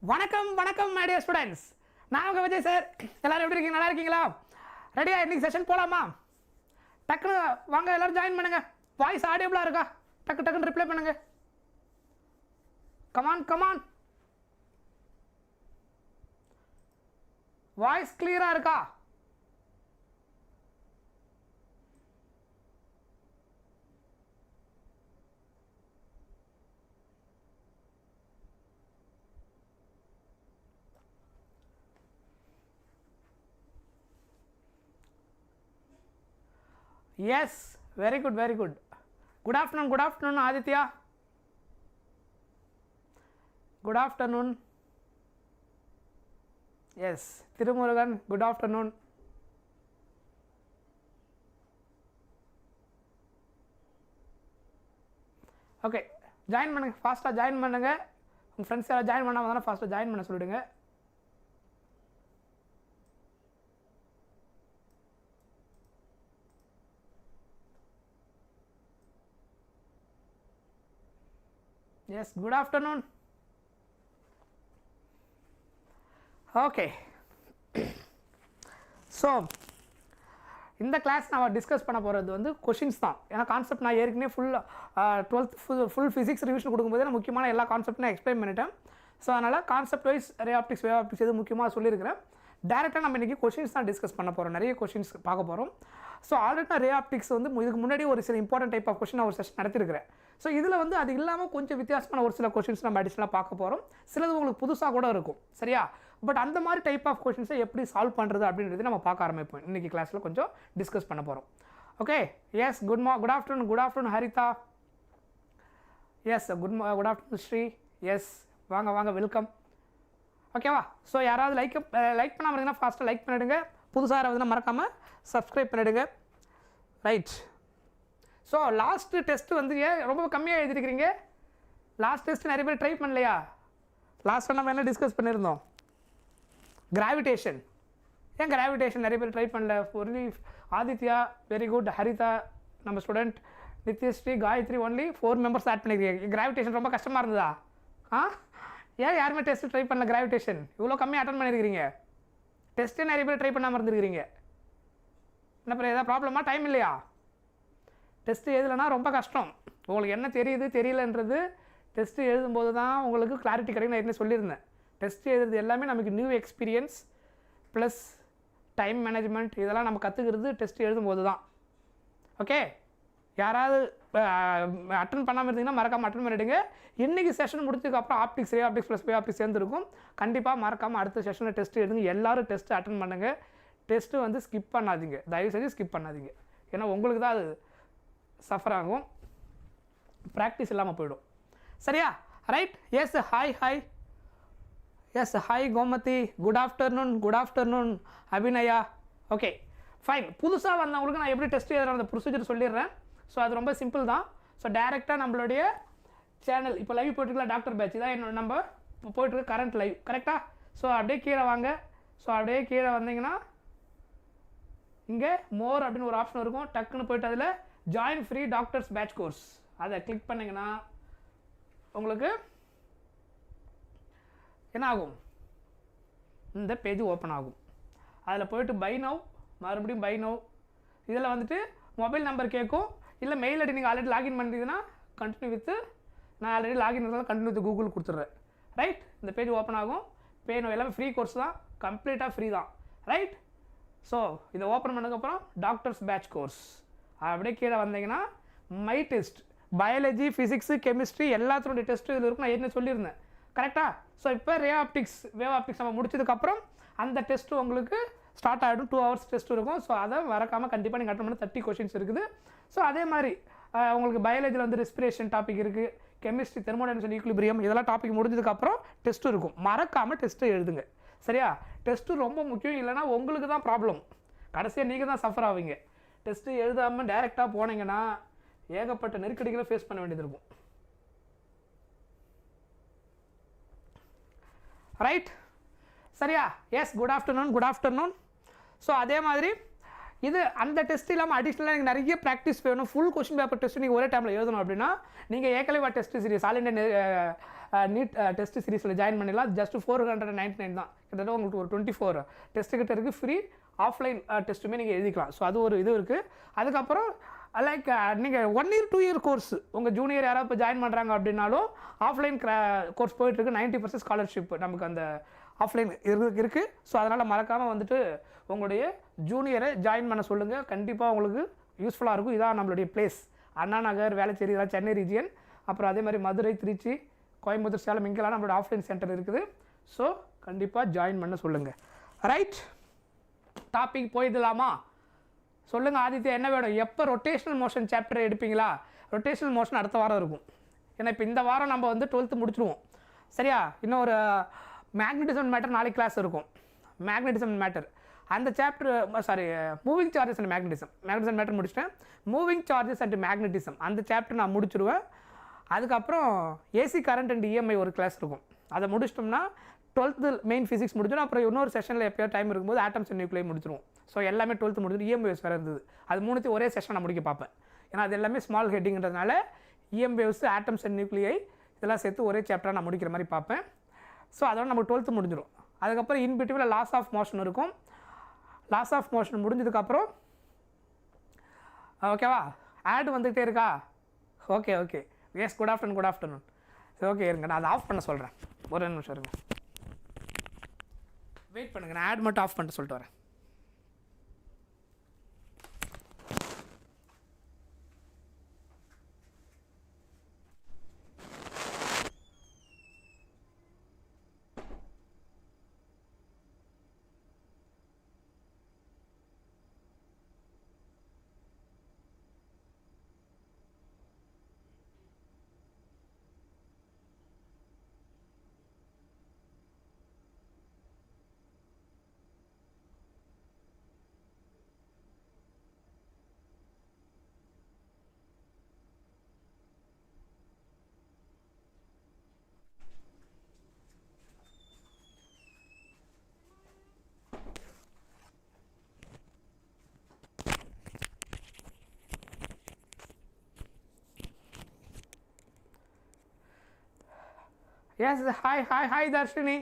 வணக்கம் வணக்கம் my dear students. நான் உங்க விஜய் சார். எல்லாரும் எப்படி இருக்கீங்க? நல்லா இருக்கீங்களா? ரெடியா? இன்னைக்கு செஷன் போலாமா? டக்குனு வாங்க எல்லாரும் ஜாயின் பண்ணுங்க. வாய்ஸ் ஆடியபிளா இருக்கா? டக்குன்னு ரிப்ளை பண்ணுங்க. Come on. வாய்ஸ் கிளியரா இருக்கா? Yes, very good. Good afternoon Aditya. Good afternoon. Yes, Tirumurugan, good afternoon. Okay, join பண்ணுங்க, ஃபாஸ்டா ஜாயின் பண்ணுங்க. உங்க ஃப்ரெண்ட்ஸ் யாராவது ஜாயின் பண்ணாம தான ஃபாஸ்டா ஜாயின் பண்ண சொல்லிடுங்க. Yes, good afternoon. Okay. So, இந்த கிளாஸ் நான் டிஸ்கஸ் பண்ண போகிறது வந்து கொஷின்ஸ் தான். ஏன்னா கான்செப்ட் நான் ஏற்கனவே ஃபுல் ஃபிசிக்ஸ் ரிவிஷன் கொடுக்கும்போது நான் முக்கியமான எல்லா கான்செப்ட் நான் எக்ஸ்பிளைன் பண்ணிட்டேன். ஸோ அதனால் concept wise ray optics wave optics எது முக்கியமாக சொல்லியிருக்கிறேன். டேரெக்டாக நம்ம இன்றைக்கி கொஷின்ஸ் தான் டிஸ்கஸ் பண்ண போகிறோம். நிறைய கொஷின்ஸ் பார்க்க போகிறோம். ஸோ ஆல்ரெடி நான் ரே ஆப்டிக்ஸ் வந்து இதுக்கு முன்னாடி ஒரு சில இம்பார்ட்டன்ட் டைப் ஆஃப் கொஷின் ஒரு செஷன் நடத்திருக்கிறேன். ஸோ இதில் வந்து அது இல்லாமல் கொஞ்சம் வித்தியாசமான ஒரு சில கொஷின்ஸ் நம்ம அடிஷனலாக பார்க்க போகிறோம். சிலது உங்களுக்கு புதுசாக கூட இருக்கும், சரியா? பட் அந்த மாதிரி டைப் ஆஃப் கொஷின்ஸை எப்படி சால்வ் பண்ணுறது அப்படின்றது நம்ம பார்க்க ஆரம்பிப்போம். இன்றைக்கி கிளாஸில் கொஞ்சம் டிஸ்கஸ் பண்ண போகிறோம். Okay, yes good afternoon Haritha. Yes good afternoon Sri. Yes வாங்க வெல்கம். ஓகேவா? ஸோ யாராவது லைக் பண்ணாமல் இருந்தீங்கன்னா ஃபாஸ்ட்டாக லைக் பண்ணிவிடுங்க. புதுசாக யாராவது மறக்காமல் சப்ஸ்கிரைப் பண்ணிவிடுங்க. ரைட். ஸோ லாஸ்ட்டு டெஸ்ட்டு வந்து ஏன் ரொம்ப கம்மியாக எழுதிருக்கிறீங்க? லாஸ்ட் டெஸ்ட்டு நிறைய பேர் ட்ரை பண்ணலையா? லாஸ்ட்டாக நம்ம என்ன டிஸ்கஸ் பண்ணியிருந்தோம்? கிராவிடேஷன். ஏன் கிராவிடேஷன் நிறைய பேர் ட்ரை பண்ணல? Only Aditya, very good. Haritha நம்ம student. Nithyashree, Gayathri, only 4 members add பண்ணியிருக்கீங்க. கிராவிடேஷன் ரொம்ப கஷ்டமாக இருந்ததா? ஏன் யாருமே டெஸ்ட்டு ட்ரை பண்ணல? கிராவிடேஷன் இவ்வளோ கம்மியாக அட்டன் பண்ணியிருக்கிறீங்க. டெஸ்ட்டே நிறைய பேர் ட்ரை பண்ணாமல் இருந்துருக்கிறீங்க. என்ன அப்புறம் ஏதாவது ப்ராப்ளமாக? டைம் இல்லையா? டெஸ்ட்டு எழுதலைன்னா ரொம்ப கஷ்டம். உங்களுக்கு என்ன தெரியுது தெரியலன்றது டெஸ்ட்டு எழுதும்போது தான் உங்களுக்கு கிளாரிட்டி கிடைக்கும். நான் ஏற்கனவே சொல்லியிருந்தேன். டெஸ்ட்டு எழுதுறது எல்லாமே நமக்கு new experience plus time management இதெல்லாம் நம்ம கற்றுக்கிறது டெஸ்ட்டு எழுதும்போது தான். ஓகே, யாராவது அட்டன் பண்ணாமல் இருந்தீங்கன்னா மறக்காமல் அட்டன் பண்ணிவிடுங்க. இன்றைக்கி செஷன் முடிச்சதுக்கப்புறம் optics ray optics plus wave optics சேர்ந்துருக்கும். கண்டிப்பாக மறக்காமல் அடுத்த செஷனில் டெஸ்ட்டு எழுதுங்க. எல்லோரும் டெஸ்ட்டு அட்டன் பண்ணுங்கள். டெஸ்ட்டு வந்து ஸ்கிப் பண்ணாதீங்க, தயவு செஞ்சு ஸ்கிப் பண்ணாதீங்க. ஏன்னா உங்களுக்கு தான் அது சஃபர் ஆகும், ப்ராக்டிஸ் இல்லாமல் போயிடும், சரியா? Right. Yes hi. Yes hi Gomathi. Good afternoon Abhinaya. Okay fine. புதுசாக வந்தவங்களுக்கு நான் எப்படி டெஸ்ட் எழுதுற அந்த ப்ரொசீஜர் சொல்லிடுறேன். ஸோ அது ரொம்ப சிம்பிள் தான். ஸோ டேரெக்டாக நம்மளுடைய சேனல் இப்போ லைவ் போயிட்டுருக்கல டாக்டர் பேட்ச் இதான் என்னோட நம்ம போயிட்டுருக்கு கரண்ட் லைவ், கரெக்டாக? ஸோ அப்படியே கீழே வாங்க. ஸோ அப்படியே கீழே வந்தீங்கன்னா இங்கே மோர் அப்படின்னு ஒரு ஆப்ஷன் இருக்கும். டக்குன்னு போய்ட்டு அதில் join free doctors batch course அதை கிளிக் பண்ணிங்கன்னா உங்களுக்கு என்ன ஆகும்? இந்த பேஜ் ஓப்பன் ஆகும். அதில் போய்ட்டு பை நவ், மறுபடியும் பை நவ். இதில் வந்துட்டு மொபைல் நம்பர் கேட்கும். இல்லை மெயில் ஐடி நீங்கள் ஆல்ரெடி லாகின் பண்ணிட்டீங்கன்னா கண்டினியூ வித்து, நான் ஆல்ரெடி லாகின் இருந்தாலும் கண்டினியூ வித் கூகுள் கொடுத்துட்றேன். ரைட். இந்த பேஜ் ஓப்பன் ஆகும். பேணும் எல்லாமே ஃப்ரீ கோர்ஸ் தான், கம்ப்ளீட்டாக ஃப்ரீ தான். ரைட். ஸோ இதை ஓப்பன் பண்ணதுக்கப்புறம் டாக்டர்ஸ் பேட்ச் கோர்ஸ் அப்படியே கீழே வந்தீங்கன்னா my test biology, physics, chemistry எல்லாத்தினுடைய டெஸ்ட்டு இதில் இருக்கும். நான் ஏற்கனவே சொல்லியிருந்தேன், கரெக்டாக? ஸோ இப்போ ரே ஆப்டிக்ஸ் வேவ் ஆப்டிக்ஸ் நம்ம முடிச்சதுக்கப்புறம் அந்த டெஸ்ட்டு உங்களுக்கு ஸ்டார்ட் ஆகிடும். 2 hours டெஸ்ட் இருக்கும். ஸோ அதை மறக்காமல் கண்டிப்பாக நீங்கள் அட்டன் பண்ண 30 கொஷின்ஸ் இருக்குது. ஸோ அதே மாதிரி உங்களுக்கு பயாலஜியில் வந்து ரெஸ்பிரேஷன் டாபிக் இருக்குது, கெமிஸ்ட்ரி தெர்மோடைனமிக்ஸ் அண்ட் ஈக்விலிபிரியம் இதெல்லாம் டாபிக் முடிஞ்சதுக்கப்புறம் டெஸ்ட்டு இருக்கும். மறக்காமல் டெஸ்ட்டு எழுதுங்க, சரியா? டெஸ்ட்டு ரொம்ப முக்கியம். இல்லைனா உங்களுக்கு தான் ப்ராப்ளம், கடைசியாக நீங்கள் தான் சஃபர் ஆவீங்க. டெஸ்ட்டு எழுதாமல் டைரெக்டாக போனீங்கன்னா ஏகப்பட்ட நெருக்கடிகளை ஃபேஸ் பண்ண வேண்டியது இருக்கும். ரைட், சரியா? S good afternoon. ஸோ அதே மாதிரி இது அந்த டெஸ்ட் இல்லாமல் அடிஷ்னலாக எனக்கு நிறைய ப்ராக்டிஸ் வேணும். ஃபுல் கொஸ்டின் பேப்பர் டெஸ்ட் நீங்கள் ஒரே டைமில் எழுதணும் அப்படின்னா நீங்கள் ஏற்கனவே test series all India NEET test சீரிஸில் ஜாயின் பண்ணிடலாம். ஜஸ்ட் 499 தான். கிட்டத்தட்ட உங்களுக்கு ஒரு 24 டெஸ்ட்டு கிட்ட இருக்குது. ஃப்ரீ ஆஃப்லைன் டெஸ்ட்டுமே நீங்கள் எழுதிக்கலாம். ஸோ அது ஒரு இது இருக்குது. அதுக்கப்புறம் லைக் நீங்கள் 1 year 2 year கோர்ஸ் உங்கள் ஜூனியர் யாராவது இப்போ ஜாயின் பண்ணுறாங்க அப்படின்னாலும் ஆஃப்லைன் கோர்ஸ் போயிட்டுருக்கு. 90% ஸ்காலர்ஷிப் நமக்கு அந்த ஆஃப்லைன் இருக்குது. ஸோ அதனால் மறக்காமல் வந்துட்டு உங்களுடைய ஜூனியரை ஜாயின் பண்ண சொல்லுங்கள். கண்டிப்பாக உங்களுக்கு யூஸ்ஃபுல்லாக இருக்கும். இதான் நம்மளுடைய பிளேஸ். அண்ணா நகர், வேளச்சேரி, இதெல்லாம் சென்னை ரீஜியன். அப்புறம் அதே மாதிரி மதுரை, திருச்சி, கோயம்புத்தூர், சேலம் இங்கெல்லாம் நம்மளோட ஆஃப்லைன் சென்டர் இருக்குது. ஸோ கண்டிப்பாக ஜாயின் பண்ண சொல்லுங்கள். ரைட், டாபிக் போயிடலாமா? சொல்லுங்கள் ஆதித்யா, என்ன வேணும்? எப்போ ரொட்டேஷனல் மோஷன் சாப்டர் எடுப்பீங்களா? ரொட்டேஷனல் மோஷன் அடுத்த வாரம் இருக்கும். ஏன்னா இப்போ இந்த வாரம் நம்ம வந்து 12th முடிச்சிடுவோம். சரியா? இன்னும் ஒரு மேக்னட்டிசம் மேட்டர் நாளைக்கு கிளாஸ் இருக்கும். மேக்னட்டிசம் மேட்டர் அந்த chapter, sorry, moving charges and magnetism matter முடிச்சிட்டேன். மூவிங் சார்ஜஸ் அண்ட் மேக்னட்டிசம் அந்த சாப்டர் நான் முடிச்சிடுவேன். அதுக்கப்புறம் ஏசி கரண்ட் அண்ட் இஎம்ஐ ஒரு கிளாஸ் இருக்கும். அதை முடிச்சிட்டோம்னா 12th மெயின் ஃபிசிக்ஸ் முடிஞ்சிடும். அப்புறம் இன்னொரு செஷனில் எப்போயோ டைம் இருக்கும்போது ஆட்டம்ஸ் அண்ட் நியூக்ளியை முடிச்சிடுவோம். ஸோ எல்லாமே 12th முடிஞ்சிடும். இஎம்ஐஸ் வேறு இருந்தது. அது மூணுத்தையும் ஒரே செஷன் நான் முடிக்க பார்ப்பேன். ஏன்னா அது எல்லாமே ஸ்மால் ஹெட்டிங்கிறதுனால இஎம்வேவ்ஸ், ஆட்டம்ஸ் அண்ட் நியூக்ளியை இதெல்லாம் சேர்த்து ஒரே சாப்டராக நான் முடிக்கிற மாதிரி பார்ப்பேன். ஸோ அதோட நமக்கு 12th முடிஞ்சிடும். அதுக்கப்புறம் இன்பிட்வீனில் லாஸ் ஆஃப் மோஷன் இருக்கும். லாஸ் ஆஃப் மோஷன் முடிஞ்சதுக்கப்புறம் ஓகேவா, ஆட் வந்துகிட்டே இருக்கா? Okay okay, yes, good afternoon. சரி, ஓகே இருங்க, நான் அதை ஆஃப் பண்ண சொல்கிறேன். ஒரு நிமிஷம் இருங்க, வெயிட் பண்ணுங்கள். நான் ஆட் மட்டும் ஆஃப் பண்ணிட்டு சொல்லிட்டு வரேன். Yes, hi Dharshini.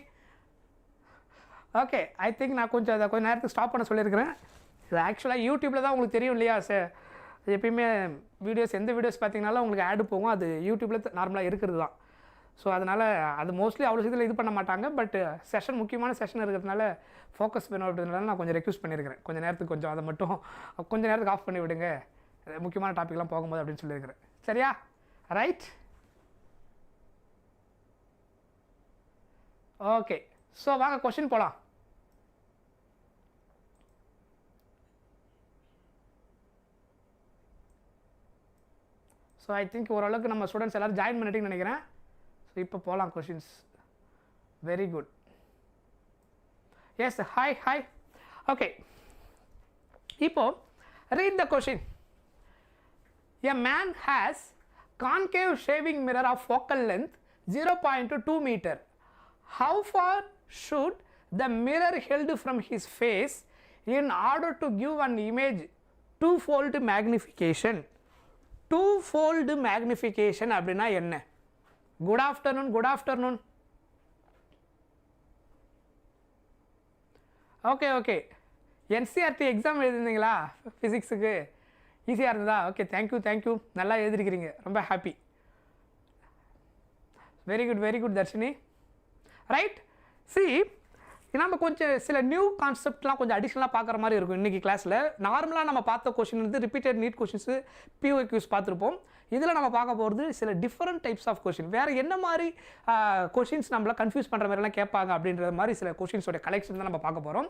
Okay, I think நான் கொஞ்சம் நேரத்துக்கு ஸ்டாப் பண்ண சொல்லியிருக்கிறேன். இது ஆக்சுவலாக யூடியூப்பில் தான் உங்களுக்கு தெரியும் இல்லையா சார்? எப்பயுமே வீடியோஸ், எந்த வீடியோஸ் பார்த்தீங்கனாலும் உங்களுக்கு ஆடு போகும். அது யூடியூப்பில் நார்மலாக இருக்கிறது தான். ஸோ அதனால் அது மோஸ்ட்லி அவ்வளோ இதில் இது பண்ண மாட்டாங்க. பட் செஷன், முக்கியமான செஷன் இருக்கிறதுனால ஃபோக்கஸ் வேணும் அப்படின்றதுனால நான் கொஞ்சம் ரெக்வஸ்ட் பண்ணியிருக்கிறேன். கொஞ்சம் நேரத்துக்கு கொஞ்சம் அதை மட்டும் கொஞ்சம் நேரத்துக்கு ஆஃப் பண்ணி விடுங்க, முக்கியமான டாப்பிக்லாம் போகும்போது அப்படின்னு சொல்லியிருக்கிறேன். சரியா? Right, okay. ஸோ வாங்க கொஷின் போகலாம். ஸோ ஐ திங்க் ஓரளவுக்கு நம்ம ஸ்டூடெண்ட்ஸ் எல்லோரும் ஜாயின் பண்ணிட்டீங்கன்னு நினைக்கிறேன். ஸோ இப்போ போகலாம் questions. Very good. Yes, hi. Okay, இப்போ read the question. A man has concave shaving mirror of focal length 0.2 meter. How far should the mirror held from his face in order to give an image two-fold magnification? Two-fold magnification அப்படின்னா என்ன? Good afternoon. Okay. NCERT exam எழுதிருந்தீங்களா ஃபிசிக்ஸுக்கு? ஈஸியாக இருந்ததா? Okay, thank you. நல்லா எழுதிருக்கிறீங்க, ரொம்ப happy. Very good Dharshini. Right, நம்ம கொஞ்சம் சில நியூ கான்செப்ட்லாம் கொஞ்சம் அடிஷ்னலாக பார்க்குற மாதிரி இருக்கும் இன்றைக்கி கிளாஸில். நார்மலாக நம்ம பார்த்த கொஷின் வந்து ரிப்பீட்டட் நீட் கொஷின்ஸு, பிஓக்யூஸ் பார்த்துருப்போம். இதில் நம்ம பார்க்க போகிறது சில டிஃப்ரெண்ட் டைப்ஸ் ஆஃப் கொஷின். வேறு என்ன மாதிரி கொஷின்ஸ் நம்மளை கன்ஃபியூஸ் பண்ணுற மாதிரிலாம் கேட்பாங்க அப்படின்ற மாதிரி சில கொஷின்ஸோட கலெக்ஷன் தான் நம்ம பார்க்க போகிறோம்.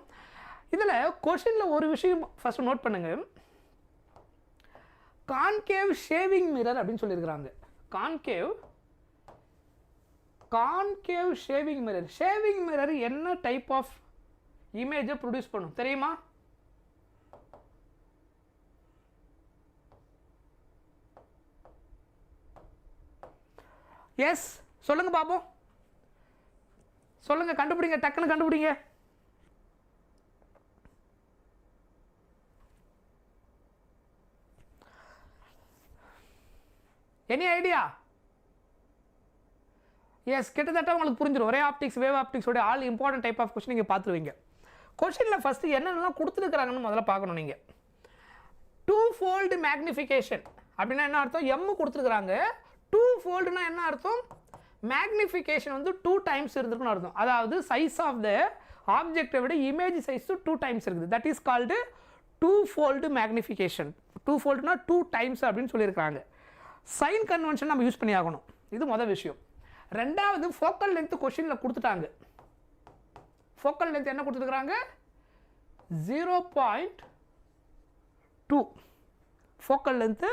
இதில் கொஷினில் ஒரு விஷயம் ஃபஸ்ட்டு நோட் பண்ணுங்கள். கான்கேவ் ஷேவிங் மிரர் அப்படின்னு சொல்லியிருக்கிறாங்க. கான்கேவ் ஷேவிங் மிரர் என்ன டைப் ஆஃப் இமேஜை ப்ரொடியூஸ் பண்ணும் தெரியுமா? எஸ், சொல்லுங்க பாப்போம். சொல்லுங்க, கண்டுபிடிங்க, டக்குன்னு கண்டுபிடிங்க. Any idea? எஸ் கிட்டத்தட்ட உங்களுக்கு புரிஞ்சிடும். ஒரே ஆப்டிக்ஸ் வேவ் ஆப்டிக்ஸோட all important type of question நீங்கள் பார்த்துருவீங்க. கொஸ்டினில் ஃபஸ்ட்டு என்னென்னலாம் கொடுத்துருக்குறாங்கன்னு முதல்ல பார்க்கணும். நீங்கள் டூ ஃபோல்டு மேக்னிஃபிகேஷன் அப்படின்னா என்ன அர்த்தம்? எம் கொடுத்துருக்குறாங்க. டூ ஃபோல்டுனா என்ன அர்த்தம்? மேக்னிஃபிகேஷன் வந்து 2 டைம்ஸ் இருந்திருக்குன்னு அர்த்தம். அதாவது சைஸ் ஆஃப் த ஆப்ஜெக்டை விட இமேஜ் சைஸ் 2 டைம்ஸ் இருக்குது. That is called two fold magnification. Two ஃபோல்டுனா 2 டைம்ஸ் அப்படின்னு சொல்லியிருக்காங்க. சைன் கன்வென்ஷன் நம்ம யூஸ் பண்ணி ஆகணும். இது மொதல் விஷயம். ரெண்டாவது ஃபோக்கல் லென்த் கொஸ்டினில் கொடுத்துட்டாங்க. ஃபோக்கல் லென்த் என்ன கொடுத்துருக்குறாங்க? 0.2. Focal length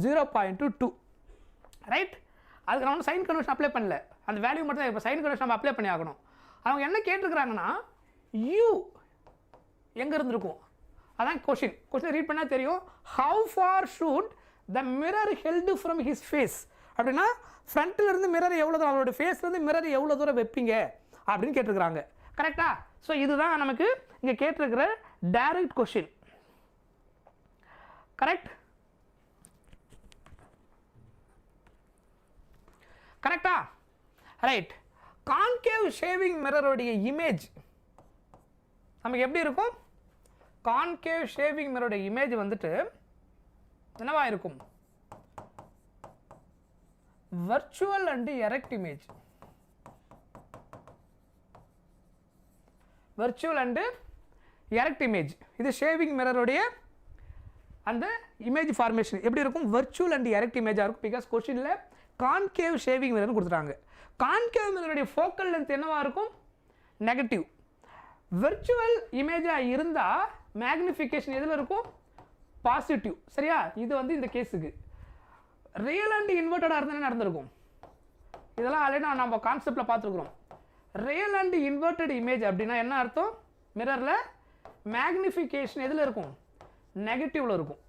0.2 right. அதுக்கு நம்ம சைன் கன்வென்ஷன் அப்ளை பண்ணல, அந்த வேல்யூ மட்டும் தான். இப்போ சைன் கன்வென்ஷன் நம்ம அப்ளை பண்ணி ஆகணும். அவங்க என்ன கேட்டிருக்கிறாங்கன்னா யூ எங்கே இருந்திருக்கும், அதான் கொஷின். கொஷின் ரீட் பண்ணால் தெரியும். How far should the mirror held from his face அப்படின்னா ஃப்ரண்ட்டில் இருந்து மிரர் எவ்வளோ தூரம், அவரோட ஃபேஸ்லேருந்து மிரர் எவ்வளோ தூரம் வைப்பீங்க அப்படின்னு கேட்டிருக்கிறாங்க. கரெக்டா? ஸோ இதுதான் நமக்கு இங்கே கேட்டிருக்கிற டைரக்ட் கொஷின். கரெக்ட்? கரெக்டா? ரைட். கான்கேவ் ஷேவிங் மிரருடைய இமேஜ் நமக்கு எப்படி இருக்கும்? கான்கேவ் ஷேவிங் மிரருடைய இமேஜ் வந்துட்டு என்னவா இருக்கும்? Virtual and erect image. Virtual and erect image. இது ஷேவிங் மிரருடைய அந்த இமேஜ் ஃபார்மேஷன் எப்படி இருக்கும்? வர்ச்சுவல் அண்ட் எரெக்ட் இமேஜாக இருக்கும். பிகாஸ் கொஸ்டினில் கான்கேவ் ஷேவிங் மிரர்னு கொடுத்துட்டாங்க. கான்கேவ் மிரருடைய ஃபோக்கல் லென்த் என்னவா இருக்கும்? நெகட்டிவ். விர்ச்சுவல் இமேஜாக இருந்தால் மேக்னிஃபிகேஷன் எதில் இருக்கும்? பாசிட்டிவ். சரியா? இது வந்து இந்த கேஸுக்கு. ரியல் அண்ட் இன்வெர்ட்டடாக இருந்தால் நடந்திருக்கும். இதெல்லாம் ஆல்ரெடி நம்ம கான்செப்டில் பார்த்துருக்குறோம். ரியல் அண்ட் இன்வெர்ட்டட் இமேஜ் அப்படின்னா என்ன அர்த்தம்? மிரரில் மேக்னிஃபிகேஷன் எதில் இருக்கும்? நெகட்டிவில் இருக்கும்.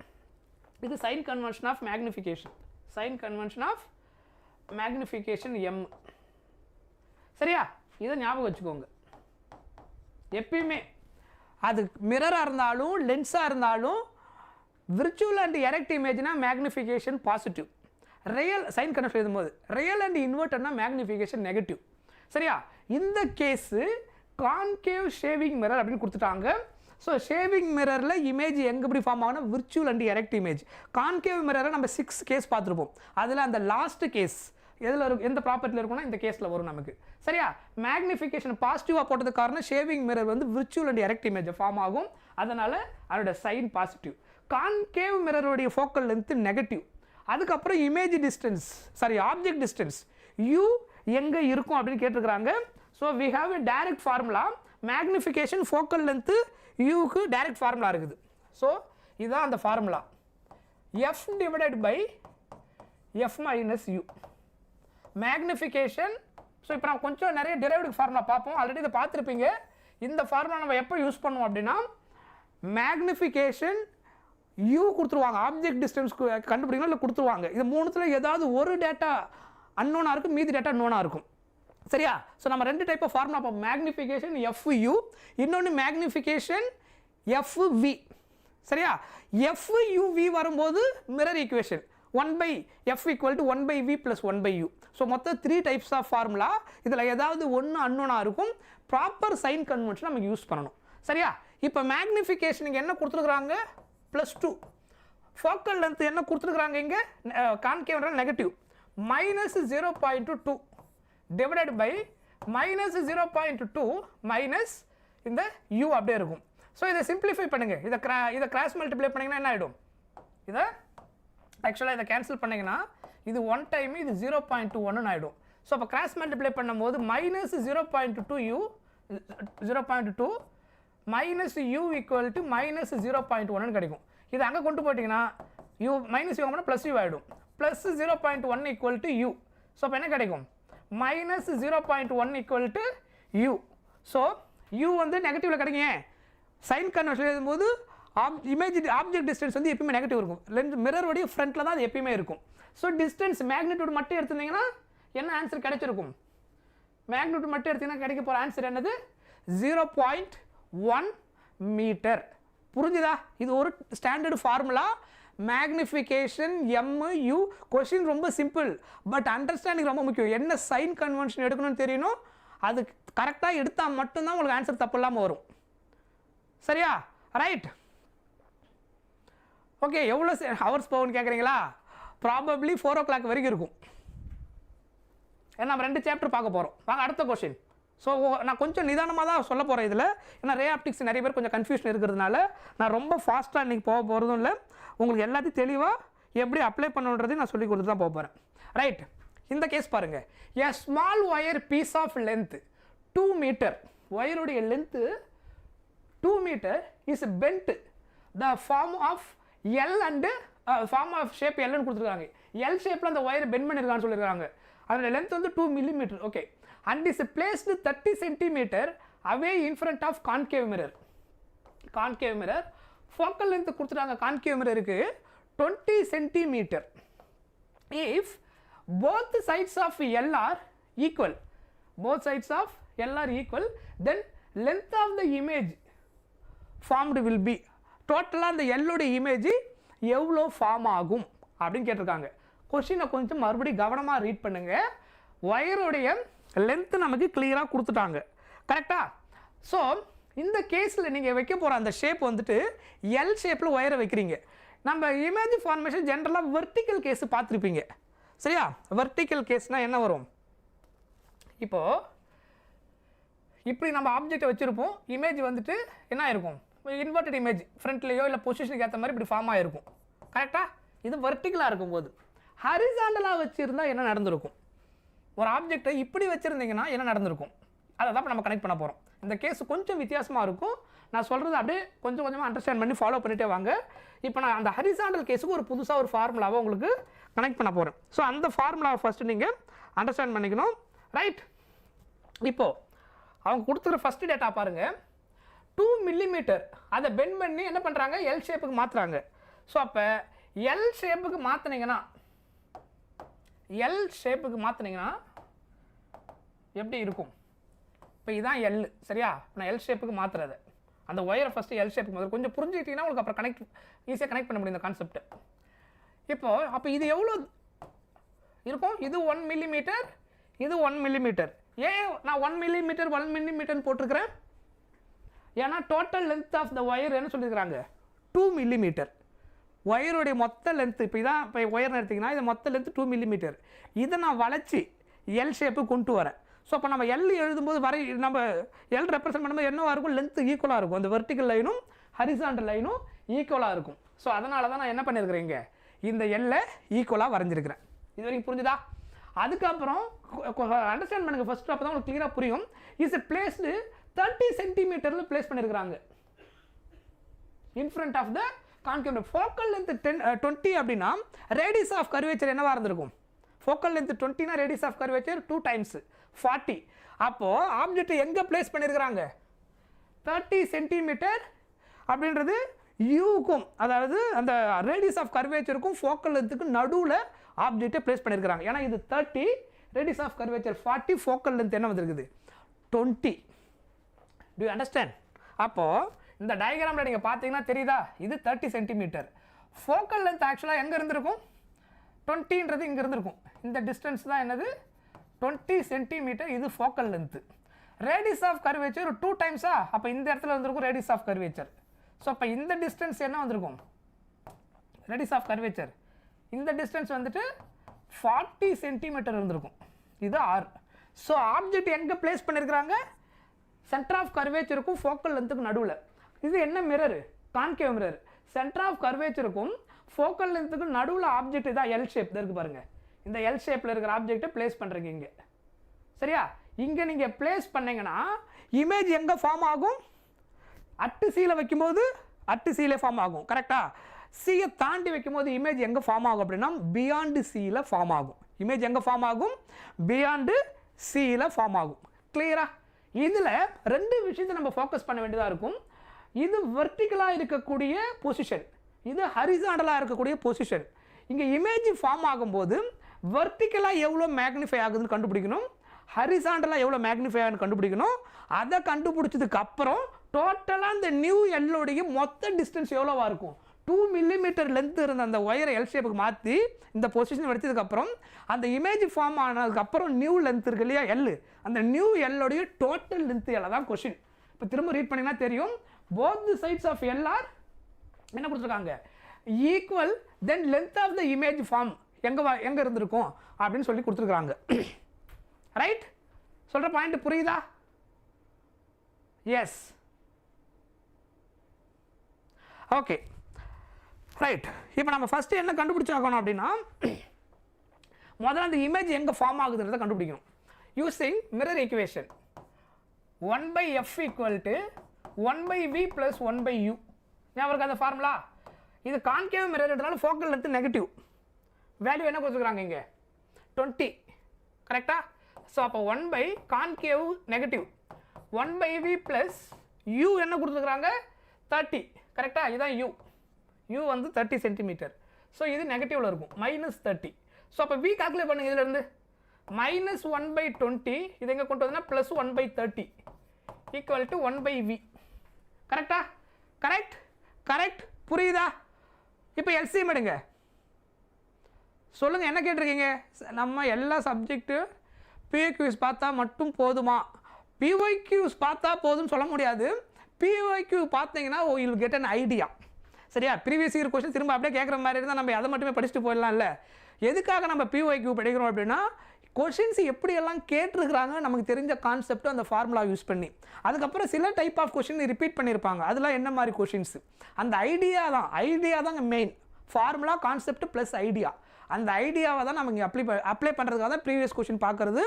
இது sign convention of magnification. Sign convention of magnification M. சரியா? இதை ஞாபகம் வச்சுக்கோங்க. எப்பயுமே அது மிரராக இருந்தாலும் லென்ஸாக இருந்தாலும் விர்ச்சுவல் அண்ட் எரெக்ட் இமேஜ்னா magnification positive. Real sign convention எழுதும்போது ரியல் அண்ட் இன்வெர்ட்டட்னா மேக்னிஃபிகேஷன் நெகட்டிவ். சரியா? இந்த கேஸு கான்கேவ் ஷேவிங் மிரர் அப்படின்னு கொடுத்துட்டாங்க. ஸோ ஷேவிங் மிரரில் இமேஜ் எங்கே எப்படி ஃபார்ம் ஆகுனா virtual and erect image. Concave மிரரை நம்ம 6 கேஸ் பார்த்துருப்போம். அதில் அந்த லாஸ்ட் கேஸ் எதில் இருக்கும்? எந்த ப்ராப்பர்ட்டியில் இருக்குன்னா இந்த கேஸில் வரும் நமக்கு. சரியா? மேக்னிஃபிகேஷன் பாசிட்டிவாக போட்டதுக்கு காரணம் ஷேவிங் மிரர் வந்து virtual and erect image form ஆகும். அதனால் அதோட சைன் பாசிட்டிவ். கான்கேவ் மிரருடைய ஃபோக்கல் லென்த் நெகட்டிவ். அதுக்கப்புறம் image distance object distance u எங்கே இருக்கும் அப்படின்னு கேட்டிருக்கிறாங்க. So we have a direct formula. Magnification focal length யூக்கு டைரக்ட் ஃபார்முலா இருக்குது. ஸோ இதுதான் அந்த formula. F divided by f minus u. Magnification. So இப்போ நான் கொஞ்சம் நிறைய டெரைவ்டு ஃபார்முலா பார்ப்போம். ஆல்ரெடி இதை பார்த்துருப்பீங்க. இந்த ஃபார்முலா நம்ம எப்போ யூஸ் பண்ணுவோம் அப்படின்னா மேக்னிஃபிகேஷன் யூ கொடுத்துருவாங்க. ஆப்ஜெக்ட் டிஸ்டன்ஸ் கண்டுபிடிக்கணும் இல்லை கொடுத்துருவாங்க. இது மூணுத்தில் ஏதாவது ஒரு டேட்டா அன்னோனாக இருக்கும், மீதி டேட்டா நோனாக இருக்கும். சரியா? ஸோ நம்ம 2 டைப் ஆஃப் ஃபார்முலா பார்ப்போம். மேக்னிஃபிகேஷன் எஃப்யூ, இன்னொன்று மேக்னிஃபிகேஷன் எஃப்வி. சரியா? எஃப்யூவி வரும்போது mirror equation 1/f = 1/v + 1/u. So மொத்தம் 3 டைப்ஸ் ஆஃப் ஃபார்முலா. இதில் ஏதாவது ஒன்று அன்னோனாக இருக்கும். ப்ராப்பர் சைன் கன்வென்ஷன் நமக்கு யூஸ் பண்ணணும். சரியா? இப்போ மேக்னிஃபிகேஷனுக்கு என்ன கொடுத்துருக்குறாங்க? +2. ஃபோக்கல் லென்த் என்ன கொடுத்துருக்குறாங்க? இங்கே concave negative -0.2 divided by -0.2 minus இந்த u அப்படியே இருக்கும். ஸோ இதை சிம்பிளிஃபை பண்ணுங்கள். இதை கிராஸ் மல்டிப்ளை பண்ணிங்கன்னா என்ன ஆகிடும்? இதை ஆக்சுவலாக இதை கேன்சல் பண்ணிங்கன்னா இது 1 டைம், இது 0.21 ஆகிடும். ஸோ அப்போ கிராஸ் மல்டிப்ளை பண்ணும்போது -0.2u 0.2 மைனஸ் u = -0.1 கிடைக்கும். இது அங்கே கொண்டு போட்டிங்கன்னா u minus u plus u ஆகிடும். +0.1 = u. ஸோ அப்போ என்ன கிடைக்கும்? -0.1 = u. ஸோ u வந்து நெகட்டிவில் கிடைக்குங்க. சைன் கன்வென்ஷன் எழுதும்போது ஆப்ஜெக்ட் டிஸ்டன்ஸ் வந்து எப்பயுமே நெகட்டிவ் இருக்கும். லென்ஸ் மிரருடைய ஃப்ரண்ட்டில் தான் அது எப்பயுமே இருக்கும். ஸோ டிஸ்டன்ஸ் மேக்னிடியூட் மட்டும் எடுத்திருந்தீங்கன்னா என்ன ஆன்சர் கிடைச்சிருக்கும்? மேக்னிடியூட் மட்டும் எடுத்தீங்கன்னா கிடைக்க போகிற ஆன்சர் என்னது? 0.1 மீட்டர். புரிஞ்சுதா? இது ஒரு standard formula. Magnification MU. Question ரொம்ப சிம்பிள், பட் அண்டர்ஸ்டாண்டிங் ரொம்ப முக்கியம். என்ன சைன் கன்வென்ஷன் எடுக்கணும்னு தெரியணும். அது கரெக்டாக எடுத்தால் மட்டும்தான் உங்களுக்கு ஆன்சர் தப்பு இல்லாமல் வரும். சரியா? ரைட். ஓகே, எவ்வளோ ஹவர்ஸ் போகும்னு கேட்குறீங்களா? ப்ராபப்ளி 4 o'clock வரைக்கும் இருக்கும். ஏன்னா நம்ம 2 சாப்டர் பார்க்க போகிறோம். வாங்க அடுத்த கொஷின். ஸோ நான் கொஞ்சம் நிதானமாக தான் சொல்ல போகிறேன் இதில். ஏன்னா ரே ஆப்டிக்ஸ் நிறைய பேர் கொஞ்சம் கன்ஃபியூஷன் இருக்கிறதுனால நான் ரொம்ப ஃபாஸ்ட்டாக இன்றைக்கி போக போகிறதும் இல்லை. உங்களுக்கு எல்லாத்தையும் தெளிவாக எப்படி அப்ளை பண்ணுன்றதையும் நான் சொல்லி கொடுத்து தான் போக போகிறேன். ரைட். இந்த கேஸ் பாருங்கள். A small wire piece of length 2 metre. ஒயருடைய length 2 metre is bent the form of L and form of shape எல்னு கொடுத்துருக்காங்க. எல் ஷேப்பில் அந்த ஒயர் பெண்ட் பண்ணியிருக்கான்னு சொல்லியிருக்காங்க. அதோட லென்த் வந்து 2 millimeter. Okay. And is placed 30 centimeter away in front of concave mirror. Concave mirror focal length கொடுத்துட்டாங்க. Concave மிரருக்கு 20 centimeter. If both sides of L are equal, both sides of L are equal, then length of the image formed will be. டோட்டலாக அந்த எல்லோட image எவ்வளோ form ஆகும் அப்படின்னு கேட்டிருக்காங்க. கொஷினை கொஞ்சம் மறுபடியும் கவனமாக ரீட் பண்ணுங்கள். ஒயருடைய லென்த்து நமக்கு கிளியராக கொடுத்துட்டாங்க. கரெக்டாக? ஸோ இந்த கேஸில் நீங்கள் வைக்க போகிற அந்த ஷேப் வந்துட்டு எல் ஷேப்பில் ஒயரை வைக்கிறீங்க. நம்ம இமேஜ் ஃபார்மேஷன் ஜென்ரலாக வெர்டிக்கல் கேஸு பார்த்துருப்பீங்க. சரியா? வெர்டிக்கல் கேஸ்னால் என்ன வரும்? இப்போது இப்படி நம்ம ஆப்ஜெக்டை வச்சுருப்போம். இமேஜ் வந்துட்டு என்ன இருக்கும்? இன்வெர்டட் இமேஜ் ஃப்ரண்ட்லேயோ இல்லை பொசிஷனுக்கு ஏற்ற மாதிரி இப்படி ஃபார்ம் ஆகிருக்கும். கரெக்டாக? இது வெர்டிக்கலாக இருக்கும்போது. ஹரிசாண்டலாக வச்சுருந்தா என்ன நடந்திருக்கும்? ஒரு ஆப்ஜெக்டை இப்படி வச்சுருந்தீங்கன்னா என்ன நடந்திருக்கும்? அதை தான் இப்போ நம்ம கனெக்ட் பண்ண போகிறோம். இந்த கேஸ் கொஞ்சம் வித்தியாசமாக இருக்கும். நான் சொல்கிறது அப்படியே கொஞ்சம் கொஞ்சமாக அண்டர்ஸ்டாண்ட் பண்ணி ஃபாலோ பண்ணிகிட்டே வாங்க. இப்போ நான் அந்த ஹரிசாண்டல் கேஸுக்கு ஒரு புதுசாக ஒரு ஃபார்முலாவை உங்களுக்கு கனெக்ட் பண்ண போகிறேன். ஸோ அந்த ஃபார்முலாவை ஃபஸ்ட்டு நீங்கள் அண்டர்ஸ்டாண்ட் பண்ணிக்கணும். ரைட். இப்போது அவங்க கொடுத்துருக்க ஃபஸ்ட்டு டேட்டா பாருங்கள். 2 millimeter அதை பெண்ட் பண்ணி என்ன பண்ணுறாங்க? எல் ஷேப்புக்கு மாற்றுறாங்க. ஸோ அப்போ எல் ஷேப்புக்கு மாற்றினீங்கன்னா எப்படி இருக்கும்? இப்போ இதுதான் எல். சரியா? நான் எல் ஷேப்புக்கு மாற்றுறது. அந்த ஒயரை ஃபஸ்ட்டு எல் ஷேப்புக்கு மாற்ற கொஞ்சம் புரிஞ்சுக்கிட்டிங்கன்னா உங்களுக்கு அப்புறம் ஈஸியாக கனெக்ட் பண்ண முடியும் இந்த கான்செப்ட். இப்போது அப்போ இது எவ்வளோ இருக்கும்? இது 1 millimeter, இது 1 millimeter. ஏன் நான் 1 millimeter போட்டிருக்கிறேன்? ஏன்னா total length of the wire என்ன சொல்லியிருக்கிறாங்க? 2 millimeter. ஒயருடைய மொத்த லென்த்து இப்போ இதான். இப்போ ஒயர்னு எடுத்திங்கன்னா இது மொத்த லென்த்து 2 millimeter. இதை நான் வளைச்சி எல் ஷேப்பு கொண்டு வரேன். ஸோ அப்போ நம்ம எல் எழுதும்போது நம்ம எல் ரெப்ரசென்ட் பண்ணும்போது என்னவாக இருக்கும்? லென்த்து ஈக்குவலாக இருக்கும். அந்த வெர்டிக்கல் லைனும் ஹரிசாண்டல் லைனும் ஈக்குவலாக இருக்கும். ஸோ அதனால தான் நான் என்ன பண்ணியிருக்கிறேங்க? இந்த எல்லை ஈக்குவலாக வரைஞ்சிருக்கிறேன். இது வரைக்கும் புரிஞ்சுதா? அதுக்கப்புறம் அண்டர்ஸ்டாண்ட் பண்ணுங்கள் ஃபஸ்ட்டு. அப்போ தான் உங்களுக்கு கிளியராக புரியும். இஸ் பிளேஸ்டு 30 centimeter பிளேஸ் பண்ணியிருக்கிறாங்க in front of the concave. Focal length 20 அப்படின்னா ரேடியஸ் ஆஃப் கர்வேச்சர் என்னவாக இருந்திருக்கும்? ஃபோக்கல் லென்த் 20னா ரேடியஸ் ஆஃப் கர்வேச்சர் 2 times 40. அப்போது ஆப்ஜெக்ட் எங்கே பிளேஸ் பண்ணியிருக்கிறாங்க? 30 centimeter அப்படின்றது யூக்கும், அதாவது அந்த ரேடியஸ் ஆஃப் கர்வேச்சருக்கும் ஃபோக்கல் லென்த்துக்கு நடுவில் ஆப்ஜெக்டை பிளேஸ் பண்ணியிருக்கிறாங்க. ஏன்னா இது 30, radius of curvature 40, focal length என்ன வந்துருக்குது? 20. Do you understand? அப்போது இந்த டயக்ராமில் நீங்கள் பார்த்தீங்கன்னா தெரியுதா? இது 30 centimeter. ஃபோக்கல் லென்த் ஆக்சுவலாக எங்கே இருந்திருக்கும்? 20ன்றது இங்கே இருந்திருக்கும். இந்த டிஸ்டன்ஸ் தான் என்னது? 20 centimeter. இது focal length. Radius of curvature 2 times. அப்போ இந்த இடத்துல வந்திருக்கும் ரேடியஸ் ஆஃப் கர்வேச்சர். ஸோ அப்போ இந்த டிஸ்டன்ஸ் என்ன வந்திருக்கும்? ரேடியஸ் ஆஃப் கர்வேச்சர் இந்த டிஸ்டன்ஸ் வந்துட்டு 40 centimeter இருந்திருக்கும். இது ஆர். ஸோ ஆப்ஜெக்ட் எங்கே பிளேஸ் பண்ணியிருக்கிறாங்க? சென்டர் ஆஃப் கர்வேச்சருக்கும் ஃபோக்கல் லென்த்துக்கு நடுவில். இது என்ன mirror? Concave mirror. Centre of கர்வேச்சருக்கும் ஃபோக்கல் லென்த்துக்கு நடுவில் ஆப்ஜெக்ட் இதான் எல் ஷேப் இருக்குது பாருங்கள். இந்த எல் ஷேப்பில் இருக்கிற ஆப்ஜெக்டை பிளேஸ் பண்ணுறீங்க இங்கே. சரியா? இங்கே நீங்கள் பிளேஸ் பண்ணிங்கன்னா இமேஜ் எங்கே ஃபார்ம் ஆகும்? அட்டு சீலை வைக்கும்போது அட்டு சீலே ஃபார்ம் ஆகும். கரெக்டாக? சீயை தாண்டி வைக்கும்போது இமேஜ் எங்கே ஃபார்ம் ஆகும் அப்படின்னா பியாண்டு சீயில் ஃபார்ம் ஆகும். இமேஜ் எங்கே ஃபார்ம் ஆகும்? பியாண்டு சீயில் ஃபார்ம் ஆகும். கிளியரா? இதில் 2 விஷயத்தை நம்ம ஃபோக்கஸ் பண்ண வேண்டியதாக இருக்கும். இது வெர்டிக்கலாக இருக்கக்கூடிய பொசிஷன், இது ஹரிசாண்டலாக இருக்கக்கூடிய பொசிஷன். இங்கே இமேஜ் ஃபார்ம் ஆகும்போது வெர்டிக்கலாக எவ்வளோ மேக்னிஃபை ஆகுதுன்னு கண்டுபிடிக்கணும், ஹரிசாண்டலாக எவ்வளோ மேக்னிஃபை ஆகுதுன்னு கண்டுபிடிக்கணும். அதை கண்டுபிடிச்சதுக்கு அப்புறம் டோட்டலாக இந்த நியூ எல்லோடைய மொத்த டிஸ்டன்ஸ் எவ்வளோவா இருக்கும்? 2 millimeter லென்த் இருந்த அந்த ஒயரை எல் ஷேப்புக்கு மாற்றி இந்த பொசிஷன் எடுத்ததுக்கப்புறம் அந்த இமேஜ் ஃபார்ம் ஆனதுக்கப்புறம் நியூ லென்த் இருக்கு இல்லையா எல், அந்த நியூ எல்லோடைய டோட்டல் லென்த் எல்லாம் தான் கொஷின். இப்போ திரும்ப ரீட் பண்ணிங்கன்னா தெரியும், both the sides of L R என்ன கொடுத்துருக்காங்க equal, then length of the image form எங்கே இருந்திருக்கும் அப்படின்னு சொல்லி கொடுத்துருக்குறாங்க. ரைட், சொல்கிற பாயிண்ட் புரியுதா? Yes, okay right. இப்போ நம்ம ஃபஸ்ட்டு என்ன கண்டுபிடிச்சாக்கணும் அப்படின்னா, முதல்ல அந்த இமேஜ் எங்கே ஃபார்ம் ஆகுதுன்றதை கண்டுபிடிக்கணும். Using mirror equation 1/f = 1/v + 1/u. ஞாபகம் அந்த ஃபார்முலா. இது கான்கேவ் மிரர்ன்றதால ஃபோக்கல் லென்த் நெகட்டிவ், வேல்யூ என்ன கொடுத்துருக்காங்க இங்கே 20, கரெக்டா? ஸோ அப்போ 1 கான்கேவ் நெகட்டிவ் 1/v + u என்ன கொடுத்துருக்குறாங்க 30, கரெக்டா? இதுதான் u, u வந்து 30 சென்டிமீட்டர். ஸோ இது நெகட்டிவில் இருக்கும் -30. ஸோ அப்போ v கால்குலேட் பண்ணுங்க, இதுலேருந்து -1/20 இது எங்கே கொண்டு வந்தோம்னா +1/30 = 1/v, கரெக்டா? கரெக்ட், கரெக்ட், புரியுதா? இப்போ எல்சிஎம் எடுங்க, சொல்லுங்கள் என்ன கேட்டிருக்கீங்க? நம்ம எல்லா சப்ஜெக்ட்டு பிஒய்க்யூஸ் பார்த்தா மட்டும் போதுமா? பிஒய்க்யூஸ் பார்த்தா போதும்னு சொல்ல முடியாது. பிஒய்க்யூ பார்த்தீங்கன்னா யூ கெட் அன் ஐடியா, சரியா? ப்ரீவியஸ் இயர் கொஸ்டின் திரும்ப அப்படியே கேட்குற மாதிரி இருந்தால் நம்ம அதை மட்டுமே படிச்சுட்டு போயிடலாம்ல. எதுக்காக நம்ம பிஒய்க்யூ படிக்கிறோம் அப்படின்னா, கொஷின்ஸ் எப்படியெல்லாம் கேட்டிருக்கிறாங்க நமக்கு தெரிஞ்ச கான்செப்ட் அந்த ஃபார்முலா யூஸ் பண்ணி, அதுக்கப்புறம் சில டைப் ஆஃப் கொஷின் ரிப்பீட் பண்ணியிருப்பாங்க, அதெல்லாம் என்ன மாதிரி கொஷின்ஸ், அந்த ஐடியா தாங்க main. Formula, concept plus idea, அந்த ஐடியாவை தான் நம்ம இங்கே அப்ளை பண்ணுறதுக்காக தான் ப்ரீவியஸ் கொஷின் பார்க்குறது.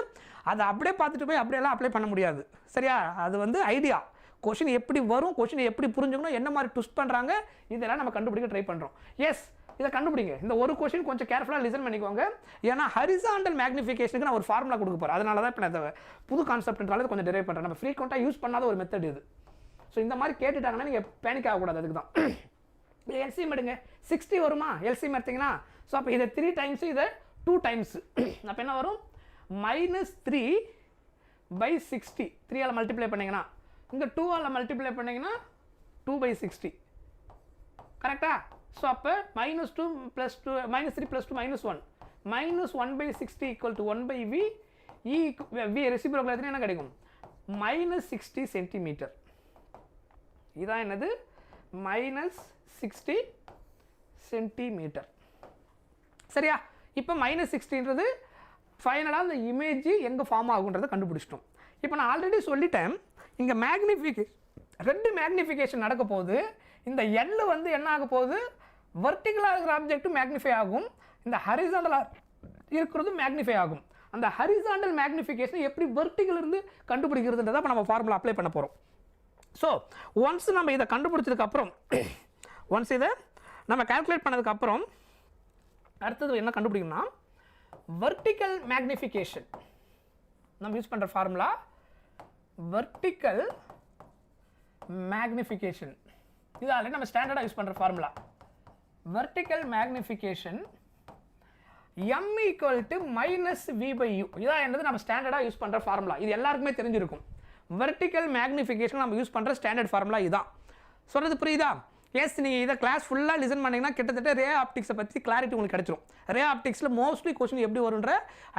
அதை அப்படியே பார்த்துட்டு போய் அப்படியெல்லாம் அப்ளை பண்ண முடியாது, சரியா? அது வந்து ஐடியா, கொஷின் எப்படி வரும், கொஷினை எப்படி புரிஞ்சுக்கணும், என்ன மாதிரி ட்விஸ்ட் பண்ணுறாங்க, இதெல்லாம் நம்ம கண்டுபிடிக்க ட்ரை பண்ணுறோம். எஸ், இதை கண்டுபிடிங்க. இந்த ஒரு கொஷின் கொஞ்சம் கேர்ஃபுல்லாக லிசன் பண்ணிக்கோங்க. ஏன்னா ஹரிசாண்டல் மேக்னிஃபிகேஷனுக்கு நான் ஒரு ஃபார்முலா கொடுக்க போகிறேன், அதனால தான் இப்போ நான் புது கான்செப்ட்ன்றால கொஞ்சம் டெரைவ் பண்ணுறேன். நம்ம ஃப்ரீக்வெண்ட்டாக யூஸ் பண்ணாத ஒரு மெத்தட் இது. ஸோ இந்த மாதிரி கேட்டுட்டாங்கன்னா நீங்கள் பேனிக் ஆகக்கூடாது, அதுக்கு தான். எல்சிஎம் எடுங்க, 60 வருமா எல்சிஎம் எடுத்தீங்கன்னா? ஸோ அப்போ இதை 3 டைம்ஸ், இதை 2 டைம்ஸ், அப்போ என்ன வரும் -3/60. 3ஆல் மல்டிப்ளை பண்ணிங்கன்னா, இங்கே 2ஆல் மல்டிப்ளை பண்ணிங்கன்னா 2/60, கரெக்டா? ஸோ அப்போ -2 + 2 -3 + 2 -1 -1/60 = 1/v. v ரெசிப்ரோக்கல் எத்தனை என்ன கிடைக்கும் -60 சென்டிமீட்டர். இதான் என்னது -60 சென்டிமீட்டர், சரியா? இப்போ -60ன்றது ஃபைனலாக அந்த இமேஜ் எங்கே ஃபார்ம் ஆகுன்றதை கண்டுபிடிச்சிட்டோம். இப்போ நான் ஆல்ரெடி சொல்லிட்டேன், இங்கே ரெண்டு மேக்னிஃபிகேஷன் நடக்க போகுது. இந்த எல் வந்து என்ன ஆக போகுது, வெர்டிகலாக இருக்கிற ஆப்ஜெக்ட்டும் மேக்னிஃபை ஆகும், இந்த ஹரிசாண்டலாக இருக்கிறது மேக்னிஃபை ஆகும். அந்த ஹரிசாண்டல் மேக்னிஃபிகேஷன் எப்படி வெர்டிகல் இருந்து கண்டுபிடிக்கிறதுன்றதை இப்போ நம்ம ஃபார்முலா அப்ளை பண்ண போகிறோம். ஸோ ஒன்ஸ் நம்ம இதை கண்டுபிடிச்சதுக்கப்புறம், ஒன்ஸ் இதை நம்ம கால்குலேட் பண்ணதுக்கப்புறம் அடுத்தது என்ன கண்டுபிடிக்கணும்னா, வெர்டிக்கல் மேக்னிஃபிகேஷன். நம்ம யூஸ் பண்ணுற ஃபார்முலா வெர்டிக்கல் மேக்னிஃபிகேஷன். இது ஆல்ரெடி நம்ம ஸ்டாண்டர்டாக யூஸ் பண்ணுற formula. Vertical magnification m = -v/u. இதான் என்னது நம்ம ஸ்டாண்டர்டாக யூஸ் பண்ணுற ஃபார்முலா. இது எல்லாருக்குமே தெரிஞ்சிருக்கும். வெர்டிக்கல் மேக்னிஃபிகேஷன் நம்ம யூஸ் பண்ணுற ஸ்டாண்டர்ட் ஃபார்முலா இதுதான். சொல்கிறது புரியுதா? எஸ், நீங்கள் இதை கிளாஸ் ஃபுல்லாக லிசன் பண்ணிங்கன்னா கிட்டத்தட்ட ரே ஆப்டிக்ஸை பற்றி கிளாரிட்டி உங்களுக்கு கிடச்சிரும். ரே ஆப்டிக்ஸில் மோஸ்ட்லி கொஸ்டின் எப்படி வரும்ன்ற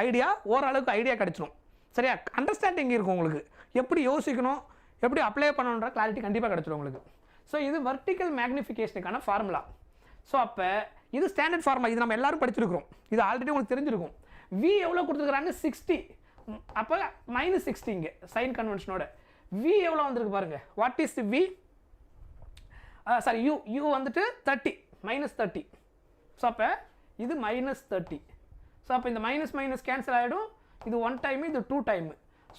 ஐடியா, ஓரளவுக்கு ஐடியா கிடச்சிரும், சரியா? அண்டர்ஸ்டாண்டிங் இருக்கும் உங்களுக்கு, எப்படி யோசிக்கணும், எப்படி அப்ளை பண்ணணுன்ற கிளாரிட்டி கண்டிப்பாக கிடச்சிரும் உங்களுக்கு. ஸோ இது வெர்டிக்கல் மேக்னிஃபிகேஷனுக்கான ஃபார்முலா. ஸோ அப்போ இது ஸ்டாண்டர்ட் ஃபார்முலா, இது நம்ம எல்லாரும் படிச்சிருக்கிறோம், இது ஆல்ரெடி உங்களுக்கு தெரிஞ்சிருக்கும். வி எவ்வளோ கொடுத்துருக்குறாங்க 60, அப்போ -60 இங்கே சைன் கன்வென்ஷனோட. வி எவ்வளோ வந்திருக்கு பாருங்கள், what is V, sorry U வந்துட்டு 30 -30. ஸோ அப்போ இது -30. ஸோ அப்போ இந்த மைனஸ் கேன்சல் ஆகிடும், இது 1 டைம், இது 2 டைம்.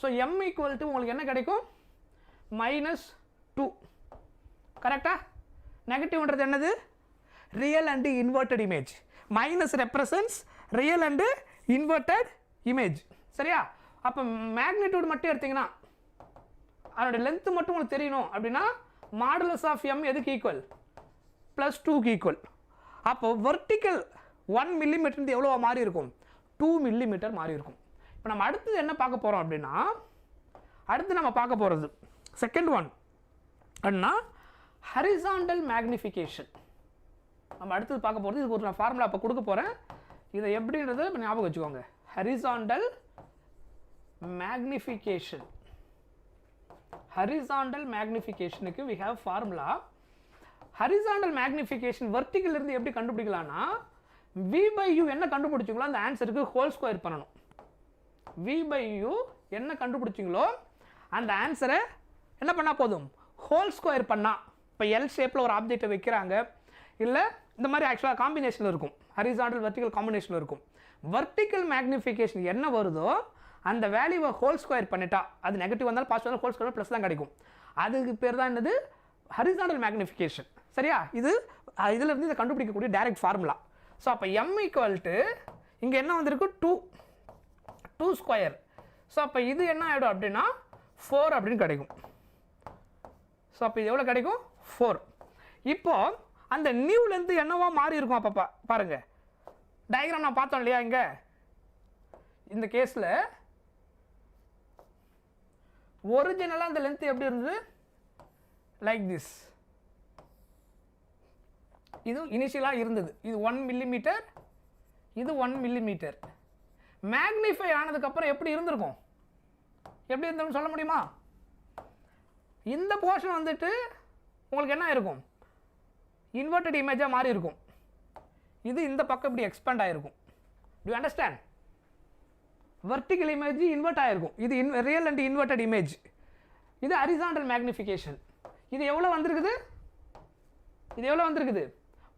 ஸோ m = உங்களுக்கு என்ன கிடைக்கும் -2, கரெக்டா? நெகட்டிவ்ன்றது என்னது, real and inverted image. Minus represents real and inverted image, சரியா? அப்போ மேக்னிடியூட் மட்டும் எடுத்தீங்கன்னா, அதோட லென்த்து மட்டும் உங்களுக்கு தெரியணும் அப்படின்னா மாடுலஸ் ஆஃப் m எதுக்கு ஈக்குவல், +2க்கு ஈக்குவல். அப்போ வெர்டிக்கல் 1 மில்லிமீட்டர் எவ்வளோ மாறி இருக்கும், 2 மில்லிமீட்டர் மாறி இருக்கும். இப்போ நம்ம அடுத்தது என்ன பார்க்க போகிறோம் அப்படின்னா, அடுத்து நம்ம பார்க்க போகிறது செகண்ட் ஒன் அப்படின்னா ஹரிசாண்டல் மேக்னிஃபிகேஷன். நம்ம அடுத்தது பார்க்க போகிறது இதுக்கு ஒரு நான் ஃபார்முலா அப்போ கொடுக்க போகிறேன். இதை எப்படின்றது இப்போ ஞாபகம் வச்சுக்கோங்க. Horizontal magnification. ஹரிசாண்டல் மேக்னிஃபிகேஷனுக்கு we have formula. Horizontal magnification vertical இருந்து எப்படி கண்டுபிடிக்கலாம்னா v/u என்ன கண்டுபிடிச்சிங்களோ அந்த ஆன்சருக்கு ஹோல் ஸ்கொயர் பண்ணணும். v/u என்ன கண்டுபிடிச்சிங்களோ அந்த ஆன்சரை என்ன பண்ணால் போதும், ஹோல் ஸ்கொயர் பண்ணால். இப்போ எல் ஷேப்பில் ஒரு ஆப்ஜெக்டை வைக்கிறாங்க, இல்லை இந்த மாதிரி ஆக்சுவலாக காம்பினேஷனில் இருக்கும், ஹரிசாண்டல் வெர்டிகல் காம்பினேஷனில் இருக்கும். வெர்டிகல் மேக்னிஃபிகேஷன் என்ன வருதோ அந்த வேல்யூவை ஹோல் ஸ்கொயர் பண்ணிட்டா, அது நெகட்டிவ் வந்தாலும் பாசிட்டிவ் வந்தாலும் ஹோல் ஸ்கொயர் ப்ளஸ் தான் கிடைக்கும். அதுக்கு பேர் தான் என்னது, ஹரிசாண்டல் மேக்னிஃபிகேஷன். சரியா? இதிலிருந்து இதை கண்டுபிடிக்கக்கூடிய டைரக்ட் ஃபார்முலா. ஸோ அப்போ m ஈக்குவல் டு இங்கே என்ன வந்திருக்கு 2 ஸ்கொயர். ஸோ அப்போ இது என்ன ஆகிடும் அப்படின்னா 4 அப்படின்னு கிடைக்கும். ஸோ அப்போ இது எவ்வளோ கிடைக்கும், 4. இப்போது அந்த நியூ லென்த்து என்னவா மாறி இருக்கும். அப்போ பாருங்கள் டயக்ராம் நான் பார்த்தோம் இல்லையா, இங்கே இந்த கேஸில் ஒரிஜினலாக அந்த லென்த் எப்படி இருந்தது, லைக் திஸ். இது இனிஷியலாக இருந்தது, இது 1 மில்லிமீட்டர், இது 1 மில்லிமீட்டர். மேக்னிஃபை ஆனதுக்கப்புறம் எப்படி இருந்திருக்கும், எப்படி இருந்தோம்னு சொல்ல முடியுமா? இந்த போர்ஷன் வந்துட்டு உங்களுக்கு என்ன இருக்கும், இன்வெர்டட் இமேஜாக மாறி இருக்கும். இது இந்த பக்கம் இப்படி எக்ஸ்பேண்ட் ஆகிருக்கும். To you understand? Vertical image invert ஆகிருக்கும். இது ரியல் அண்ட் இன்வெர்டட் இமேஜ். இது ஹரிசாண்டல் மேக்னிஃபிகேஷன். இது எவ்வளோ வந்திருக்குது, இது எவ்வளோ வந்திருக்குது,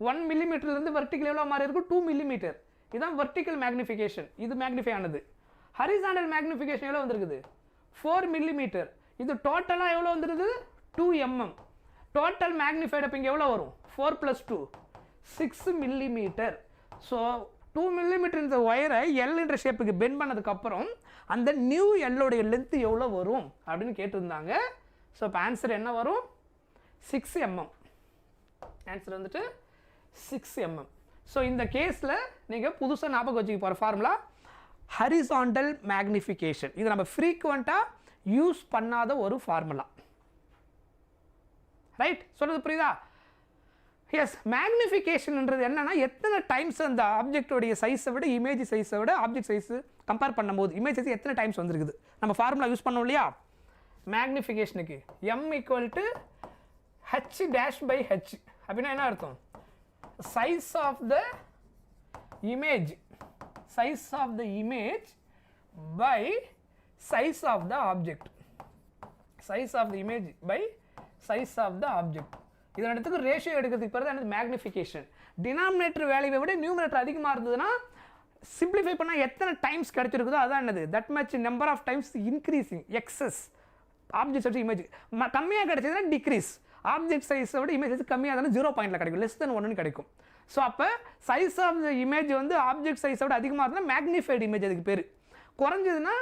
1 மில்லிமீட்டர்லேருந்து வெர்டிகல் எவ்வளோ மாறி இருக்கும், 2 மில்லிமீட்டர். இதுதான் வெர்டிகல் மேக்னிஃபிகேஷன். இது மேக்னிஃபை ஆனது. ஹரிசாண்டல் மேக்னிஃபிகேஷன் எவ்வளோ வந்திருக்குது, 4 மில்லிமீட்டர். இது டோட்டலாக எவ்வளோ வந்துருக்குது, 2 mm. டோட்டல் மேக்னிஃபைட் அப்போ இங்கே எவ்வளோ வரும், 4 + 2 6 மில்லிமீட்டர். ஸோ 2 மில்லிமீட்டர் இந்த ஒயரை எல்ன்ற ஷேப்புக்கு பெண்ட் பண்ணதுக்கப்புறம் அந்த நியூ எல்லோடைய லென்த்து எவ்வளோ வரும் அப்படின்னு கேட்டிருந்தாங்க. ஸோ இப்போ ஆன்சர் என்ன வரும், 6 mm. ஆன்சர் வந்துட்டு 6 mm. ஸோ இந்த கேஸில் நீங்கள் புதுசாக ஞாபகம் வச்சுக்க போகிற ஃபார்முலா ஹரிசாண்டல் மேக்னிஃபிகேஷன். இது நம்ம ஃப்ரீக்வெண்ட்டாக யூஸ் பண்ணாத ஒரு ஃபார்முலா. ரைட்? சொல்கிறது புரியுதா? எஸ். மேக்னிஃபிகேஷன்ன்றது என்னன்னா எத்தனை டைம்ஸ் அந்த ஆப்ஜெக்டோடைய சைஸை விட இமேஜ் சைஸை விட ஆப்ஜெக்ட் சைஸு கம்பேர் பண்ணும்போது இமேஜ் சைஸ் எத்தனை டைம்ஸ் வந்துருக்குது. நம்ம ஃபார்முலா யூஸ் பண்ணோம் இல்லையா மேக்னிஃபிகேஷனுக்கு, m = h'/h. அப்படின்னா என்ன அர்த்தம், size of the image, size of the image by size of the object, size of the image by size of the object. இது ரெண்டுத்துக்கு ரேஷியோ எடுக்கிறதுக்கு பிறகு என்னது மேக்னிஃபிகேஷன். டினாமினேட்டர் வேல்யூவை விட நியூமரேட்டர் அதிகமாக இருந்ததுன்னா சிம்பிளிஃபை பண்ணால் எத்தனை டைம்ஸ் கிடைச்சிருக்குதோ அதான் என்னது, that much number of times increasing, excess. Object size image கம்மியாக கிடைச்சதுன்னா டிக்ரீஸ், ஆப்ஜெக்ட் சைஸை விட இமேஜ் சைஸ் கம்மியாக இருந்தாலும் 0 பாயிண்டில் கிடைக்கும், லெஸ் தென் 1 கிடைக்கும். ஸோ அப்போ சைஸ் ஆஃப் த இமேஜ் வந்து ஆப்ஜெக்ட் சைஸை விட அதிகமாக இருந்தால் மேக்னிஃபைடு இமேஜ் அதுக்கு பேர். குறைஞ்சதுன்னா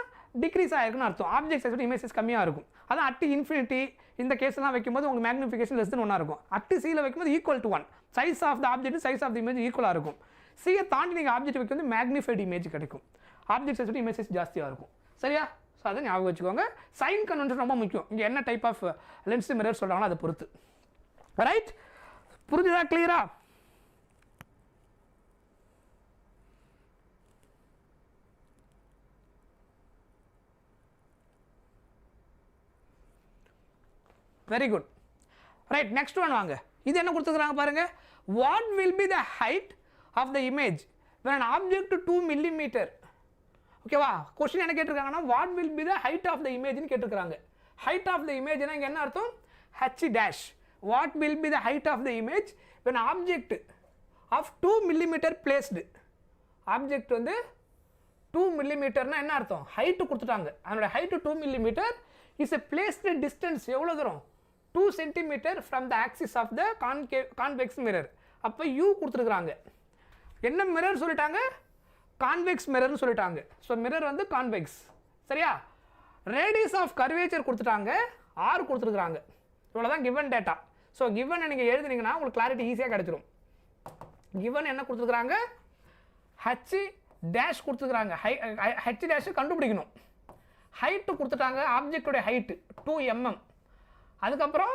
டிக்ரீஸ் ஆகிருக்குன்னு அர்த்தம், ஆப்ஜெக்ட் சைஸோட இமேஜ் சைஸ் கம்மியாக இருக்கும். அதான் அட் இன்ஃபினிட்டி இந்த கேஸ்லாம் வைக்கும்போது உங்களுக்கு மேக்னிஃபிகேஷன் லெஸ் தென் 1 இருக்கும். அட் சியில் வைக்கும்போது =1, size of the object size of the image ஈக்குவலாக இருக்கும். சியை தாண்டி நீங்கள் ஆப்ஜெக்ட் வைக்கும்போது மேக்னிஃபைடு இமேஜ் கிடைக்கும், ஆப்ஜெக்ட் சைஸோட இமேஜ் சைஸ் ஜாஸ்தியாக இருக்கும். சரியா? ஸோ அதை ஞாபகம் வச்சுக்கோங்க. சைன் கன்வென்ஷன் ரொம்ப முக்கியம். இங்கே என்ன டைப் ஆஃப் லென்ஸ் மிரர் சொல்கிறாங்களோ அதை பொறுத்து. ரைட்? புரிஞ்சுதா? கிளியரா? Very good. Right, next one வாங்க. இது என்ன கொடுத்துருக்காங்க பாருங்க, what will be the height of the image when an object 2 millimetre. ஓகேவா? கொஸ்டின் என்ன கேட்டிருக்காங்கன்னா what will be the height of the இமேஜ்னு கேட்டிருக்காங்க. ஹைட் ஆஃப் த இமேஜ்னா இங்கே என்ன அர்த்தம், h'. What will be the height of the image when object of 2 millimetre placed. Object வந்து 2 மில்லிமீட்டர்னா என்ன அர்த்தம், ஹைட்டு கொடுத்துட்டாங்க. அதனோட height 2 millimetre is a placed distance எவ்வளோ தூரம், 2 centimetre from the axis of the convex mirror. அப்போ u கொடுத்துருக்குறாங்க. என்ன மிரர் சொல்லிட்டாங்க, கான்வெக்ஸ் மிரர்னு சொல்லிட்டாங்க. ஸோ மிரர் வந்து கான்வெக்ஸ். சரியா? ரேடியஸ் ஆஃப் கர்வேச்சர் கொடுத்துட்டாங்க, r கொடுத்துருக்குறாங்க. இவ்வளோதான் கிவன் டேட்டா. ஸோ கிவனை நீங்கள் எழுதுனீங்கன்னா உங்களுக்கு கிளாரிட்டி ஈஸியாக கிடைச்சிரும். கிவன் என்ன கொடுத்துருக்குறாங்க, h' கொடுத்துருக்குறாங்க. h' கண்டுபிடிக்கணும். ஹைட்டு கொடுத்துட்டாங்க, ஆப்ஜெக்டோடைய ஹைட்டு 2 mm. அதுக்கப்புறம்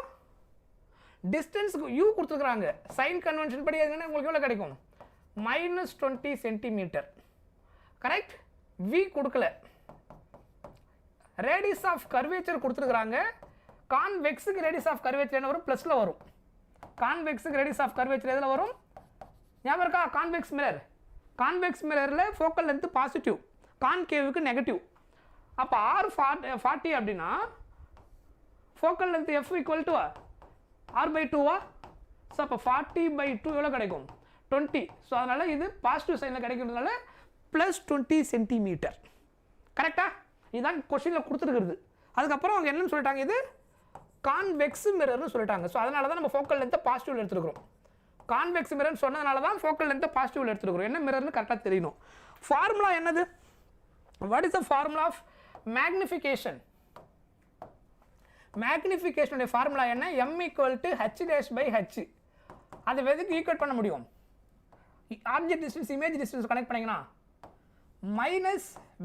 டிஸ்டன்ஸுக்கு u கொடுத்துருக்குறாங்க. சைன் கன்வென்ஷன் படி எதுனா உங்களுக்கு எவ்வளோ கிடைக்கும்? -20 சென்டிமீட்டர். கரெக்ட். v கொடுக்கல. ரேடியஸ் ஆஃப் கர்வேச்சர் கொடுத்துருக்குறாங்க. கான்வெக்ஸுக்கு ரேடியஸ் ஆஃப் கர்வேச்சர் என்ன வரும்? ப்ளஸில் வரும். கான்வெக்ஸுக்கு ரேடியஸ் ஆஃப் கர்வேச்சர் எதில் வரும்? ஞாபகம் இருக்கா? Convex mirror. கான்வெக்ஸ் மிரரில் ஃபோக்கல் லென்த் பாசிட்டிவ், கான்கேவுக்கு நெகட்டிவ். அப்போ R40 அப்படின்னா focal length F equal to R/2வா? ஸோ அப்போ 40/2 எவ்வளோ கிடைக்கும்? 20. ஸோ அதனால் இது பாசிட்டிவ் சைனில் கிடைக்கிறதுனால +20 சென்டிமீட்டர். கரெக்டா? இதுதான் கொஸ்டினில் கொடுத்துருக்குறது. அதுக்கப்புறம் அவங்க என்னன்னு சொல்லிட்டாங்க? இது கான்வெக்ஸ் மிரர்னு சொல்லிட்டாங்க. ஸோ அதனால தான் நம்ம ஃபோக்கல் லென்த்தை பாசிட்டிவில் எடுத்துருக்கிறோம். கான்வெக்ஸ் மிரர்னு சொன்னதுனால தான் ஃபோக்கல் லென்த்தை பாசிட்டிவில் எடுத்துருக்கிறோம். என்ன மிரர்னு கரெக்டாக தெரியணும். ஃபார்முலா என்னது? What is the formula of magnification? மேக்னிஃபிகேஷனுடைய ஃபார்முலா என்ன? m = h'/h. அதை எதுக்கு ஈக்குவேட் பண்ண முடியும்? Object distance image distance connect பண்ணிங்கன்னா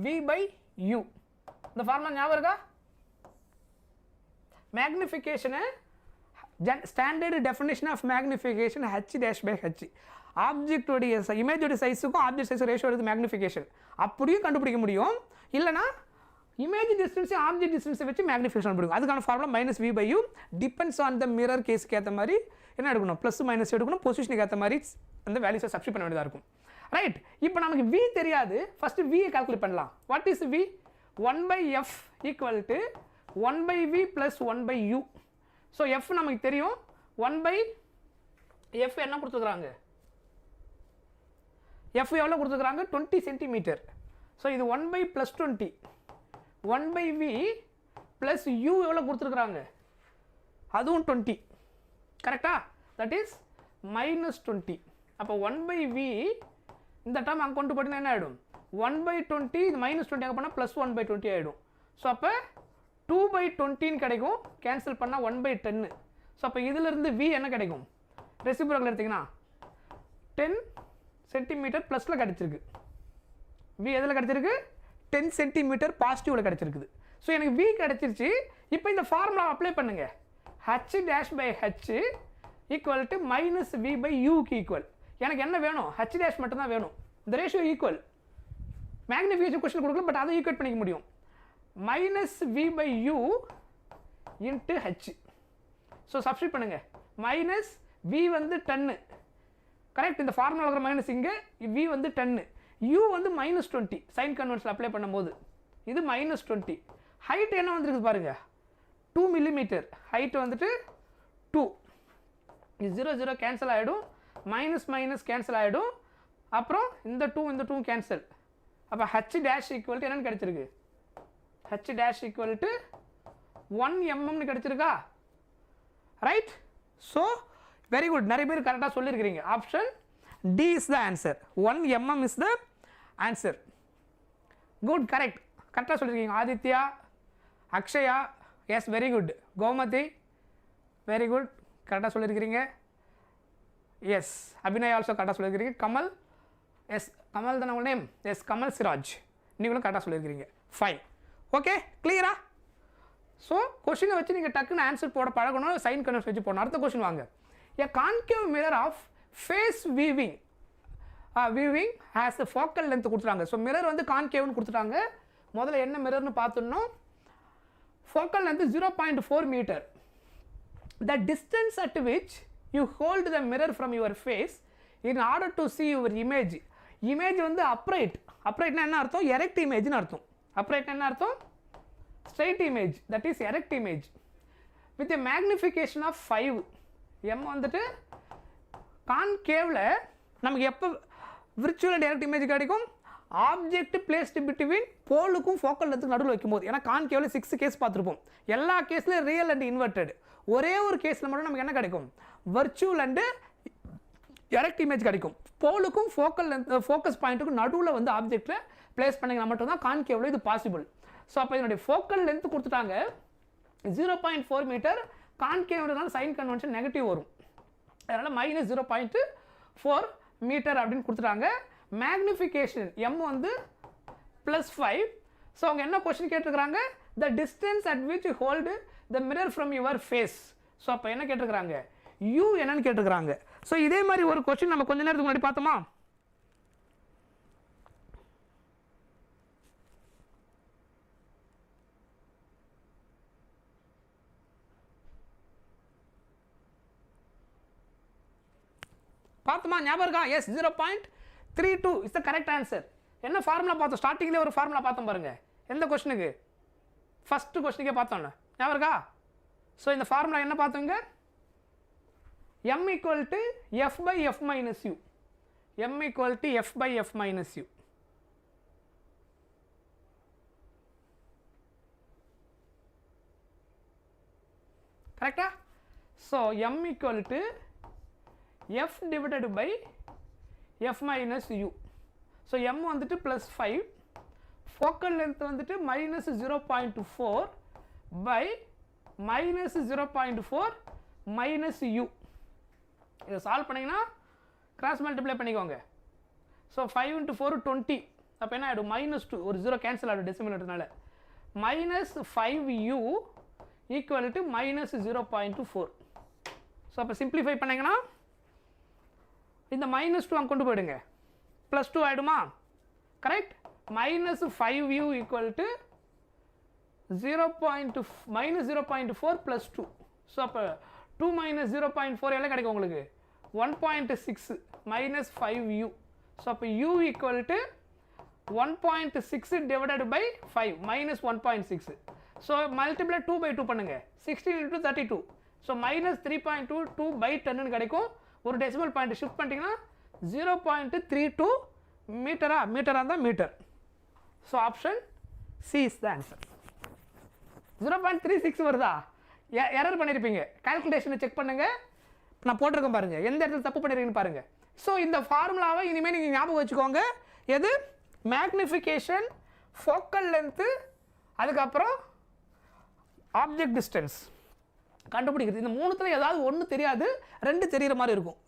-v/u. இந்த ஃபார்முலா ஞாபகம் இருக்கா? Magnification standard definition of magnification h'/h. ஆப்ஜெக்டோடைய இமேஜோட சைஸுக்கும் ஆப்ஜெக்ட் சைஸ் ரேஷியோ எடுத்து மேக்னிஃபிகேஷன் அப்படியும் கண்டுபிடிக்க முடியும். இல்லைனா இமேஜ் டிஸ்டன்ஸ் ஆப்ஜெக்ட் டிஸ்டன்ஸை வச்சு மேக்னிஃபிகேஷன் பிடிக்கும். அதுக்கான formula -v/u. Depends on the mirror கேஸுக்கு ஏற்ற மாதிரி என்ன எடுக்கணும்? ப்ளஸ் மைனஸ் எடுக்கணும். பொசிஷனுக்கு ஏற்ற மாதிரி அந்த வேல்யூஸை சப்ஸ்டிட் பண்ண வேண்டியதாக இருக்கும். ரைட். இப்போ நமக்கு v தெரியாது. ஃபஸ்ட்டு v கால்குலேட் பண்ணலாம். What is v? 1/f = 1/v + 1/u. So f நமக்கு தெரியும். 1/f என்ன கொடுத்துருக்குறாங்க? f எவ்வளோ கொடுத்துருக்குறாங்க? 20 சென்டிமீட்டர். ஸோ இது 1/+ 20. 1/v + u எவ்வளோ கொடுத்துருக்குறாங்க? அதுவும் 20. கரெக்டா? That is -20. அப்போ 1/v இந்த டேர்ம் அங்கே கொண்டு போட்டிங்கன்னா என்ன ஆகிடும்? 1/20. இது -20 அங்கே போனால் +1/20 ஆகிடும். ஸோ அப்போ 2/20 கிடைக்கும். கேன்சல் பண்ணால் 1/10. ஸோ அப்போ இதிலிருந்து v என்ன கிடைக்கும்? ரெசிப்ரோக்கல் எடுத்திங்கன்னா 10 சென்டிமீட்டர் ப்ளஸில் கிடச்சிருக்கு. v எதில் கிடச்சிருக்கு? 10 சென்டிமீட்டர் பாசிட்டிவில் கிடச்சிருக்குது. ஸோ எனக்கு v கிடச்சிருச்சு. இப்போ இந்த ஃபார்முலா அப்ளை பண்ணுங்க. h'/h = -v/u-க்கு equal. எனக்கு என்ன வேணும்? h' மட்டும்தான் வேணும். இந்த ரேஷியோ ஈக்குவல். மேக்னிஃபிகேஷன் கொஸ்டின் கொடுக்கல, பட் அதை ஈக்குவேட் பண்ணிக்க முடியும். -v/u × h. ஸோ சப்ஸ்டிட் பண்ணுங்க. -v வந்து 10. கரெக்ட். இந்த ஃபார்முலா இருக்கிற மைனஸ் இங்கே v வந்து 10. u வந்து -20 சைன் கன்வென்ஷன் அப்ளை பண்ணும்போது. இது -20. ஹைட் என்ன வந்துருக்கு பாருங்க? 2 மில்லிமீட்டர். ஹைட் வந்துட்டு 2. இது 0 0 கேன்சல் ஆகிடும். மைனஸ் கேன்சல் ஆகிடும். அப்புறம் இந்த 2 கேன்சல். அப்போ h' = என்னன்னு கிடைச்சிருக்கு? h' = 1 mm கிடைச்சிருக்கா? ரைட். So very good. நிறைய பேர் கரெக்டாக சொல்லியிருக்கிறீங்க. Option D is the answer. 1 mm is the answer. Good. Correct. கரெக்டாக சொல்லியிருக்கீங்க. Aditya, Akshaya, yes very good. Gomathi very good, கரெக்டாக சொல்லியிருக்கிறீங்க. எஸ் அபிநய் ஆல்சோ கரெக்டாக சொல்லியிருக்கிறீங்க. கமல், எஸ் கமல் தானே உங்கள் நேம்? எஸ் கமல் சிராஜ், நீங்களும் கரெக்டாக சொல்லியிருக்கிறீங்க. ஃபைன். ஓகே, கிளியரா? ஸோ கொஷினை வச்சு நீங்கள் டக்குன்னு ஆன்சர் போட பழகணும். சைன் கன்வென்ஷன் வச்சு போடணும். அடுத்த கொஷின் வாங்க. A concave mirror of face viewing has a focal length கொடுத்துட்டாங்க. ஸோ மிரர் வந்து கான்கேவ்னு கொடுத்துட்டாங்க. முதல்ல என்ன மிரர்னு பார்த்துடணும். focal length 0.4 meter. The distance at which you hold the mirror from your face in order to see your image. Image வந்து upright. அப்ரைட்னா என்ன அர்த்தம்? Erect இமேஜ்னு அர்த்தம். அப்ரைட்னா என்ன அர்த்தம்? Straight image, that is erect image with a magnification of 5. m வந்துட்டு கான்கேவ்ல நமக்கு எப்போ விர்ச்சுவல் அண்ட் டைரக்ட் இமேஜ் கிடைக்கும்? ஆப்ஜெக்ட் பிளேஸ்டு பிட்வீன் போலுக்கும் ஃபோக்கல் லென்த்துக்கு நடுவில் வைக்கும்போது. ஏன்னா கான்கேவ்ல 6 கேஸ் பார்த்துருப்போம். எல்லா கேஸ்லையும் ரியல் அண்ட் இன்வெர்டட். ஒரே ஒரு கேஸில் மட்டும் நமக்கு என்ன கிடைக்கும்? வர்ச்சுவல் அண்டு டைரக்ட் இமேஜ் கிடைக்கும். போலுக்கும் ஃபோக்கல் லென்த் ஃபோக்கஸ் பாயிண்ட்டுக்கும் நடுவில் வந்து ஆப்ஜெக்டில் பிளேஸ் பண்ணிங்கன்னா மட்டும்தான் கான்கேவ்ல இது பாசிபிள். ஸோ அப்போ இதனுடைய ஃபோக்கல் லென்த் கொடுத்துட்டாங்க 0.4 மீட்டர். கான்கேவ்னால சைன் கன்வென்ஷன் நெகட்டிவ் வரும். அதனால் -0.4 மீட்டர் அப்படின்னு கொடுத்துட்டாங்க. மேக்னிஃபிகேஷன் m வந்து +5. ஸோ அவங்க என்ன கொஸ்டின் கேட்டிருக்கிறாங்க? The distance at which you hold the mirror from your face. So அப்போ என்ன கேட்டிருக்கிறாங்க? u என்னன்னு கேட்டிருக்காங்க. ஸோ இதே மாதிரி ஒரு கொஸ்டின் நம்ம கொஞ்ச நேரத்துக்கு முன்னாடி பார்த்தோமா? பார்த்தோமா? ஞாபகம் இருக்கா? Yes, 0.32 is the correct answer. என்ன ஃபார்முலா பார்த்தோம்? ஸ்டார்டிங்லேயே ஒரு ஃபார்முலா பார்த்தோம் பாருங்க. எந்த கொஸ்டினுக்கு? ஃபர்ஸ்ட் கொஸ்டினுக்கே பார்த்தோம்ல, ஞாபகம் இருக்கா? ஸோ இந்த ஃபார்முலா என்ன பார்த்தோங்க? m equal to f by f minus u. m equal to f by f minus u. கரெக்டா? So m equal to f divided by f minus u. So m வந்துட்டு +5, focal length வந்துட்டு -0.4 by -0.4 minus u. இதை solve பண்ணிங்கன்னா cross multiply பண்ணிக்கோங்க. So 5 × 4 20. அப்போ என்ன ஆகிடும்? -2, ஒரு 0 கேன்சல் ஆகிடும் டெசிமல்ன்றனால. -5u equal to -0.4. ஸோ அப்போ சிம்பிளிஃபை பண்ணிங்கன்னா இந்த -2 அங்கே கொண்டு போயிடுங்க, +2 ஆகிடுமா? Correct. -5u equal to -0.4 +2. So அப்போ 2 - 0.4 எல்லாம் கிடைக்கும் உங்களுக்கு 1.6 -5u. ஸோ அப்போ u equal to 1.6 divided by 5 -1.6. So multiply 2/2 பண்ணுங்க, 16 × 32. ஸோ -3.22/10 கிடைக்கும். ஒரு டெசிமல் பாயிண்ட் ஷிஃப்ட் பண்ணிட்டீங்கன்னா 0.32 மீட்டரா? மீட்டராக இருந்தால் metre. So option C is the answer. 0.36 வருதா? எரர் பண்ணியிருப்பீங்க. கால்குலேஷனை செக் பண்ணுங்க, நான் போட்டிருக்கேன் பாருங்க, எந்த இடத்துல தப்பு பண்ணிருக்கீங்கன்னு பாருங்க. ஸோ இந்த ஃபார்முலாவை இனிமேல் நீங்கள் ஞாபகம் வச்சுக்கோங்க. எது? மேக்னிஃபிகேஷன், ஃபோக்கல் லென்த்து, அதுக்கப்புறம் ஆப்ஜெக்ட் டிஸ்டன்ஸ் கண்டுபிடிக்கிறது. இந்த மூணுத்தில் ஏதாவது ஒன்று தெரியாது, 2 தெரிகிற மாதிரி இருக்கும்.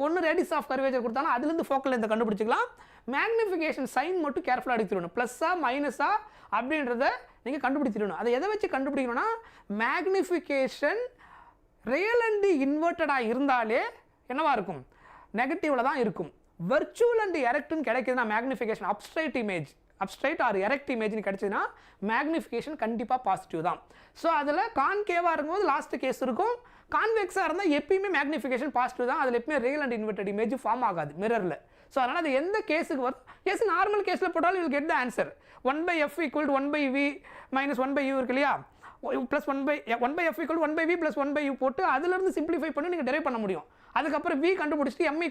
ஒன்று ரேடியஸ் ஆஃப் கர்வேச்சர் கொடுத்தாலும் அதுலேருந்து ஃபோக்கல் லென்த்தை கண்டுபிடிச்சிக்கலாம். மேக்னிஃபிகேஷன் சைன் மட்டும் கேர்ஃபுல்லாக எடுத்துடணும். ப்ளஸ்ஸா மைனஸா அப்படின்றத நீங்கள் கண்டுபிடிச்சிடணும். அதை எதை வச்சு கண்டுபிடிக்கணும்னா, மேக்னிஃபிகேஷன் ரியல் அண்ட் இன்வெர்ட்டடாக இருந்தாலே என்னவா இருக்கும்? நெகட்டிவில் தான் இருக்கும். வெர்ச்சுவல் அண்ட் எரெக்ட்னு கிடைக்குதுன்னா மேக்னிஃபிகேஷன் அப்ஸ்ட்ரைட் இமேஜ், அப்ஸ்ட்ரைட் ஆர் எரெக்ட் இமேஜ்னு கிடைச்சதுன்னா மேக்னிஃபிகேஷன் கண்டிப்பாக பாசிட்டிவ் தான். ஸோ அதில் கான்கேவாக இருக்கும்போது லாஸ்ட் கேஸ் இருக்கும், கான்வெக்ஸாக இருந்தால் எப்பயுமே மேக்னிஃபிகேஷன் பாசிட்டிவ் தான். அதில் எப்பயுமே real and inverted image form ஆகாது மிரரில். ஸோ அதனால் அது எந்த கேஸுக்கு வரும்? எஸ், நார்மல் கேஸில் போட்டாலும் will get the answer. 1/f = 1/v - 1/u இருக்கு இல்லையா? +1/f = 1/v + 1/u போட்டு அதிலிருந்து சிம்பிளிஃபை பண்ணி நீங்கள் டெரைவ் பண்ண முடியும். அதுக்கப்புறம் v கண்டுபிடிச்சிட்டு m =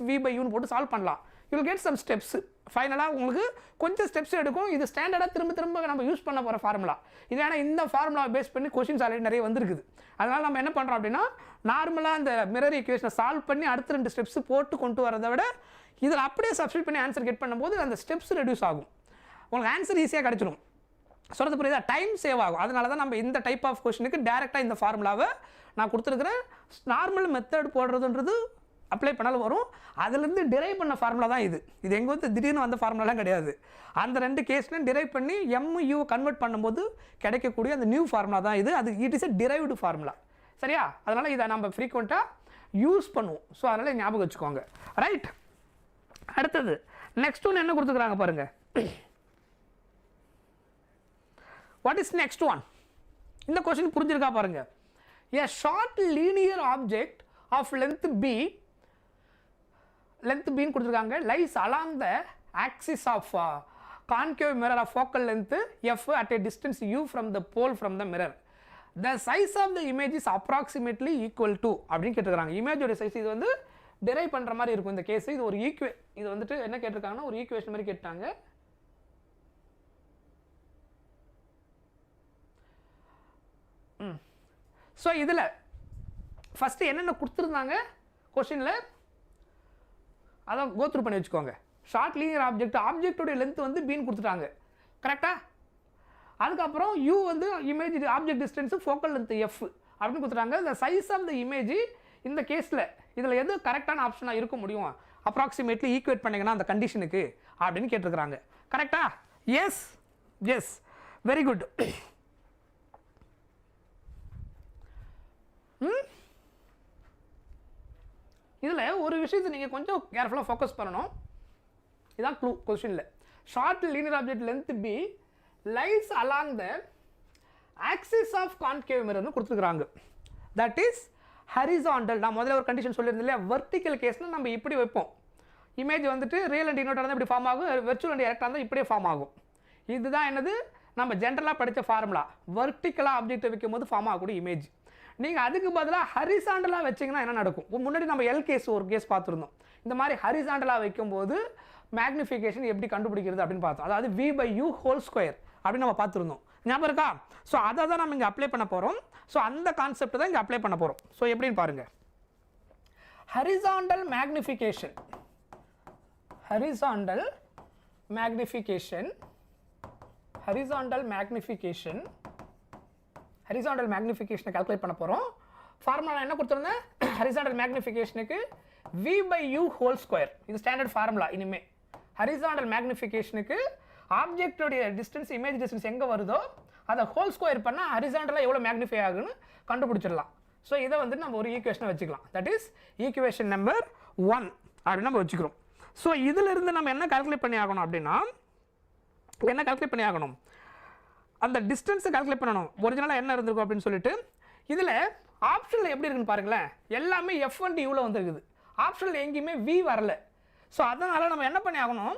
-v/u போட்டு சால்வ் பண்ணலாம். You will get some steps. ஃபைனலாக உங்களுக்கு கொஞ்சம் ஸ்டெப்ஸ் எடுக்கும். இது ஸ்டாண்டர்டாக திரும்ப நம்ம யூஸ் பண்ண போகிற ஃபார்முலா இது. ஏன்னா இந்த ஃபார்முலாவை பேஸ் பண்ணி கொஸ்டின்ஸ் ஆல்ரெடி நிறைய வந்துருக்குது. அதனால் நம்ம என்ன பண்ணுறோம் அப்படின்னா, நார்மலாக அந்த மிரர் ஈக்குவேஷனை சால்வ் பண்ணி அடுத்த 2 ஸ்டெப்ஸ் போட்டு கொண்டு வரதை விட இதில் அப்படியே சப்ஸ்டிட் பண்ணி ஆன்சர் கெட் பண்ணும்போது அந்த ஸ்டெப்ஸ் ரெடியூஸ் ஆகும், உங்களுக்கு ஆன்சர் ஈஸியாக கிடச்சிடும். சொல்கிறது புரியுதா? டைம் சேவ் ஆகும். அதனால தான் நம்ம இந்த டைப் ஆஃப் கொஸ்டினுக்கு டேரெக்டாக இந்த ஃபார்முலாவை நான் கொடுத்துருக்குறேன். நார்மல் மெத்தட் போடுறதுன்றது அப்ளை பண்ணாலும் வரும். அதுலேருந்து டிரைவ் பண்ண ஃபார்முலா தான் இது. இது எங்கே வந்து திடீர்னு வந்த ஃபார்முலாலாம் கிடையாது. அந்த 2 கேஸ்லையும் டிரைவ் பண்ணி MU கன்வெர்ட் பண்ணும்போது கிடைக்கக்கூடிய அந்த நியூ ஃபார்முலா தான் இது. அது it is a derived formula. சரியா? அதனால் இதை நம்ம ஃப்ரீக்வெண்ட்டாக யூஸ் பண்ணுவோம். ஸோ அதனால் ஞாபகம் வச்சுக்கோங்க. ரைட், அடுத்தது நெக்ஸ்ட் ஒன்று என்ன கொடுத்துக்கிறாங்க பாருங்கள். What is next one? இந்த கொஸ்டின் புரிஞ்சிருக்கா பாருங்க. A short linear object of length b ன்னு கொடுத்துருக்காங்க, lies along the axis of concave mirror of focal length f at a distance u from the pole from the mirror. The size of the image is approximately equal to அப்படின்னு கேட்டிருக்காங்க. இமேஜோட size இது வந்து derive பண்ணுற மாதிரி இருக்கும் இந்த case. இது ஒரு இது வந்துட்டு என்ன கேட்டிருக்காங்கன்னா ஒரு ஈக்குவேஷன் மாதிரி கேட்டாங்க. ஸோ இதில் ஃபஸ்ட்டு என்னென்ன கொடுத்துருந்தாங்க கொஸ்டினில் அதை கோத்ரூ பண்ணி வச்சுக்கோங்க. ஷார்ட் லீனியர் ஆப்ஜெக்டோடைய லென்த் வந்து பீன் கொடுத்துட்டாங்க, கரெக்டாக? அதுக்கப்புறம் யூ வந்து image object distance focal length F அப்படின்னு கொடுத்துட்டாங்க. இந்த சைஸ் ஆஃப் த இமேஜ் இந்த கேஸில் இதில் எது கரெக்டான ஆப்ஷனாக இருக்க முடியும், அப்ராக்சிமேட்லி ஈக்குவேட் பண்ணிங்கன்னா அந்த கண்டிஷனுக்கு அப்படின்னு கேட்டிருக்கிறாங்க. கரெக்டா? Yes yes, very good. இதில் ஒரு விஷயத்தை நீங்கள் கொஞ்சம் கேர்ஃபுல்லாக ஃபோக்கஸ் பண்ணணும். இதுதான் க்ளூ கொஸ்டினில். Short linear object length B lies along the axis of concave மிரர்னு கொடுத்துருக்குறாங்க. That is horizontal. நான் முதல்ல ஒரு கண்டிஷன் சொல்லியிருந்தேன் இல்லையா, வெர்டிக்கல் கேஸ்னால் நம்ம இப்படி வைப்போம். இமேஜ் வந்துட்டு ரியல் அண்ட் இன்வெர்ட்டாக இருந்தால் இப்படி ஃபார்ம் ஆகும், வெர்ச்சுவல் அண்ட் எலக்ட்ராக இருந்தால் இப்படியே ஃபார்ம் ஆகும். இதுதான் என்னது நம்ம ஜென்ரலாக படித்த ஃபார்முலா. வெர்டிக்கலாக ஆப்ஜெக்ட்டை வைக்கும் போது ஃபார்ம் ஆகக்கூடிய இமேஜ். நீங்கள் அதுக்கு பதிலாக ஹரிசாண்டலாக வச்சிங்கன்னா என்ன நடக்கும்? முன்னாடி நம்ம எல் கேஸ் ஒரு கேஸ் பார்த்துருந்தோம். இந்த மாதிரி ஹரிசாண்டலாக வைக்கும்போது மேக்னிஃபிகேஷன் எப்படி கண்டுபிடிக்கிறது அப்படின்னு பார்த்தோம். அதாவது v/u ஹோல் ஸ்கொயர் அப்படின்னு நம்ம பார்த்துருந்தோம். ஞாபகம் இருக்கா? ஸோ அதை தான் நம்ம இங்கே அப்ளை பண்ண போகிறோம். ஸோ அந்த கான்செப்ட் தான் இங்கே அப்ளை பண்ண போகிறோம். ஸோ எப்படின்னு பாருங்கள். ஹரிசாண்டல் மேக்னிஃபிகேஷன் கால்குலேட் பண்ண போகிறோம். ஃபார்முலா என்ன கொடுத்துருந்தேன்? ஹரிசாண்டல் மேக்னிஃபிகேஷனுக்கு v/u ஹோல் ஸ்கொயர். இது ஸ்டாண்டர்ட் ஃபார்முலா. இனிமே ஹரிசாண்டல் மேக்னிஃபிகேஷனுக்கு ஆப்ஜெக்டோடைய டிஸ்டன்ஸ், இமேஜ் டிஸ்டன்ஸ் எங்கே வருதோ அதை ஹோல் ஸ்கொயர் பண்ணால் ஹரிசாண்டலாக எவ்வளோ மேக்னிஃபை ஆகுன்னு கண்டுபிடிச்சிடலாம். ஸோ இதை வந்துட்டு நம்ம ஒரு ஈக்குவேஷனை வச்சுக்கலாம். தட் இஸ் ஈக்குவேஷன் நம்பர் 1 அப்படின்னு நம்ம வச்சுக்கிறோம். ஸோ இதிலிருந்து நம்ம என்ன கால்குலேட் பண்ணி ஆகணும் அப்படின்னா, அந்த டிஸ்டன்ஸை கால்குலேட் பண்ணணும். ஒரிஜினலாக என்ன இருந்திருக்கும் அப்படின்னு சொல்லிட்டு இதில் ஆப்ஷனில் எப்படி இருக்குன்னு பாருங்களேன். எல்லாமே f1 யூவில் வந்துருக்குது. ஆப்ஷனில் எங்கேயுமே v வரல. ஸோ அதனால் நம்ம என்ன பண்ணி ஆகணும்,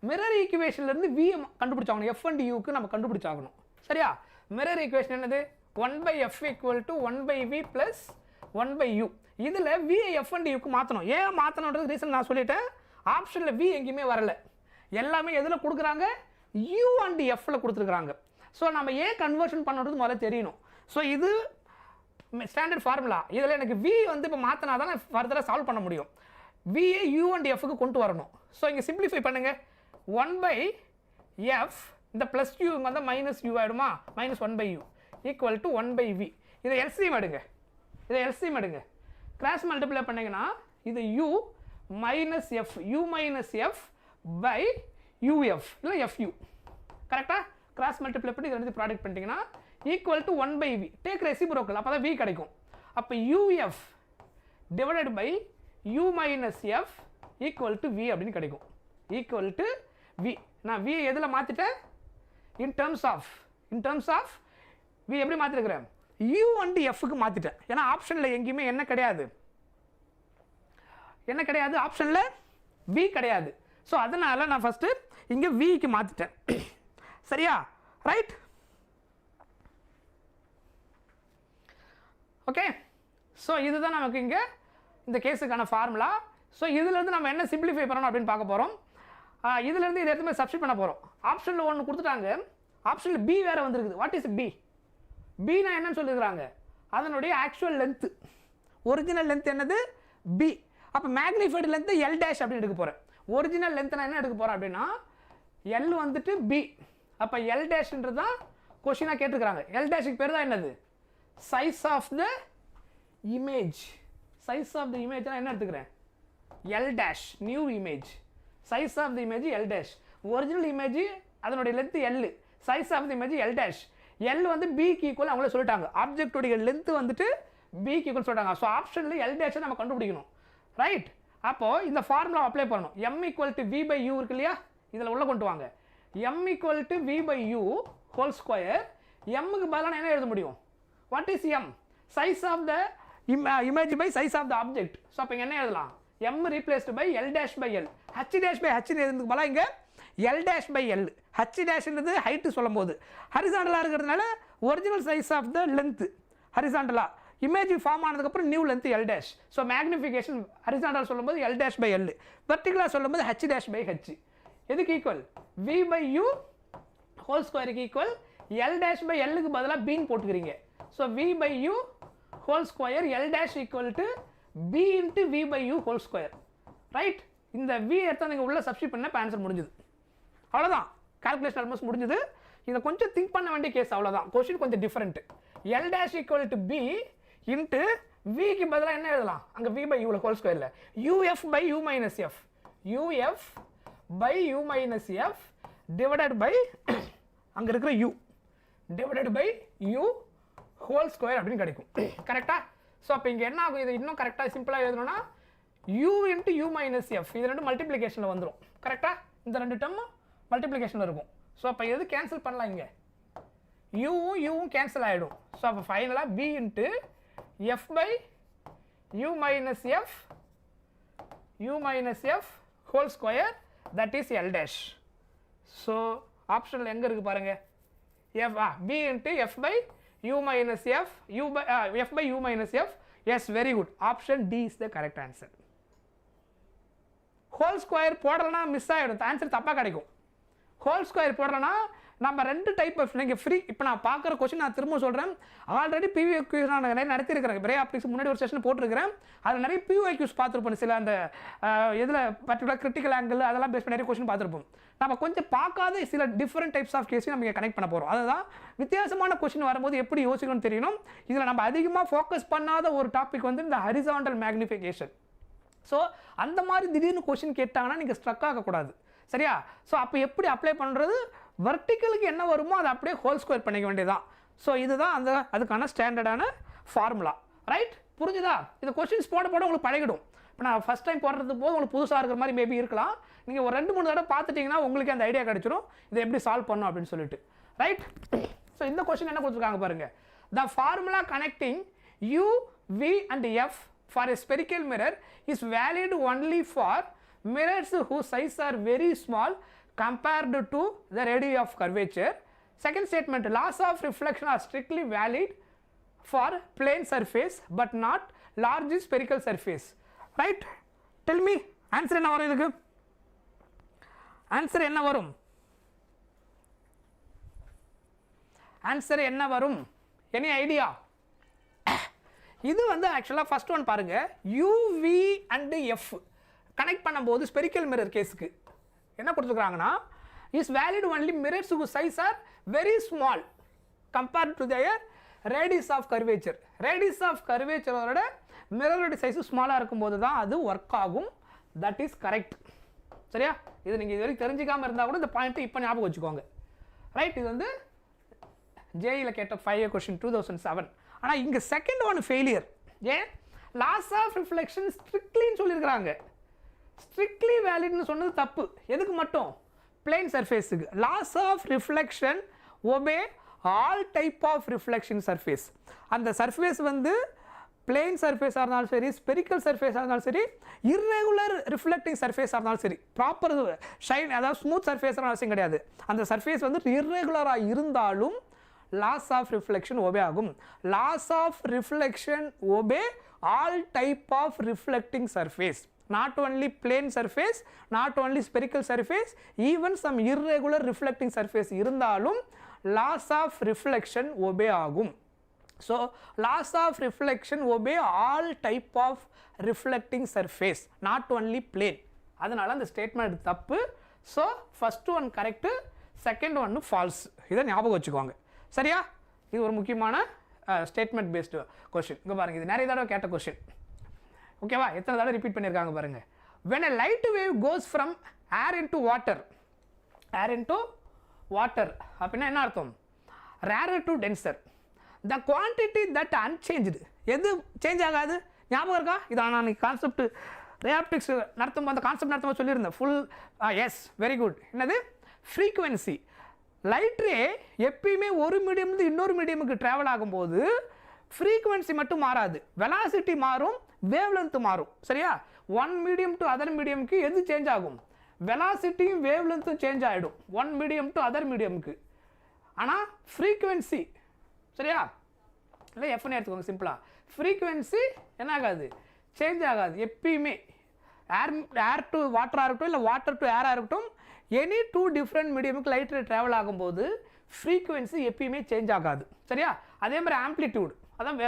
மிரர் ஈக்குவேஷன்லேருந்து v கண்டுபிடிச்சாகணும். f1 யூக்கு நம்ம கண்டுபிடிச்சாகணும். சரியா? மிரர் ஈக்குவேஷன் என்னது? 1/f = 1/v + 1/u. இதில் v f1 யூக்கு மாற்றணும். ஏன் மாற்றணுன்றது ரீசன் நான் சொல்லிட்டேன். ஆப்ஷனில் v எங்கேயுமே வரல. எல்லாமே எதில் கொடுக்குறாங்க? u and fல கொடுத்துருக்குறாங்க. ஸோ நம்ம ஏன் கன்வர்ஷன் பண்ணுறது முதல்ல தெரியணும். ஸோ இது ஸ்டாண்டர்ட் ஃபார்முலா. இதில் எனக்கு v வந்து இப்போ மாற்றினா தான் நான் ஃபர்தராக சால்வ் பண்ண முடியும். v u and fக்கு கொண்டு வரணும். ஸோ இங்கே சிம்பிளிஃபை பண்ணுங்கள். 1/f இந்த ப்ளஸ் யூ இங்கே வந்து மைனஸ் யூ ஆகிடுமா? -1/u = 1/v. இதை எல்சிஎம் எடுங்க. கிராஸ் மல்டிப்ளை பண்ணிங்கன்னா இது u - f, u - f by uf இல்லை fu. கரெக்டாக கிராஸ் மல்டிப்ளை பண்ணி இதை வந்து ப்ராடக்ட் பண்ணிட்டீங்கன்னா = 1/v. டேக் ரெசிப்ரோக்கல், அப்போ தான் v கிடைக்கும். அப்போ uf divided by u - f = v அப்படின்னு கிடைக்கும். v. நான் v எதில் மாற்றிட்டேன்? இன் டர்ம்ஸ் ஆஃப் v எப்படி மாற்றிருக்கிறேன்? u and fக்கு மாற்றிட்டேன். ஏன்னா ஆப்ஷனில் எங்கேயுமே என்ன கிடையாது? ஆப்ஷனில் v கிடையாது. ஸோ அதனால் நான் ஃபஸ்ட்டு இங்கே vக்கு மாற்றிட்டேன். சரியா? ரைட்? ஓகே. ஸோ இதுதான் நமக்கு இங்கே இந்த கேஸுக்கான ஃபார்முலா. ஸோ இதிலேருந்து நம்ம என்ன சிம்பிளிஃபை பண்ணணும் அப்படின்னு பார்க்க போகிறோம். இதிலேருந்து இதை எடுத்து சப்ஸ்டிட் பண்ண போகிறோம். ஆப்ஷனில் 1 கொடுத்துட்டாங்க, ஆப்ஷனில் b வேறு வந்துருக்குது. What is b? bனா என்னன்னு சொல்லியிருக்கிறாங்க? அதனுடைய ஆக்சுவல் லென்த்து, ஒரிஜினல் லென்த் என்னது? b. அப்போ மேக்னிஃபைடு லென்த்து l' அப்படின்னு எடுக்க போகிறேன். ஒரிஜினல் லென்த் நான் என்ன எடுக்க போகிறேன் அப்படின்னா l வந்துட்டு b. அப்போ l' தான் கொஷினாக கேட்டுருக்குறாங்க. l' பேர் தான் என்னது? Size of the image. நான் என்ன எடுத்துக்கிறேன்? l' new image. Size of the image l'. Original image அதனுடைய length l. Size of the image l'. l வந்து b-க்கு ஈக்குவல் அவங்களே சொல்லிட்டாங்க. ஆப்ஜெக்டோடைய லென்த் வந்துட்டு b-க்கு ஈக்குவல் சொல்லிட்டாங்க. ஸோ ஆப்ஷனில் l' நம்ம கண்டுபிடிக்கணும். ரைட்? அப்போது இந்த ஃபார்முலா அப்ளை பண்ணணும். m = v/u இருக்கு இல்லையா? இதில் உள்ள கொண்டு வாங்க. m = v/u whole square. m-க்கு பதிலாக என்ன எழுத முடியும்? What is m? Size of the image by size of the object. So அப்போ இங்கே என்ன எழுதலாம்? m replaced by l' by l. h' by h எழுதுறதுக்கு பதிலாக இங்கே l' by l. h' height சொல்லும் போது ஹரிசாண்டலாக இருக்கிறதுனால original size of the length ஹரிசாண்டலாக, இமேஜ் ஃபார்ம் ஆனதுக்கப்புறம் new length l'. So magnification horizontal சொல்லும்போது l' by l, வெர்டிகலாக சொல்லும்போது h' by h. எதுக்கு ஈக்குவல்? v/u ஹோல் ஸ்கொயருக்கு ஈக்குவல் l' by l-க்கு பதிலாக b போட்டுக்கிறீங்க. So v/u whole square l' = b × v/u whole square. Right? இந்த v எடுத்தால் நீங்கள் உள்ள சப்ஸ்டிட் பண்ண இப்போ ஆன்சர் முடிஞ்சுது. அவ்வளோதான், கால்குலேஷன் ஆல்மோஸ்ட் முடிஞ்சுது. இதை கொஞ்சம் திங்க் பண்ண வேண்டிய கேஸ், அவ்வளோதான். கொஸ்டின் கொஞ்சம் டிஃப்ரெண்ட். l' = b இன்ட்டு விக்கு பதிலாக என்ன எழுதலாம்? அங்கே v/u ஹோல் ஸ்கொயரில் uf by u minus f, uf by u minus f divided by அங்கே இருக்கிற u டிவைடட் பை u ஹோல் ஸ்கொயர் அப்படின்னு கிடைக்கும். கரெக்டாக? ஸோ அப்போ இங்கே என்ன ஆகும்? இது இன்னும் கரெக்டாக சிம்பிளாக எழுதணும்னா u into u minus f இது ரெண்டு மல்டிப்ளிகேஷனில் வந்துடும் கரெக்டாக இந்த ரெண்டு டேர்ம் மல்டிப்ளிகேஷனில் இருக்கும் ஸோ அப்போ எது கேன்சல் பண்ணலாம் இங்கே யூவும் யூவும் கேன்சல் ஆகிடும் ஸோ அப்போ ஃபைனலாக b into f by u minus f whole square that is L dash so ஆப்ஷனில் எங்கே இருக்குது பாருங்கள் b into f by u minus f f by u minus f yes very good option D is the correct answer whole square போடலனா miss ஆகிடும் answer தப்பாக கிடைக்கும் whole square போடலனா நம்ம ரெண்டு டைப் ஆஃப் நீங்கள் ஃப்ரீ இப்போ நான் பார்க்குற கொஸ்டின் நான் திரும்ப சொல்கிறேன் ஆல்ரெடி பிவிக்யூஸ் நான் நிறைய நடத்திருக்கிறேன் பிரே ஆப்டிக்ஸ் முன்னாடி ஒரு செஷன் போட்டிருக்கிறேன் அதில் நிறைய பிவிக்யூஸ் பார்த்துருப்போம் சில அந்த இதில் பர்டிகுலர் கிரிட்டிக்கல் ஆங்கிள் அதெல்லாம் பேஸ் பண்ணி நிறைய கொஸ்டின் பார்த்துருப்போம் நம்ம கொஞ்சம் பார்க்காத சில டிஃப்ரெண்ட் டைப்ஸ் ஆஃப் கேஸையும் நம்ம கனெக்ட் பண்ண போகிறோம் அதுதான் வித்தியாசமான கொஸ்டின் வரும்போது எப்படி யோசிக்கணும்னு தெரியணும் இதில் நம்ம அதிகமாக ஃபோக்கஸ் பண்ணாத ஒரு டாபிக் வந்து இந்த ஹரிசாண்டல் மேக்னிஃபிகேஷன் ஸோ அந்த மாதிரி திடீர்னு கொஸ்டின் கேட்டாங்கன்னா நீங்கள் ஸ்ட்ரக் ஆகக்கூடாது சரியா ஸோ அப்போ எப்படி அப்ளை பண்ணுறது வெர்டிக்கலுக்கு என்ன வருமோ அதை அப்படியே ஹோல் ஸ்கொயர் பண்ணிக்க வேண்டியதான் ஸோ இதுதான் அந்த அதுக்கான ஸ்டாண்டர்டான ஃபார்முலா ரைட் புரிஞ்சுதா இந்த கொஸ்டின்ஸ் போட உங்களுக்கு பழகிடும் இப்போ நான் ஃபஸ்ட் டைம் போடுறது போது உங்களுக்கு புதுசாக இருக்கிற மாதிரி மேபி இருக்கலாம் நீங்கள் ஒரு 2-3 தடவை பார்த்துட்டிங்கன்னா உங்களுக்கு அந்த ஐடியா கிடச்சிடும் இதை எப்படி சால்வ் பண்ணணும் அப்படின்னு சொல்லிட்டு ரைட் ஸோ இந்த கொஸ்டின் என்ன கொடுத்துருக்காங்க பாருங்கள் the formula connecting u v and f for a spherical mirror is valid only for mirrors whose size are very small compared to the radius of curvature. Second statement, laws of reflection are strictly valid for plane surface but not large spherical surface. Right? Tell me, answer என்ன வரும் இதுக்கு? Answer என்ன வரும்? Answer என்ன வரும்? Any idea? இது வந்து ஆக்சுவலாக ஃபர்ஸ்ட் ஒன் பாருங்க UV and F கனெக்ட் பண்ணும்போது ஸ்பெரிக்கல் மிரர் கேஸுக்கு என்ன கொடுத்துருக்காங்கன்னா is valid only mirrors whose size are very small compared to their radius of curvature. Radius of curvatureோட மிரரோட சைஸ் ஸ்மாலாக இருக்கும்போது தான் அது ஒர்க் ஆகும். That is correct. சரியா? இது நீங்கள் இது வரைக்கும் தெரிஞ்சிக்காமல் இருந்தால் கூட இந்த பாயிண்ட்டை இப்போ ஞாபகம் வச்சுக்கோங்க. ரைட்? இது வந்து ஜேஇயில் கேட்ட 5 கொஸ்டின் 2007. ஆனால் இங்கே செகண்ட் ஒன் ஃபெயிலியர். ஏன்? லாஸ் ஆஃப் ரிஃப்ளெக்ஷன் ஸ்ட்ரிக்ட்லின்னு சொல்லியிருக்கிறாங்க. ஸ்ட்ரிக்ட்லி வேலிட்னு சொன்னது தப்பு. எதுக்கு மட்டும்? பிளேன் சர்ஃபேஸுக்கு. Laws of reflection obey all type of reflection surface. அந்த சர்ஃபேஸ் வந்து பிளேன் சர்ஃபேஸாக இருந்தாலும் சரி, ஸ்பெரிக்கல் சர்ஃபேஸாக இருந்தாலும் சரி, இர்ரெகுலர் ரிஃப்ளெக்டிங் சர்ஃபேஸாக இருந்தாலும் சரி, ப்ராப்பர் ஷைன் அதாவது ஸ்மூத் சர்ஃபேஸாக அவசியம் கிடையாது. அந்த சர்ஃபேஸ் வந்து இர்ரெகுலராக இருந்தாலும் லாஸ் ஆஃப் ரிஃப்ளெக்ஷன் ஒபே ஆகும். Laws of reflection obey all type of reflecting surface. Not only plane surface, not only spherical surface, even some irregular reflecting surface இருந்தாலும் loss of reflection obey ஆகும். So loss of reflection obey all type of reflecting surface, not only plane. அதனால அந்த statement தப்பு. So first one correct, second ஒன்று falls. இதை ஞாபகம் வச்சுக்கோங்க. சரியா? இது ஒரு முக்கியமான ஸ்டேட்மெண்ட் பேஸ்டு கொஸ்டின். இங்கே பாருங்கள், இது நிறைய தடவை கேட்ட கொஸ்டின். ஓகேவா? எத்தனை தடவை ரிப்பீட் பண்ணியிருக்காங்க பாருங்கள். when a light wave goes from air into water அப்படின்னா என்ன அர்த்தம்? rarer to denser, the quantity that unchanged. எது சேஞ்ச் ஆகாது? ஞாபகம் இருக்கா? இதான் நான் கான்செப்ட் ரேப்டிக்ஸ் நடத்தும் அந்த கான்செப்ட் நடத்தும் சொல்லியிருந்தேன். Full S very good. என்னது? ஃப்ரீக்குவென்சி. லைட் ரே எப்பயுமே ஒரு மீடியம்லேருந்து இன்னொரு மீடியமுக்கு ட்ராவல் ஆகும்போது ஃப்ரீக்குவென்சி மட்டும் மாறாது, வெலாசிட்டி மாறும், வேவ் லென்த் மாறும். சரியா? ஒன் மீடியம் டு அதர் மீடியமுக்கு எது சேஞ்ச் ஆகும்? வெலாசிட்டியும் வேவ் லென்த்தும் சேஞ்ச் ஆகிடும் ஒன் மீடியம் டு அதர் மீடியமுக்கு. ஆனால் ஃப்ரீக்குவென்சி, சரியா, இல்லை எஃப்னு எடுத்துக்கோங்க சிம்பிளாக, ஃப்ரீக்குவென்சி என்ன ஆகாது? சேஞ்ச் ஆகாது எப்பயுமே. ஏர் டு வாட்டராக இருக்கட்டும், இல்லை வாட்டர் டு ஏராக இருக்கட்டும், எனி டூ டிஃப்ரெண்ட் மீடியமுக்கு லைட் ரே ட்ராவல் ஆகும்போது ஃப்ரீக்குவென்சி எப்பயுமே சேஞ்ச் ஆகாது. சரியா? அதே மாதிரி ஆம்ப்ளிடியூட், அதான்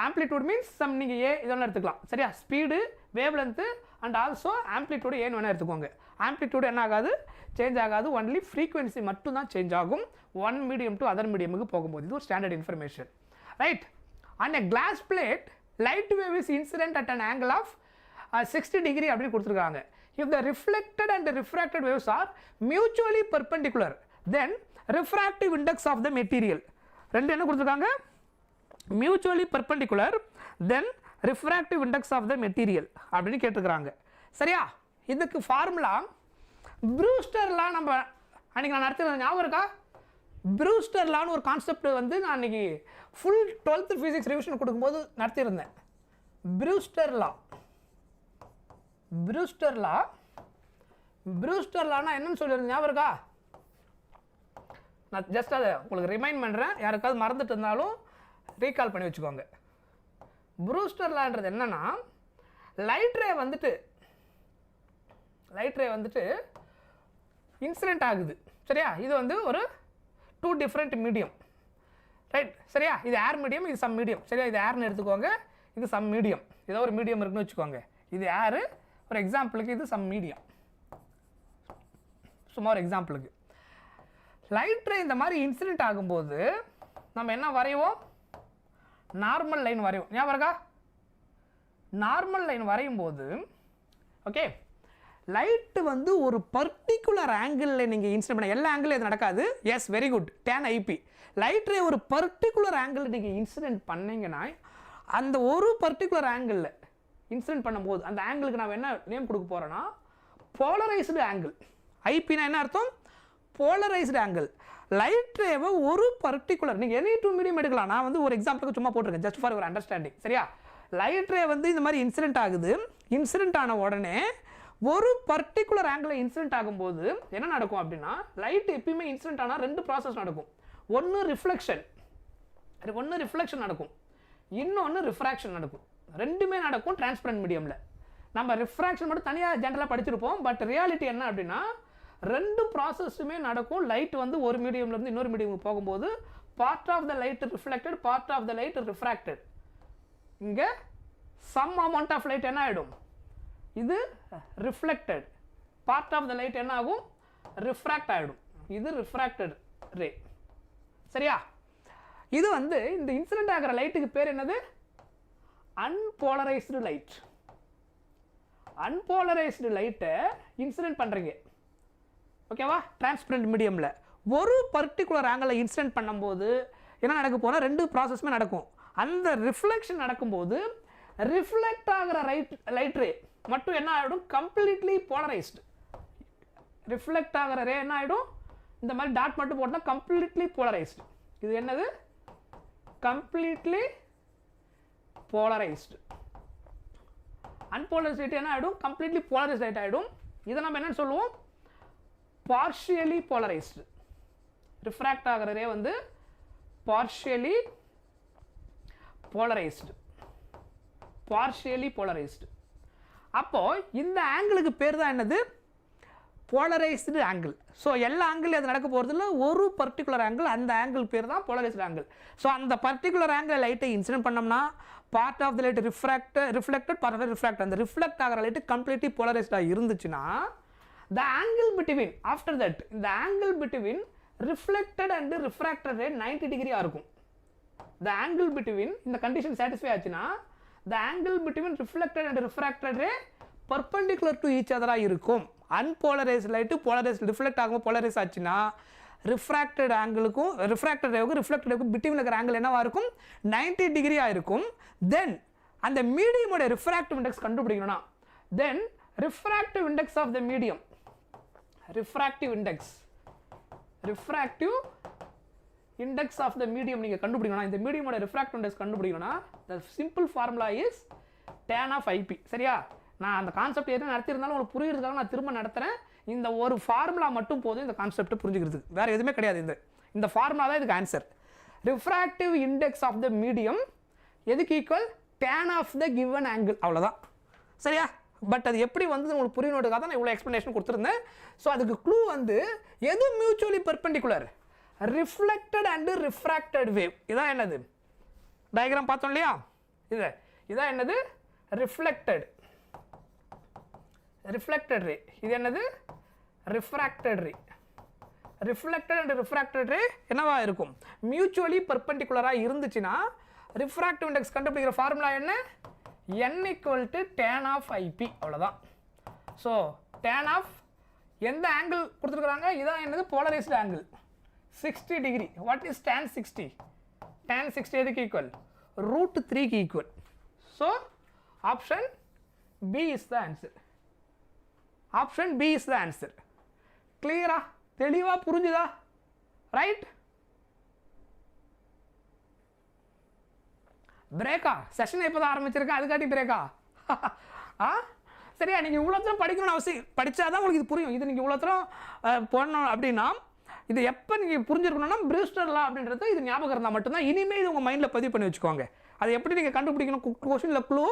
ஆம்ப்ளிடியூட் மீன்ஸ் சம் நீங்கள் ஏ இதெல்லாம் எடுத்துக்கலாம். சரியா? Speed, wave length and also amplitude ஏன்னு வேணால் எடுத்துக்கோங்க. ஆம்ப்ளிடியூடு என்ன ஆகாது? சேஞ்ச் ஆகாது. ஒன்லி ஃப்ரீக்குவென்சி மட்டும் தான் சேஞ்ச் ஆகும் ஒன் மீடியம் டு அதர் மீடியமுக்கு போகும்போது. இது ஒரு standard information. Right? And a glass plate light wave is incident at an angle of 60 degree அப்படின்னு கொடுத்துருக்காங்க. If the reflected and refracted waves are mutually perpendicular then refractive index of the material. ரெண்டு என்ன கொடுத்துருக்காங்க? Mutually perpendicular then refractive index of the material அப்படின்னு கேட்டிருக்கிறாங்க. சரியா? இதுக்கு formula Brewster லா. நம்ம அன்றைக்கி நான் நடத்துகிறது ஞாபகம் இருக்கா? ப்ரூஸ்டர் லான்னு ஒரு கான்செப்ட் வந்து நான் அன்றைக்கி ஃபுல் 12th ஃபிசிக்ஸ் ரிவிஷன் கொடுக்கும்போது நடத்தியிருந்தேன். ப்ரூஸ்டர் லானா என்னன்னு சொல்லியிருந்தேன் ஞாபகம் இருக்கா? நான் ஜஸ்ட் அதை உங்களுக்கு ரிமைண்ட் பண்ணுறேன். யாருக்காவது மறந்துட்டு இருந்தாலும் ரீகால் பண்ணி வச்சுக்கோங்க. ப்ரூஸ்டர் லான்றது என்னன்னா, லைட் ரே வந்துட்டு இன்சிடென்ட் ஆகுது. சரியா? இது வந்து ஒரு 2 டிஃப்ரெண்ட் மீடியம். ரைட்? சரியா? இது ஏர் மீடியம், இது சம் மீடியம். சரியா? இது ஏர்னு எடுத்துக்கோங்க, இது சம் மீடியம். ஏதோ ஒரு மீடியம் இருக்குன்னு வச்சுக்கோங்க. இது ஏர், ஒரு எக்ஸாம்பிளுக்கு இது சம் மீடியம். சும்மா ஒரு எக்ஸாம்பிளுக்கு லைட் ரே இந்த மாதிரி இன்சிடென்ட் ஆகும்போது நம்ம என்ன வரைவோம்? நார்மல் லைன் வரைவோம். ஞாபகம் இருக்கா? நார்மல் லைன் வரையும் போது ஓகே, லைட்டு வந்து ஒரு பர்டிகுலர் ஆங்கிளில் நீங்கள் இன்சிடென்ட் பண்ண, எல்லா ஆங்கிளும் இது நடக்காது. Yes, very good, tan IP. Light ray ஒரு பர்டிகுலர் ஆங்கிளில் நீங்கள் இன்சிடென்ட் பண்ணிங்கன்னா, அந்த ஒரு பர்டிகுலர் ஆங்கிளில் இன்சிடென்ட் பண்ணும்போது அந்த ஆங்கிளுக்கு நான் என்ன நேம் கொடுக்க போகிறேன்னா, போலரைஸ்டு ஆங்கிள். ஐபினா என்ன அர்த்தம்? Polarised angle. லைட் ரேவை ஒரு பர்டிகுலர், நீங்கள் எனி 2 மீடியம் எடுக்கலாம். நான் வந்து ஒரு எக்ஸாம்பிளுக்கு சும்மா போட்டிருக்கேன், ஜஸ்ட் ஃபார் யுவர் அண்டர்ஸ்டாண்டிங். சரியா? லைட் ரே வந்து இந்த மாதிரி இன்சிடென்ட் ஆகுது. இன்சிடென்ட் ஆன உடனே ஒரு பர்டிகுலர் ஆங்கிளில் இன்சிடென்ட் ஆகும்போது என்ன நடக்கும் அப்படின்னா, லைட் எப்பயுமே இன்சிடென்ட் ஆனால் 2 ப்ராசஸ் நடக்கும். ஒன்று ரிஃப்ளெக்ஷன் நடக்கும், இன்னொன்று ரிஃப்ராக்ஷன் நடக்கும். ரெண்டுமே நடக்கும் டிரான்ஸ்பரண்ட் மீடியமில். நம்ம ரிஃப்ராக்ஷன் மட்டும் தனியாக ஜென்ரலாக படிச்சிருப்போம். பட் ரியாலிட்டி என்ன அப்படின்னா, 2 ப்ராசஸுமே நடக்கும். லைட் வந்து ஒரு மீடியம்லேருந்து இன்னொரு மீடியமுக்கு போகும்போது part of the light reflected, part of the light refracted. இங்கே சம் அமௌண்ட் ஆஃப் லைட் என்ன ஆகிடும்? இது reflected. Part of the light என்ன ஆகும்? ரிஃப்ராக்ட் ஆகிடும். இது ரிஃப்ராக்டட் ரே. சரியா? இது வந்து இந்த இன்சிடென்ட் ஆகிற லைட்டுக்கு பேர் என்னது? Unpolarised light. அன்போலரைஸ்டு லைட்டை இன்சிடென்ட் பண்ணுறீங்க, ஓகேவா? டிரான்ஸ்பரண்ட் மீடியமில் ஒரு பர்டிகுலர் ஆங்கிளில் இன்சிடென்ட் பண்ணும்போது என்ன நடக்க போனால் 2 ப்ராசஸுமே நடக்கும். அந்த ரிஃப்ளெக்ஷன் நடக்கும்போது ரிஃப்ளெக்ட் ஆகிற லைட் ரே மட்டும் என்ன ஆகிடும்? Completely polarised. ரிஃப்ளெக்ட் ஆகிற ரே என்ன ஆகிடும்? இந்த மாதிரி டாட் மட்டும் போட்டால் கம்ப்ளீட்லி போலரைஸ்டு. இது என்னது? Completely polarised. அன்போலரைஸ்டு லைட் என்ன ஆகிடும்? கம்ப்ளீட்லி போலரைஸ்டு லைட் ஆகிடும். இதை நம்ம என்னன்னு சொல்லுவோம்? Partially polarised. ரிஃப்ராக்ட் ஆகிற ரே வந்து பார்ஷியலி போலரைஸ்டு. அப்போ இந்த ஆங்கிளுக்கு பேர் தான் என்னது? Polarised angle. ஸோ எல்லா ஆங்கிள் அது நடக்க போகிறதுல ஒரு பர்டிகுலர் ஆங்கிள், அந்த ஆங்கிள் பேர் தான் போலரைஸ்டு ஆங்கிள். ஸோ அந்த பர்டிகுலர் ஆங்கிள் லைட்டை இன்சிடென்ட் பண்ணோம்னா part of the light reflected, part of the refract. அந்த ரிஃப்ளெக்ட் ஆகிற லைட்டு கம்ப்ளீட்லி போலரைஸ்டாக இருந்துச்சுன்னா the angle between, after that, the angle between reflected and refracted ray 90 degree இருக்கும். The angle between, இந்த condition satisfy ஆச்சுன்னா the angle between reflected and refracted ray perpendicular to each other இருக்கும். unpolarized light polarized reflect ஆகும் polarized ஆச்சுன்னா refracted ஆங்கிளுக்கும் refracted ரேவுக்கும் reflected ரேவுக்கும் between இருக்கிற angle என்னவா இருக்கும்? 90 degree இருக்கும். then அந்த மீடியமோட refractive index கண்டுபிடிக்கணும்னா then refractive index of the medium, refractive index of the medium நீங்க கண்டுபிடிக்கணும். இந்த மீடியமோட refractive index கண்டுபிடிக்கணும்னா the simple formula is tan of IP. சரியா? நான் அந்த கான்செப்ட் எதுவும் நடத்தியிருந்தாலும் உங்களுக்கு புரியுறதுக்காக நான் திரும்ப நடத்துகிறேன். இந்த ஒரு ஃபார்முலா மட்டும் போதும் இந்த கான்செப்ட் புரிஞ்சுக்கிறதுக்கு, வேறு எதுவுமே கிடையாது. இந்த ஃபார்முலா தான் இதுக்கு answer. Refractive index of the medium எதுக்கு equal? tan of the given angle. அவ்வளோதான். சரியா? பட் அது எப்படி வந்து உங்களுக்கு புரியணுன்றதுக்காக தான் நான் இவ்வளோ எக்ஸ்ப்ளனேஷன் கொடுத்துருந்தேன். ஸோ அதுக்கு க்ளூ வந்து எது mutually perpendicular? Reflected and refracted wave. இதான் என்னது? டயக்ராம் பார்த்தோம் இல்லையா? இதான் என்னது? Reflected ray. இது என்னது? Refracted ray. Reflected and refracted ray என்னவா இருக்கும்? மியூச்சுவலி பெர்பெண்டிகுலராக இருந்துச்சுன்னா ரிஃப்ராக்டிவ் இண்டெக்ஸ் கண்டுபிடிக்கிற ஃபார்முலா என்ன? n equal to tan of IP. அவ்வளோதான். ஸோ tan of எந்த ஆங்கிள் கொடுத்துருக்குறாங்க? இதான் என்னது? Polarised angle 60 degree. What is tan 60? tan 60 எதுக்கு ஈக்குவல்? √3க்கு equal. So option B is the answer. Option B is the answer. கிளியரா? தெளிவாக புரிஞ்சுதா? ரைட்? பிரேக்கா? செஷன் இப்போ தான் ஆரம்பிச்சிருக்கேன், அதுக்காட்டி பிரேக்கா? சரியா? நீங்கள் இவ்வளோ தூரம் படிக்கணும்னு அவசியம், படித்தாதான் உங்களுக்கு இது புரியும். இது நீங்கள் இவ்வளோ தூரம் போடணும் அப்படின்னா இது எப்போ நீங்கள் புரிஞ்சிருக்கணும்னா ப்ரூஸ்டர் லா அப்படின்றது இது ஞாபகம் இருந்தால் மட்டும்தான். இனிமேல் இது உங்கள் மைண்டில் பதிவு பண்ணி வச்சுக்கோங்க. அதை எப்படி நீங்கள் கண்டுபிடிக்கணும்? கொஷினில் க்ளூ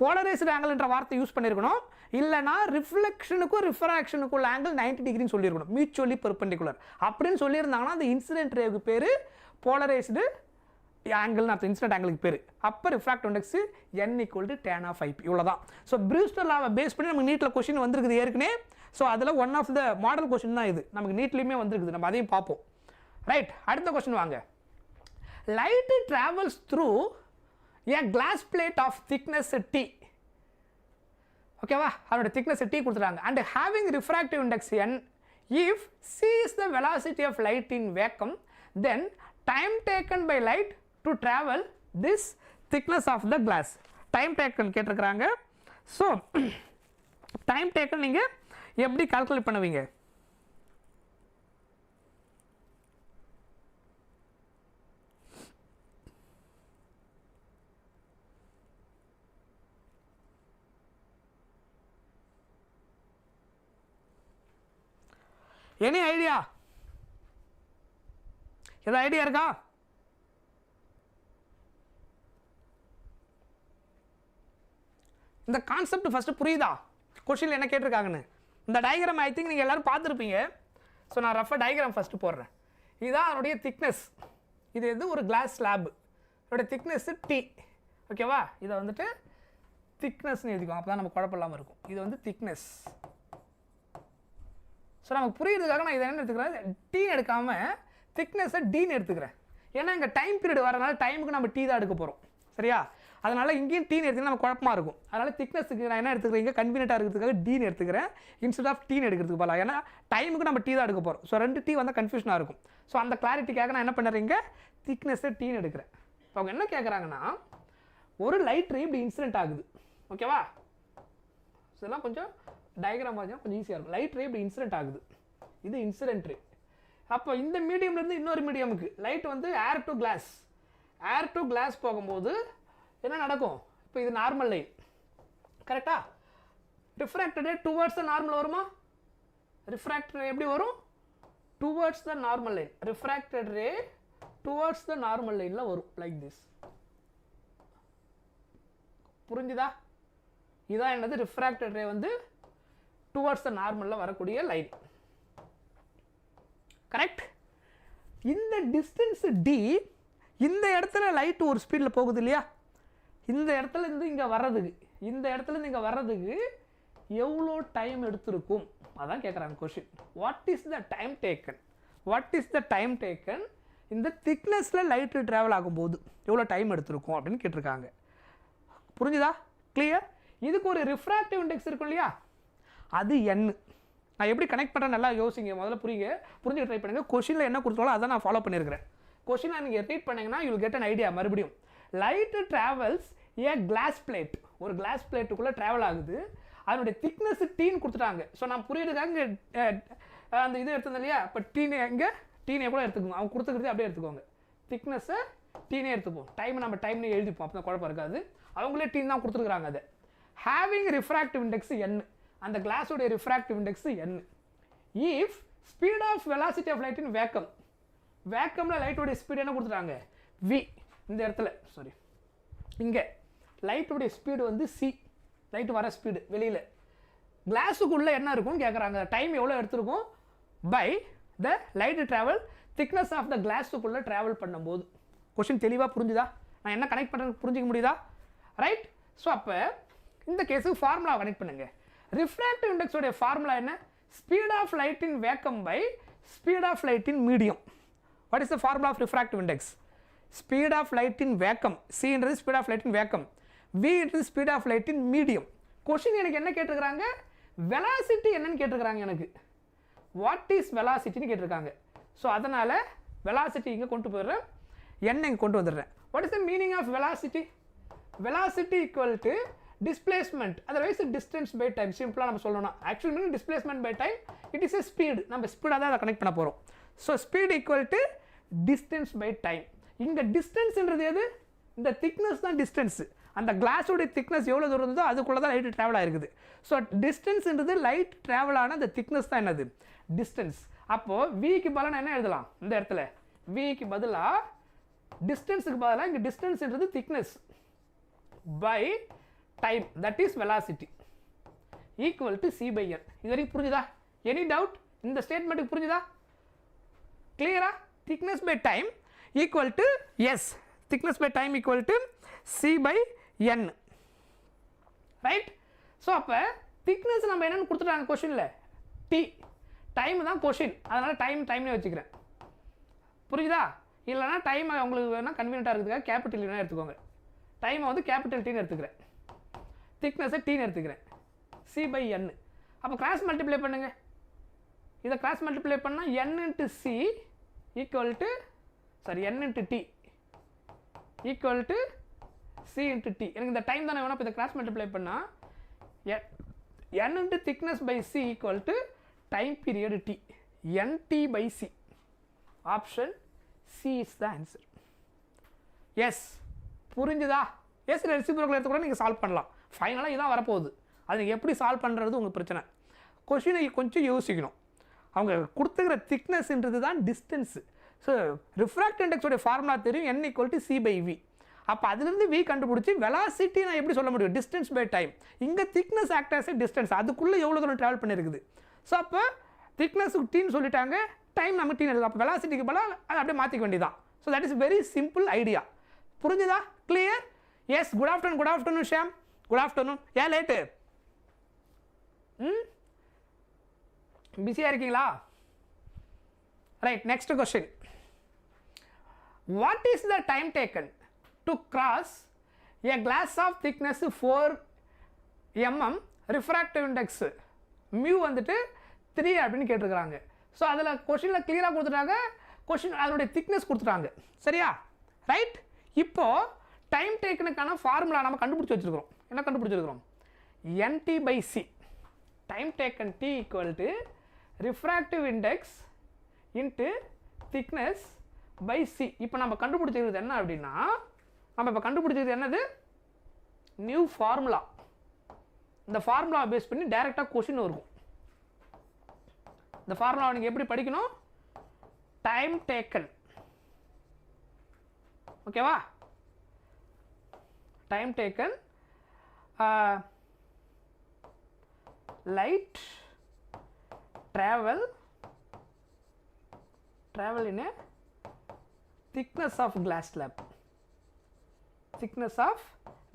போலரைஸ்டு ஆங்கிள்ன்ற வார்த்தை யூஸ் பண்ணியிருக்கணும். இல்லைனா ரிஃப்ளெக்ஷனுக்கும் ரிஃப்ராக்ஷனுக்குள்ள ஆங்கிள் 90 டிகிரின்னு சொல்லியிருக்கணும், மியூச்சுவலி பெர்பெண்டிகுலர் அப்படின்னு சொல்லியிருந்தாங்கன்னா அந்த இன்சிடென்ட் ரேவுக்கு பேர் போலரைஸ்டு ஆங்கிள்னு அர்த்தம், இன்சிடென்ட் ஆங்கிளுக்கு பேர். அப்போ refractive index n = tan of ip. இவ்வளோதான். ஸோ ப்ரூஸ்டர் லாவை பேஸ் பண்ணி நமக்கு நீட்டில் கொஸ்டின் வந்திருக்குது ஏற்கனவே. ஸோ அதில் one of the model question தான் இது, நமக்கு நீட்லேயுமே வந்திருக்குது, நம்ம அதையும் பார்ப்போம். ரைட், அடுத்த கொஸ்டின் வாங்க. Light travels through a glass plate of thickness t. ஓகேவா? அதோட thickness t கொடுத்துறாங்க. and having refractive index n, if c is the velocity of light in vacuum, then time taken by light to travel this thickness of the glass. time taken கேட்டிருக்கிறாங்க. So time taken நீங்கள் எப்படி calculate பண்ணுவீங்க? Any idea? ஏதாவது idea இருக்கா? இந்த concept first புரியுதா? கொஸ்டின்ல என்ன கேட்டிருக்காங்கன்னு. இந்த டயக்ராம் ஐ திங்க் நீங்கள் எல்லாரும் பார்த்துருப்பீங்க. ஸோ நான் ரஃபாக டயக்ராம் ஃபஸ்ட்டு போடுறேன். இதுதான் அதனுடைய திக்னஸ். இது எது? ஒரு கிளாஸ் ஸ்லாப். இதோட திக்னஸ் டி. ஓகேவா? இதை வந்துட்டு திக்னஸ்ன்னு எழுதிக்கும், அப்போ தான் நம்ம குழப்பம் இல்லாமல் இருக்கும். இது வந்து திக்னஸ். ஸோ நமக்கு புரியுறதுக்காக நான் இதை என்ன எடுத்துக்கிறேன், டீன்னு எடுக்காமல் திக்னஸை டீன்னு எடுத்துக்கிறேன். ஏன்னா இங்கே டைம் பீரியட் வரனால டைமுக்கு நம்ம டீ தான் எடுக்க போகிறோம். சரியா? அதனால் இங்கேயும் டீன்னு எடுத்துக்கினா நம்ம குழப்பமாக இருக்கும். அதனால் திக்னஸுக்கு நான் என்ன எடுத்துக்கிறேன், இங்கே கன்வீனியண்ட்டாக இருக்கிறதுக்காக டீன்னு எடுத்துக்கிறேன் இன்ஸ்டெட் ஆஃப் டீன்னு எடுக்கிறதுக்கு போகலாம். ஏன்னா டைமுக்கு நம்ம டீ தான் எடுக்க போகிறோம். ஸோ 2 டீ வந்தால் கன்ஃபியூஷனாக இருக்கும். ஸோ அந்த கிளாரிட்டிக்காக நான் என்ன பண்ணுறேன், இங்கே திக்னஸை டீன்னு எடுக்கிறேன். இப்போ அவங்க என்ன கேட்குறாங்கன்னா, ஒரு லைட் ரே இப்படி இன்சிடென்ட் ஆகுது. ஓகேவா? இதெல்லாம் கொஞ்சம் டயக்ராம் பார்த்தீங்கன்னா கொஞ்சம் ஈஸியாக இருக்கும். லைட் ரே இப்படி இன்சிடென்ட் ஆகுது, இது இன்சிடென்ட் ரே. அப்போ இந்த மீடியம்லேருந்து இன்னொரு மீடியமுக்கு லைட் வந்து ஏர் டு கிளாஸ் போகும்போது என்ன நடக்கும்? இப்போ இது நார்மல் லைன், கரெக்டா? Refracted ray towards the normal வருமா? ரிஃப்ராக்டட் ரே எப்படி வரும்? Towards the normal line. Refracted ray towards the normal லைனில் வரும், லைக் திஸ். புரிஞ்சுதா? இதான் என்னது? ரிஃப்ராக்டட் ரே வந்து டுவர்ட்ஸ் த நார்மலில் வரக்கூடிய லைன். கரெக்ட்? இந்த டிஸ்டன்ஸ் டி, இந்த இடத்துல லைட் ஒரு ஸ்பீடில் போகுது இல்லையா? இந்த இடத்துல இருந்து இங்கே வர்றதுக்கு, இந்த இடத்துல இருந்து இங்கே வர்றதுக்கு எவ்வளோ டைம் எடுத்திருக்கும்? அதான் கேட்குறாங்க question. What is the time taken? What is the time taken இந்த திக்னஸில் லைட்டு ட்ராவல் ஆகும்போது எவ்வளோ டைம் எடுத்திருக்கும் அப்படின்னு கேட்டிருக்காங்க. புரிஞ்சுதா? கிளியர்? இதுக்கு ஒரு ரிஃப்ராக்டிவ் இண்டெக்ஸ் இருக்கும் இல்லையா? அது n. நான் எப்படி கனெக்ட் பண்ணுறேன் நல்லா யோசிங்க. முதல்ல புரிஞ்சுக்க ட்ரை பண்ணுங்கள். கொஷினில் என்ன கொடுத்தாலும் அதை நான் ஃபாலோ பண்ணியிருக்கிறேன். கொஷினை நீங்கள் ரீட் பண்ணிங்கன்னா you will get an idea. மறுபடியும் light travels A glass plate, ஒரு கிளாஸ் பிளேட்டுக்குள்ளே ட்ராவல் ஆகுது. அதனுடைய திக்னஸ் டீன்னு கொடுத்துட்டாங்க. ஸோ நான் புரியுறதுக்காக இங்கே அந்த இது எடுத்தது இல்லையா? இப்போ டீனே இங்கே டீனே கூட எடுத்துக்கோங்க. அவங்க கொடுத்துக்கிறது அப்படியே எடுத்துக்கோங்க. திக்னஸை டீனே எடுத்துப்போம். டைம் நம்ம டைம்னு எழுதிப்போம், அப்போ தான் குழப்பம் இருக்காது. அவங்களே டீன் தான் கொடுத்துருக்குறாங்க. அதை ஹேவிங் ரிஃப்ராக்டிவ் இண்டெக்ஸ் n, அந்த கிளாஸோடைய refractive index n. If speed of velocity of light in vacuum, வேக்கமில் லைட்டோடைய ஸ்பீடு என்ன கொடுத்துட்டாங்க? v. இந்த இடத்துல சாரி, இங்கே லைட்டோடைய ஸ்பீடு வந்து c, லைட்டு வர ஸ்பீடு வெளியில். கிளாஸுக்குள்ளே என்ன இருக்கும்னு கேட்குறாங்க. டைம் எவ்வளோ எடுத்துருக்கும்? By the light travel thickness of the கிளாஸுக்குள்ளே ட்ராவல் பண்ணும்போது. கொஷின் தெளிவாக புரிஞ்சுதா? நான் என்ன கனெக்ட் பண்ணுறது புரிஞ்சிக்க முடியுதா? ரைட்? ஸோ அப்போ இந்த கேஸுக்கு ஃபார்முலா கனெக்ட் பண்ணுங்க. ரிஃப்ராக்டிவ் இண்டெக்ஸோடைய ஃபார்முலா என்ன? Speed of light in vacuum by speed of light in medium. What is the formula of refractive index? Speed of light in vacuum, சின்றது speed of light in vacuum, வின்றது speed of light in medium. Question எனக்கு என்ன கேட்டிருக்காங்க? Velocity என்னன்னு கேட்டிருக்காங்க. எனக்கு what is வெலாசிட்டின்னு கேட்டிருக்காங்க. So அதனால் வெலாசிட்டி இங்கே கொண்டு போயிடுறேன், என்ன இங்கே கொண்டு வந்துடுறேன். What is the meaning of velocity? velocity equal to displacement, otherwise distance by time. சிம்பிளாக நம்ம சொல்லணும். Actual meaning displacement by time, it is a speed. நம்ம ஸ்பீடாக தான் அதை கனெக்ட் பண்ண போகிறோம். So speed equal to distance by time. இங்கே டிஸ்டன்ஸ்ன்றது எது? இந்த திக்னஸ் தான் டிஸ்டன்ஸு. அந்த கிளாஸோடைய திக்னஸ் எவ்வளோ தூரம் இருந்ததோ அதுக்குள்ளே தான் லைட் ட்ராவல் ஆகிருக்குது. ஸோ டிஸ்டன்ஸ்ன்றது லைட் ட்ராவல் ஆன அந்த திக்னஸ் தான் என்னது? டிஸ்டன்ஸ். அப்போது விக்கு பதிலாக நான் என்ன எழுதலாம் இந்த இடத்துல? விக்கு பதிலாக டிஸ்டன்ஸுக்கு பதிலாக இங்கே டிஸ்டன்ஸ்ன்றது thickness by time, that is velocity, equal to C by N. இது வரைக்கும் புரிஞ்சுதா? Any doubt? இந்த ஸ்டேட்மெண்ட்டுக்கு புரிஞ்சுதா? கிளியரா? Thickness by time equal to yes, thickness by time equal to C by N, right? So அப்போ திக்னஸ் நம்ம என்னென்னு கொடுத்துட்டாங்க கொஷினில்? டி. டைம் தான் கொஷின், அதனால் டைம்னே வச்சுக்கிறேன். புரியுதா? இல்லைனா டைம் உங்களுக்கு வேணால் கன்வீனியண்ட்டாக இருக்கிறதுக்காக கேபிட்டல் வேணால் எடுத்துக்கோங்க. டைமை வந்து கேபிட்டல் டீன்னு எடுத்துக்கிறேன், திக்னஸை டீன்னு எடுத்துக்கிறேன், சி பை என். அப்போ கிராஸ் மல்டிப்ளை பண்ணுங்கள். இதை கிராஸ் மல்டிப்ளை பண்ணால் N into C equal to N into T equal to C into T. எனக்கு இந்த டைம் தானே வேணும். இப்போ இதை கிராஸ் மல்டிப்ளை பண்ணால் n into thickness by C equal to time period T, nt by C. Option C is the answer. Yes, புரிஞ்சுதா? Yes, reciprocal எடுத்து கூட நீங்கள் சால்வ் பண்ணலாம். ஃபைனலாக இதான் வரப்போகுது. அது நீங்கள் எப்படி சால்வ் பண்ணுறது உங்களுக்கு பிரச்சனை. கொஷினை கொஞ்சம் யோசிக்கணும். அவங்க கொடுத்துக்கிற திக்னஸ்ன்றது தான் டிஸ்டன்ஸு. ஸோ ரிஃப்ராக்ட் இண்டெக்ஸோடைய ஃபார்முலா தெரியும், n equal to C by V. அப்போ அதுலேருந்து வி கண்டுபிடிச்சி வெலாசிட்டி நான் எப்படி சொல்ல முடியும்? Distance by time. இங்கே திக்னஸ் ஆக்ட் ஆஸ் டிஸ்டன்ஸ், அதுக்குள்ளே எவ்வளோ தூரம் ட்ராவல் பண்ணியிருக்குது. ஸோ அப்போ திக்னஸுக்கு டீன்னு சொல்லிட்டாங்க, டைம் நம்ம டீன் இருக்குது. அப்போ வெலாசிட்டிக்கு போல அதை அப்படியே மாற்றிக்க வேண்டியதான். So that is very simple idea. புரிஞ்சுதா? Clear? Yes. Good afternoon Sham. Good afternoon. ஏன் லேட்டு? பிஸியாக இருக்கீங்களா? Right, next question. What is the time taken to cross a glass of thickness 4 mm, refractive index mu வந்துட்டு 3 அப்படின்னு கேட்டிருக்கிறாங்க. So அதில் கொஷினில் கிளியராக கொடுத்துட்டாங்க, கொஷின் அதனுடைய திக்னஸ் கொடுத்துட்டாங்க. சரியா? ரைட். இப்போது டைம் டேக்கனுக்கான ஃபார்முலா நம்ம கண்டுபிடிச்சி வச்சுருக்கிறோம். என்ன கண்டுபிடிச்சிருக்கிறோம்? nt by C. Time taken T equal to refractive index into thickness by C. இப்போ நம்ம கண்டுபிடிச்சிருக்கிறது என்ன அப்படின்னா, நம்ம இப்போ கண்டுபிடிச்சிருக்கிறது என்னது? New formula. இந்த ஃபார்முலா பேஸ் பண்ணி டைரெக்டாக கொஷின் இருக்கும். இந்த ஃபார்முலா நீங்கள் எப்படி படிக்கணும்? Time taken. ஓகேவா? Time taken light travel in a thickness of glass slab. Thickness of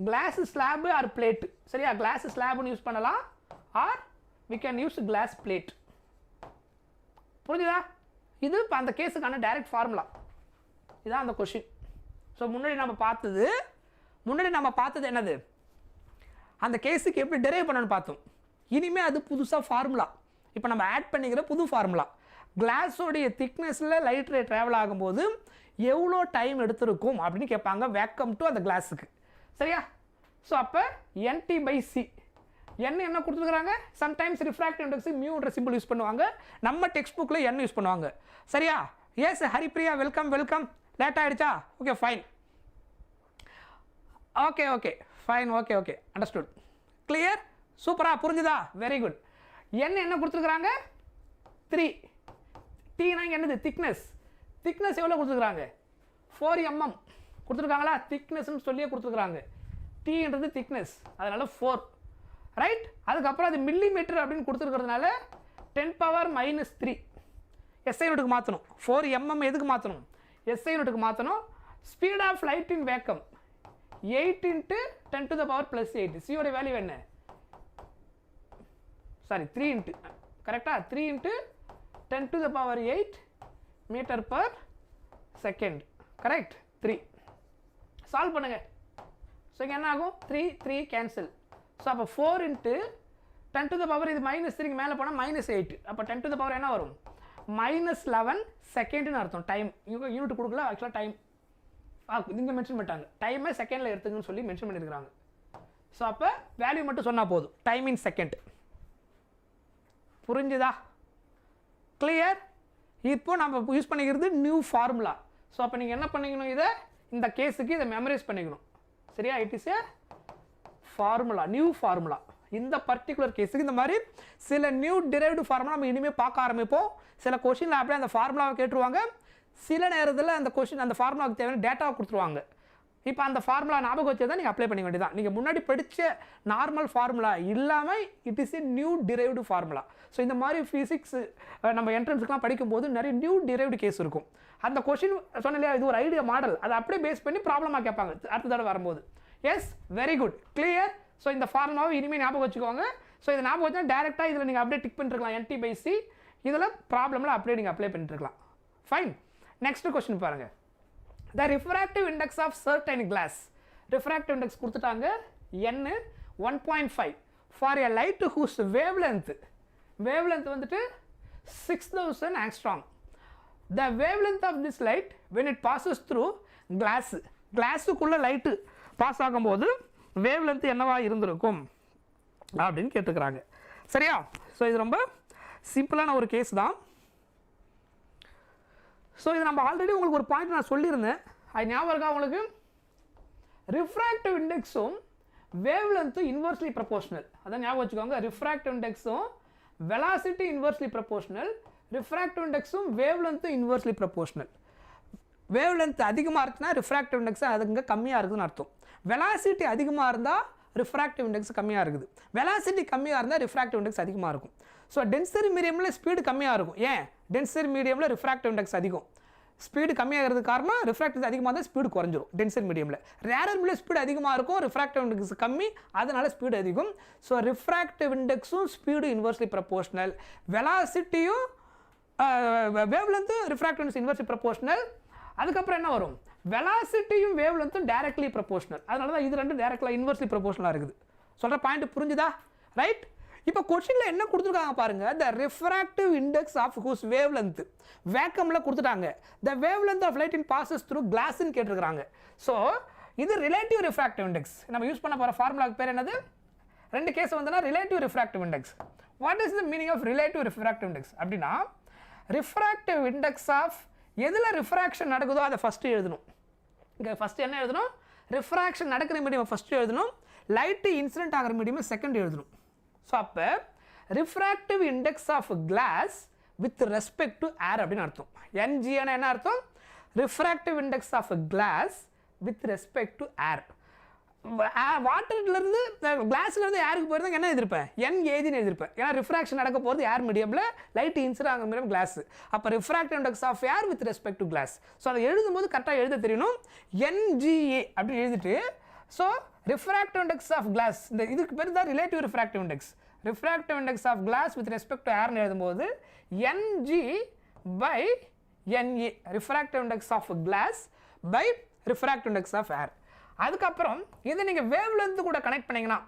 glass slab or plate. சரியா? glass slab யூஸ் பண்ணலாம், or we can use glass plate. புரிஞ்சுதா? இது இப்போ அந்த கேஸுக்கான டைரக்ட் ஃபார்முலா. இதான் அந்த கொஷின். ஸோ முன்னாடி நம்ம பார்த்தது என்னது? அந்த கேஸுக்கு எப்படி டெரைவ் பண்ணணும்னு பார்த்தோம். இனிமேல் அது புதுசாக ஃபார்முலா. இப்போ நம்ம ஆட் பண்ணிக்கிற புது ஃபார்முலா. கிளாஸோடைய திக்னஸில் லைட் ரே ட்ராவல் ஆகும்போது எவ்வளோ டைம் எடுத்திருக்கும் அப்படின்னு கேட்பாங்க வேக்கம் டு அந்த கிளாஸுக்கு. சரியா? ஸோ அப்போ nt பை சி. என்ன கொடுத்துருக்குறாங்க? சம்டைம்ஸ் ரிஃப்ராக்டிவ் இண்டெக்ஸ் மியூன்ற சிம்பிள் யூஸ் பண்ணுவாங்க, நம்ம டெக்ஸ்ட் புக்கில் n யூஸ் பண்ணுவாங்க. சரியா? Yes Haripriya, welcome. லேட் ஆகிடுச்சா? Okay fine. Okay fine. Okay understood. Clear? சூப்பராக புரிஞ்சுதா? Very good. என்ன கொடுத்துருக்குறாங்க? 3. டீனா என்னது? திக்னஸ் எவ்வளோ கொடுத்துருக்குறாங்க? 4 mm கொடுத்துருக்காங்களா? திக்னஸ்ன்னு சொல்லியே கொடுத்துருக்குறாங்க. டீன்றது திக்னஸ், அதனால் 4. ரைட். அதுக்கப்புறம் அது மில்லிமீட்டர் அப்படின்னு கொடுத்துருக்கிறதுனால 10⁻³ எஸ்ஐ யூனிட்டுக்கு மாற்றணும். 4 mm எதுக்கு மாற்றணும்? எஸ்ஐ யூனிட்டுக்கு மாற்றணும். Speed of light in vacuum 8 × 10⁻+8. சியோட வேல்யூ என்ன? சாரி 3 × கரெக்டாக 3 × 10⁸ m/s. கரெக்ட்? 3. சால்வ் பண்ணுங்க. ஸோ இங்கே என்ன ஆகும்? 3 கேன்சல். ஸோ அப்போ 4 × 10⁻, இது -3க்கு மேலே போனால் -8. அப்போ 10⁻ என்ன வரும்? -11 செகண்ட்னு அர்த்தம். டைம் யூனிட் கொடுக்கல, ஆக்சுவலாக டைம். இங்கே மென்ஷன் பண்ணிட்டாங்க டைமை செகண்டில் எடுத்துங்கன்னு சொல்லி மென்ஷன் பண்ணியிருக்கிறாங்க. ஸோ அப்போ வேல்யூ மட்டும் சொன்னால் போதும், டைம் இன் செகண்ட். புரிஞ்சுதா? கிளியர்? இப்போ நம்ம யூஸ் பண்ணிக்கிறது நியூ ஃபார்முலா. ஸோ அப்போ நீங்கள் என்ன பண்ணிக்கணும், இதை இந்த கேஸுக்கு இதை மெமரைஸ் பண்ணிக்கணும். சரியா? It is a formula, new formula. இந்த பர்டிகுலர் கேஸுக்கு இந்த மாதிரி சில நியூ டிரைவ்டு ஃபார்முலா நம்ம இனிமேல் பார்க்க ஆரம்பிப்போம். சில கொஷினில் அப்படியே அந்த ஃபார்முலாவை கேட்டுருவாங்க, சில நேரத்தில் அந்த கொஷின் அந்த ஃபார்முலாவுக்கு தேவையான டேட்டாவை கொடுத்துருவாங்க. இப்போ அந்த ஃபார்முலா ஞாபகம் வச்சு தான் நீங்கள் அப்ளை பண்ணிக்க வேண்டியதான். நீங்கள் முன்னாடி படித்த நார்மல் ஃபார்முலா இல்லாமல் it is a new derived formula. So இந்த மாதிரி ஃபிசிக்ஸ் நம்ம என்ட்ரன்ஸுக்குலாம் படிக்கும்போது நிறைய நியூ டிரைவ்டு கேஸ் இருக்கும். அந்த கொஷின் சொன்ன இல்லையா, இது ஒரு ஐடியா மாடல், அதை அப்படியே பேஸ் பண்ணி ப்ராப்ளமாக கேட்பாங்க அடுத்த தடவை வரும்போது. Yes, very good, clear. So இந்த ஃபார்முலாவை இனிமேல் ஞாபகம் வச்சுக்கோங்க. ஸோ இதை ஞாபகம் வச்சா டேரெக்டாக இதில் நீங்கள் அப்படியே டிக் பண்ணிருக்கலாம், NT/C. இதில் ப்ராப்ளமில் அப்படியே நீங்கள் அப்ளை பண்ணிட்டுருக்கலாம். ஃபைன். நெக்ஸ்ட் கொஸ்டின் பாருங்கள். The refractive index of certain glass. Refractive index கொடுத்துட்டாங்க n 1.5 for a light whose wavelength வந்துட்டு 6000 angstrom. The wavelength of this light when it passes through glassக்குள்ள லைட்டு பாஸ் ஆகும்போது wavelength என்னவா இருந்திருக்கும் அப்படின்னு கேட்டுக்கிறாங்க. சரியா? ஸோ இது ரொம்ப சிம்பிளான ஒரு கேஸ் தான். ஸோ இது நம்ம ஆல்ரெடி உங்களுக்கு ஒரு பாயிண்ட் நான் சொல்லியிருந்தேன், அது ஞாபகம் இருக்கா உங்களுக்கு? ரிஃப்ராக்டிவ் இண்டெக்ஸும் வேவ்லென்த்தும் இன்வெர்ஸ்லி ப்ரொபோர்ஷனல். அதான் ஞாபகம் வச்சுக்கோங்க. ரிஃப்ராக்டிவ் இண்டெக்ஸும் வெலாசிட்டி இன்வெர்ஸ்லி ப்ரொபோர்ஷனல், ரிஃப்ராக்டிவ் இண்டெக்ஸும் வேவ்லென்த்தும் இன்வெர்ஸ்லி ப்ரொபோர்ஷனல். வேவ்லென்த் அதிகமாக இருக்குன்னா ரிஃப்ராக்டிவ் இண்டெக்ஸ் அதுங்க கம்மியாக இருக்குதுன்னு அர்த்தம். வெலாசிட்டி அதிகமாக இருந்தால் ரிஃப்ராக்டிவ் இண்டெக்ஸ் கம்மியாக இருக்குது, வெலாசிட்டி கம்மியாக இருந்தால் ரிஃப்ராக்டிவ் இண்டெக்ஸ் அதிகமாக இருக்கும். ஸோ டென்சரி மீடியமில் ஸ்பீடு கம்மியாக இருக்கும். ஏன்? டென்சரி மீடியமில் ரிஃப்ராக்டிவ் இண்டெக்ஸ் அதிகம். ஸ்பீடு கம்மியாகிறது காரணம் ரிஃப்ராக்டிவ் அதிகமாக இருந்தால் ஸ்பீடு குறைஞ்சிரும் டென்சரி மீடியமில். ரேரர் மீடியம் ஸ்பீடு அதிகமாக இருக்கும், ரிஃப்ராக்டிவ் இண்டெக்ஸ் கம்மி, அதனால ஸ்பீடு அதிகம். ஸோ ரிஃப்ராக்டிவ் இண்டெக்ஸும் ஸ்பீடு இன்வெர்ஸ்லி ப்ரொபோர்ஷனல், வெலாசிட்டியும் வேவ்லென்த்தும் ரிஃப்ராக்டிவ் இண்டெக்ஸ் இன்வெர்ஸ்லி ப்ரொபோர்ஷனல். அதுக்கப்புறம் என்ன வரும்? வெலாசிட்டியும் வேவ்லென்த்தும் டைரக்ட்லி ப்ரொபோர்ஷனல். அதனால தான் இது ரெண்டும் டைரக்ட்லாம் இன்வெர்ஸ்லி ப்ரொபோர்ஷனலாக இருக்குது. சொல்கிற பாயிண்ட் புரிஞ்சுதா? ரைட். இப்போ கொஸ்டினில் என்ன கொடுத்துருக்காங்க பாருங்க. The refractive index of whose wavelength வேக்கமில் கொடுத்துட்டாங்க. The wavelength of light in passes through கிளாஸ்ன்னு கேட்டிருக்கிறாங்க. ஸோ இது ரிலேட்டிவ் ரிஃப்ராக்டிவ் இண்டெக்ஸ். நம்ம யூஸ் பண்ண போகிற ஃபார்முலாக்கு பேர் என்னது? ரெண்டு கேஸ் வந்தனா relative refractive index. What is the meaning of relative refractive index அப்படின்னா, ரிஃப்ராக்டிவ் இண்டெக்ஸ் ஆஃப் எதில் ரிஃப்ராக்ஷன் நடக்குதோ அதை ஃபஸ்ட்டு எழுதணும். இங்கே ஃபஸ்ட்டு என்ன எழுதணும்? ரிஃப்ராக்ஷன் நடக்கிற மீடியம் ஃபஸ்ட்டு எழுதணும், லைட்டு இன்சிடென்ட் ஆகிற மீடியம் செகண்ட் எழுதணும். ஸோ அப்போ refractive index of glass with respect to air அப்படின்னு அர்த்தம். NG என்ன அர்த்தம்? Refractive index of glass with respect to air. வாட்டர்லேருந்து கிளாஸ்லேருந்து ஏருக்கு போயிருந்தாங்க என்ன எழுதிருப்பேன்? NAGன்னு எழுதிருப்பேன். ஏன்னா ரிஃப்ராக்ஷன் நடக்க போகிறது ஏர் மீடியமில், லைட் இன்சிடென்ட் ஆகிற மீடியம் கிளாஸ். அப்போ refractive index of air with respect to glass. So அதை எழுதும்போது கரெக்டாக எழுத தெரியணும். NGA அப்படின்னு எழுதிட்டு, so refractive index of glass, இந்த இதுக்கு பேர் தான் relative refractive index. Refractive index of glass with respect to ஏர்னு எழுதும்போது NG/NA, refractive index of glass by refractive index of air. அதுக்கப்புறம் இதை நீங்கள் வேவ்லென்த் கூட கனெக்ட் பண்ணிங்கன்னா,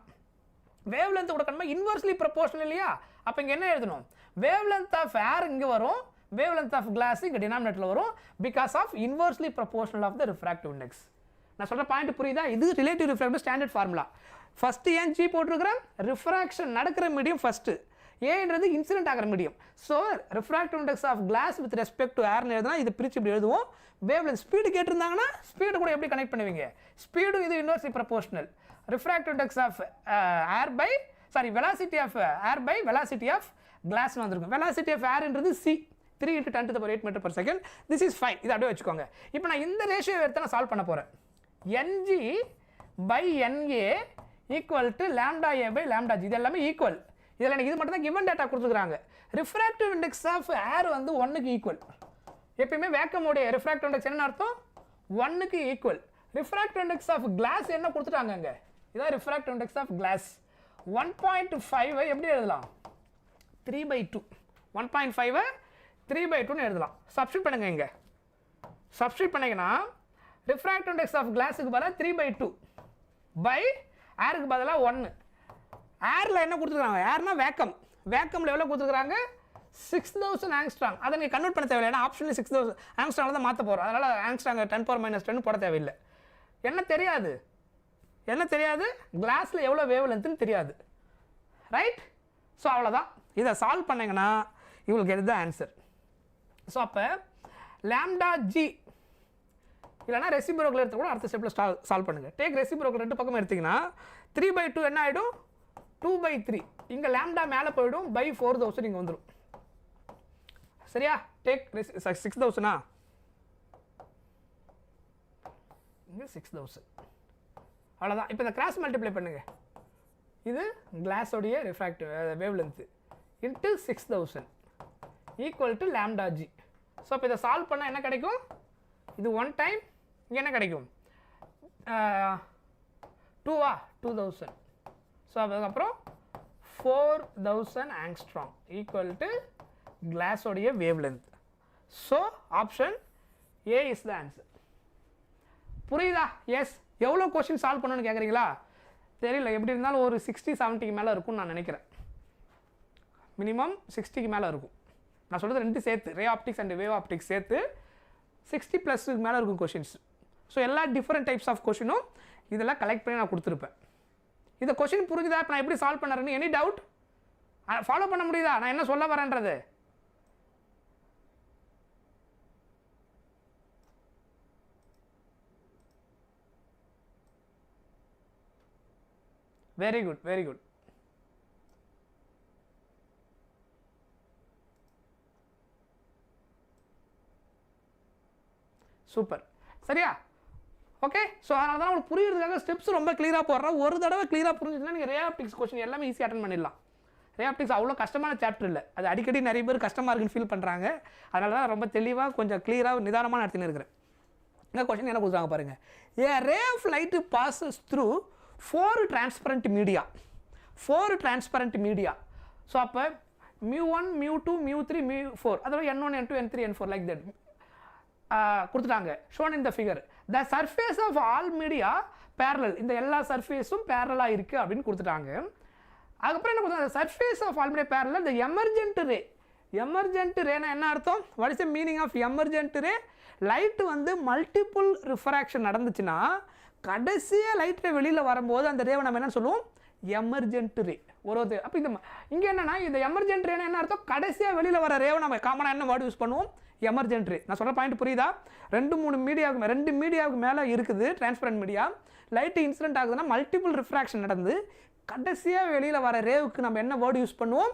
வேவ்லென்த் கூட கனெக்ட் இன்வெர்ஸ்லி ப்ரொபோர்ஷனல் இல்லையா? அப்போ இங்கே என்ன எழுதணும்? வேவ்லென்த் ஆஃப் ஏர் இங்கே வரும், வேவ்லென்த் ஆஃப் கிளாஸ் இங்கே டினாமினேட்டரில் வரும், because of inversely proportional of the refractive index. நான் சொல்கிற பாயிண்ட் புரியுதா? இது relative refractive standard formula. First NG போட்டிருக்கிறேன், ரிஃப்ராக்ஷன் நடக்கிற மீடியம் ஃபஸ்ட்டு, ஏன்றது இன்சிடென்ட் ஆகிற medium. So refractive index of glass with respect to ஏர்னு எழுதுனா இதை பிரித்து இப்படி எழுதுவோம். வேவ்லென்த் ஸ்பீடு கேட்டிருந்தாங்கன்னா ஸ்பீடு கூட எப்படி கனெக்ட் பண்ணுவீங்க? ஸ்பீடு இது inversely proportional. Refractive index of air by velocity of air by velocity of கிளாஸ்னு வந்திருக்கும். வெலாசிட்டி ஆஃப் ஏர்ன்றது C, 3 × 10⁸ m/s. This is 5. இதை அப்படியே வச்சுக்கோங்க. இப்போ நான் இந்த ரேஷியோ எடுத்து நான் சால்வ் பண்ண போகிறேன். NG/NA equal to λA/λg. இது எல்லாமே ஈக்குவல். இதில் எனக்கு இது மட்டும் தான் கிவன் டேட்டா கொடுத்துருக்காங்க. ரிஃப்ராக்டிவ் இண்டெக்ஸ் ஆஃப் ஏர் வந்து 1க்கு ஈக்குவல். எப்பயுமே வேக்கமோடைய ரிஃப்ராக்டிவ் இண்டெக்ஸ் என்ன அர்த்தம்? 1க்கு equal. Refractive index of glass என்ன கொடுத்துட்டாங்க அங்கே? இதான் ரிஃப்ராக்டிவ் இண்டெக்ஸ் ஆஃப் கிளாஸ். 1.5 எப்படி எழுதலாம்? 3/2. 1.5 3/2ன்னு எழுதலாம். சப்ஸ்டிட் பண்ணுங்க. இங்கே சப்ஸ்டிட் பண்ணிங்கன்னா ரிஃப்ராக்டிவ் இண்டெக்ஸ் ஆஃப் கிளாஸுக்கு பதிலாக 3/2 பை ஏருக்கு பதிலாக 1. ஏரில் என்ன கொடுத்துருக்காங்க? ஏர்னா வேக்கம். வேக்கமில் எவ்வளோ கொடுத்துருக்காங்க? 6000 ஆங்ஸ்ட்ராங். அதை நீங்கள் கன்வெர்ட் பண்ண தேவையில்லை, ஏன்னா ஆப்ஷனில் 6000 ஆங்ஸ்ட்ராங்கில் தான் மாற்ற போகிறோம். அதனால் ஆங்ஸ்ட்ராங் 10⁻⁻10 போட தேவையில்லை. என்ன தெரியாது, கிளாஸில் எவ்வளோ வேவ் லென்த்துன்னு தெரியாது, ரைட்? ஸோ அவ்வளோதான். இதை சால்வ் பண்ணிங்கன்னா you will get the answer. So அப்போ λg இல்லைனா ரெசிப்ரோக்கல் எடுத்து கூட அடுத்த ஸ்டெப்பில் சால்வ் பண்ணுங்கள். டேக் ரெசிப்ரோக்கல் 2 பக்கம் எடுத்திங்கன்னா 3/2 என்ன ஆகிடும், 2/3. இங்கே லாம்டா மேலே போயிடும், பை 4000 இங்கே வந்துடும். சரியா? டேக் 6000 இங்கே 6000. அவ்வளோதான். இப்போ இந்த கிராஸ் மல்டிப்ளை பண்ணுங்க. இது கிளாஸோடைய refractive wavelength into 6000 equal to λg. So இப்போ இதை சால்வ் பண்ணால் என்ன கிடைக்கும், இது 1 டைம், இங்கே என்ன கிடைக்கும் 2000. ஸோ அதுக்கப்புறம் 4000 ஆங்ஸ்ட்ராங் ஈக்குவல் டு கிளாஸோடைய wavelength. So option A is the answer. புரியுதா? எஸ். எவ்வளோ கொஸ்டின் சால்வ் பண்ணணும்னு கேட்குறீங்களா? தெரியல, எப்படி இருந்தாலும் ஒரு 60-70க்கு மேலே இருக்கும்னு நான் நினைக்கிறேன். மினிமம் 60க்கு மேலே இருக்கும். நான் சொல்கிறது 2 சேர்த்து, ray optics and wave optics சேர்த்து 60+ மேலே இருக்கும் கொஷின்ஸ். ஸோ எல்லா டிஃப்ரெண்ட் டைப்ஸ் ஆஃப் கொஷினும் இதெல்லாம் கலெக்ட் பண்ணி நான் கொடுத்துருப்பேன். இந்த கொஷின் புரிஞ்சுதா? இப்போ நான் எப்படி சால்வ் பண்ணுறேன்னு எனி டவுட்? ஃபாலோ பண்ண முடியுதா நான் என்ன சொல்ல வரேன்றது? Very good, very good. Super. சரியா? ஓகே. ஸோ அதனால தான் உங்களுக்கு புரியுறதுக்காக ஸ்டெப்ஸ் ரொம்ப கிளியராக போடுறோம். ஒரு தடவை கிளியராக புரிஞ்சுச்சுன்னா நீங்கள் ரே ஆப்டிக்ஸ் கொஸ்டின் எல்லாமே ஈஸியாக அட்டன் பண்ணிடலாம். ரே ஆப்டிக்ஸ் அவ்வளோ கஷ்டமான சாப்டர் இல்லை, அது அடிக்கடி நிறைய பேர் கஷ்டமாக இருக்குன்னு ஃபீல் பண்ணுறாங்க. அதனால தான் ரொம்ப தெளிவாக கொஞ்சம் கிளியராக நிதானமாக நடத்தின்னு இருக்கிறேன். இந்த கொஸ்டின் என்ன கொடுத்தாங்க பாருங்கள். A ray of light passes through 4 transparent media. 4 transparent media. So அப்போ μ1 μ2 μ3 μ4, அதோட n1 n2 n3 n4 like that கொடுத்துட்டாங்க. Shown in the figure the surface of all media parallel. இந்த எல்லா சர்ஃபேஸும் பேரலாக இருக்குது அப்படின்னு கொடுத்துட்டாங்க. அதுக்கப்புறம் என்ன கொடுத்தாங்க, surface of all media parallel the emergent ray. Emergent ரேனா என்ன அர்த்தம்? What is the meaning of emergent ray? Light வந்து மல்டிபிள் ரிஃப்ராக்ஷன் நடந்துச்சுன்னா கடைசியாக லைட்டை வெளியில் வரும்போது அந்த ரேவை நம்ம என்ன சொல்லுவோம், எமர்ஜென்ட் ரே. ஒரு அப்போ இந்த இங்கே என்னென்னா, இந்த எமர்ஜென்ட் ரேனா என்ன அர்த்தம்? கடைசியாக வெளியில் வர ரேவை நம்ம காமனாக என்ன வேர்டு யூஸ் பண்ணுவோம், எமர்ஜென்ட் ரே. நான் சொல்கிற பாயிண்ட் புரியுதா? 2 மீடியாவுக்கு மேலே இருக்குது டிரான்ஸ்பரண்ட் மீடியா. லைட்டு இன்சிடென்ட் ஆகுதுன்னா மல்டிபிள் ரிஃப்ராக்ஷன் நடந்து கடைசியாக வெளியில் வர ரேவுக்கு நம்ம என்ன வேர்டு யூஸ் பண்ணுவோம்,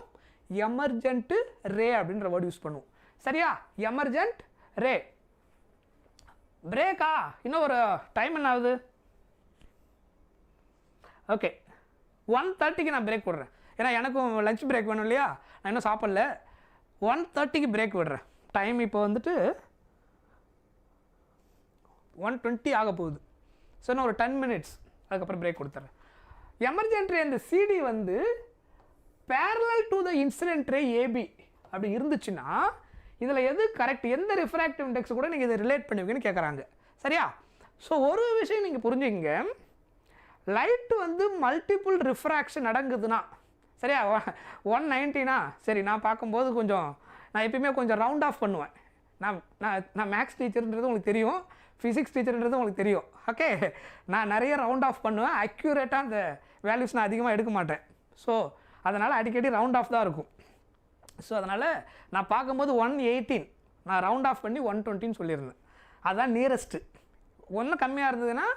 எமர்ஜென்ட் ரே அப்படின்ற வேர்டு யூஸ் பண்ணுவோம். சரியா? எமர்ஜென்ட் ரே. பிரேக்கா? இன்னும் ஒரு டைம் என்ன ஆகுது? ஓகே, 1:30க்கு நான் பிரேக் விடுறேன். ஏன்னா எனக்கும் லஞ்ச் பிரேக் வேணும் இல்லையா, நான் இன்னும் சாப்பிடல. 1:30க்கு பிரேக் விடுறேன். டைம் இப்போ வந்துட்டு 1:20 ஆக போகுது. ஸோ நான் ஒரு 10 மினிட்ஸ் அதுக்கப்புறம் பிரேக் கொடுத்துட்றேன். எமர்ஜென்ட் ரே அந்த சிடி வந்து parallel to the incident ray AB அப்படி இருந்துச்சுன்னா இதில் எது கரெக்ட், எந்த ரிஃப்ராக்டிவ் இண்டெக்ஸ் கூட நீங்கள் இதை ரிலேட் பண்ணுவீங்கன்னு கேட்குறாங்க. சரியா? ஸோ ஒரு விஷயம் நீங்கள் புரிஞ்சுங்க, லைட்டு வந்து மல்டிபிள் ரிஃப்ராக்ஷன் நடக்குதுன்னா, சரியா, 190னா சரி, நான் பார்க்கும்போது கொஞ்சம் நான் எப்பயுமே கொஞ்சம் ரவுண்ட் ஆஃப் பண்ணுவேன். நான் மேக்ஸ் டீச்சர்ன்றது உங்களுக்கு தெரியும், ஃபிசிக்ஸ் டீச்சர்ன்றது உங்களுக்கு தெரியும். ஓகே, நான் நிறைய ரவுண்ட் ஆஃப் பண்ணுவேன். அக்யூரேட்டாக அந்த வேல்யூஸ் நான் அதிகமாக எடுக்க மாட்டேன். ஸோ அதனால் அடிக்கடி ரவுண்ட் ஆஃப் தான் இருக்கும். ஸோ அதனால் நான் பார்க்கும்போது 118 நான் ரவுண்ட் ஆஃப் பண்ணி 120ன்னு சொல்லியிருந்தேன். அதுதான் நியரஸ்ட்டு. ஒன்று கம்மியாக இருந்ததுன்னா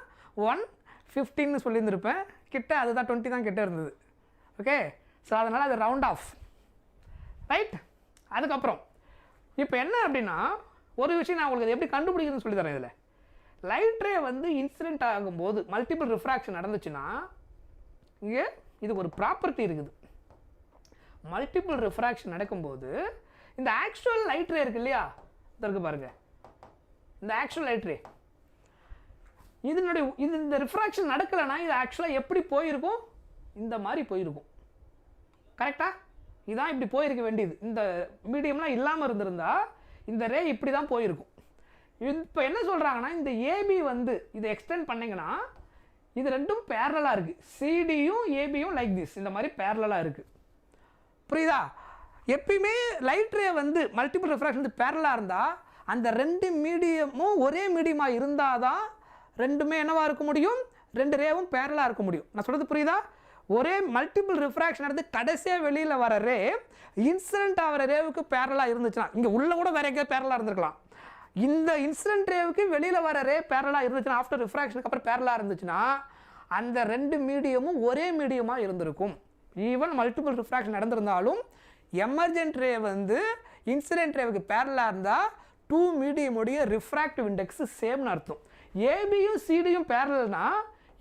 115ன்னு சொல்லியிருந்திருப்பேன். கிட்ட அதுதான் 20 தான் கிட்ட இருந்தது. ஓகே, ஸோ அதனால் அது ரவுண்ட் ஆஃப், ரைட்? அதுக்கப்புறம் இப்போ என்ன அப்படின்னா, ஒரு விஷயம் நான் உங்களுக்கு எப்படி கண்டுபிடிக்கிறதுன்னு சொல்லி தரேன். இதில் லைட் ரே வந்து இன்சிடென்ட் ஆகும்போது மல்டிபிள் ரிஃப்ராக்ஷன் நடந்துச்சுன்னா இங்கே இதுக்கு ஒரு ப்ராப்பர்ட்டி இருக்குது. மல்டிபிள் ரிஃப்ராக்ஷன் நடக்கும்போது இந்த ஆக்சுவல் லைட் ரே இருக்கு இல்லையா, இதற்கு பாருங்க, இந்த ஆக்சுவல் லைட் ரே இந்த ரிஃப்ராக்ஷன் நடக்கலைன்னா இது ஆக்சுவலாக எப்படி போயிருக்கும், இந்த மாதிரி போயிருக்கும். கரெக்டா? இதான் இப்படி போயிருக்க வேண்டியது. இந்த மீடியம்லாம் இல்லாமல் இருந்திருந்தா இந்த ரே இப்படி தான் போயிருக்கும். இப்போ என்ன சொல்கிறாங்கன்னா, இந்த ஏபி வந்து இதை எக்ஸ்டெண்ட் பண்ணிங்கன்னா இது ரெண்டும் பேரலாக இருக்குது. சிடியும் ஏபியும் லைக் திஸ், இந்த மாதிரி பேரலாக இருக்குது. புரியுதா? எப்பயுமே லைட் ரே வந்து மல்டிபிள் ரிஃப்ராக்ஷன் வந்து பேரலாக இருந்தால் அந்த ரெண்டு மீடியமும் ஒரே மீடியமாக இருந்தால் தான் ரெண்டுமே என்னவாக இருக்க முடியும், ரெண்டு ரேவும் பேரலாக இருக்க முடியும். நான் சொல்கிறது புரியுதா? ஒரே மல்டிபிள் ரிஃப்ராக்ஷன் எடுத்து கடைசியாக வெளியில் வர ரே இன்சிடென்ட் ஆகிற ரேவுக்கு பேரலாக இருந்துச்சுன்னா, இங்கே உள்ள கூட வேற எங்கேயாவது பேரலாக இருந்திருக்கலாம், இந்த இன்சிடென்ட் ரேவுக்கு வெளியில் வர ரே பேரலாக இருந்துச்சுன்னா, ஆஃப்டர் ரிஃப்ராக்ஷனுக்கு அப்புறம் பேரலாக இருந்துச்சுன்னா அந்த ரெண்டு மீடியமும் ஒரே மீடியமாக இருந்திருக்கும். ஈவன் மல்டிபிள் ரிஃப்ராக்ஷன் நடந்திருந்தாலும் எமர்ஜென்ட் ரே வந்து இன்சிடென்ட் ரேவுக்கு பேரலாக இருந்தால் டூ மீடியமுடைய ரிஃப்ராக்டிவ் இண்டெக்ஸ் சேம்னு அர்த்தம். ஏபியும் சிடியும் பேரல்னா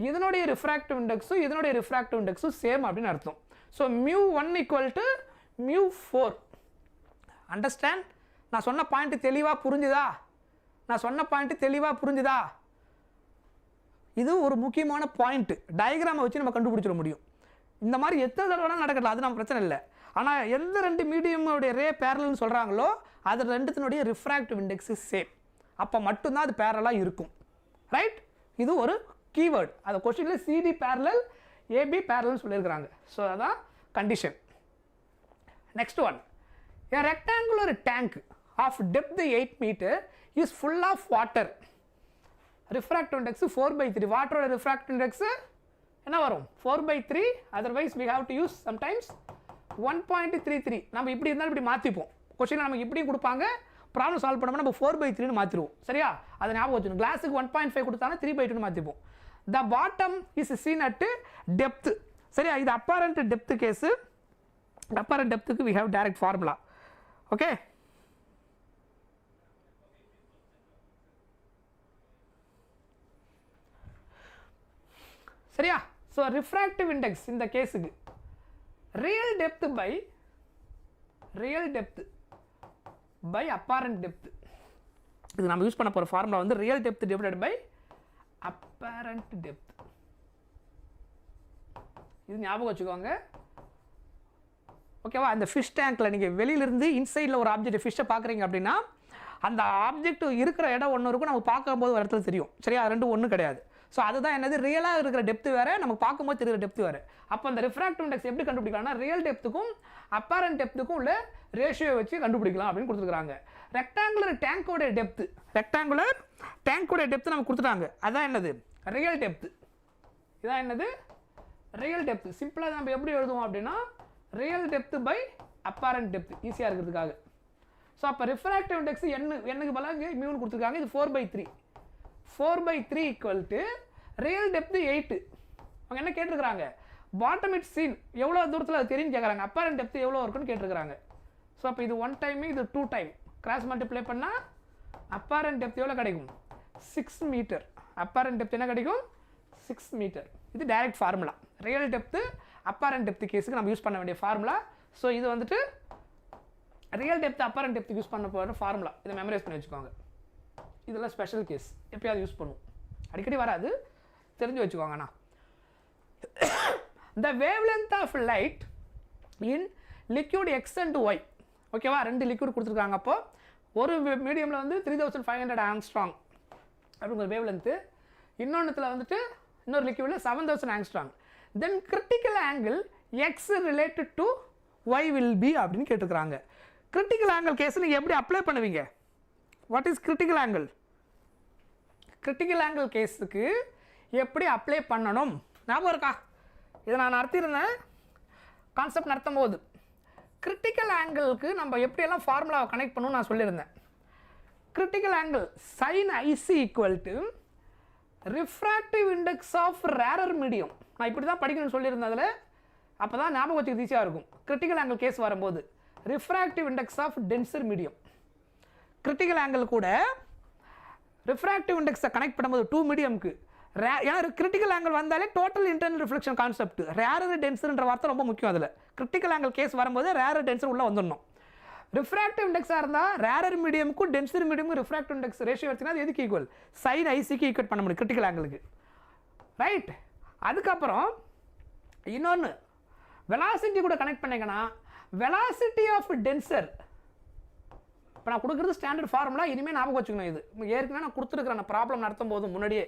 இதனுடைய ரிஃப்ராக்டிவ் இண்டெக்ஸும் இதனுடைய ரிஃப்ராக்டிவ் இண்டெக்ஸும் சேம் அப்படின்னு அர்த்தம். ஸோ μ1 = μ4. அண்டர்ஸ்டாண்ட்? நான் சொன்ன பாயிண்ட் தெளிவாக புரிஞ்சுதா? இது ஒரு முக்கியமான பாயிண்ட். டயக்ராமை வச்சு நம்ம கண்டுபிடிச்சிட முடியும். இந்த மாதிரி எத்தனை தடவை நடக்கலாம், அது நம்ம பிரச்சனை இல்லை. ஆனால் எந்த ரெண்டு மீடியமுடைய ரே பேரல்னு சொல்கிறாங்களோ அது ரெண்டுத்தினுடைய ரிஃப்ராக்டிவ் இண்டெக்ஸ் சேம். அப்போ மட்டும்தான் அது பேரலாக இருக்கும். ரைட்? இது ஒரு கீவேர்டு. அந்த கொஸ்டினில் சிடி பேரலல் ஏபி பேரலல்னு சொல்லியிருக்கிறாங்க. ஸோ அதான் condition. Next one, a rectangular tank of depth 8 meter is full of water. Refractive index 4/3. வாட்டரோட refractive index என்ன வரும்? 4/3. otherwise we have to use sometimes 1.33. நம்ம இப்படி இருந்தாலும் இப்படி மாற்றிப்போம். கொஸ்டினில் நமக்கு இப்படியும் கொடுப்பாங்க, ப்ராப்ளம் சால்வ் பண்ணோம்னா நம்ம 4/3ன்னு மாற்றிடுவோம். சரியா? அதை ஞாபகம் வச்சுக்கணும். கிளாஸுக்கு 1.5 கொடுத்தாங்கன்னா 3/2ன்னு மாற்றிப்போம். the bottom is seen at depth. சரியா? இது apparent depth கேஸு. apparent depthக்கு we have direct formula. okay? சரியா? ஸோ ரிஃப்ராக்டிவ் இண்டெக்ஸ் இந்த கேஸுக்கு real depth by apparent depth. இது நம்ம யூஸ் பண்ண போகிற ஃபார்முலா வந்து real depth divided by apparent depth. இது ஞாபகம் வச்சுக்கோங்க. ஓகேவா? அந்த ஃபிஷ் டேங்க்கில் நீங்கள் வெளியிலிருந்து இன்சைடில் ஒரு ஆப்ஜெக்ட் ஃபிஷ்ஷை பார்க்குறீங்க அப்படின்னா அந்த ஆப்ஜெக்ட் இருக்கிற இடம் ஒன்று இருக்கும், நம்ம பார்க்கும்போது ஒரு இடத்துல தெரியும். சரியா? ரெண்டும் ஒன்றும் கிடையாது. ஸோ அதுதான் என்னது, ரியலாக இருக்கிற டெப்த் வேறு, நம்ம பார்க்கும்போது தெரிகிற டெப்த் வேறு. அப்போ அந்த ரிஃப்ராக்டிவ் இண்டெக்ஸ் எப்படி கண்டுபிடிக்கலாம்னா ரியல் டெப்த்துக்கும் அப்பேரண்ட் டெப்த்துக்கும் உள்ள ரேஷியோ வச்சு கண்டுபிடிக்கலாம் அப்படின்னு கொடுத்துருக்காங்க. ரெக்டாங்குலர் டேங்கோட டெப்த் நம்ம கொடுத்துட்டாங்க. அதான் என்னது, ரியல் டெப்த். இதான் என்னது, ரியல் டெப்த். சிம்பிளாக நம்ம எப்படி எழுதுவோம் அப்படின்னா real depth by apparent depth, ஈஸியாக இருக்கிறதுக்காக. ஸோ அப்போ ரிஃப்ராக்டிவ் இண்டெக்ஸ் என்னுக்கு பதிலாக மியூன்னு கொடுத்துருக்காங்க. இது 4/3. 4/3 = ரியல் டெப்த் 8. அவங்க என்ன கேட்டிருக்கிறாங்க, பாட்டம் இட் சீன் எவ்வளோ தூரத்தில் அது தெரியும் கேட்குறாங்க. அப்பேரண்ட் டெப்த் எவ்வளோ இருக்குன்னு கேட்டிருக்கிறாங்க. ஸோ அப்போ இது 1 டைம், இது 2 டைம் கிராஸ் மல்டிப்ளை பண்ணால் அப்பேரண்ட் டெப்த் எவ்வளோ கிடைக்கும், 6 மீட்டர். அப்பேரண்ட் டெப்த் என்ன கிடைக்கும், 6 மீட்டர். இது direct formula. Real depth apparent depth கேஸுக்கு நம்ம யூஸ் பண்ண வேண்டிய ஃபார்முலா. ஸோ இது வந்துட்டு ரியல் டெப்த் அப்பேரண்ட் டெப்த்துக்கு யூஸ் பண்ண போகிற ஃபார்முலா. இதை மெமரைஸ் பண்ணி வச்சுக்கோங்க. இதெல்லாம் ஸ்பெஷல் கேஸ், எப்பயாவது யூஸ் பண்ணுவோம், அடிக்கடி வராது, தெரிஞ்சு வச்சுக்கோங்கண்ணா. the wavelength of light in liquid x and y. ஓகேவா? 2 லிக்விட் கொடுத்துருக்காங்க. அப்போ ஒரு மீடியமில் வந்து 3500 ஆங்ஸ்ட்ராங் அப்படிங்கிற வேவ் லென்த்து, இன்னொன்றுத்தில் வந்துட்டு இன்னொரு லிக்விடில் 7000 angstrom. Then critical angle X related to Y will be அப்படின்னு கேட்டுருக்குறாங்க. கிரிட்டிக்கல் ஆங்கிள் கேஸ் நீங்கள் எப்படி அப்ளை பண்ணுவீங்க? What is critical angle? Critical angle கேஸுக்கு எப்படி அப்ளை பண்ணணும் ஞாபகம் இருக்கா? இதை நான் நடத்தியிருந்தேன் கான்செப்ட் நடத்தும் போது. கிரிட்டிக்கல் ஆங்கிளுக்கு நம்ம எப்படியெல்லாம் ஃபார்முலாவை கனெக்ட் பண்ணணும்னு நான் சொல்லியிருந்தேன். Critical angle sin IC = refractive index of rarer medium. நான் இப்படி தான் படிக்கணும்னு சொல்லியிருந்தேன். அதில் அப்போ தான் ஞாபகம் வச்சுக்கிறது ஈஸியாக இருக்கும். கிரிட்டிக்கல் ஆங்கிள் கேஸ் வரும்போது refractive index of denser medium. Critical angle கூட ரிஃப்ராக்டிவ் இண்டெக்ஸை கனெக்ட் பண்ணும்போது 2 மீடியமுக்கு ஏன்னா கிரிட்டிக்கல் ஆங்கிள் வந்தாலே total internal reflection concept. Rarer டென்சர்ன்ற வார்த்தை ரொம்ப முக்கியம். அதில் கிரிட்டிக்கல் ஆங்கிள் கேஸ் வரும்போது ரேரர் டென்சர் உள்ளே வந்துடணும். ரிஃப்ராக்டிவ் இண்டெக்ஸாக இருந்தால் ரேரர் மீடியமுக்கும் டென்சர் மீடியமுக்கும் ரிஃப்ராக்டிவ் இண்டெக்ஸ் ரேஷியோ வச்சுன்னா அது எதுக்கு ஈக்குவல், sin ICக்கு ஈக்குவல் பண்ண முடியும் கிரிட்டிக்கல் ஆங்கிளுக்கு. ரைட்? அதுக்கப்புறம் இன்னொன்று வெலாசிட்டி கூட கனெக்ட் பண்ணிங்கன்னா வெலாசிட்டி ஆஃப் டென்சர். இப்போ நான் கொடுக்குறது ஸ்டாண்டர்ட் ஃபார்முலா, இனிமேல் ஞாபகம் வச்சுக்கணும். இது ஏற்கனவே நான் கொடுத்துருக்குறேன் நான் ப்ராப்ளம் நடத்தும் போது முன்னாடியே.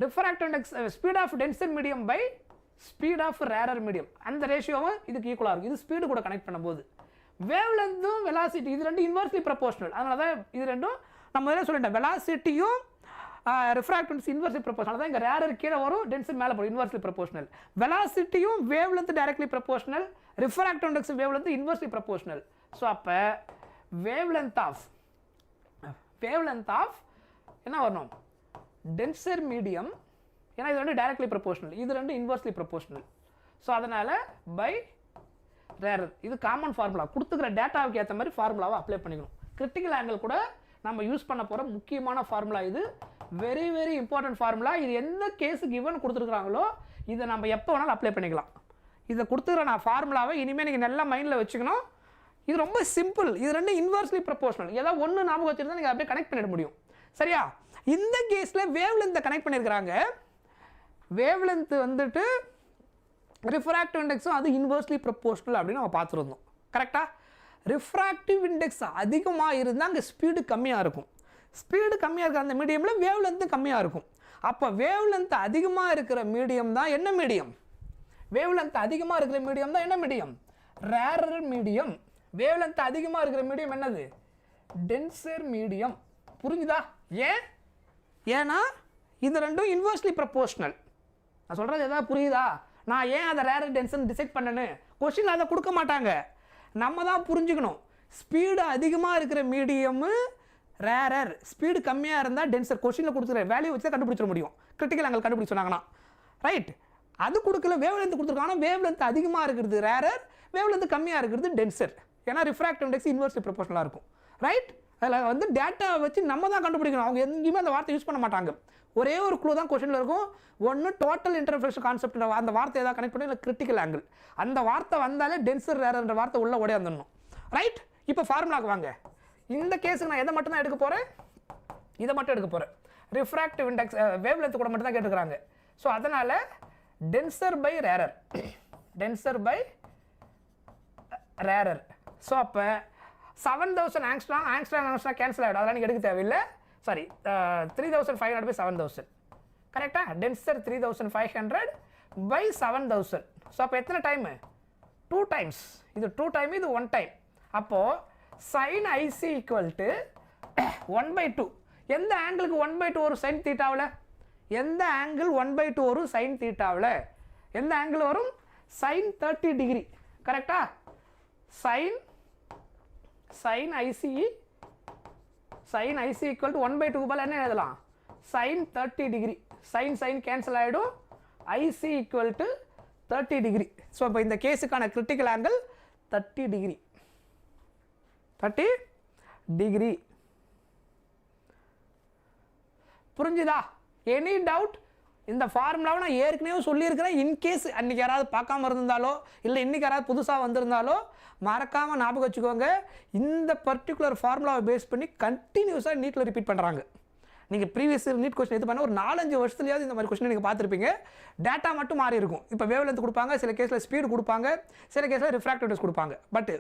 Refractive index speed of denser medium by speed of rarer medium, அந்த ரேஷியோவும் இதுக்கு ஈக்குவலாக இருக்கும். இது ஸ்பீடு கூட கனெக்ட் பண்ணும்போது வேவ்லென்த்தும் வெலாசிட்டி இது ரெண்டும் இன்வெர்ஸ்லி ப்ரொபோஷனல். அதனால தான் இது ரெண்டும் நம்ம முதல்ல சொல்லிட்டேன். வெலாசிட்டியும் ரிஃப்ராக்டிவ்ஸ் இன்வெர்ஸ்லி ப்ரொபோஷனல். தான் இங்கே ரேரர் கீழே வரும், டென்சர் மேலே போடும். Inversely proportional. வெலாசிட்டியும் wavelength directly proportional, refractive index wavelength inversely proportional. So அப்போ வேவ்லென்த் ஆஃப் என்ன வரணும்? Denser medium. ஏன்னா இது ரெண்டு டைரக்ட்லி ப்ரொபோஷனல், இது ரெண்டு இன்வெர்ஸ்லி ப்ரொபோஷனல். ஸோ அதனால் பை ரேரர். இது காமன் ஃபார்முலா. கொடுத்துக்கிற டேட்டாவுக்கு ஏற்ற மாதிரி ஃபார்முலாவை அப்ளை பண்ணிக்கணும். கிரிட்டிக்கல் ஆங்கிள் கூட நம்ம யூஸ் பண்ண போகிற முக்கியமான ஃபார்முலா இது. Very very important formula. இது எந்த கேஸு கிவன் கொடுத்துருக்குறாங்களோ இதை நம்ம எப்போ வேணாலும் அப்ளை பண்ணிக்கலாம். இதை கொடுத்துக்கிற நான் ஃபார்முலாவை இனிமேல் நீங்கள் நல்லா மைண்டில் வச்சுக்கணும். இது ரொம்ப சிம்பிள். இது ரெண்டு இன்வெர்ஸ்லி ப்ரொபோஷனல். ஏதாவது ஒன்று ஞாபகம் வச்சுருந்தா நீங்கள் அப்படியே கனெக்ட் பண்ணிட முடியும். சரியா? இந்த கேஸில் வேவ்லென்த்தை கனெக்ட் பண்ணியிருக்கிறாங்க. வேவ்லென்த் வந்துட்டு ரிஃப்ராக்டிவ் இண்டெக்ஸும் அது இன்வெர்ஸ்லி ப்ரொபோஷனல் அப்படின்னு நம்ம பார்த்துருந்தோம். கரெக்டாக? ரிஃப்ராக்டிவ் இண்டெக்ஸ் அதிகமாக இருந்தால் அங்கே ஸ்பீடு கம்மியாக இருக்கும். ஸ்பீடு கம்மியாக இருக்கிற அந்த மீடியமில் வேவ்லென்த்து கம்மியாக இருக்கும். அப்போ வேவ்லென்த் அதிகமாக இருக்கிற மீடியம் தான் என்ன மீடியம்? வேவ்லென்த் அதிகமாக இருக்கிற மீடியம் தான் என்ன மீடியம்? Rarer medium. வேவ்லென்த் அதிகமாக இருக்கிற மீடியம் என்னது? Tensor medium. புரிஞ்சுதா? ஏன்னா இது ரெண்டும் இன்வெர்ஸ்லி ப்ரொபோஷனல். நான் சொல்கிறது எதாவது புரியுதா? நான் ஏன் அதை ரேரர் டென்சர் டிசைட் பண்ணேன்னு கொஸ்டின் அதை கொடுக்க மாட்டாங்க. நம்ம தான் புரிஞ்சுக்கணும். ஸ்பீடு அதிகமாக இருக்கிற மீடியமு ரேரர், ஸ்பீடு கம்மியாக இருந்தால் டென்சர். கொஸ்டினில் கொடுத்துருக்க வேல்யூ வச்சு தான் கண்டுபிடிச்சிட முடியும். கிரிட்டிக்கல் ஆங்கிள் கண்டுபிடிச்சு சொன்னாங்கன்னா ரைட். அது கொடுக்கல, வேவ்லென்த் கொடுத்துருக்காங்கன்னா வேவ்லென்த் அதிகமாக இருக்கிறது ரேரர், வேவ்லென்த் கம்மியாக இருக்கிறது டென்சர். ஏன்னா ரிஃப்ராக்டிவ் இண்டெக்ஸ் இன்வெர்ஸ்லி ப்ரொபோஷனலாக இருக்கும். ரைட்? அதில் வந்து டேட்டா வச்சு நம்ம தான் கண்டுபிடிக்கணும். அவங்க எங்கேயுமே அந்த வார்த்தை யூஸ் பண்ண மாட்டாங்க. ஒரே ஒரு க்ளூ தான் கொஸ்டினில் இருக்கும். ஒன்று டோட்டல் இன்டர்ஃபெரன்ஸ் கான்செப்ட், அந்த வார்த்தை ஏதாவது கனெக்ட் பண்ணி, இல்லை கிரிட்டிக்கல் ஆங்கிள். அந்த வார்த்தை வந்தாலே டென்சர் ரேரர்ன்ற வார்த்தை உள்ளே ஓடியாந்துடணும். ரைட்? இப்போ ஃபார்முலாக்கு வாங்க. இந்த கேஸுக்கு நான் எதை மட்டும் தான் எடுக்க போகிறேன்? இதை மட்டும் எடுக்க போகிறேன். ரிஃப்ராக்டிவ் இண்டெக்ஸ் வேவ்லென்த் கூட மட்டும் தான் கேட்டுக்கிறாங்க. ஸோ அதனால் denser by rarer, denser by rarer. So அப்போ 7000 ஆங்ஸ்ட்ராங் கேன்சல் ஆகிடும். அதெல்லாம் நீங்கள் எடுக்க தேவையில்லை. Sorry, 3500 by 7000. கரெக்டாக? Tensor 3500 by 7000. ஸோ அப்போ எத்தனை டைமு? 2 times. இது 2 time, இது 1 time. அப்போது sin IC equal to 1/2. எந்த ஆங்கிளுக்கு 1/2 வரும் sin தீட்டாவில்? எந்த ஆங்கிள் 1/2 வரும் sin தீட்டாவில்? எந்த ஆங்கிள் வரும்? sin 30 degree. கரெக்டா? sin IC equal to 1/2 பதில் என்ன எழுதலாம்? sin 30 degree. sin கேன்சல் ஆகிடும். IC equal to 30 degree. So இப்போ இந்த கேஸுக்கான கிரிட்டிக்கல் ஆங்கிள் 30 degree. 30 degree. புரிஞ்சுதா? Any doubt? இந்த ஃபார்முலாவை நான் ஏற்கனவே சொல்லியிருக்கிறேன். இன்கேஸ் அன்றைக்கி யாராவது பார்க்காம இருந்தாலோ இல்லை இன்றைக்கி யாராவது புதுசாக வந்திருந்தாலோ மறக்காமல் ஞாபகம் வச்சுக்கோங்க. இந்த பர்டிகுலர் ஃபார்முலாவை பேஸ் பண்ணி கண்டினியூஸாக நீட்டில் ரிப்பீட் பண்ணுறாங்க. நீங்கள் ப்ரீவியஸ் நீட் கொஸ்டின் இது பண்ண ஒரு 4-5 வருஷத்துலையாவது இந்த மாதிரி கொஸ்டின் நீங்கள் பார்த்துருப்பீங்க. டேட்டா மட்டும் மாறி இருக்கும். இப்போ வேவ்லென்த் கொடுப்பாங்க, சில கேஸில் ஸ்பீடு கொடுப்பாங்க, சில கேஸில் ரிஃப்ராக்டிவ் இண்டெக்ஸ் கொடுப்பாங்க. பட்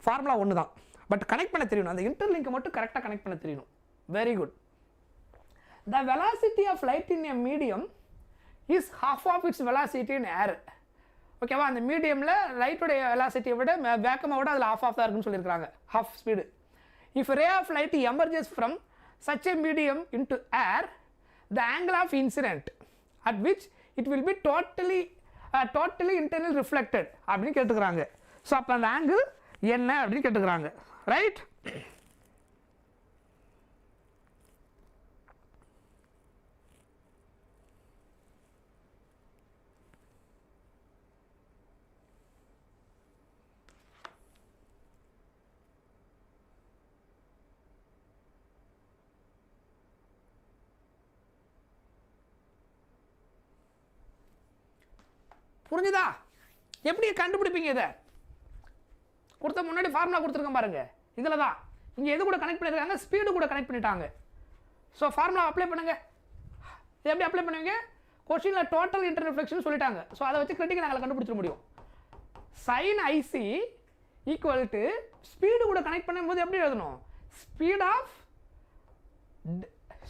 ஃபார்முலா ஒன்று தான். பட் கனெக்ட் பண்ண தெரியணும். அந்த இன்டர்லிங்கை மட்டும் கரெக்டாக கனெக்ட் பண்ண தெரியணும். Very good. The velocity of light in a medium is half of its velocity in air. ஓகேவா? அந்த மீடியமில் லைட்டோடைய வெலாசிட்டியை விட வேக்கமாக விட அதில் half தான் இருக்குன்னு சொல்லியிருக்காங்க. half speed. If ray of light emerges from such a medium into air, the angle of incident at which it will be totally internally reflected அப்படின்னு கேட்டுக்கிறாங்க. ஸோ அப்போ அந்த ஆங்கிள் என்ன அப்படின்னு கேட்டுக்கிறாங்க. ரைட்? புரிஞ்சுதா? எப்படி கண்டுபிடிப்பீங்க? இதை கொடுத்த முன்னாடி ஃபார்முலா கொடுத்துருக்கேன் பாருங்க. இதில் தான் இங்கே எது கூட கனெக்ட் பண்ணியிருக்காங்க? ஸ்பீடு கூட கனெக்ட் பண்ணிட்டாங்க. ஸோ ஃபார்முலா அப்ளை பண்ணுங்க. இது எப்படி அப்ளை பண்ணுவீங்க? கொஸ்டினில் டோட்டல் இன்டர்ரிஃப்ளெக்ஷன் சொல்லிட்டாங்க. ஸோ அதை வச்சு கிரிட்டிக்கல் ஆங்கிள் கண்டுபிடிச்சிட முடியும். sin IC equal to speed கூட கனெக்ட் பண்ணும்போது எப்படி எழுதணும்?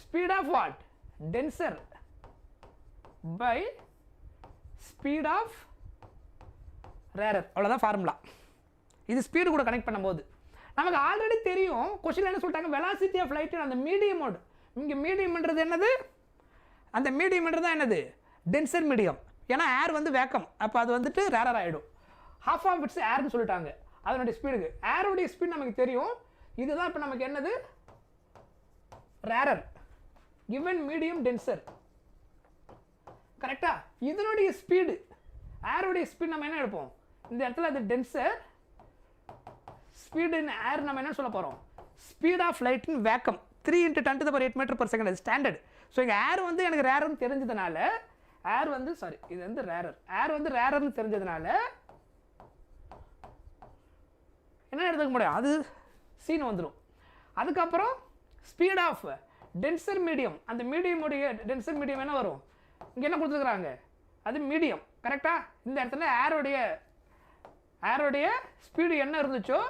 Speed of what? Denser by speed of rarer. அவ்வளோதான் ஃபார்முலா. இது ஸ்பீடு கூட கனெக்ட் பண்ணும்போது நமக்கு ஆல்ரெடி தெரியும். கொஸ்டின் என்ன சொல்லிட்டாங்க, வெலாசிட்டி ஆஃப் லைட் அந்த மீடியம் மோட். இங்கே மீடியம்ன்றது என்னது, அந்த மீடியம்ன்றது தான் என்னது, டென்சர் மீடியம். ஏன்னா ஏர் வந்து வேக்கம், அப்போ அது வந்துட்டு ரேரர் ஆகிடும். ஹாஃப் ஆஃப் இட்ஸ் ஏர்னு சொல்லிட்டாங்க அதனுடைய ஸ்பீடுக்கு. ஏருடைய ஸ்பீட் நமக்கு தெரியும். இதுதான் இப்போ நமக்கு என்னது, ரேரர் கிவன் மீடியம் டென்சர். கரெக்டா? இதனுடைய ஸ்பீடு, ஏருடைய ஸ்பீட் நம்ம என்ன எடுப்போம், இந்த இடத்துல அது டென்சர். ஸ்பீடு இன் ஏர் நம்ம என்ன சொல்ல போகிறோம், speed of light in vacuum 3 × 10⁸ m/s அது ஸ்டாண்டர்ட். ஸோ இங்கே ஏர் வந்து எனக்கு ரேரர்னு தெரிஞ்சதுனால, ஏர் வந்து சாரி இது வந்து ரேரர், ஏர் வந்து ரேரர்னு தெரிஞ்சதுனால என்ன எடுத்துக்க முடியும், அது சீன் வந்துடும். அதுக்கப்புறம் ஸ்பீட் ஆஃப் டென்சர் மீடியம், அந்த மீடியமுடைய டென்சர் மீடியம் என்ன வரும், இங்கே என்ன கொடுத்துருக்குறாங்க, அது மீடியம். கரெக்டாக? இந்த இடத்துல ஏரோடைய ஸ்பீடு என்ன இருந்துச்சோ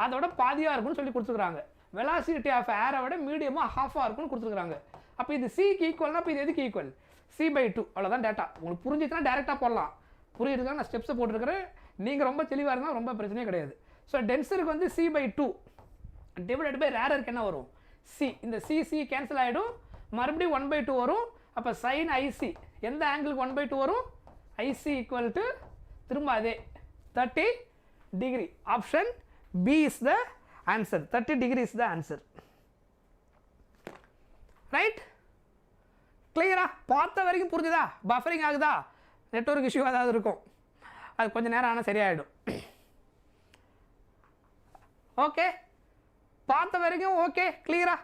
அதோட பாதியாக இருக்குன்னு சொல்லி கொடுத்துருக்குறாங்க. வெலாசிட்டி ஆஃப் ஏரை விட மீடியமாக ஹாஃபாக இருக்குன்னு கொடுத்துருக்குறாங்க. அப்போ இது சிக்கு ஈக்குவல்னா அப்போ இது எதுக்கு ஈக்குவல், c/2. அவ்வளோதான் டேட்டா. உங்களுக்கு புரிஞ்சிச்சுன்னா டேரெக்டாக போடலாம். புரியுதுக்காக நான் ஸ்டெப்ஸை போட்டுருக்கிறேன். நீங்கள் ரொம்ப தெளிவாக இருந்தால் ரொம்ப பிரச்சனையே கிடையாது. ஸோ டென்சருக்கு வந்து c/2 டிவைடட் பை ரேரருக்கு என்ன வரும், c. இந்த c கேன்சல் ஆகிடும், மறுபடியும் 1/2 வரும். அப்போ sin IC எந்த ஆங்கிளுக்கு 1/2 வரும், IC ஈக்குவல் டு திரும்ப அதே 30 degree. Option B is the answer. 30 degree is the answer. Right? கிளியரா? பார்த்த வரைக்கும் புரிஞ்சுதா? பஃபரிங் ஆகுதா? நெட்வொர்க் இஷ்யூ ஏதாவது இருக்கும், அது கொஞ்சம் நேரம் ஆனால் சரியாயிடும். ஓகே, பார்த்த வரைக்கும் ஓகே, கிளியரா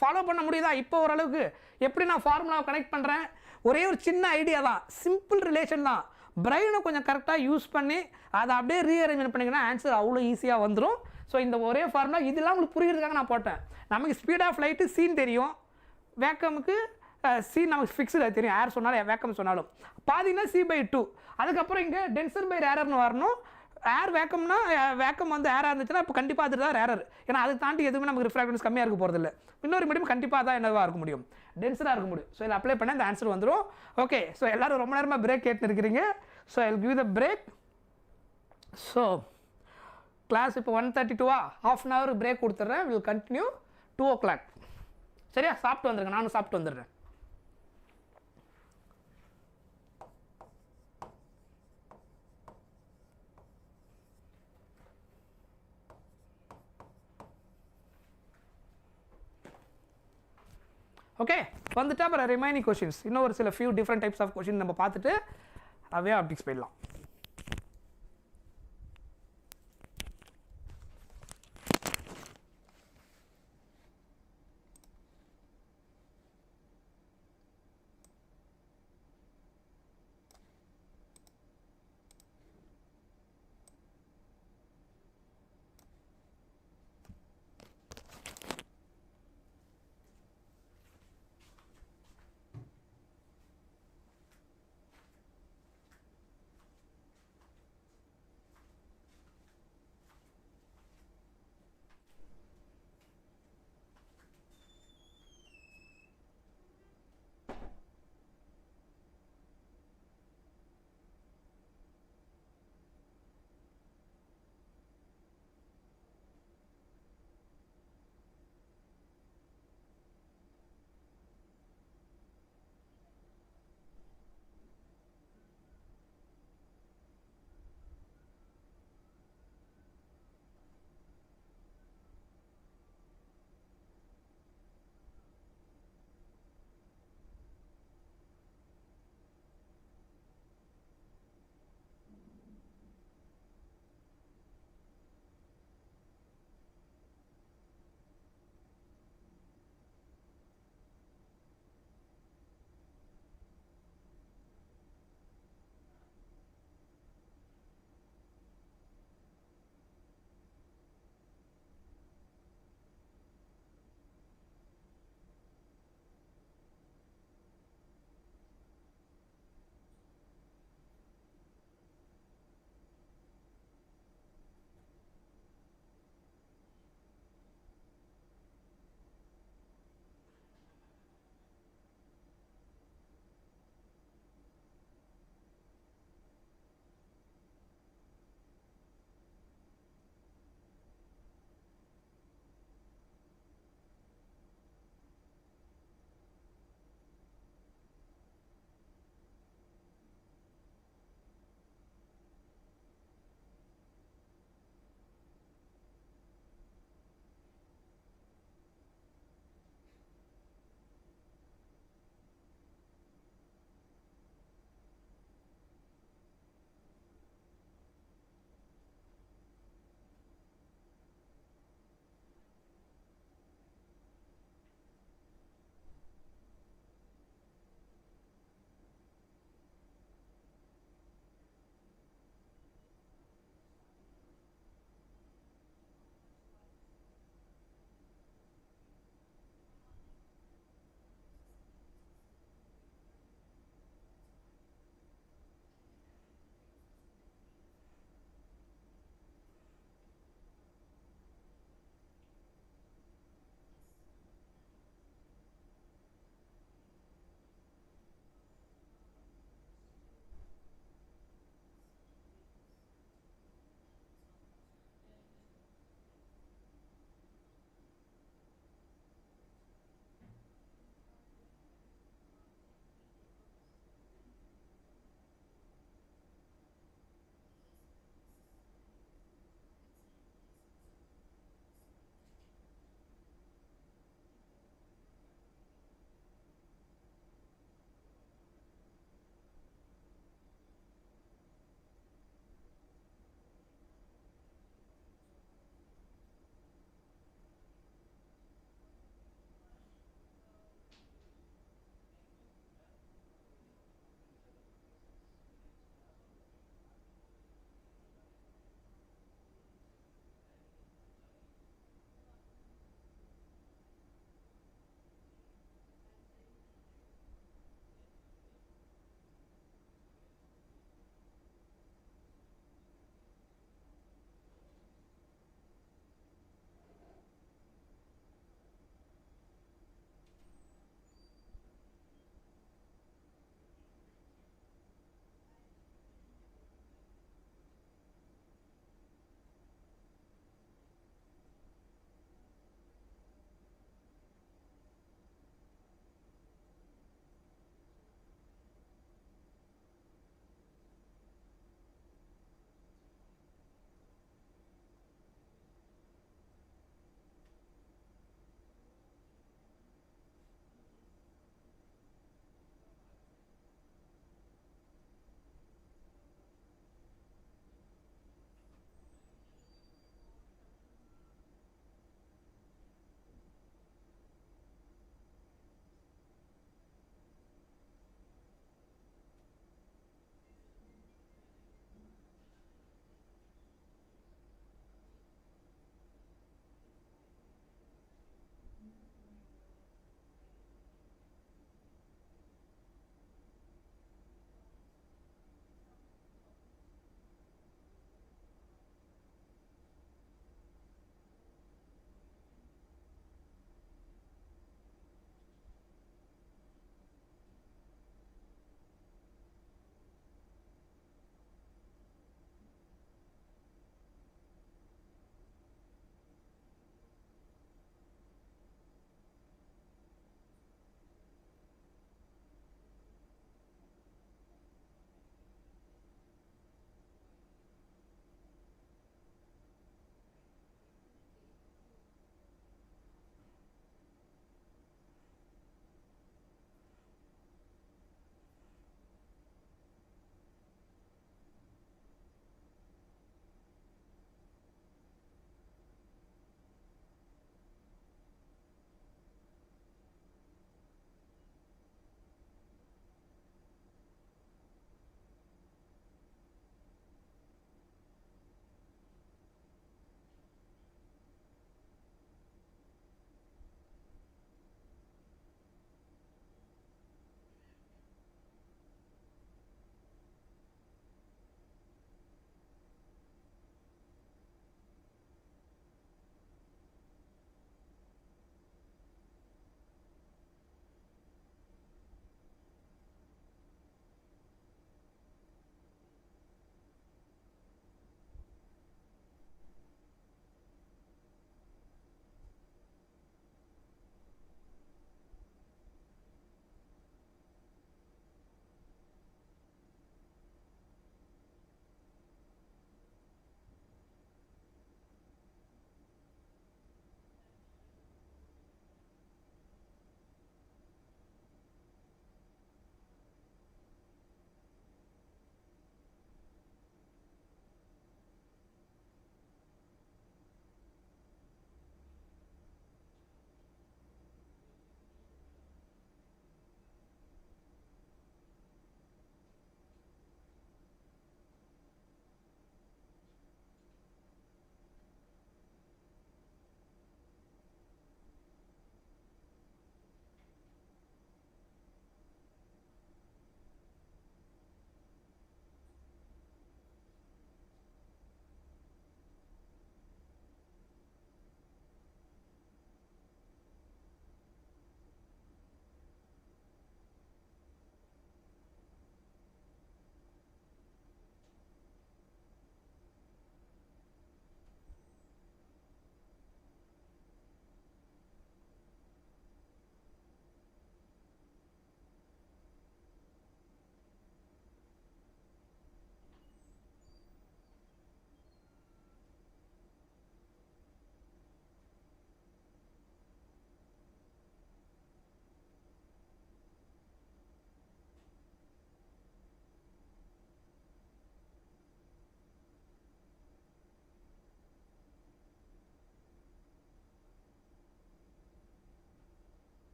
ஃபாலோ பண்ண முடியுதா? இப்போ ஓரளவுக்கு எப்படி நான் ஃபார்முலாவை கனெக்ட் பண்ணுறேன், ஒரே ஒரு சின்ன ஐடியா தான், சிம்பிள் ரிலேஷன் தான். பிரெயினை கொஞ்சம் கரெக்டாக யூஸ் பண்ணி அதை அப்படியே ரீஅரேஞ்ச்மெண்ட் பண்ணிங்கன்னா ஆன்சர் அவ்வளோ ஈஸியாக வந்துடும். ஸோ இந்த ஒரே ஃபார்முலா இதெல்லாம் உங்களுக்கு புரியுறதுக்காக நான் போட்டேன். நமக்கு ஸ்பீட் ஆஃப் லைட்டு சீன் தெரியும், வேக்கமுக்கு சீன் நமக்கு ஃபிக்ஸ்டு தெரியும். ஏர் சொன்னாலும் வேக்கம் சொன்னாலும் பாதினா c/2. அதுக்கப்புறம் இங்கே டென்சர் பை ரேரர்னு வரணும். ஏர் வேக்கம்னா வேக்கம் வந்து ஏராக இருந்துச்சுன்னா இப்போ கண்டிப்பாக அது தான் ரேரர். ஏன்னா அதை தாண்டி எதுவுமே நமக்கு ரிஃப்ராக்டன்ஸ் கம்மியாக இருக்க போகிறதில்ல. இன்னொரு மீடியம் கண்டிப்பாக தான் என்னவாக இருக்க முடியும், டென்சராக இருக்க முடியும். ஸோ இதில் அப்ளை பண்ணால் இந்த ஆன்சர் வந்துடும். ஓகே, ஸோ எல்லோரும் ரொம்ப நேரமாக பிரேக் கேட்டு இருக்கிறீங்க. So I will give the break. So class இப்போ 1:32 half an hour பிரேக் கொடுத்துட்றேன். Will continue 2 o'clock. சரியா? சாப்பிட்டு வந்துருங்க, நானும் சாப்பிட்டு வந்துடுறேன். ஓகே, வந்துட்டா அப்புறம் ரிமைனிங் கொஷின்ஸ் இன்னும் ஒரு சில few different types of question நம்ம பார்த்துட்டு அவே ஆப்டிக்ஸ் போயிடலாம்.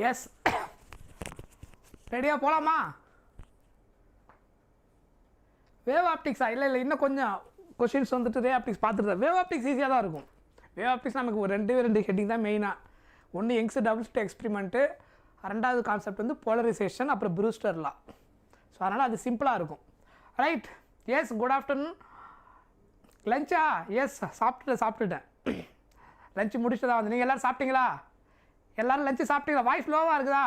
எஸ் ரெடியாக போகலாமா? வேவ் ஆப்டிக்ஸா? இல்லை இன்னும் கொஞ்சம் கொஷின்ஸ் வந்துட்டு வேவ் ஆப்டிக்ஸ் பார்த்துட்டு. வேவ் ஆப்டிக்ஸ் ஈஸியாக தான் இருக்கும். வேவ் ஆப்டிக்ஸ் நமக்கு ஒரு ரெண்டு ஹெட்டிங் தான் மெயினாக. ஒன்று யங்ஸ் டபுள் ஸ்லிட் எக்ஸ்பெரிமெண்ட்டு, ரெண்டாவது கான்செப்ட் வந்து போலரைசேஷன், அப்புறம் ப்ரூஸ்டர் லா. ஸோ அதனால் அது சிம்பிளாக இருக்கும். ரைட். Yes good afternoon. லஞ்சா? எஸ் சாப்பிட்டுட்டேன். லஞ்சு முடிச்சுட்டு தான் வந்து. நீங்கள் எல்லோரும் சாப்பிட்டீங்களா? எல்லோரும் லஞ்சு சாப்பிட்டீங்களா? வாய்ஸ் லோவாக இருக்குதா?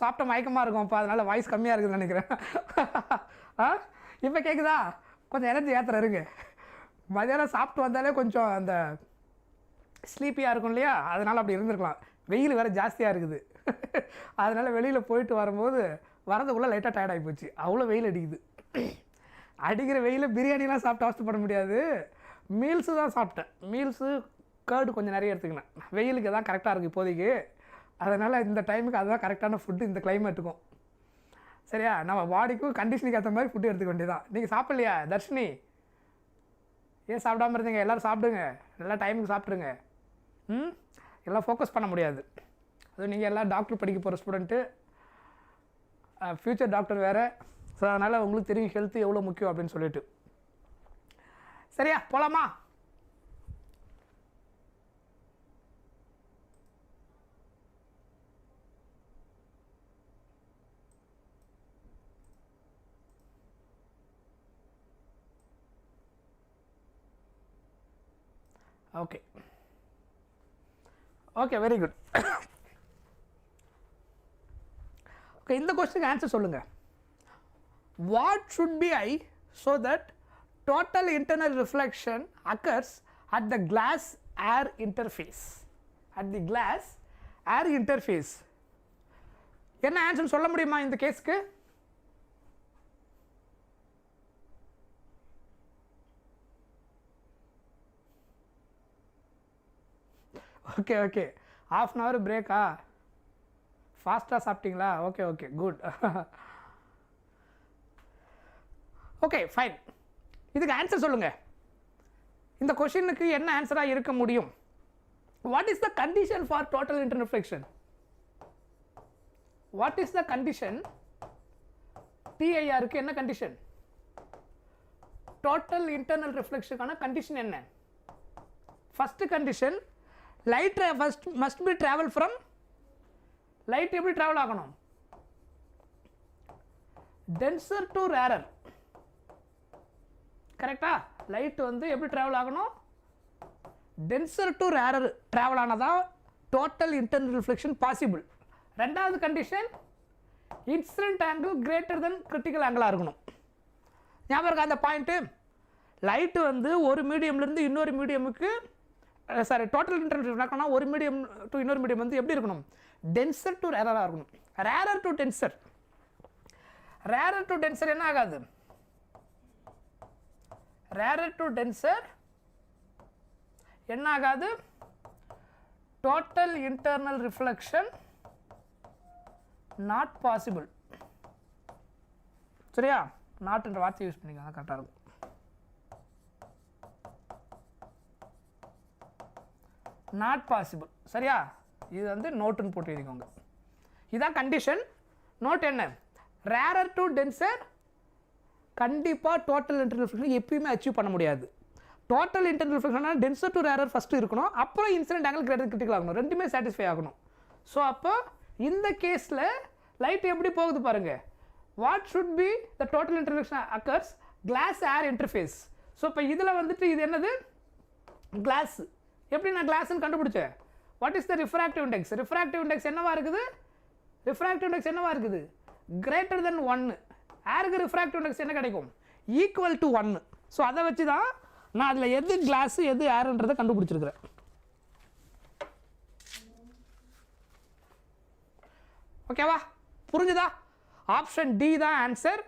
சாப்பிட்ட மயக்கமாக இருக்கும். அப்போ அதனால் வாய்ஸ் கம்மியாக இருக்குதுன்னு நினைக்கிறேன். இப்போ கேட்குதா? கொஞ்சம் எனர்ஜி ஏற்றுறருங்க. மதியானம் சாப்பிட்டு வந்தாலே கொஞ்சம் அந்த ஸ்லீப்பியாக இருக்கும் இல்லையா? அதனால் அப்படி இருந்திருக்கலாம். வெயில் வேறு ஜாஸ்தியாக இருக்குது. அதனால் வெளியில் போயிட்டு வரும்போது வரதுக்குள்ளே லைட்டாக டயர்டாகி போச்சு. அவ்வளோ வெயில் அடிக்குது. அடிக்கிற வெயிலில் பிரியாணிலாம் சாப்பிட்டு அவஸ்தைப்பட முடியாது. மீல்ஸு தான் சாப்பிட்டேன். மீல்ஸு கேர்டு கொஞ்சம் நிறைய எடுத்துக்கினேன். வெயிலுக்கு தான் கரெக்டாக இருக்குது இப்போதைக்கு. அதனால் இந்த டைமுக்கு அதுதான் கரெக்டான ஃபுட்டு இந்த கிளைமேட்டுக்கும். சரியா? நம்ம பாடிக்கும் கண்டிஷனுக்கு ஏற்ற மாதிரி ஃபுட்டு எடுத்துக்க வேண்டியதான். நீங்கள் சாப்பிட்லையா தர்ஷினி? ஏன் சாப்பிடாமல் இருந்தீங்க? எல்லோரும் சாப்பிடுங்க. நல்லா டைமுக்கு சாப்பிட்ருங்க. எல்லாம் ஃபோக்கஸ் பண்ண முடியாது. அதுவும் நீங்கள் எல்லாம் டாக்டர் படிக்க போகிற ஸ்டூடெண்ட்டு, ஃப்யூச்சர் டாக்டர் வேறு. ஸோ அதனால் உங்களுக்கு தெரியும் ஹெல்த்து எவ்வளோ முக்கியம் அப்படின்னு சொல்லிட்டு. சரியா? போகலாமா? Okay okay, very good. Okay, இந்த கொஸ்டினுக்கு ஆன்சர் சொல்லுங்கள். What should be I so that total internal reflection occurs at the glass air interface? At the glass air interface என்ன ஆன்சர் சொல்ல முடியுமா இந்த கேஸ்க்கு? ஓகே ஓகே, ½ அன் ஹவர் பிரேக்கா? ஃபாஸ்ட்டாக சாப்பிட்டீங்களா? Okay okay, good. Okay fine. இதுக்கு ஆன்சர் சொல்லுங்கள். இந்த கொஷினுக்கு என்ன ஆன்சராக இருக்க முடியும்? What is the condition for total internal reflection? What is the condition? டிஐஆருக்கு என்ன கண்டிஷன்? டோட்டல் இன்டர்னல் ரிஃப்ளெக்ஷனுக்கான கண்டிஷன் என்ன? First condition, light first must be travel from, light எப்படி travel ஆகணும்? denser to rarer. கரெக்டா? லைட் வந்து எப்படி travel ஆகணும்? denser to rarer travel ஆனதான் total internal reflection possible. ரெண்டாவது condition, incident angle greater than critical angle இருக்கணும். ஞாபகம் இருக்கா அந்த பாயிண்ட்டு? லைட் வந்து ஒரு மீடியம்லேருந்து இன்னொரு மீடியமுக்கு, சாரி, டோட்டல் இன்டர்னல் ரிஃப்ளெக்ஷன் ஒரு மீடியம் டு இன்னொரு மீடியம் வந்து எப்படி இருக்கணும்? டென்சர் டு ரேரராக இருக்கணும். Rarer to tensor, rarer to tensor என்ன ஆகாது? ரேரர் டு டென்சர் என்ன ஆகாது? Total internal reflection not possible. சரியா? நாட் என்ற வார்த்தை யூஸ் பண்ணிக்கலாம், கரெக்டாக இருக்கும். Not possible. சரியா? இது வந்து நோட்டுன்னு போட்டு எழுதிக்கோங்க. இதுதான் கண்டிஷன். நோட் என்ன? ரேரர் டு டென்சர் கண்டிப்பாக டோட்டல் இன்டர்னல் ரிஃப்ளெக்ஷன் எப்பயுமே அச்சீவ் பண்ண முடியாது. Total internal reflection tensor to rarer first இருக்கணும், அப்புறம் இன்சிடென்ட் ஆங்கிள் கிரேட்டர் கிரிட்டிக்கல் ஆகணும். ரெண்டுமே சாட்டிஸ்ஃபை ஆகணும். ஸோ அப்போ இந்த கேஸில் லைட் எப்படி போகுது பாருங்கள். What should be the total internal reflection occurs glass air interface. So இப்போ இதில் வந்துட்டு இது என்னது? கிளாஸ். எப்படி நான் கிளாஸ்ன்னு கண்டுபிடிச்சேன்? What is the refractive index? Refractive index என்னவா இருக்குது? ரிஃப்ராக்டிவ் இண்டெக்ஸ் என்னவா இருக்குது? Greater than 1. ஏருக்கு ரிஃப்ராக்டிவ் இண்டெக்ஸ் என்ன கிடைக்கும்? Equal to 1. ஸோ அதை வச்சு தான் நான் அதில் எது கிளாஸு எது ஏருன்றதை கண்டுபிடிச்சிருக்கிறேன். ஓகேவா? புரிஞ்சுதா? ஆப்ஷன் டி தான் ஆன்சர்.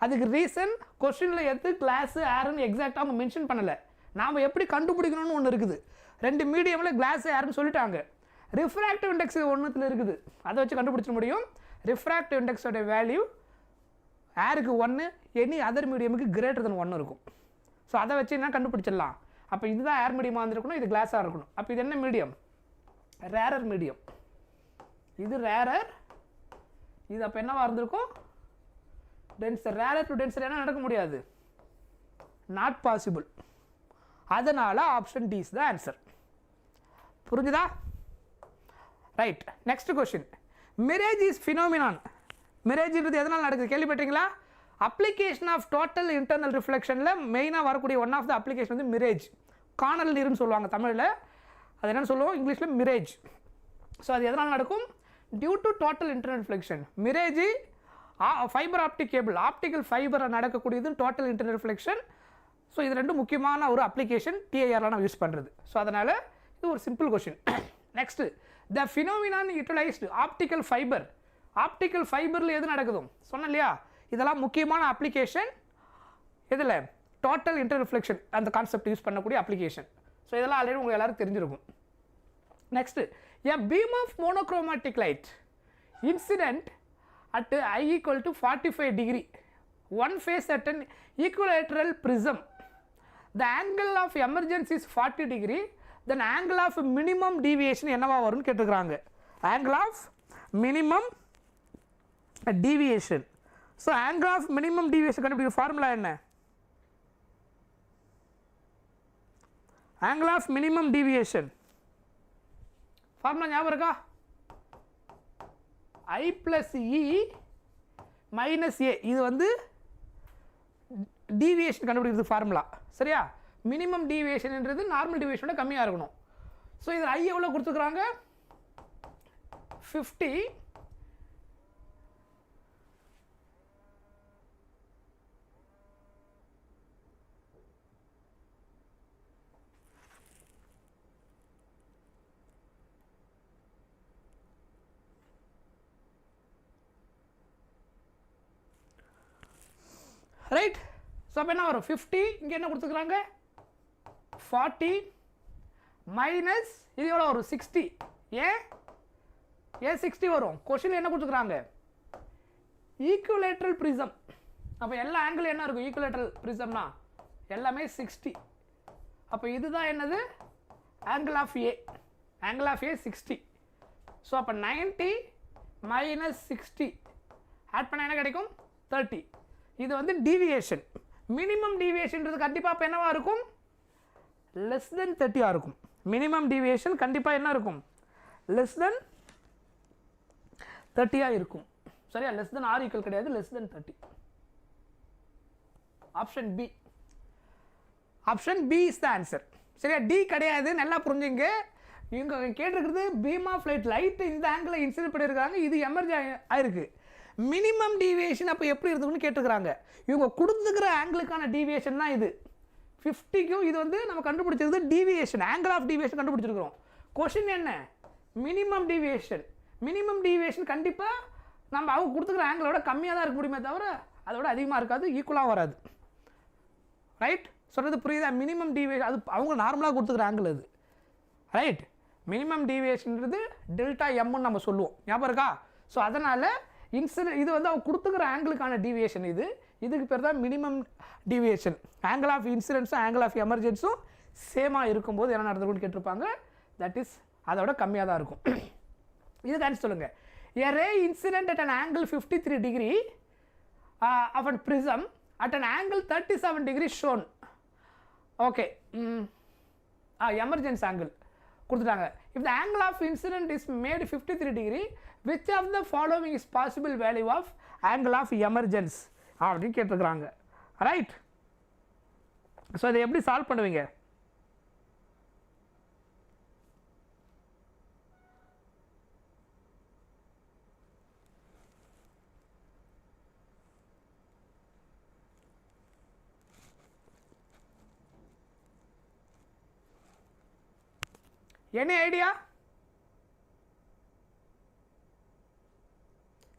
அதுக்கு ரீசன், கொஸ்டினில் எது கிளாஸு ஏருன்னு எக்ஸாக்டாக அவங்க மென்ஷன் பண்ணலை. நாம் எப்படி கண்டுபிடிக்கணும்னு ஒன்று இருக்குது. ரெண்டு மீடியமில் கிளாஸ் ஏர்னு சொல்லிட்டாங்க. ரிஃப்ராக்டிவ் இண்டெக்ஸ் ஒன்றுத்தில் இருக்குது, அதை வச்சு கண்டுபிடிச்ச முடியும். ரிஃப்ராக்டிவ் இண்டெக்ஸோட வேல்யூ ஏருக்கு 1, எனி அதர் மீடியமுக்கு கிரேட்டர் தென் 1 இருக்கும். ஸோ அதை வச்சு என்ன கண்டுபிடிச்சிடலாம். அப்போ இதுதான் ஏர் மீடியமாக இருந்திருக்கணும், இது கிளாஸாக இருக்கணும். அப்போ இது என்ன மீடியம்? Rarer medium. இது ரேரர், இது அப்போ என்னவா இருந்திருக்கும் டென்சர். ரேரர் டு டென்சர் என்ன நடக்க முடியாது, நாட் பாசிபிள். அதனால் option D is the answer. புரிஞ்சுதா? Right. Next question. Mirage is phenomenon. மிரேஜ்ன்றது எதனால் நடக்குது கேள்விப்பட்டீங்களா? அப்ளிகேஷன் ஆஃப் டோட்டல் இன்டர்னல் ரிஃப்ளெக்ஷனில் மெயினாக வரக்கூடிய ஒன் ஆஃப் த அப்ளிகேஷன் வந்து மிரேஜ். காணல் நீர்னு சொல்லுவாங்க தமிழில், அது என்னென்னு சொல்லுவோம் இங்கிலீஷில் மிரேஜ். ஸோ அது எதனால் நடக்கும்? Due to total internal reflection. Mirage fibre optic cable, optical ஃபைபரை நடக்கக்கூடியது டோட்டல் இன்டர்னல் ரிஃப்ளெக்ஷன். ஸோ இது ரெண்டும் முக்கியமான ஒரு அப்ளிகேஷன் டிஐஆரில் நம்ம யூஸ் பண்ணுறது. ஸோ அதனால் இது ஒரு simple question. Next, the phenomenon utilised optical fibre. Optical ஃபைபரில் எது நடக்குதும் சொன்னேன் இல்லையா, இதெல்லாம் முக்கியமான அப்ளிகேஷன். இதில் டோட்டல் இன்டர் ரிஃப்ளெக்ஷன் அந்த கான்செப்ட் யூஸ் பண்ணக்கூடிய அப்ளிகேஷன். ஸோ இதெல்லாம் ஆல்ரெடி உங்களுக்கு எல்லாரும் தெரிஞ்சிருக்கும். Next, a beam of monochromatic light incident at I equal to 45 degree, one face at an equilateral prism. The angle of emergence is 40 degree. Then angle of minimum deviation என்னவா வரும்னு கேட்டுக்கிறாங்க. Angle of minimum deviation. So angle of minimum deviation கண்டுபிடிக்க formula என்ன? Angle of minimum deviation formula ஞாபகம் இருக்கா? I plus E minus A. இது வந்து deviation கண்டுபிடிக்கிறது ஃபார்முலா. சரியா? மினிமம் டீவியேஷன்ன்றது நார்மல் டீவியேஷனோட கம்மியாக இருக்கணும். ஸோ இதில் I எவ்வளோ கொடுத்துருக்குறாங்க? 50. ரைட். ஸோ அப்போ என்ன வரும்? 50. இங்கே என்ன கொடுத்துக்கிறாங்க? 40 மைனஸ் இது எவ்வளோ வரும்? 60. ஏன் 60 வரும்? கொஷினில் என்ன கொடுத்துக்கிறாங்க? Equilateral prism. அப்போ எல்லா ஆங்கிள் என்ன இருக்கும்? ஈக்குவலேட்ரல் ப்ரிசம்னா எல்லாமே 60. அப்போ இதுதான் என்னது? Angle of A. Angle of A 60. So அப்போ 90 மைனஸ் 60 ஆட் பண்ணால் என்ன கிடைக்கும்? 30. இது வந்து டீவியேஷன். மினிமம் டீவியேஷன்றது கண்டிப்பாக இப்போ என்னவா இருக்கும்? லெஸ் தென் 30 இருக்கும். மினிமம் டீவியேஷன் கண்டிப்பாக என்ன இருக்கும்? லெஸ் தென் 30 இருக்கும். சரியா? லெஸ் தென் ஆர் ஈக்குவல் கிடையாது, less than 30. Option B. Option B is the answer. சரியா? டி கிடையாது. நல்லா புரிஞ்சுங்க. இவங்க கேட்டிருக்கிறது பீம் ஆஃப் லைட், லைட் இந்த ஆங்கிளில் இன்சிடென்ட் பண்ணியிருக்காங்க, இது எமர்ஜ் ஆயிருக்கு. மினிமம் டீவியேஷன் அப்போ எப்படி இருக்குன்னு கேட்டுக்கிறாங்க. இவங்க கொடுத்துக்கிற ஆங்கிளுக்கான டீவியேஷன் தான் இது. 50க்கும் இது வந்து நம்ம கண்டுபிடிச்சிருக்கிறது டீவியேஷன், ஆங்கிள் ஆஃப் டீவியேஷன் கண்டுபிடிச்சிருக்கிறோம். கொஷின் என்ன? Minimum deviation. மினிமம் டீவியேஷன் கண்டிப்பாக நம்ம அவங்க கொடுத்துக்கிற ஆங்கிளோட கம்மியாக தான் இருக்க முடியுமே தவிர அதோட அதிகமாக இருக்காது, ஈக்குவலாக வராது. ரைட்? சொல்கிறது புரியுதா? மினிமம் டீவியேஷன் அது அவங்க நார்மலாக கொடுத்துக்கிற ஆங்கிள் அது. ரைட்? மினிமம் டீவியேஷன்றது டெல்டா எம்னு நம்ம சொல்லுவோம், ஞாபகம் இருக்கா? ஸோ அதனால் இன்சிடென்ட் இது வந்து அவங்க கொடுத்துக்கிற ஆங்கிளுக்கான டீவியேஷன் இது. இதுக்கு பேர் தான் மினிமம் டீவியேஷன். ஆங்கிள் ஆஃப் இன்சிடென்ஸும் ஆங்கிள் ஆஃப் எமர்ஜென்ஸும் சேமாக இருக்கும்போது என்ன நடந்துருக்குன்னு கேட்டிருப்பாங்க. தட் இஸ் அதோட கம்மியாக தான் இருக்கும். இது தான் சொல்லுங்கள். A ray incident at an angle 53 degree of a prism at an angle 37 degrees shown. Okay. Emergence angle கொடுத்துட்டாங்க. If the angle of incident is made 53 degree, which of the following is possible value of angle of emergence அப்படின்னு கேட்டிருக்கிறாங்க. Right? So இதை எப்படி solve பண்ணுவீங்க? Any idea?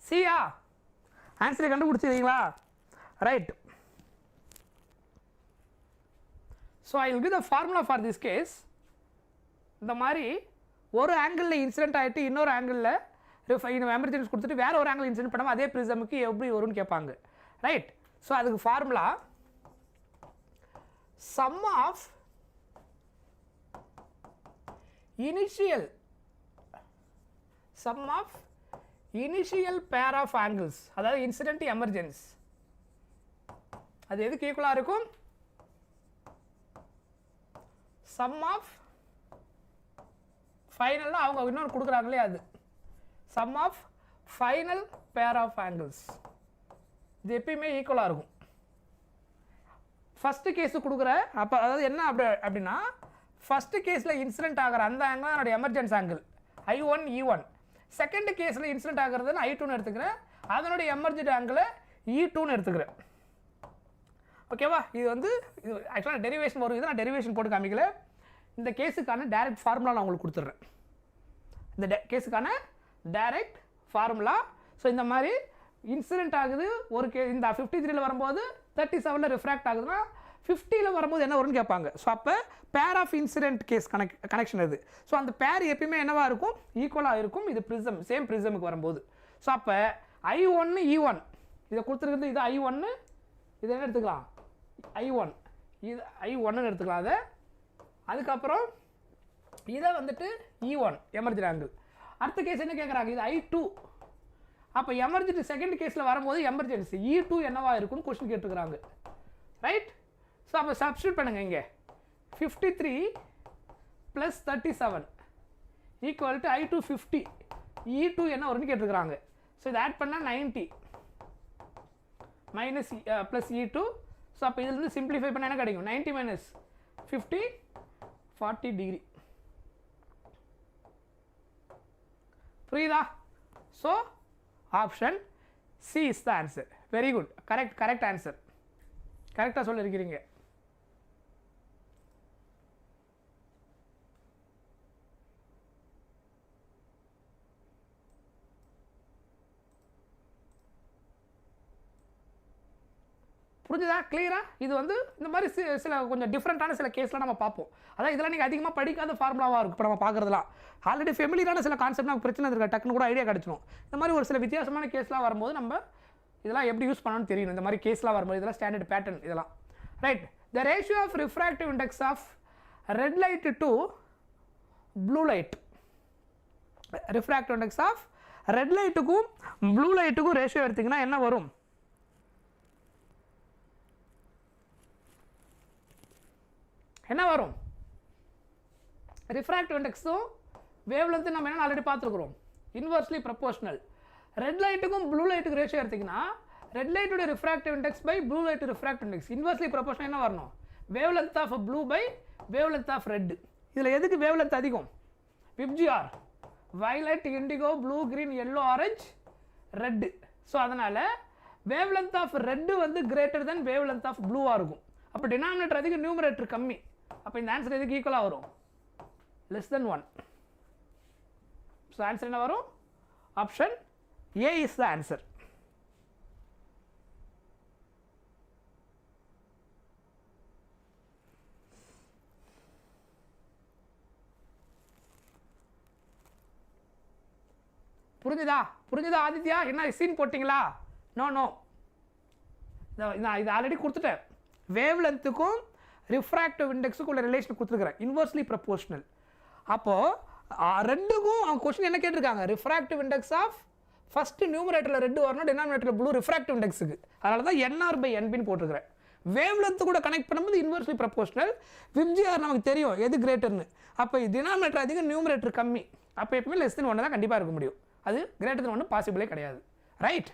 சியா ஆன்சரை கண்டுபிடிச்சிருக்கீங்களா? Right. So I will give the formula for this case. இந்த மாதிரி ஒரு ஆங்கிளில் இன்சிடென்ட் ஆகிட்டு இன்னொரு ஆங்கிளில் எமர்ஜென்சி கொடுத்துட்டு வேறு ஒரு ஆங்கிள் இன்சிடென்ட் பண்ணாமல் அதே ப்ரிசமுக்கு எப்படி வரும்னு கேட்பாங்க. ரைட்? ஸோ அதுக்கு formula sum of initial sum of initial pair of angles, அதாவது இன்சிடென்ட் எமர்ஜென்ஸ், அது எதுக்கு ஈக்குவலாக இருக்கும்? சம் ஆஃப் ஃபைனல்னா அவங்க இன்னொன்று கொடுக்குறாங்களே அது sum of final pair of angles. இது எப்பயுமே ஈக்குவலாக இருக்கும். ஃபஸ்ட்டு கேஸு கொடுக்குற அப்போ அதாவது என்ன அப்படின்னா ஃபஸ்ட்டு கேஸில் இன்சிடென்ட் ஆகிற அந்த ஆங்கிள் அதோட emergence angle I1 E1. Second கேஸில் இன்சிடென்ட் ஆகிறதுன்னு I2ன்னு எடுத்துக்கிறேன், அதனுடைய எமர்ஜென்ட் ஆங்கிளை E2ன்னு எடுத்துக்கிறேன். ஓகேவா? இது வந்து இது ஆக்சுவலாக டெரிவேஷன் வரும், இது நான் டெரிவேஷன் போட்டு காமிக்கல. இந்த கேஸுக்கான டைரக்ட் ஃபார்முலா நான் உங்களுக்கு கொடுத்துட்றேன். இந்த கேஸுக்கான டைரக்ட் ஃபார்முலா. ஸோ இந்த மாதிரி இன்சிடென்ட் ஆகுது ஒரு இந்த 53ல் வரும்போது 37ல் ரிஃப்ராக்ட் ஆகுதுன்னா 50ல் வரும்போது என்ன வரும்னு கேட்பாங்க. ஸோ அப்போ pair of incident case connection இது. ஸோ அந்த பேர் எப்பயுமே என்னவா இருக்கும்? ஈக்குவலாக இருக்கும். இது ப்ரிசம், சேம் ப்ரிசமுக்கு வரும்போது. ஸோ அப்போ I1 E1 இதை கொடுத்துருக்குறது, இது I1, இது என்ன எடுத்துக்கலாம்? I1, இது I1ன்னு எடுத்துக்கலாம். அதை அதுக்கப்புறம் இதை வந்துட்டு E1 எமர்ஜென்ட் ஆங்கிள். அடுத்த கேஸ் என்ன கேட்குறாங்க? இது I2. அப்போ எமர்ஜென்சி செகண்ட் கேஸில் வரும்போது எமர்ஜென்சி E2 என்னவா இருக்குன்னு கொஸ்டின் கேட்டுருக்குறாங்க. ரைட்? ஸோ அப்போ சப்ஸ்டியூட் பண்ணுங்கள். இங்கே 53 + 37 ஈக்குவல் டு I2 50. E2 என்ன வரும்னு கேட்டுருக்குறாங்க. ஸோ இதை ஆட் பண்ணால் 90 மைனஸ் ப்ளஸ் E2. ஸோ அப்போ இதுலேருந்து சிம்பிளிஃபை பண்ணால் என்ன கிடைக்கும்? 90 - 50 40 டிகிரி. புரியுதா? So option C is the answer. Very good, correct answer. கரெக்டாக சொல்லியிருக்கிறீங்க. புரிஞ்சுதா? கிளியரா? இது வந்து இந்த மாதிரி சில கொஞ்சம் டிஃப்ரெண்ட்டான சில கேஸ்லாம் நம்ம பார்ப்போம். அதான் இதெல்லாம் நீங்கள் அதிகமாக படிக்காத ஃபார்முலாவாக இருக்கும். இப்போ நம்ம பார்க்குறதுலாம் ஆல்ரெடி ஃபெமிலியரான சில கான்செப்ட் நமக்கு பிரச்சனை இருக்கா, டக்குன்னு கூட ஐடியா கிடச்சிடும். இந்த மாதிரி ஒரு சில வித்தியாசமான கேஸ்லாம் வரும்போது நம்ம இதெல்லாம் எப்படி யூஸ் பண்ணணும்னு தெரியணும். இந்த மாதிரி கேஸ்லாம் வரும்போது இதெல்லாம் ஸ்டாண்டர்ட் பேட்டர்ன் இதெல்லாம். Right? The ratio of refractive index of red light to blue light. Refractive index of red லைட்டுக்கும் ப்ளூ லைட்டுக்கும் ரேஷியோ எடுத்திங்கன்னா என்ன வரும்? என்ன வரும்? ரிஃப்ராக்டிவ் இண்டெக்ஸும் வேவ் லென்த் நம்ம என்ன ஆல்ரெடி பார்த்துருக்குறோம், இன்வெர்ஸ்லி ப்ரொபோர்ஷனல். ரெட் லைட்டுக்கும் ப்ளூ லைட்டுக்கு ரேஷியோ எடுத்திங்கன்னா ரெட் லைட்டோட refractive index by blue light refractive index inversely proportional என்ன வரணும்? Wavelength of blue by wavelength of red. இதில் எதுக்கு வேவ் லென்த் அதிகம்? VIBGYOR, violet, indigo, blue, green, yellow, orange, red. So அதனால் wavelength of red வந்து greater than wavelength of ப்ளூவாக இருக்கும். அப்போ டினாமினேட்டர் அதிகம், நியூமரேட்டர் கம்மி. அப்போ இந்த ஆன்சர் எதுக்கு ஈக்குவலாக வரும்? Less than 1. ஸோ ஆன்சர் என்ன வரும்? Option A is the answer. புரிஞ்சுதா ஆதித்யா? என்ன சீன் போட்டிங்களா? நோ, நான் இது ஆல்ரெடி கொடுத்துட்டேன். வேவ் லென்த்துக்கும் ரிஃப்ராக்டிவ் இண்டெக்ஸுக்கு உள்ள ரிலேஷன் கொடுத்துருக்குறேன், இன்வெர்ஸ்லி ப்ரொபோர்ஷனல். அப்போது ரெண்டுக்கும் அவங்க கொஸ்டின் என்ன கேட்டிருக்காங்க? ரிஃப்ராக்டிவ் இண்டெக்ஸ் ஆஃப் ஃபஸ்ட்டு நியூமரேட்டரில் ரெட்டு வரணும், டினாமினேட்டரில் ப்ளூ, ரிஃப்ராக்டிவ் இண்டெக்ஸுக்கு. அதனால தான் NR/NBன்னு போட்டிருக்கிறேன். வேவ் லென்த்து கூட கனெக்ட் பண்ணும்போது இன்வெர்ஸ்லி ப்ரொபோர்ஷனல். விப்ஜிஆர் நமக்கு தெரியும் எது கிரேட்டர்னு. அப்போ டினாமினேட்டர் அதிகம், நியூமரேட்டர் கம்மி. அப்போ எப்பவுமே லெஸ் தென் 1 தான் கண்டிப்பாக இருக்க முடியும். அது கிரேட்டர் தென் 1 பாசிபிளே கிடையாது. Right?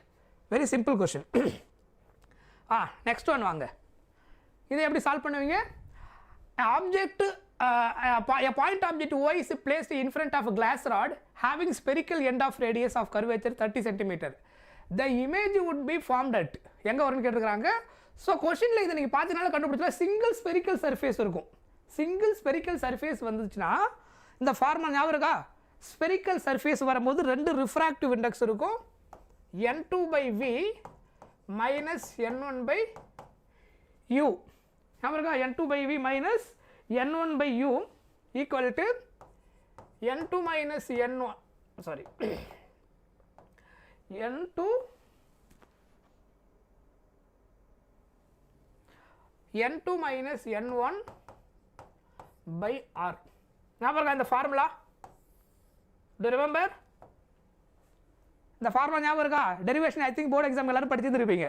Very simple question. Next one வாங்க. இதை எப்படி சால்வ் பண்ணுவீங்க? Object a point object Y is placed in front of a glass rod having spherical end of radius of curvature 30 cm. The image would be formed at எங்க வரும்னு கேட்டிருக்காங்க. So கொஸ்டினில் இதை நீங்கள் பார்த்தீங்கனால கண்டுபிடிச்சலாம் சிங்கிள் ஸ்பெரிக்கல் சர்ஃபேஸ் இருக்கும். Single spherical surface வந்துச்சுன்னா இந்த formula ஞாபகம் இருக்கா? ஸ்பெரிக்கல் சர்ஃபேஸ் வரும்போது ரெண்டு ரிஃப்ராக்டிவ் இண்டெக்ஸ் இருக்கும், N2/V minus N1/U. ஞாபகம் இருக்கா? N2/V minus N1/U equal to N2 minus N1, sorry, N2 minus N1 by R. ஞாபகம் இருக்கா இந்த ஃபார்முலா? Do you remember? இந்த ஃபார்முலா ஞாபகம் இருக்கா? Derivation I think board exam எல்லாரும் படிச்சிருப்பீங்க.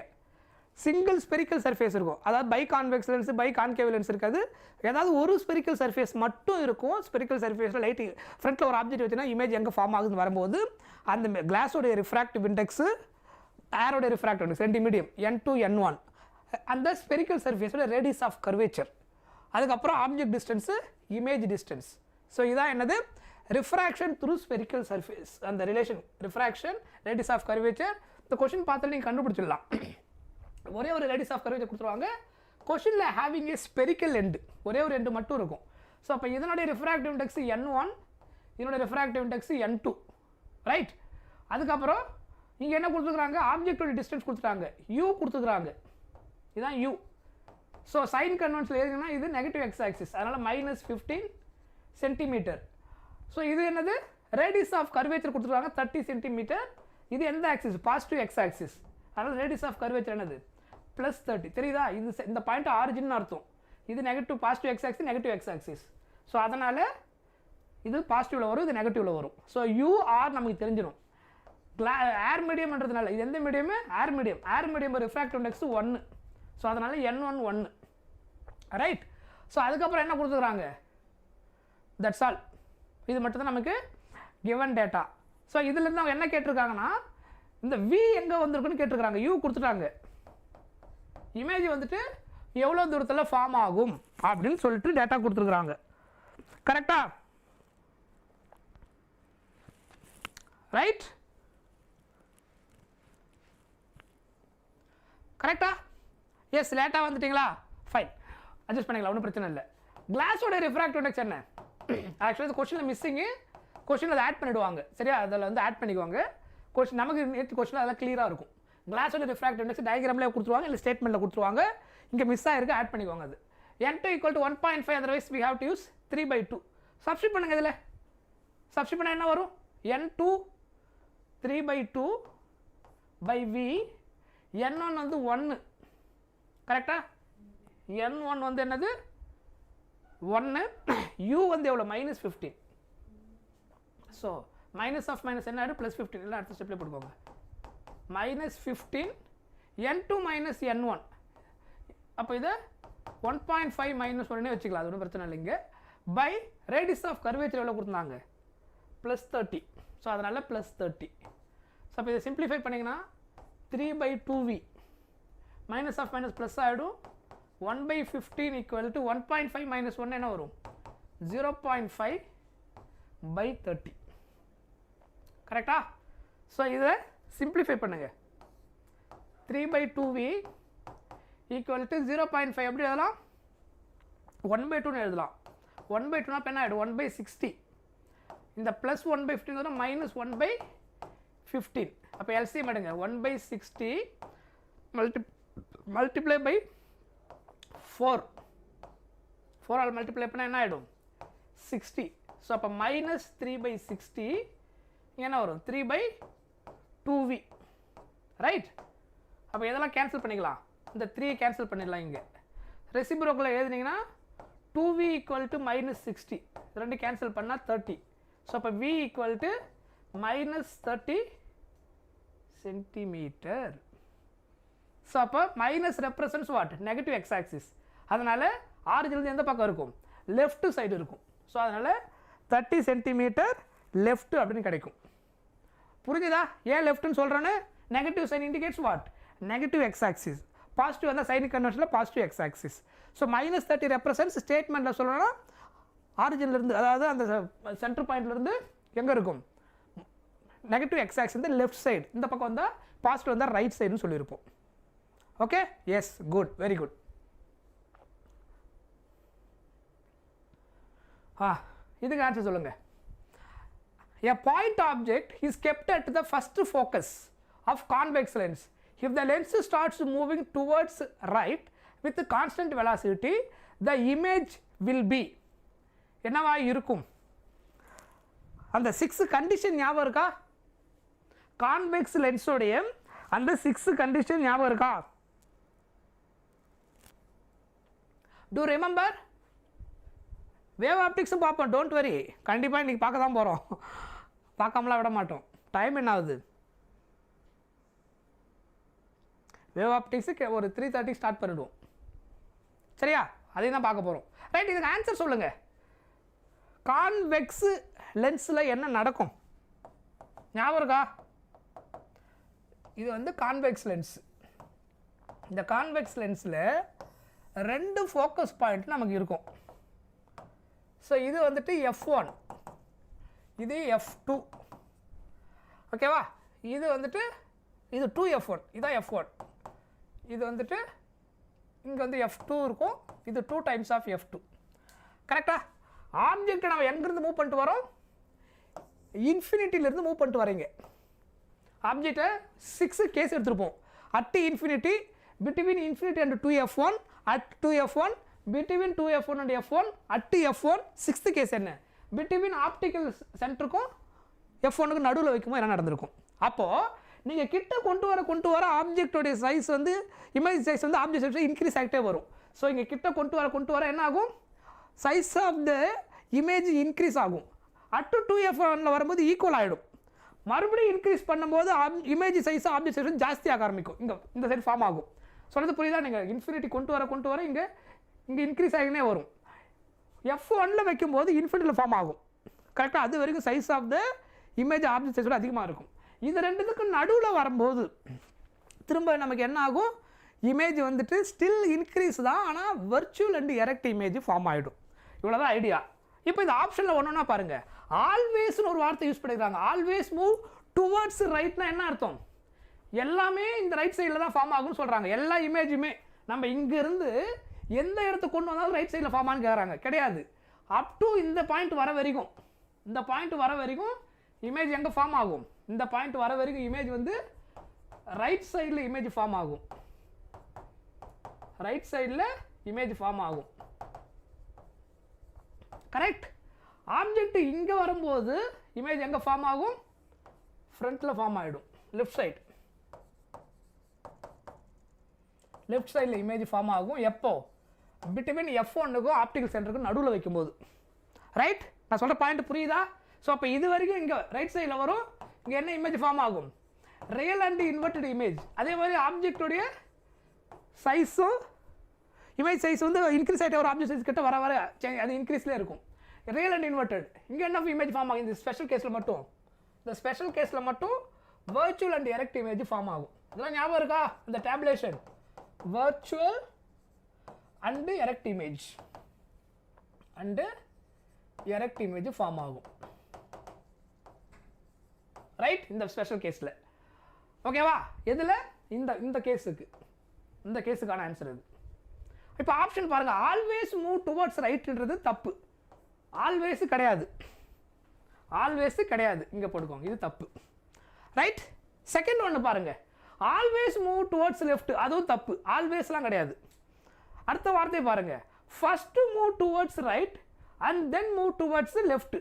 சிங்கிள் ஸ்பெரிக்கல் சர்ஃபேஸ் இருக்கும், அதாவது bi convex lens bi concave lens இருக்காது, ஏதாவது ஒரு ஸ்பெரிக்கல் சர்ஃபேஸ் மட்டும் இருக்கும். ஸ்பெரிக்கல் சர்ஃபேஸில் லைட் ஃப்ரண்ட்டில் ஒரு ஆப்ஜெக்ட் வச்சுன்னா இமேஜ் எங்கே ஃபார்ம் ஆகுதுன்னு வரும்போது அந்த கிளாஸோடைய ரிஃப்ராக்டிவ் இண்டெக்ஸு ஏரோடைய ரிஃப்ராக்டிவ் இண்டெக்ஸ் ரெண்டு மீடியம் n2 n1 அந்த ஸ்பெரிக்கல் சர்ஃபேஸோட ரேடியஸ் ஆஃப் கர்வேச்சர், அதுக்கப்புறம் object distance image distance. So இதான் என்னது ரிஃப்ராக்ஷன் த்ரூ ஸ்பெரிக்கல் சர்ஃபேஸ், அந்த relation refraction radius of curvature. இந்த கொஷின் பார்த்தாலும் நீங்கள் கண்டுபிடிச்சிடலாம். ஒரே ஒரு ரேடியஸ் ஆஃப் கர்வேச்சர் கொடுத்துருவாங்க, கொஷினில் ஹேவிங் ஏ ஸ்பெரிக்கல் எண்டு, ஒரே ஒரு எண்டு மட்டும் இருக்கும். ஸோ அப்போ இதனுடைய ரிஃப்ராக்டிவ் இண்டெக்ஸ் n1, இதனுடைய ரிஃப்ராக்டிவ் இண்டெக்ஸ் n2, ரைட். அதுக்கப்புறம் இங்கே என்ன கொடுத்துருக்குறாங்க, ஆப்ஜெக்டோட டிஸ்டன்ஸ் கொடுத்துட்டாங்க, u கொடுத்துருக்குறாங்க, இதுதான் u. ஸோ சைன் கன்வென்ஷனில் எதுனா இது நெகட்டிவ் எக்ஸ் ஆக்சிஸ், அதனால் -15 சென்டிமீட்டர். ஸோ இது என்னது ரேடியஸ் ஆஃப் கர்வேச்சர் கொடுத்துருக்காங்க 30 சென்டிமீட்டர். இது எந்த ஆக்சிஸ், பாசிட்டிவ் எக்ஸ் ஆக்சிஸ், அதனால் ரேடியஸ் ஆஃப் கர்வேச்சர் என்னது +30. தெரியுதா? இது இந்த பாயிண்ட் ஆரிஜின் அர்த்தம், இது negative positive X axis negative X axis. So அதனால் இது பாசிட்டிவில் வரும், இது நெகட்டிவில் வரும். ஸோ UR நமக்கு தெரிஞ்சிடும். ஏர் மீடியம்ன்றதுனால இது எந்த medium, air medium, air medium refractive index 1. So அதனால் n1 1, ரைட். ஸோ அதுக்கப்புறம் என்ன கொடுத்துருக்குறாங்க, தட்ஸ் ஆல். இது மட்டும்தான் நமக்கு கிவன் டேட்டா. ஸோ இதுலேருந்து அவங்க என்ன கேட்டிருக்காங்கன்னா, இந்த V எங்கே வந்திருக்குன்னு கேட்டிருக்காங்க. U கொடுத்துட்டாங்க, இமேஜ் வந்துட்டு எவ்வளோ தூரத்தில் ஃபார்ம் ஆகும் அப்படின்னு சொல்லிட்டு டேட்டா கொடுத்துருக்குறாங்க. கரெக்டா? ரைட், கரெக்டா? எஸ், லேட்டாக வந்துட்டிங்களா? ஃபைன், அட்ஜஸ்ட் பண்ணிக்கலாம், ஒன்றும் பிரச்சனை இல்லை. கிளாஸோட ரிஃப்ராக்டிவ் இண்டெக்ஸ் என்ன? ஆக்சுவலாக இந்த கொஸ்டினில் மிஸ்ஸிங்கு, கொஸ்டினில் அதை ஆட் பண்ணிவிடுவாங்க, சரியா? அதில் வந்து ஆட் பண்ணிக்குவாங்க. கொஸ்டின் நமக்கு நேற்று கொஸ்டின் அதெல்லாம் கிளியராக இருக்கும். கிளாஸோட ரிஃப்ராக்டிவ் இண்டெக்ஸ் டயக்ராமில் கொடுத்துருவாங்க, இல்லை ஸ்டேட்மெண்ட்டில் கொடுத்துருவாங்க. இங்கே மிஸ் ஆகிருக்கு, ஆட் பண்ணிக்குவாங்க. அது n2 = 1.5, otherwise we have to use 3/2. Substitute பண்ணுங்கள். இதில் சப்ஸ்டிட் பண்ணால் என்ன வரும், n2 3/2 /v, n1 வந்து 1, கரெக்டா? n1 வந்து என்னது 1, u வந்து எவ்வளோ -15. ஸோ மைனஸ் ஆஃப் மைனஸ் என்ன ஆகிடும் +15, இல்லை அடுத்த ஸ்டெப்லேயே போட்டுக்கோங்க. -15 n2 - n1, அப்போ இதை 1.5 - 1 வச்சுக்கலாம், அது ஒன்றும் பிரச்சனை இல்லைங்க. பை ரேடியஸ் ஆஃப் கர்வேச்சர் எவ்வளோ கொடுத்தாங்க +30. ஸோ அதனால் +30. ஸோ அப்போ இதை சிம்பிளிஃபை பண்ணிங்கன்னா 3/2v, minus of minus plus ஆகிடும். 1/15 = 1.5 - 1 என்ன வரும் 0.5/30, கரெக்டா? ஸோ இதை சிம்பிளிஃபை பண்ணுங்க. 3/2v = 0.5 எப்படி எழுதலாம், 1/2 எழுதலாம். 1/2 இப்போ என்ன ஆகிடும் 1/60. இந்த +1/15 வரும் -1/15. அப்போ எல்சிஎம் எடுங்க, 1/60 மல்டிப்ளை பை 4 ஆல் மல்டிப்ளை பண்ணால் என்ன ஆகிடும் 60. ஸோ அப்போ -3/60 என்ன வரும் 3/2v, ரைட். அப்போ இதெல்லாம் கேன்சல் பண்ணிக்கலாம், இந்த 3 கேன்சல் பண்ணிடலாம். இங்கே ரெசிப்ரோக்கில் எழுதுனீங்கன்னா 2v = -60, ரெண்டு கேன்சல் பண்ணால் 30. ஸோ அப்போ v = -30 சென்டிமீட்டர். ஸோ அப்போ minus represents what negative X axis, அதனால் ஆரிஜினில் எந்த பக்கம் இருக்கும் லெஃப்ட் சைடு இருக்கும். ஸோ அதனால் 30 சென்டிமீட்டர் லெஃப்ட் அப்படின்னு கிடைக்கும். புரிஞ்சுதா? ஏன் லெஃப்ட்னு சொல்கிறேன்னு, negative sign indicates what negative X axis, positive வந்தால் சைன் கன்வென்ஷனில் positive X axis. So -30 represents ஸ்டேட்மெண்ட்டில் சொல்லணும்னா ஆரிஜின்லேருந்து, அதாவது அந்த சென்டர் பாயிண்ட்லேருந்து எங்கே இருக்கும் நெகட்டிவ் எக்ஸ் ஆக்சிஸ் வந்து லெஃப்ட் சைடு, இந்த பக்கம் வந்தால் பாசிட்டிவ் வந்தால் ரைட் சைடுன்னு சொல்லியிருப்போம். Okay, yes, good, very good. இதுக்கு ஆன்சர் சொல்லுங்க. A point object is kept at the first focus of convex lens. If the lens starts moving towards right with constant velocity, the image will be என்னவா இருக்கும்? அந்த 6 condition ஞாபகம் இருக்கா? Convex லென்ஸோடைய அந்த 6 condition ஞாபகம் இருக்கா? Do you remember? வேவ் ஆப்டிக்ஸும் பார்ப்போம், don't worry, கண்டிப்பாக இன்றைக்கி பார்க்க தான் போகிறோம், பார்க்காமலாம் விட மாட்டோம். டைம் என்ன ஆகுது வேவ் ஆப்டிக்ஸுக்கு ஒரு 3:30 ஸ்டார்ட் பண்ணிடுவோம். சரியா? அதையும் தான் பார்க்க போகிறோம். ரைட், இதுக்கு ஆன்சர் சொல்லுங்கள். கான்வெக்ஸ் லென்ஸில் என்ன நடக்கும்? ஞாபகம் இருக்கா? இது வந்து கான்வெக்ஸ் லென்ஸ். இந்த கான்வெக்ஸ் லென்ஸில் 2 ஃபோக்கஸ் பாயிண்ட் நமக்கு இருக்கும். ஸோ இது வந்துட்டு F1, இது F2. ஓகேவா? இது வந்துட்டு இது 2F1, இதான் F1. இது வந்துட்டு இங்கே வந்து F2 இருக்கும். இது 2 டைம்ஸ் ஆஃப் F2. கரெக்டா? ஆப்ஜெக்டை நம்ம எங்கேருந்து மூவ் பண்ணிட்டு வரோம்? இன்ஃபினிட்டிலேருந்து மூவ் பண்ணிட்டு வரீங்க. ஆப்ஜெக்டை 6 கேஸ் எடுத்துருப்போம். At infinity, between infinity and 2F1, at 2F1, between 2F1 and F1, at F1. 6th case என்ன? பிட்வீன் ஆப்டிக்கல் சென்டருக்கும் F1க்கு நடுவில் வைக்கும்போது என்ன நடந்திருக்கும்? அப்போது நீங்கள் கிட்ட கொண்டு வர ஆப்ஜெக்டோடைய சைஸ் வந்து இமேஜ் சைஸ் வந்து ஆப்ஜெக்ட் சைஸ் இன்க்ரீஸ் ஆகிட்டே வரும். ஸோ இங்கே கிட்ட கொண்டு வர என்ன ஆகும்? Size of the image increase ஆகும். அட் 2F1 வரும்போது ஈக்குவல் ஆகிடும். மறுபடியும் இன்க்ரீஸ் பண்ணும்போது இமேஜ் சைஸ் ஆப்ஜெக்ட் சைஸ் ஜாஸ்தி ஆக ஆரம்பிக்கும். இந்த சைடு ஃபார்ம் ஆகும். சொல்கிறது புரியுதா? நீங்கள் இன்ஃபினிட்டி கொண்டு வர இங்கே இன்க்ரீஸ் ஆகினே வரும். F1 வைக்கும்போது இன்ஃபினிட்டியில் ஃபார்ம் ஆகும். கரெக்டாக? அது வரைக்கும் size of the image object சைஸோட அதிகமாக இருக்கும். இது ரெண்டுத்துக்கும் நடுவில் வரும்போது திரும்ப நமக்கு என்ன ஆகும்? இமேஜ் வந்துட்டு ஸ்டில் இன்க்ரீஸ் தான், ஆனால் virtual and erect image form ஆகிடும். இவ்வளோதான் ஐடியா. இப்போ இந்த ஆப்ஷனில் ஒன்றுனா பாருங்கள், ஆல்வேஸ்னு ஒரு வார்த்தை யூஸ் பண்ணிக்கிறாங்க. ஆல்வேஸ் மூவ் டுவர்ட்ஸ் ரைட்னா என்ன அர்த்தம்? எல்லாமே இந்த ரைட் சைடில் தான் ஃபார்ம் ஆகும்னு சொல்கிறாங்க. எல்லா இமேஜுமே நம்ம இங்கேருந்து எந்த இடத்துக்கு கொண்டு வந்தாலும் ரைட் சைடில் ஃபார்ம் ஆகுன்னு கேட்குறாங்க. கிடையாது. அப் டு இந்த பாயிண்ட் வர வரைக்கும் இமேஜ் எங்கே ஃபார்ம் ஆகும்? இந்த பாயிண்ட் வர வரைக்கும் இமேஜ் வந்து ரைட் சைடில் இமேஜ் ஃபார்ம் ஆகும். ரைட் சைடில் இமேஜ் ஃபார்ம் ஆகும். கரெக்ட்? ஆப்ஜெக்ட் இங்கே வரும்போது இமேஜ் எங்கே ஃபார்ம் ஆகும்? ஃப்ரண்ட்டில் ஃபார்ம் ஆகிடும். லெஃப்ட் சைடில் இமேஜ் ஃபார்ம் ஆகும். எப்போ? பிட்வீன் F1க்கும் ஆப்டிக்கல் சென்டருக்கும் நடுவில் வைக்கும்போது. ரைட்? நான் சொல்கிற பாயிண்ட் புரியுதா? ஸோ அப்போ இது வரைக்கும் இங்கே ரைட் சைடில் வரும். இங்கே என்ன இமேஜ் ஃபார்ம் ஆகும்? Real and inverted image. அதே மாதிரி ஆப்ஜெக்டோடைய சைஸும் இமேஜ் சைஸ் வந்து இன்க்ரீஸ் ஆகிட்ட ஒரு ஆப்ஜெக்ட் சைஸ் கிட்ட வர அது இன்க்ரீஸ்லேயே இருக்கும். Real and inverted. இங்கே என்ன இமேஜ் ஃபார்ம் ஆகும்? இந்த ஸ்பெஷல் கேஸில் மட்டும் virtual and erect image form ஆகும். இதெல்லாம் ஞாபகம் இருக்கா? இந்த tabulation virtual and erect image form ஆகும். ரைட்? இந்த ஸ்பெஷல் கேஸில். ஓகேவா? எதில்? இந்த கேஸுக்கான ஆன்சர் இது. இப்போ ஆப்ஷன் பாருங்கள். ஆல்வேஸ் மூவ் டுவர்ட்ஸ் ரைட்ன்றது தப்பு. ஆல்வேஸ் கிடையாது. இங்கே போட்டுக்கோங்க. இது தப்பு. ரைட்? செகண்ட் ஒன்று பாருங்கள். Always move towards left. அதுவும் தப்பு. ஆல்வேஸ்லாம் கிடையாது. அடுத்த வார்த்தை பாருங்கள். First move towards right and then move towards left.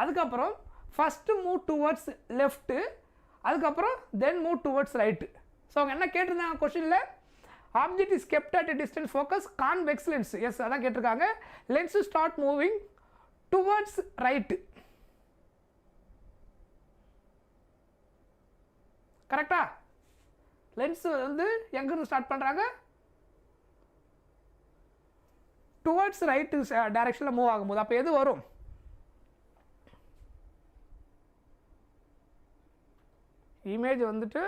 அதுக்கப்புறம் ஃபஸ்ட்டு மூவ் டுவர்ட்ஸ் லெஃப்ட்டு, அதுக்கப்புறம் then move towards right. So அவங்க என்ன கேட்டிருந்தாங்க கொஸ்டினில்? Object is kept at a distance focus convex lens. Yes, அதான் கேட்டிருக்காங்க. Lens start moving towards right. கரெக்டா? Lens வந்து எங்கேருந்து ஸ்டார்ட் பண்ணுறாங்க? டுவர்ட்ஸ் ரைட்டு டைரக்ஷனில் மூவ் ஆகும்போது அப்போ எது வரும்? இமேஜ் வந்துட்டு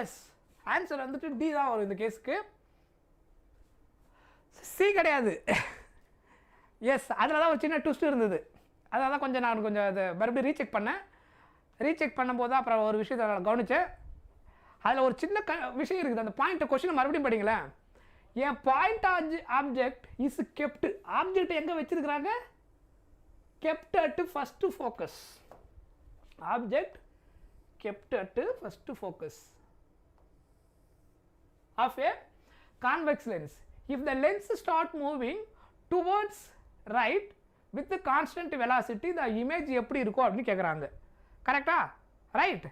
எஸ் ஆன்சர் வந்துட்டு டி தான் வரும் இந்த கேஸுக்கு. சி கிடையாது. எஸ் அதில் தான் ஒரு சின்ன ட்விஸ்ட் இருந்தது. அதனால தான் கொஞ்சம் நான் கொஞ்சம் அதை மறுபடியும் ரீசெக் பண்ணேன். ரீசெக் பண்ணும்போது தான் அப்புறம் ஒரு விஷயத்தை நான் கவனித்தேன். அதில் ஒரு சின்ன விஷயம் இருக்குது. அந்த பாயிண்ட்டை கொஸ்டினை மறுபடியும் படிங்களேன். என் point object is kept. Object எங்கே வச்சிருக்கிறாங்க? kept at first focus. Object kept at first focus of a convex lens. If the lens start moving towards right with the constant velocity, the image எப்படி இருக்கும் அப்படின்னு கேட்குறாங்க. கரெக்டா? Right.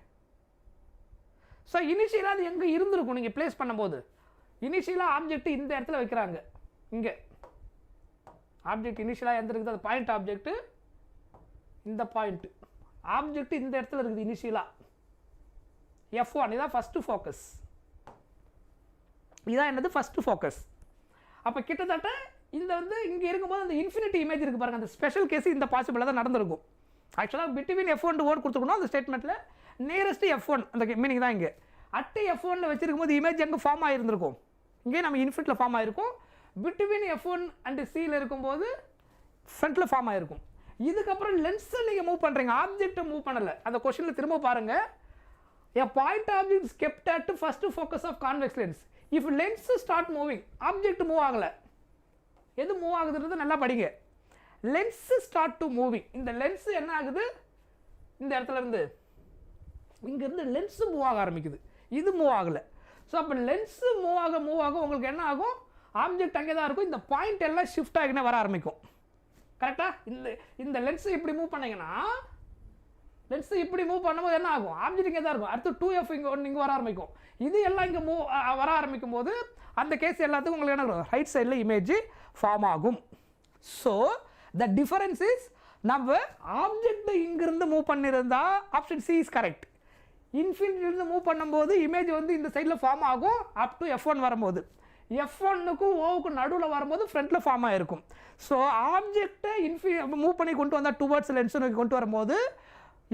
So இனிஷியலாக அது எங்கே இருந்திருக்கும் நீங்கள் பிளேஸ் பண்ணும்போது? இனிஷியலாக ஆப்ஜெக்ட் இந்த இடத்துல வைக்கிறாங்க. இங்கே ஆப்ஜெக்ட் இனிஷியலாக எந்த இருக்குது? அது பாயிண்ட் ஆப்ஜெக்ட். இந்த பாயிண்ட் ஆப்ஜெக்ட் இந்த இடத்துல இருக்குது இனிஷியலாக. F1 இதான் ஃபஸ்ட்டு ஃபோக்கஸ். இதான் என்னது? First focus. அப்போ கிட்டத்தட்ட இந்த வந்து இங்கே இருக்கும்போது அந்த இன்ஃபினிட்டி இமேஜ் இருக்குது பாருங்கள். அந்த ஸ்பெஷல் கேஸ் இந்த பாசிபிளாக தான் நடந்திருக்கும். ஆக்சுவலாக பிட்வீன் F1 டு ஓட் கொடுத்துருக்கணும் அந்த ஸ்டேட்மெண்ட்டில். நியரஸ்ட் F1 அந்த மீனிங் தான் இங்கே. அட் F1 வச்சிருக்கும் போது இமேஜ் எங்கே ஃபார்ம் ஆகிருந்திருக்கும்? இங்கே நம்ம இன்ஃபினிட்டில் ஃபார்ம் ஆகிருக்கும். பிட்வீன் F1 அண்ட் சியில் இருக்கும்போது ஃப்ரண்ட்டில் ஃபார்ம் ஆகிருக்கும். இதுக்கப்புறம் லென்ஸை நீங்கள் மூவ் பண்ணுறீங்க, ஆப்ஜெக்டை மூவ் பண்ணலை. அந்த கொஸ்டினில் திரும்ப பாருங்கள். A point object is kept at first focus of convex lens. If lens start moving, object move ஆகலை. எது மூவ் ஆகுதுன்றது நல்லா படிங்க. Lens start to moving. இந்த லென்ஸ் என்ன ஆகுது? இந்த இடத்துல இருந்து இங்கேருந்து லென்ஸு மூவ் ஆக ஆரம்பிக்குது. இது மூவ் ஆகலை. ஸோ அப்போ லென்ஸு மூவ் ஆக உங்களுக்கு என்ன ஆகும்? ஆப்ஜெக்ட் அங்கே தான் இருக்கும். இந்த பாயிண்ட் எல்லாம் ஷிஃப்ட் ஆகினே வர ஆரம்பிக்கும். கரெக்டாக? இந்த லென்ஸை இப்படி மூவ் பண்ணிங்கன்னா லென்ஸு இப்படி மூவ் பண்ணும்போது என்ன ஆகும்? ஆப்ஜெக்ட் இங்கே தான் இருக்கும். அடுத்து 2F இங்கே வர ஆரம்பிக்கும். இது எல்லாம் இங்கே வர ஆரம்பிக்கும் போது அந்த கேஸ் எல்லாத்துக்கும் உங்களுக்கு என்ன ஆகும்? ரைட் சைடில் இமேஜ் ஃபார்ம் ஆகும். ஸோ த டிஃபரன்ஸ் இஸ் நம்ம ஆப்ஜெக்ட் இங்கிருந்து மூவ் பண்ணியிருந்தா ஆப்ஷன் சி இஸ் கரெக்ட். இன்ஃபினிட்டிலிருந்து மூவ் பண்ணும்போது இமேஜ் வந்து இந்த சைடில் ஃபார்ம் ஆகும் அப் டு F1 வரும்போது. F1க்கும் ஓவுக்கும் நடுவில் வரும்போது ஃப்ரண்ட்டில் ஃபார்ம் ஆகிருக்கும். ஸோ ஆப்ஜெக்டை மூவ் பண்ணி கொண்டு வந்தால் டுவர்ட்ஸ் லென்ஸு கொண்டு வரும்போது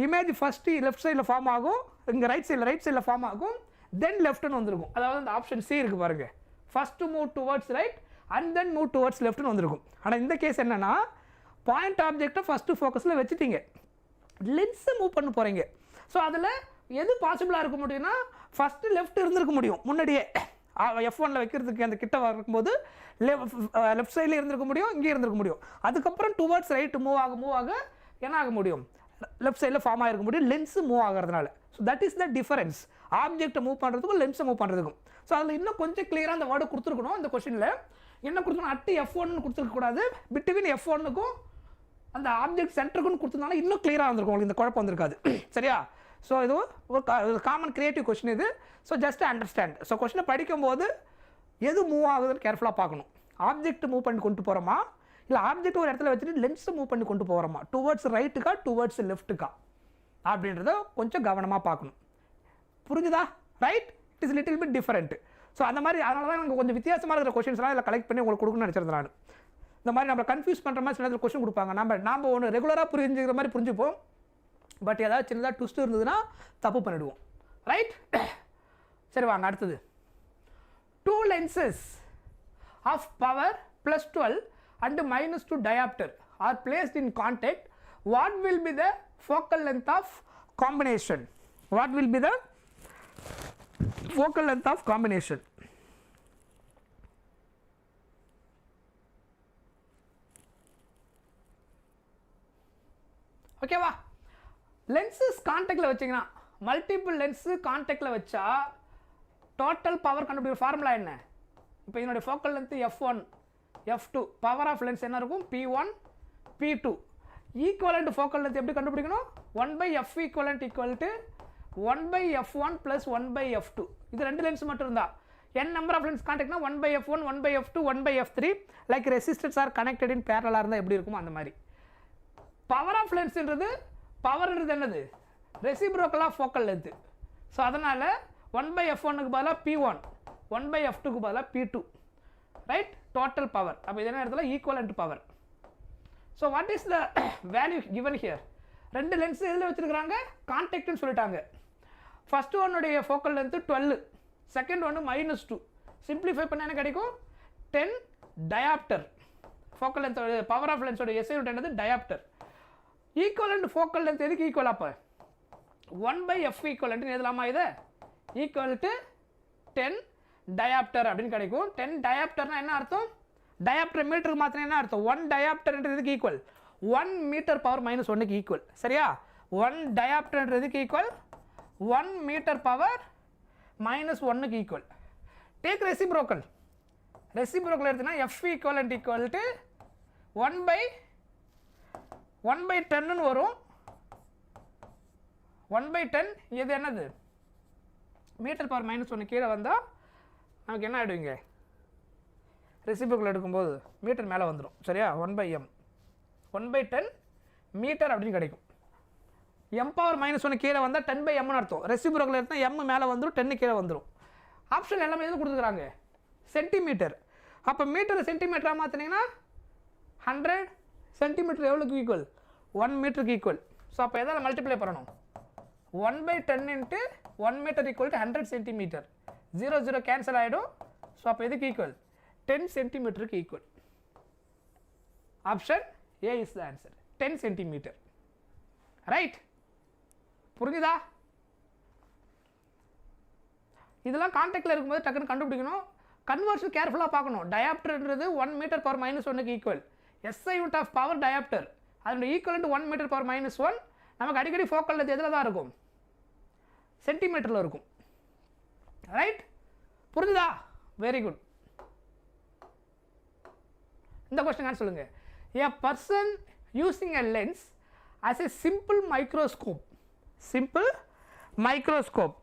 இமேஜ் ஃபஸ்ட்டு லெஃப்ட் சைடில் ஃபார்ம் ஆகும், இங்கே ரைட் சைடில் ஃபார்ம் ஆகும், தென் லெஃப்ட்னு வந்திருக்கும். அதாவது அந்த ஆப்ஷன் சி இருக்குது பாருங்கள். First move towards right and then move towards லெஃப்ட்னு வந்திருக்கும். ஆனால் இந்த கேஸ் என்னென்னா பாயிண்ட் ஆப்ஜெக்டை ஃபஸ்ட்டு ஃபோக்கஸில் வச்சுட்டீங்க, லென்ஸை மூவ் பண்ண போகிறீங்க. ஸோ அதில் எது பாசிபிளாக இருக்க முடியும்னா ஃபஸ்ட்டு லெஃப்ட் இருந்திருக்க முடியும். முன்னாடியே F1ல் வைக்கிறதுக்கு அந்த கிட்ட வரும்போது லெஃப்ட் சைடில் இருந்திருக்க முடியும், இங்கே இருந்திருக்க முடியும். அதுக்கப்புறம் டுவர்ட்ஸ் ரைட் மூவ் ஆக என்ன ஆக முடியும்? லெஃப்ட் சைடில் ஃபார்ம் ஆகிருக்க முடியும், லென்ஸு மூவ் ஆகிறதுனால. So that is the difference ஆப்ஜெக்டை மூவ் பண்ணுறதுக்கும் லென்ஸை மூவ் பண்ணுறதுக்கும். ஸோ அதில் இன்னும் கொஞ்சம் கிளியராக அந்த வேர்டு கொடுத்துருக்கணும். அந்த கொஸ்டினில் என்ன கொடுத்துருக்கணும்? அட் F1 கொடுத்துருக்கக்கூடாது, பிட்வீன் F1க்கும் அந்த ஆப்ஜெக்ட் சென்டருக்குன்னு கொடுத்துருந்தாலும் இன்னும் கிளியராக வந்திருக்கும். உங்களுக்கு இந்த குழப்பம் வந்திருக்காது. சரியா? ஸோ இது ஒரு காமன் கிரியேட்டிவ் கொஸ்டின் இது. So just understand. ஸோ கொஸ்டினை படிக்கும்போது எது மூவ் ஆகுதுன்னு கேர்ஃபுல்லாக பார்க்கணும். ஆப்ஜெக்ட் மூவ் பண்ணி கொண்டு போகிறோமா, இல்லை ஆப்ஜெக்ட் ஒரு இடத்துல வச்சுட்டு லென்ஸை மூவ் பண்ணி கொண்டு போகிறோமா, டுவர்ட்ஸ் ரைட்டுக்கா டுவர்ட்ஸ் லெஃப்ட்டுக்கா அப்படின்றத கொஞ்சம் கவனமாக பார்க்கணும். புரிஞ்சுதா? Right? It is little bit different. So அந்த மாதிரி அதனால தான் எனக்கு கொஞ்சம் வித்தியாசமாக இருக்கிற கொஸ்டின்ஸ்லாம் இதில் கலெக்ட் பண்ணி உங்களுக்கு கொடுக்கணும்னு நினச்சிருந்தேன் நான். இந்த மாதிரி நம்ம கன்ஃபியூஸ் பண்ணுற மாதிரி சில நேரத்தில் கொஸ்டின் கொடுப்பாங்க. நம்ம ஒன்று ரெகுலராக புரிஞ்சுக்கிற மாதிரி புரிஞ்சுப்போம். பட் ஏதாவது சின்னதாக ட்விஸ்ட் இருந்ததுன்னா தப்பு பண்ணிவிடுவோம். ரைட்? சரி வாங்க அடுத்தது. 2 lenses of power +12 and -2 diopter are placed in contact. What will be the focal length of combination? What will be the focal length of combination? ஓகேவா? லென்ஸஸ் கான்டாக்டில் வச்சிங்கன்னா மல்டிபிள் லென்ஸு கான்டாக்டில் வச்சா டோட்டல் பவர் கண்டுபிடிக்கிற formula என்ன? இப்போ இதனுடைய focal length F1 F2, power of lens என்ன இருக்கும்? P1 P2. Equivalent focal length எப்படி கண்டுபிடிக்கணும்? 1/F equivalent = 1/F1 + 1/F2. இது 2 லென்ஸ் மட்டும் இருந்தால் n நம்பர் ஆஃப் லென்ஸ் கான்டாக்ட்னா 1/F1 1/F2 1/F3 like resistors are connected in பேரலாக இருந்தால் எப்படி இருக்குமோ அந்த மாதிரி. பவர் ஆஃப் லென்ஸ்ன்றது பவர்ன்றது என்னது? Reciprocal of focal length. So அதனால் 1/F1க்கு பதிலாக P1, 1/F2க்கு பதிலாக P2. ரைட்? Total power. அப்போ இது என்ன இடத்துல? Equivalent power. So what is the value given here? 2 lens எதில் வச்சுருக்கிறாங்க? கான்டாக்ட்னு சொல்லிட்டாங்க. ஃபர்ஸ்ட் ஒன்னுடைய ஃபோக்கல் லென்த் 12, செகண்ட் ஒன்று -2. சிம்பிளிஃபை பண்ண என்ன கிடைக்கும் 10 dioptre. Focal length power of லென்ஸோட SI யூனிட் என்னது டயாப்டர். ஈக்குவலண்ட் ஃபோக்கல் லென்த் எதுக்கு ஈக்குவல்? அப்போ 1/f ஈக்குவலண்ட் எழுதலாமா? இதை ஈக்குவல் டு 10 டயாப்டர் அப்படின்னு கிடைக்கும். 10 டயாப்டர்னா என்ன அர்த்தம்? டயாப்டர் மீட்டருக்கு மாத்திரம் என்ன அர்த்தம்? 1 டயாப்டர்ன்றதுக்கு ஈக்குவல் 1 மீட்டர் பவர் -1க்கு ஈக்குவல். சரியா? 1 டயாப்டர்ன்றதுக்கு ஈக்குவல் 1 மீட்டர் பவர் -1க்கு ஈக்குவல். Take reciprocal. ரெசிப்ரோக்கல் எடுத்தனா f ஈக்குவலண்ட் ஈக்குவல் டு 1/10 வரும். 1/10 இது என்னது? மீட்டர் பவர் -1 கீழே வந்தால் நமக்கு என்ன ஆகிடுவீங்க? ரெசிப்ரோக்கல் எடுக்கும்போது மீட்டர் மேலே வந்துடும். சரியா? 1/m 1/10 மீட்டர் அப்படின்னு கிடைக்கும். m பவர் -1 கீழே வந்தால் 10/mனு அர்த்தம். ரெசிப்ரோக்கல் எடுத்தால் m மேலே வந்துடும், 10 கீழே வந்துடும். ஆப்ஷன் எல்லாமே எது கொடுத்துருக்குறாங்க? சென்டிமீட்டர். அப்போ மீட்டர் சென்டிமீட்டராக மாற்றினீங்கன்னா 100 சென்டிமீட்டர் எவ்வளோக்கு ஈக்குவல்? 1 மீட்டருக்கு ஈக்குவல். ஸோ அப்போ எதால் மல்டிப்ளை பண்ணணும்? 1/10 into 1 metre equal to 100 centimetre. 0 0 cancel ஆகிடும். ஸோ அப்போ எதுக்கு ஈக்குவல்? 10 சென்டிமீட்டருக்கு equal. Option A is the answer. 10 centimetre. Right? புரிஞ்சுதா? இதெல்லாம் கான்டாக்டில் இருக்கும்போது டக்குன்னு கண்டுபிடிக்கணும். கன்வர்ஷன் கேர்ஃபுல்லாக பார்க்கணும். டயாப்டர்ன்றது 1 மீட்டர் பவர் -1க்கு equal. SI unit of power dioptre அதோட ஈக்குவல் டு 1 மீட்டர் பவர் -1. நமக்கு அடிக்கடி ஃபோக்கல் லென்த் எதில் தான் இருக்கும்? சென்டிமீட்டரில் இருக்கும். ரைட்? புரிஞ்சுதா? Very good. இந்த கொஸ்டின் ஆன்சர் சொல்லுங்க. A person using a lens as a simple microscope. Simple microscope.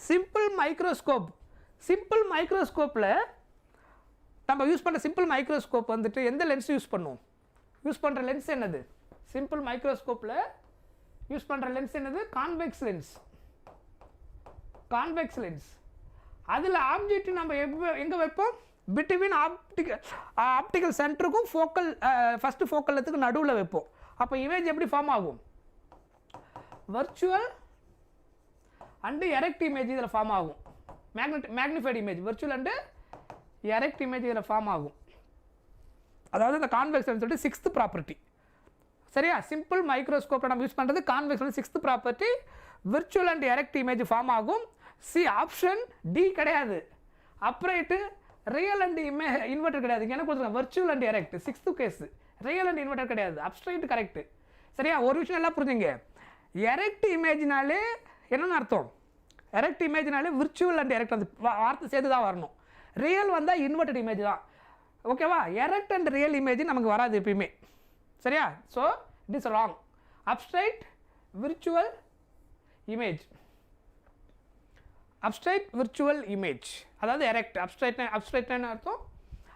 Simple microscope. Simple microscope ல நம்ம யூஸ் பண்ண சிம்பிள் மைக்ரோஸ்கோப் வந்துட்டு எந்த லென்ஸ் யூஸ் பண்ணுவோம்? யூஸ் பண்ணுற லென்ஸ் என்னது? சிம்பிள் மைக்ரோஸ்கோப்பில் யூஸ் பண்ணுற லென்ஸ் என்னது? Convex lens. Convex lens. அதில் ஆப்ஜெக்ட் நம்ம எங்கே வைப்போம்? பிட்வீன் ஆப்டிக்கல் சென்டருக்கும் ஃபோக்கல் ஃபஸ்ட்டு ஃபோக்கல் லென்த்துக்கு நடுவில் வைப்போம். அப்போ இமேஜ் எப்படி ஃபார்ம் ஆகும்? வர்ச்சுவல் அண்டு எரெக்ட் இமேஜ் இதில் ஃபார்ம் ஆகும். Magnified image virtual and erect image இதில் ஃபார்ம் ஆகும். அதாவது இந்த கான்வெக்ஸ் சொல்லிட்டு 6th ப்ராப்பர்ட்டி. சரியா? சிம்பிள் மைக்ரோஸ்கோப்பில் நம்ம யூஸ் பண்ணுறது convex 6th property. Virtual and erect image form ஆகும். சி ஆப்ஷன் டி கிடையாது. அப்ரைட்டு ரியல் அண்ட் இன்வெர்டர் கிடையாது. என்ன கொடுத்துருக்காங்க? Virtual and erect 6th case. Real and inverted கிடையாது. Upright correct. சரியா? ஒரு விஷயம் எல்லாம் புரிஞ்சுங்க. எரெக்ட் இமேஜ்னாலே என்னென்னு அர்த்தம்? எரெக்ட் இமேஜ்னாலே விர்ச்சுவல் அண்ட் எரெக்ட் அந்த வார்த்தை சேர்த்து தான் வரணும். ரியல் வந்தால் இன்வெர்டட் இமேஜ் தான். ஓகேவா? எரெக்ட் அண்ட் ரியல் இமேஜ் நமக்கு வராது எப்பயுமே. சரியா? So it is wrong. Upstraight virtual image. Upstraight virtual image அதாவது எரெக்ட். அப்ஸ்ட்ரைட்னா அர்த்தம்?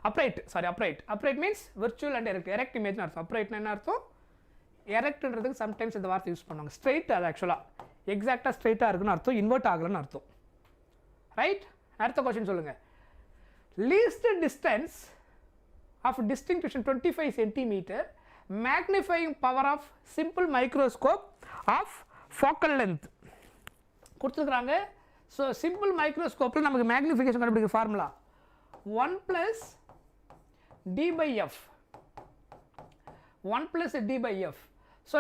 Upright. Sorry upright. Upright means virtual and erect. Erect இமேஜ்னு அர்த்தம். அப்ரைட்னா என்ன அர்த்தம்? எரெக்ட்ன்றதுக்கு சம்டைம்ஸ் இந்த வார்த்தை யூஸ் பண்ணுவாங்க. ஸ்ட்ரைட் அது ஆக்சுவலாக எக்ஸாக்டாக ஸ்ட்ரைட்டாக இருக்குன்னு அர்த்தம். இன்வெர்ட் ஆகலன்னு அர்த்தம். ரைட்? அடுத்த கொஸ்டின் சொல்லுங்கள். Least distance of distinct vision 25 centimetre magnifying power of simple microscope of focal length கொடுத்துருக்குறாங்க. ஸோ சிம்பிள் மைக்ரோஸ்கோப்பில் நமக்கு மேக்னிஃபிகேஷன் கண்டுபிடிக்கிற formula 1 + d/f. 1 + d/f. So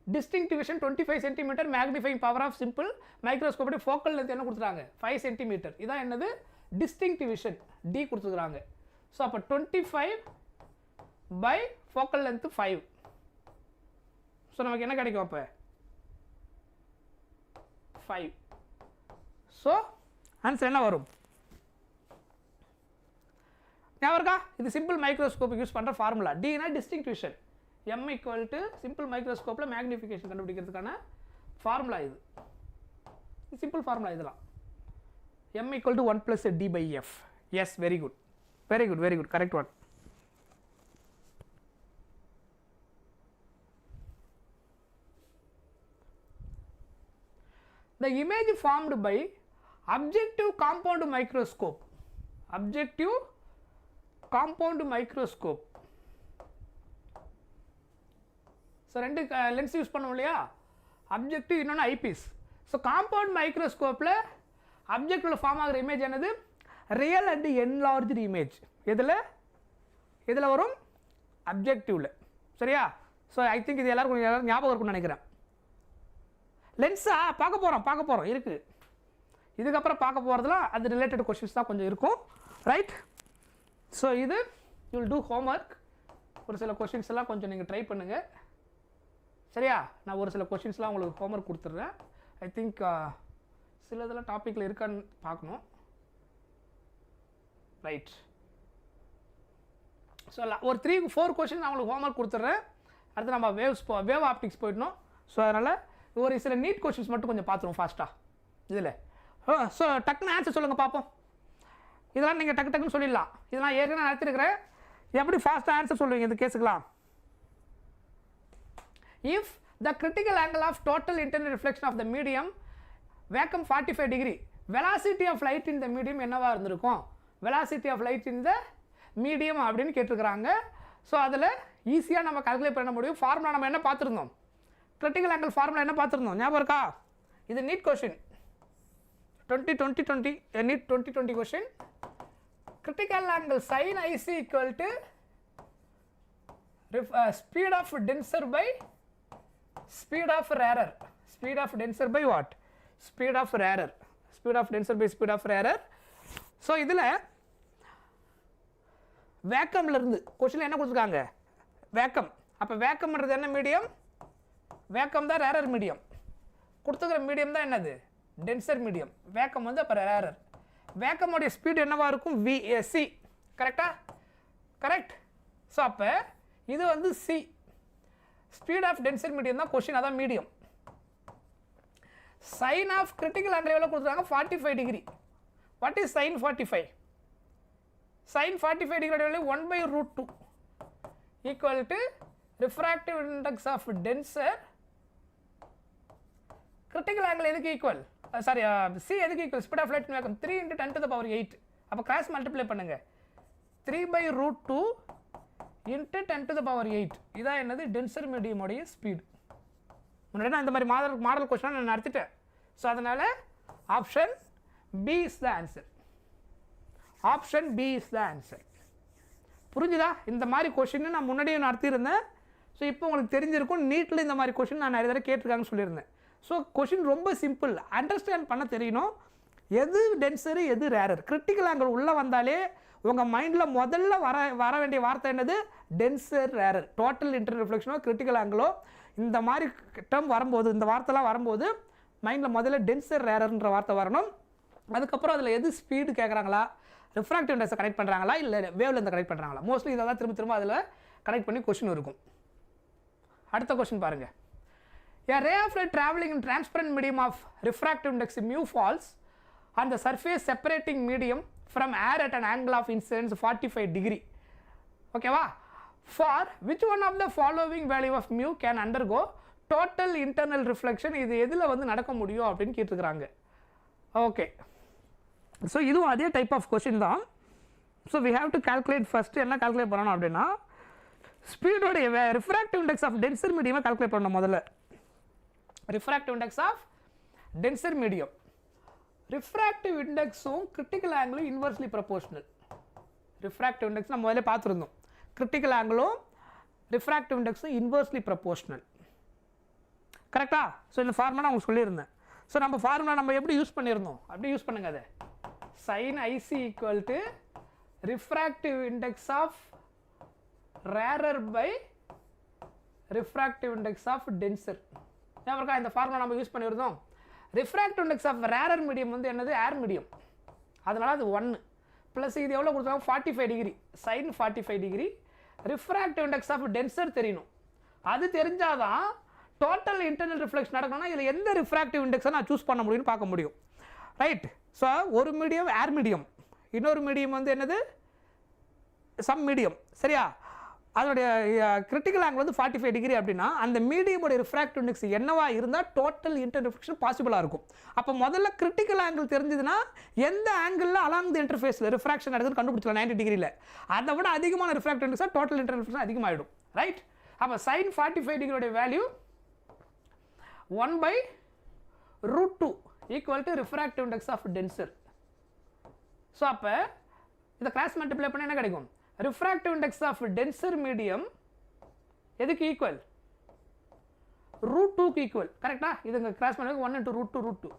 distinct vision 25 centimetre magnifying power of simple microscope focal length என்ன கொடுத்துருக்காங்க? 5 centimetre. இதான் என்னது? டிஸ்டிங்விஷன் D கொடுத்துருக்குறாங்க. So அப்போ 25 by ஃபோக்கல் லென்த் 5. ஸோ நமக்கு என்ன கிடைக்கும்? அப்போ 5. ஸோ ஆன்சர் என்ன வரும்? ஞாபகம் இருக்கா? இது சிம்பிள் மைக்ரோஸ்கோப்புக்கு யூஸ் பண்ணுற ஃபார்முலா. டினா டிஸ்டிங்விஷன். m = சிம்பிள் மைக்ரோஸ்கோப்பில் மேக்னிஃபிகேஷன் கண்டுபிடிக்கிறதுக்கான ஃபார்முலா இது. சிம்பிள் ஃபார்முலா இதெல்லாம். m = 1 + d/f. Yes, very good, very good, very good, correct one. The image formed by objective compound microscope. Objective compound microscope. So ரெண்டு lens use பண்ணுவோம் இல்லையா? Objective இன்னொன்று eyepiece. So compound மைக்ரோஸ்கோப்பில் அப்ஜெக்டில் form ஆகிற image என்னது real and enlarged image. எதில் வரும் அப்ஜெக்டிவில். சரியா? ஸோ ஐ திங்க் இது எல்லாருக்கும் ஞாபகம் இருக்கும்னு நினைக்கிறேன். லென்ஸா பார்க்க போகிறோம் இருக்குது. இதுக்கப்புறம் பார்க்க போகிறதுலாம் அது ரிலேட்டட் கொஷின்ஸ் தான் கொஞ்சம் இருக்கும். ரைட்? ஸோ இது யூ வில் டூ ஹோம்ஒர்க். ஒரு சில கொஷின்ஸ் எல்லாம் கொஞ்சம் நீங்கள் ட்ரை பண்ணுங்கள். சரியா? நான் ஒரு சில கொஷின்ஸ்லாம் உங்களுக்கு ஹோம்ஒர்க் கொடுத்துட்றேன். ஐ திங்க் சில இதெல்லாம் டாப்பிக்கில் இருக்கான்னு பார்க்கணும். ரைட். ஸோ ஒரு 3-4 கொஷின் நான் உங்களுக்கு ஹோம்ஒர்க் கொடுத்துட்றேன். அடுத்து நம்ம வேவ் ஆப்டிக்ஸ் போயிடணும். ஸோ அதனால் ஒரு சில நீட் கொஷின்ஸ் மட்டும் கொஞ்சம் பார்த்துருவோம் ஃபாஸ்ட்டாக இதில். ஸோ டக்குன்னு ஆன்சர் சொல்லுங்கள் பார்ப்போம். இதெல்லாம் நீங்கள் டக்குன்னு சொல்லிடலாம். இதெல்லாம் ஏற்கனவே நடத்திருக்கிறேன். எப்படி ஃபாஸ்ட்டாக ஆன்சர் சொல்லுவீங்க இந்த கேஸுக்கலாம்? If the critical angle of total internal reflection of the medium vacuum 45 degree, velocity of light in the medium என்னவா இருந்திருக்கும்? velocity of light in the medium அப்படின்னு கேட்டிருக்கிறாங்க. ஸோ அதில் ஈஸியாக நம்ம கால்குலேட் பண்ண முடியும். ஃபார்முலா நம்ம என்ன பார்த்துருந்தோம்? கிரிட்டிக்கல் ஆங்கிள் ஃபார்முலா என்ன பார்த்துருந்தோம்? ஞாபகம் இருக்கா? இது NEET question 2020 NEET 2020 question. critical angle sin IC equal to speed of denser by speed of rarer. Speed of denser by what? Speed of rarer. Speed of denser by speed of rarer. So இதில் வேக்கம்ல இருந்து கொஸ்டின்ல என்ன கொடுத்துருக்காங்க? Vacuum. அப்போ வேக்கம்ன்றது என்ன medium? Vacuum தான் rarer medium. கொடுத்துக்கிற medium தான் என்னது? Tensor medium. வேக்கம் வந்து அப்போ ரேரர். வேக்கமுடைய ஸ்பீட் என்னவா இருக்கும்? VAC. கரெக்டா? கரெக்ட். ஸோ அப்போ இது வந்து C. Speed of denser medium தான் கொஸ்டின், அதான் medium. Sine of critical angle எவ்வளோ கொடுத்துருக்காங்க? 45 degree. What is sine 45? Sine 45 degree value 1/√2 equal to refractive index of denser. Critical angle எதுக்கு ஈக்குவல்? சாரி, சி எதுக்கு equal? Speed of light வேகம் 3 × 10⁸. அப்போ cross multiply பண்ணுங்க. 3/√2 × 10⁸. இதான் என்னது? டென்சர் மீடியமுடைய ஸ்பீடு. முன்னாடி நான் இந்த மாதிரி மாடல் கொஸ்டின் நான் நடத்திட்டேன். ஸோ அதனால் option B is the answer. Option B is the answer. புரிஞ்சுதா? இந்த மாதிரி கொஷின் நான் முன்னாடியே நடத்தியிருந்தேன். ஸோ இப்போ உங்களுக்கு தெரிஞ்சிருக்கும். நீட்டில் இந்த மாதிரி கொஷின் நான் நிறைய தடவை கேட்டிருக்காங்கன்னு சொல்லியிருந்தேன். ஸோ கொஷின் ரொம்ப சிம்பிள், அண்டர்ஸ்டாண்ட் பண்ண தெரியணும். எது டென்சரு எது ரேரர். கிரிட்டிக்கல் ஆங்கிள் உள்ளே வந்தாலே உங்கள் மைண்டில் முதல்ல வர வேண்டிய வார்த்தை என்னது? Denser rarer. டோட்டல் இன்டர்னல் ரிஃப்ளெக்ஷனோ கிரிட்டிக்கல் ஆங்கிளோ இந்த மாதிரி டேர்ம் வரும்போது, இந்த வார்த்தைலாம் வரும்போது மைண்டில் முதல்ல டென்சர் ரேரர்ன்ற வார்த்தை வரணும். அதுக்கப்புறம் அதில் எது ஸ்பீடு கேட்குறாங்களா, ரிஃப்ராக்டிவ் இண்டெக்ஸை கனெக்ட் பண்ணுறாங்களா, இல்லை வேவ்லெந்தை கனெக்ட் பண்ணுறாங்களா. மோஸ்ட்லி இதை தான் திரும்ப அதில் கனெக்ட் பண்ணி கொஷின் இருக்கும். அடுத்த கொஷின் பாருங்கள். A ray of light traveling in transparent medium of refractive index mu falls on the surface separating medium from air at an angle of incidence 45 degree. Okay va? For which one of the following value of mu can undergo total internal reflection? இது எதில் வந்து நடக்க முடியும் அப்படின்னு கேட்டிருக்கிறாங்க. Okay, so இதுவும் அதே type of question தான். So we have to calculate. First என்ன கால்குலேட் பண்ணணும் அப்படின்னா, ஸ்பீடோடைய ரிஃப்ராக்டிவ் இண்டெக்ஸ் ஆஃப் டென்சர் மீடியமாக கால்குலேட் பண்ணணும் முதல்ல. refractive index of denser medium. refractive index critical angle inversely proportional. refractive index நம்ம முதல்ல பார்த்துருந்தோம். critical angle refractive index inversely proportional. கரெக்டா? ஸோ இந்த ஃபார்முலா நான் உங்களுக்கு சொல்லியிருந்தேன். ஸோ நம்ம ஃபார்முலா நம்ம எப்படி யூஸ் பண்ணியிருந்தோம்? அப்படி யூஸ் பண்ணுங்க. அதை sin IC equal to refractive index of rarer by refractive index of denser. இந்த ஃபார்முலா நம்ம யூஸ் பண்ணியிருந்தோம். Refractive index of rarer medium வந்து என்னது? Air medium. அதனால் அது 1 ப்ளஸ் இது எவ்வளோ கொடுத்தாங்க? 45 degree. Sine 45 degree. Refractive index of denser தெரியணும். அது தெரிஞ்சாதான் டோட்டல் இன்டர்னல் ரிஃப்ளெக்ஷன் நடக்கணும்னா இதில் எந்த ரிஃப்ராக்டிவ் இண்டெக்ஸை நான் சூஸ் பண்ண முடியும்னு பார்க்க முடியும். ரைட்? ஸோ ஒரு மீடியம் ஏர் மீடியம், இன்னொரு மீடியம் வந்து என்னது? Some medium. சரியா? அதனுடைய கிரிட்டிக்கல் ஆங்கிள் வந்து 45 டிகிரி அப்படின்னா அந்த மீடியமோட ரிஃப்ராக்டிவ் இண்டெக்ஸ் என்னவா இருந்தால் டோட்டல் இன்டர் ரிஃப்ளெக்ஷன் பாசிபிளாக இருக்கும். அப்போ முதல்ல கிரிட்டிக்கல் ஆங்கிள் தெரிஞ்சதுன்னா எந்த ஆங்கிளில் அலாங் தி இன்டர்ஃபேஸில் ரிஃப்ராக்ஷன் நடக்குதுன்னு கண்டுபிடிச்சலாம் 90 டிகிரியில். அதை விட அதிகமான ரிஃப்ராக்டிவ் இண்டெக்ஸாக டோட்டல் இன்டர் ரிஃப்ளெக்ஷன் அதிகமாகிடும். ரைட்? அப்போ சைன் 45 டிகிரியோடைய value 1/√2 √2 equal to refractive index of denser. So அப்போ இந்த கிராஸ் மல்டிப்ளை பண்ண என்ன கிடைக்கும்? Refractive index of denser medium எதுக்கு ஈக்குவல்? √2க்கு ஈக்குவல். கரெக்டா? இதுங்க கிராஸ் பண்ணி 1 × √2.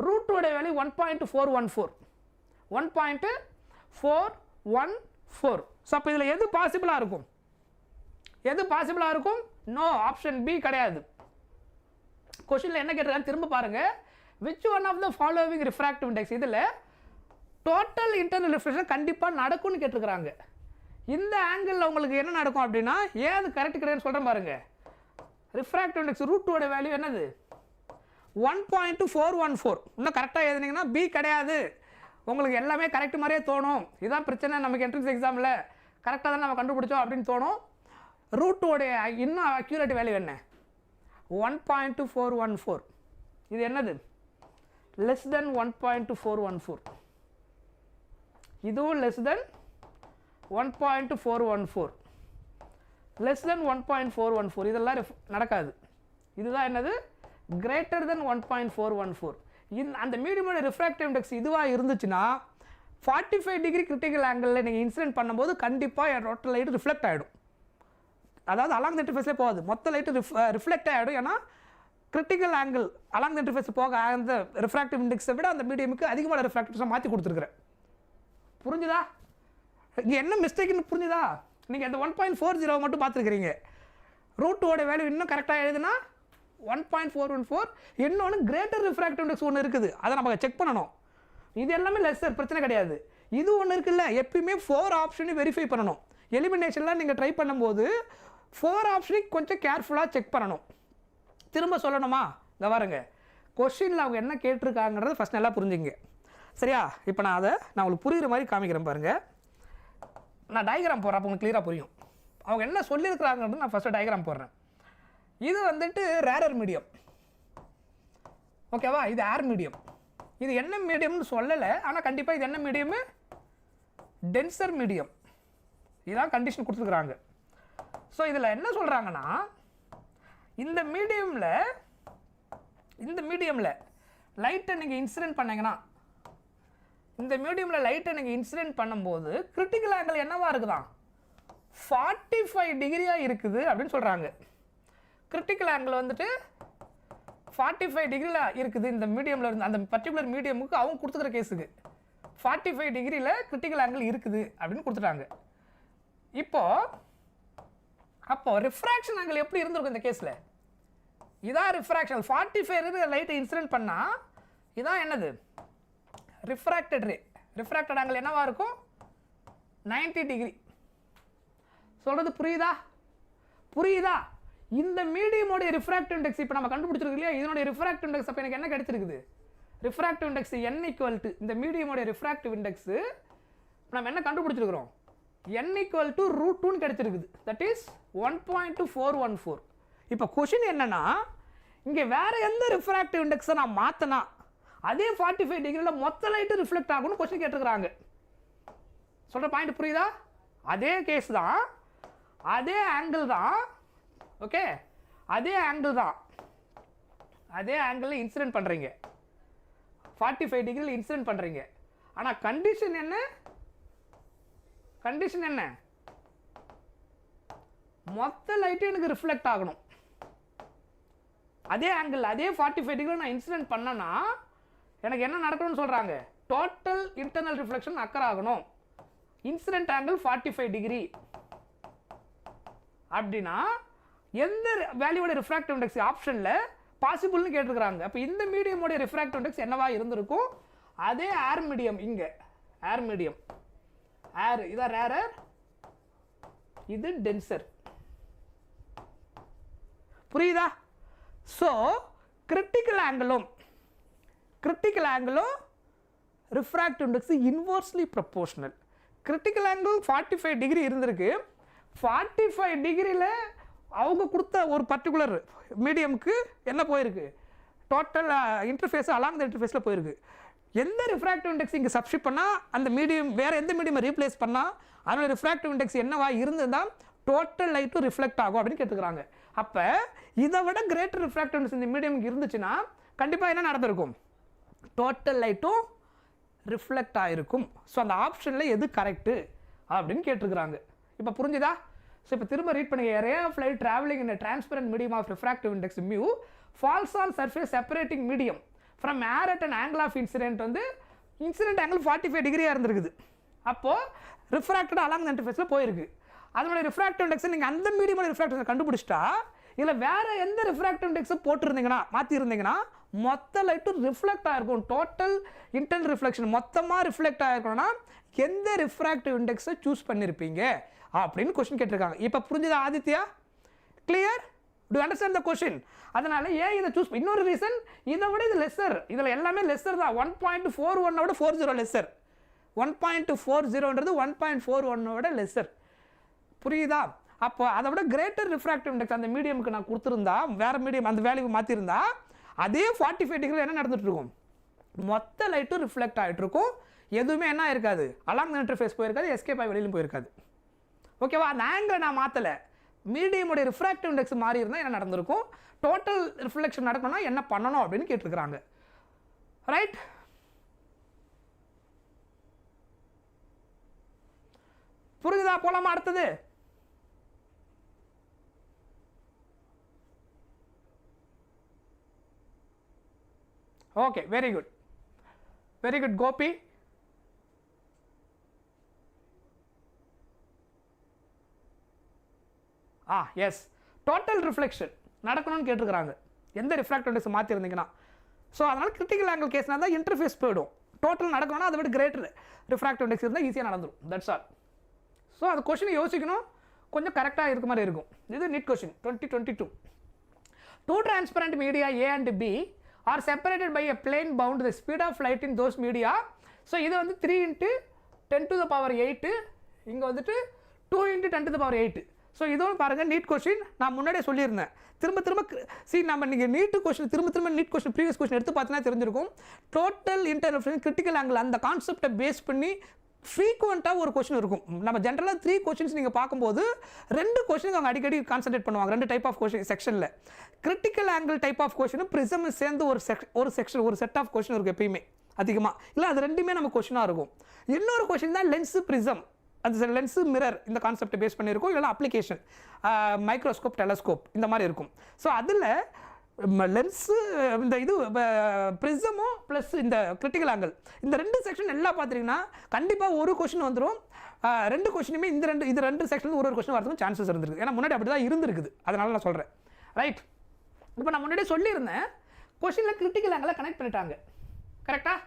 √2 உடைய வேல்யூ 1.414. 1.414. ஸோ அப்போ இதில் எது பாசிபிளாக இருக்கும்? எது பாசிபிளாக இருக்கும்? நோ, ஆப்ஷன் பி கிடையாது. கொஸ்டினில் என்ன கேட்டிருக்காங்க திரும்ப பாருங்க. Which one of the following refractive index, இதில் டோட்டல் இன்டர்னல் ரிஃப்ராக்ஷன் கண்டிப்பாக நடக்கும்னு கேட்டிருக்கிறாங்க. இந்த ஆங்கிளில் உங்களுக்கு என்ன நடக்கும் அப்படின்னா ஏது கரெக்ட் கிடையாதுன்னு சொல்கிறேன் பாருங்க. ரிஃப்ராக்டிவ் இண்டெக்ஸ் √2 வேல்யூ என்னது? 1.414. இன்னும் கரெக்டாக எழுதுனீங்கன்னா பி கிடையாது. உங்களுக்கு எல்லாமே கரெக்ட் மாதிரியே தோணும். இதுதான் பிரச்சனை, நமக்கு என்ட்ரன்ஸ் எக்ஸாமில் கரெக்டாக தான் நம்ம கண்டுபிடிச்சோம் அப்படின்னு தோணும். √2 இன்னும் அக்யூரேட் வேல்யூ என்ன? 1.414. இது என்னது? லெஸ் தென் 1.414. இதுவும் லெஸ் தென் 1.414. Less than 1.414. இதெல்லாம் நடக்காது. இதுதான் என்னது? Greater than 1.414. அந்த மீடியமோட ரிஃப்ராக்டிவ் இண்டெக்ஸ் இதுவாக இருந்துச்சுன்னா 45 டிகிரி கிரிட்டிக்கல் ஆங்கிளில் நீங்கள் இன்சிடென்ட் பண்ணும்போது கண்டிப்பாக டோட்டல் லைட் ரிஃப்ளெக்ட் ஆகிடும். அதாவது அலாங் த இன்டர்ஃபேஸ்லேயே போகாது, மொத்த லைட்டு ரிஃப்ளெக்ட் ஆகிடும். ஏன்னா critical angle along the interface போக அந்த ரிஃப்ராக்டிவ் இண்டெக்ஸை விட அந்த மீடியமுக்கு அதிகமான ரிஃப்ராக்டிவ்ஸை மாற்றி கொடுத்துருக்குறேன். புரிஞ்சுதா? இங்கே என்ன மிஸ்டேக்னு புரிஞ்சுதா? நீங்கள் அந்த 1.40 மட்டும் பார்த்துருக்கிறீங்க. √2 வேல்யூ இன்னும் கரெக்டாக எழுதுனா 1.414. இன்னொன்று கிரேட்டர் ரிஃப்ராக்டிவ் இண்டெக்ஸ் ஒன்று இருக்குது, அதை நம்ம செக் பண்ணணும். இது எல்லாமே லெஸ்ஸர், பிரச்சனை கிடையாது. இது ஒன்று இருக்குல்ல, எப்பயுமே 4 ஆப்ஷனையும் வெரிஃபை பண்ணணும். எலிமினேஷன்லாம் நீங்கள் ட்ரை பண்ணும்போது 4 ஆப்ஷனையும் கொஞ்சம் கேர்ஃபுல்லாக செக் பண்ணணும். திரும்ப சொல்லணுமா? இதை பாருங்க, கொஸ்டினில் அவங்க என்ன கேட்டிருக்காங்கன்றத ஃபஸ்ட் நல்லா புரிஞ்சுங்க. சரியா? இப்போ நான் உங்களுக்கு புரிகிற மாதிரி காமிக்கிறேன் பாருங்கள். நான் டயக்ராம் போடுறேன், அப்போ உங்களுக்கு கிளியராக புரியும். அவங்க என்ன சொல்லியிருக்கிறாங்கன்றது நான் ஃபஸ்ட்டு டயக்ராம் போடுறேன். இது வந்துட்டு ரேரர் மீடியம், ஓகேவா? இது ஏர் மீடியம். இது என்ன மீடியம்னு சொல்லலை, ஆனால் கண்டிப்பாக இது என்ன மீடியமு? Tensor medium. இதான் கண்டிஷன் கொடுத்துருக்குறாங்க. ஸோ இதில் என்ன சொல்கிறாங்கன்னா இந்த மீடியமில் லைட்டை நீங்கள் இன்சிடென்ட் பண்ணிங்கன்னா, இந்த மீடியமில் லைட்டை நீங்கள் இன்சிடென்ட் பண்ணும்போது கிரிட்டிக்கல் ஆங்கிள் என்னவா இருக்குதான்? 45 டிகிரியாக இருக்குது அப்படின்னு சொல்கிறாங்க. கிரிட்டிக்கல் ஆங்கிள் வந்துட்டு 45 டிகிரியில் இருக்குது. இந்த மீடியமில் இருந்து அந்த பர்டிகுலர் மீடியமுக்கு அவங்க கொடுத்துக்கிற கேஸுக்கு 45 டிகிரியில் கிரிட்டிக்கல் ஆங்கிள் இருக்குது அப்படின்னு கொடுத்துட்டாங்க. அப்போ ரிஃப்ராக்ஷன் ஆங்கிள் எப்படி இருந்திருக்கும் இந்த கேஸில்? இதான் ரிஃப்ராக்ஷன். 45 லைட்டை இன்சிடென்ட் பண்ணால் இதான் என்னது? ரிஃப்ராக்டட் ரே. ரிஃப்ராக்டட் ஆங்கிள் என்னவா இருக்கும்? 90 டிகிரி. சொல்கிறது புரியுதா? இந்த மீடியமோடைய ரிஃப்ராக்டிவ் இண்டெக்ஸ் இப்போ நம்ம கண்டுபிடிச்சிருக்கு இல்லையா? இதனுடைய ரிஃப்ராக்டிவ் இண்டெக்ஸ் அப்போ எனக்கு என்ன கிடைச்சிருக்குது? ரிஃப்ராக்டிவ் இண்டெக்ஸ் n = இந்த மீடியமோடைய ரிஃப்ராக்டிவ் இண்டெக்ஸ் நம்ம என்ன கண்டுபிடிச்சிருக்கிறோம்? n = √2 கிடைச்சிருக்குது. That is 1.414. இப்போ கொஷின் என்னன்னா, இங்கே வேற எந்த ரிஃப்ராக்டிவ் இண்டெக்ஸை நான் மாற்றினா அதே 45 டிகிரியில் மொத்த லைட்டு ரிஃப்ளெக்ட் ஆகும்னு கொஸ்டின் கேட்டிருக்கிறாங்க. சொல்கிற பாயிண்ட் புரியுதா? அதே கேஸ் தான், அதே ஆங்கிள் தான், ஓகே? அதே ஆங்கிளில் இன்சிடென்ட் பண்ணுறீங்க, 45 டிகிரியில் இன்சிடென்ட் பண்ணுறீங்க. ஆனால் கண்டிஷன் என்ன? மொத்த லைட்டு எனக்கு ரிஃப்ளெக்ட் ஆகணும். அதே ஆங்கிள், அதே 45 டிகிரியில் நான் இன்சிடென்ட் பண்ணனா எனக்கு என்ன நடக்கணும்னு சொல்கிறாங்க? டோட்டல் இன்டர்னல் ரிஃப்ளெக்ஷன் அக்கர் ஆகணும். இன்சிடென்ட் ஆங்கிள் 45 டிகிரி அப்படின்னா எந்த வேல்யூவோட ரிஃப்ராக்டிவ் இண்டெக்ஸ் ஆப்ஷனில் பாசிபிள்னு கேட்டிருக்கிறாங்க. அப்போ இந்த மீடியமோட ரிஃப்ராக்டிவ் இண்டெக்ஸ் என்னவா இருந்திருக்கும்? அதே ஏர் மீடியம். இங்கே ஏர் மீடியம், ஏர் இதான் ரேரர், இது டென்சர். புரியுதா? ஸோ கிரிட்டிக்கல் ஆங்கிளும் refractive index inversely proportional. Critical angle 45 degree இருந்திருக்கு. 45 டிகிரியில் அவங்க கொடுத்த ஒரு பர்டிகுலர் மீடியமுக்கு என்ன போயிருக்கு? டோட்டல் இன்டர்ஃபேஸ் அலாங் த இன்டர்ஃபேஸில் போயிருக்கு. எந்த ரிஃப்ராக்டிவ் இண்டெக்ஸ் இங்கே சப்ஸ்டிட் பண்ணால் அந்த மீடியம் வேறு எந்த மீடியமை ரீப்ளேஸ் பண்ணால் அதோட ரிஃப்ராக்டிவ் இண்டெக்ஸ் என்னவா இருந்ததுதான் டோட்டல் லைட்டும் ரிஃப்ளெக்ட் ஆகும் அப்படின்னு கேட்டுக்கிறாங்க. அப்போ இதை விட கிரேட்டர் ரிஃப்ராக்டிவ் இண்டெக்ஸ் இந்த மீடியமுக்கு இருந்துச்சுன்னா கண்டிப்பாக என்ன நடந்திருக்கும், டோட்டல் லைட்டும் ரிஃப்ளெக்ட் ஆகிருக்கும். ஸோ அந்த ஆப்ஷனில் எது கரெக்டு அப்படின்னு கேட்டிருக்கிறாங்க. இப்போ புரிஞ்சுதா? ஸோ இப்போ திரும்ப ரீட் பண்ணுங்க. Ray of light travelling in transparent medium of refractive index mu falls on surface separating medium from air at and angle of incident வந்து இன்சிடென்ட் ஆங்கிள் 45 டிகிரியாக இருந்திருக்குது. அப்போது ரிஃப்ராக்டட் அலாங் த இன்டர்ஃபேஸில் போயிருக்கு. அதோட ரிஃப்ராக்டிவ் இண்டெக்ஸ் நீங்கள் அந்த மீடியமோட refractive கண்டுபிடிச்சிட்டா இல்லை வேறு எந்த ரிஃப்ராக்டிவ் இண்டெக்ஸை போட்டிருந்தீங்கன்னா மாற்றிருந்தீங்கன்னா மொத்த லைட்டும் ரிஃப்ளெக்ட் ஆகிருக்கும். டோட்டல் இன்டர்னல் ரிஃப்ளெக்ஷன் மொத்தமாக ரிஃப்ளெக்ட் ஆகிருக்கணும்னா எந்த ரிஃப்ராக்டிவ் இண்டெக்ஸை சூஸ் பண்ணியிருப்பீங்க அப்படின்னு கொஸ்டின் கேட்டிருக்காங்க. இப்போ புரிஞ்சுதா Aditya? Clear? To understand the question? அதனால் ஏன் இதை சூஸ் இன்னொரு ரீசன், இதை விட இது லெஸ்ஸர், இதில் எல்லாமே லெஸ்ஸர் தான். 1.41 விட 40 லெஸ்ஸர். 1.40ன்றது 1.41 விட லெஸ்ஸர். புரியுதா? அப்போ அதை விட கிரேட்டர் ரிஃப்ராக்டிவ் இண்டெக்ஸ் அந்த மீடியமுக்கு நான் கொடுத்துருந்தா, வேறு மீடியம் அந்த வேல்யூ மாற்றிருந்தா அதே 45 டிகிரி என்ன நடந்துட்டு இருக்கும், மொத்த லைட்டும் ரிஃப்ளெக்ட் ஆகிட்டு இருக்கும். எதுவுமே என்ன இருக்காது, அலாங் த இன்டர்ஃபேஸ் போயிருக்காது, எஸ்கேப் ஆகி வெளியிலும் போயிருக்காது. ஓகேவா? அந்த ஆங்கிள் நான் மாற்றலை, மீடியமுடைய ரிஃப்ராக்டிவ் இண்டெக்ஸ் மாறி இருந்தால் என்ன நடந்திருக்கும், டோட்டல் ரிஃப்ளெக்ஷன் நடக்கணும்னா என்ன பண்ணணும் அப்படின்னு கேட்டிருக்கிறாங்க. ரைட்? புரியுதா? போலாமா அடுத்தது? Okay, very good, very good. Gopi, yes, total reflection நடக்கணும்னு கேட்டிருக்கிறாங்க எந்த ரிஃப்ராக்டிவ் இண்டெக்ஸ் மாற்றிருந்தீங்கன்னா. ஸோ அதனால் கிரிட்டிக்கல் ஆங்கிள் கேஸ்னால் தான் இன்டர்ஃபேஸ் போயிடும். டோட்டல் நடக்கணும்னா அதை விட கிரேட்டர் ரிஃப்ராக்டிவ் இண்டெக்ஸ் இருந்தால் ஈஸியாக நடந்துடும். That's all. ஸோ அது கொஸ்டினை யோசிக்கணும், கொஞ்சம் கரெக்டாக இருக்க மாதிரி இருக்கும். இது NEET question 2022. Two transparent media A and B are separated by a plane bound the speed of light in those media. So இது வந்து 3 × 10⁸, இங்கே வந்துட்டு 2 × 10⁸. ஸோ இதுவும் பாருங்கள் நீட் கொஸ்டின். நான் முன்னாடியே சொல்லியிருந்தேன், திரும்ப நம்ம நீங்கள் நீட்டு கொஸ்டின் திரும்ப நீட் கொஸ்டின் ப்ரீவியஸ் கொஸ்டின் எடுத்து பார்த்தீங்கன்னா தெரிஞ்சிருக்கும். டோட்டல் இன்டர்ஃபரன்ஸ் கிரிட்டிக்கல் ஆங்கிள் அந்த கான்செப்டை பேஸ் பண்ணி ஃப்ரீக்வெண்ட்டாக ஒரு கொஸ்டின் இருக்கும். நம்ம ஜென்ரலாக 3 கொஸ்டின்ஸ் நீங்கள் பார்க்கும்போது 2 கொஸ்டின் அவங்க அடிக்கடி கான்சன்ட்ரேட் பண்ணுவாங்க. 2 டைப் ஆஃப் கொஸ்டின் செக்ஷனில். கிரிட்டிக்கல் ஆங்கிள் டைப் ஆஃப் கொஸ்டினும் ப்ரிசம் சேர்ந்து ஒரு செட் ஆஃப் கொஸ்டின் இருக்கும் எப்பயுமே அதிகமாக. இல்லை அது ரெண்டுமே நம்ம கொஸ்டினாக இருக்கும். இன்னொரு கொஸ்டின் தான் லென்ஸு ப்ரிசம், அந்த லென்ஸு மிரர் இந்த கான்செப்டை பேஸ் பண்ணியிருக்கும். இல்லைனா அப்ளிகேஷன் மைக்ரோஸ்கோப் டெலஸ்கோப் இந்த மாதிரி இருக்கும். ஸோ அதில் லென்ஸு இந்த இது ப்ரிசமும் ப்ளஸ் இந்த கிரிட்டிக்கல் ஆங்கிள் இந்த 2 செக்ஷன் எல்லாம் பார்த்துட்டிங்கன்னா கண்டிப்பாக ஒரு கொஸ்டின் வந்துடும். 2 கொஸ்டினுமே இது ரெண்டு செக்ஷன் ஒரு கொஸ்டின் வரதுக்கும் சான்சஸ் இருந்திருக்கு. ஏன்னா முன்னாடி அப்படி தான் இருந்திருக்குது, அதனால நான் சொல்கிறேன். ரைட்? இப்போ நான் முன்னாடியே சொல்லியிருந்தேன், கொஸ்டினில் கிரிட்டிக்கல் ஆங்கிளை கனெக்ட் பண்ணிட்டாங்க. கரெக்டாக?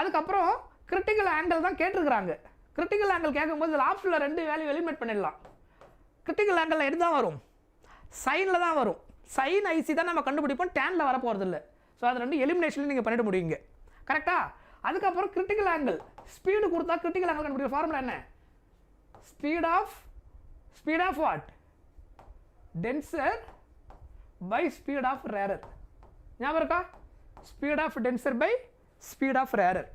அதுக்கப்புறம் கிரிட்டிக்கல் ஆங்கிள் தான் கேட்டிருக்கிறாங்க. கிரிட்டிக்கல் ஆங்கிள் கேட்கும்போது இதில் ஆப்ஷனில் 2 வேல்யூ எலிமினேட் பண்ணிடலாம். கிரிட்டிக்கல் ஆங்கிளில் எது தான் வரும், சைனில் தான் வரும். சைன் ஐசி தான் நம்ம கண்டுபிடிப்போம், டேனில் வர போகிறது இல்லை. ஸோ அது 2 எலிமினேஷனில் நீங்கள் பண்ணிட முடியுங்க. கரெக்டாக? அதுக்கப்புறம் கிரிட்டிக்கல் ஆங்கிள் ஸ்பீடு கொடுத்தா கிரிட்டிக்கல் ஆங்கிள் கண்டுபிடிக்கிற ஃபார்முலா என்ன, speed of what, denser by speed of rarer. ஞாபகம் இருக்கா? Speed of denser by speed of rarer.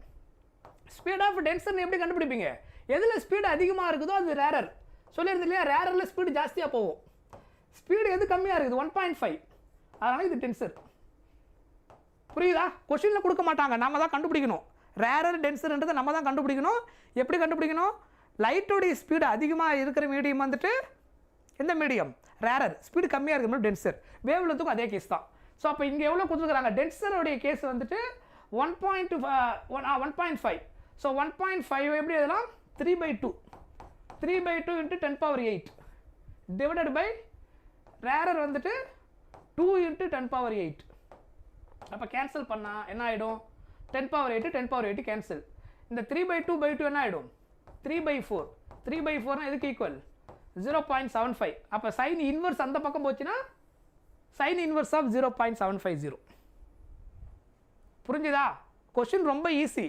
Speed of டென்சர்னு எப்படி கண்டுபிடிப்பீங்க, எதில் ஸ்பீடு அதிகமாக இருக்குதோ அது ரேரர். சொல்லியிருந்து இல்லையா, ரேரரில் ஸ்பீடு ஜாஸ்தியாக போகும், ஸ்பீடு எது கம்மியாக இருக்குது 1.5, அதனால் இது டென்சர். புரியுதா? கொஸ்டினில் கொடுக்க மாட்டாங்க, நம்ம தான் கண்டுபிடிக்கணும். ரேரர் டென்சர்ன்றதை நம்ம தான் கண்டுபிடிக்கணும். எப்படி கண்டுபிடிக்கணும், லைட்டோடைய ஸ்பீடு அதிகமாக இருக்கிற மீடியம் வந்துட்டு எந்த மீடியம், ரேரர். ஸ்பீடு கம்மியாக இருக்கிற டென்சர். வேவ்லென்த்துக்கும் அதே கேஸ் தான். ஸோ அப்போ இங்கே எவ்வளோ கொடுத்துருக்குறாங்க, டென்சருடைய கேஸ் வந்துட்டு 1.5. ஸோ 1.5 எப்படி எதெல்லாம் 3/2 × 10⁸ டிவைடட் பை ரேரர் வந்துட்டு 2 × 10⁸. அப்போ கேன்சல் பண்ணால் என்ன ஆகிடும், 10⁸ கேன்சல். இந்த 3/2/2 என்ன ஆகிடும் 3/4. 3/4 எதுக்கு ஈக்குவல் 0.75. அப்போ சைன் இன்வர்ஸ் அந்த பக்கம் போச்சுன்னா சைன் இன்வர்ஸ் ஆஃப் 0.750. புரிஞ்சுதா? கொஸ்டின் ரொம்ப ஈஸி,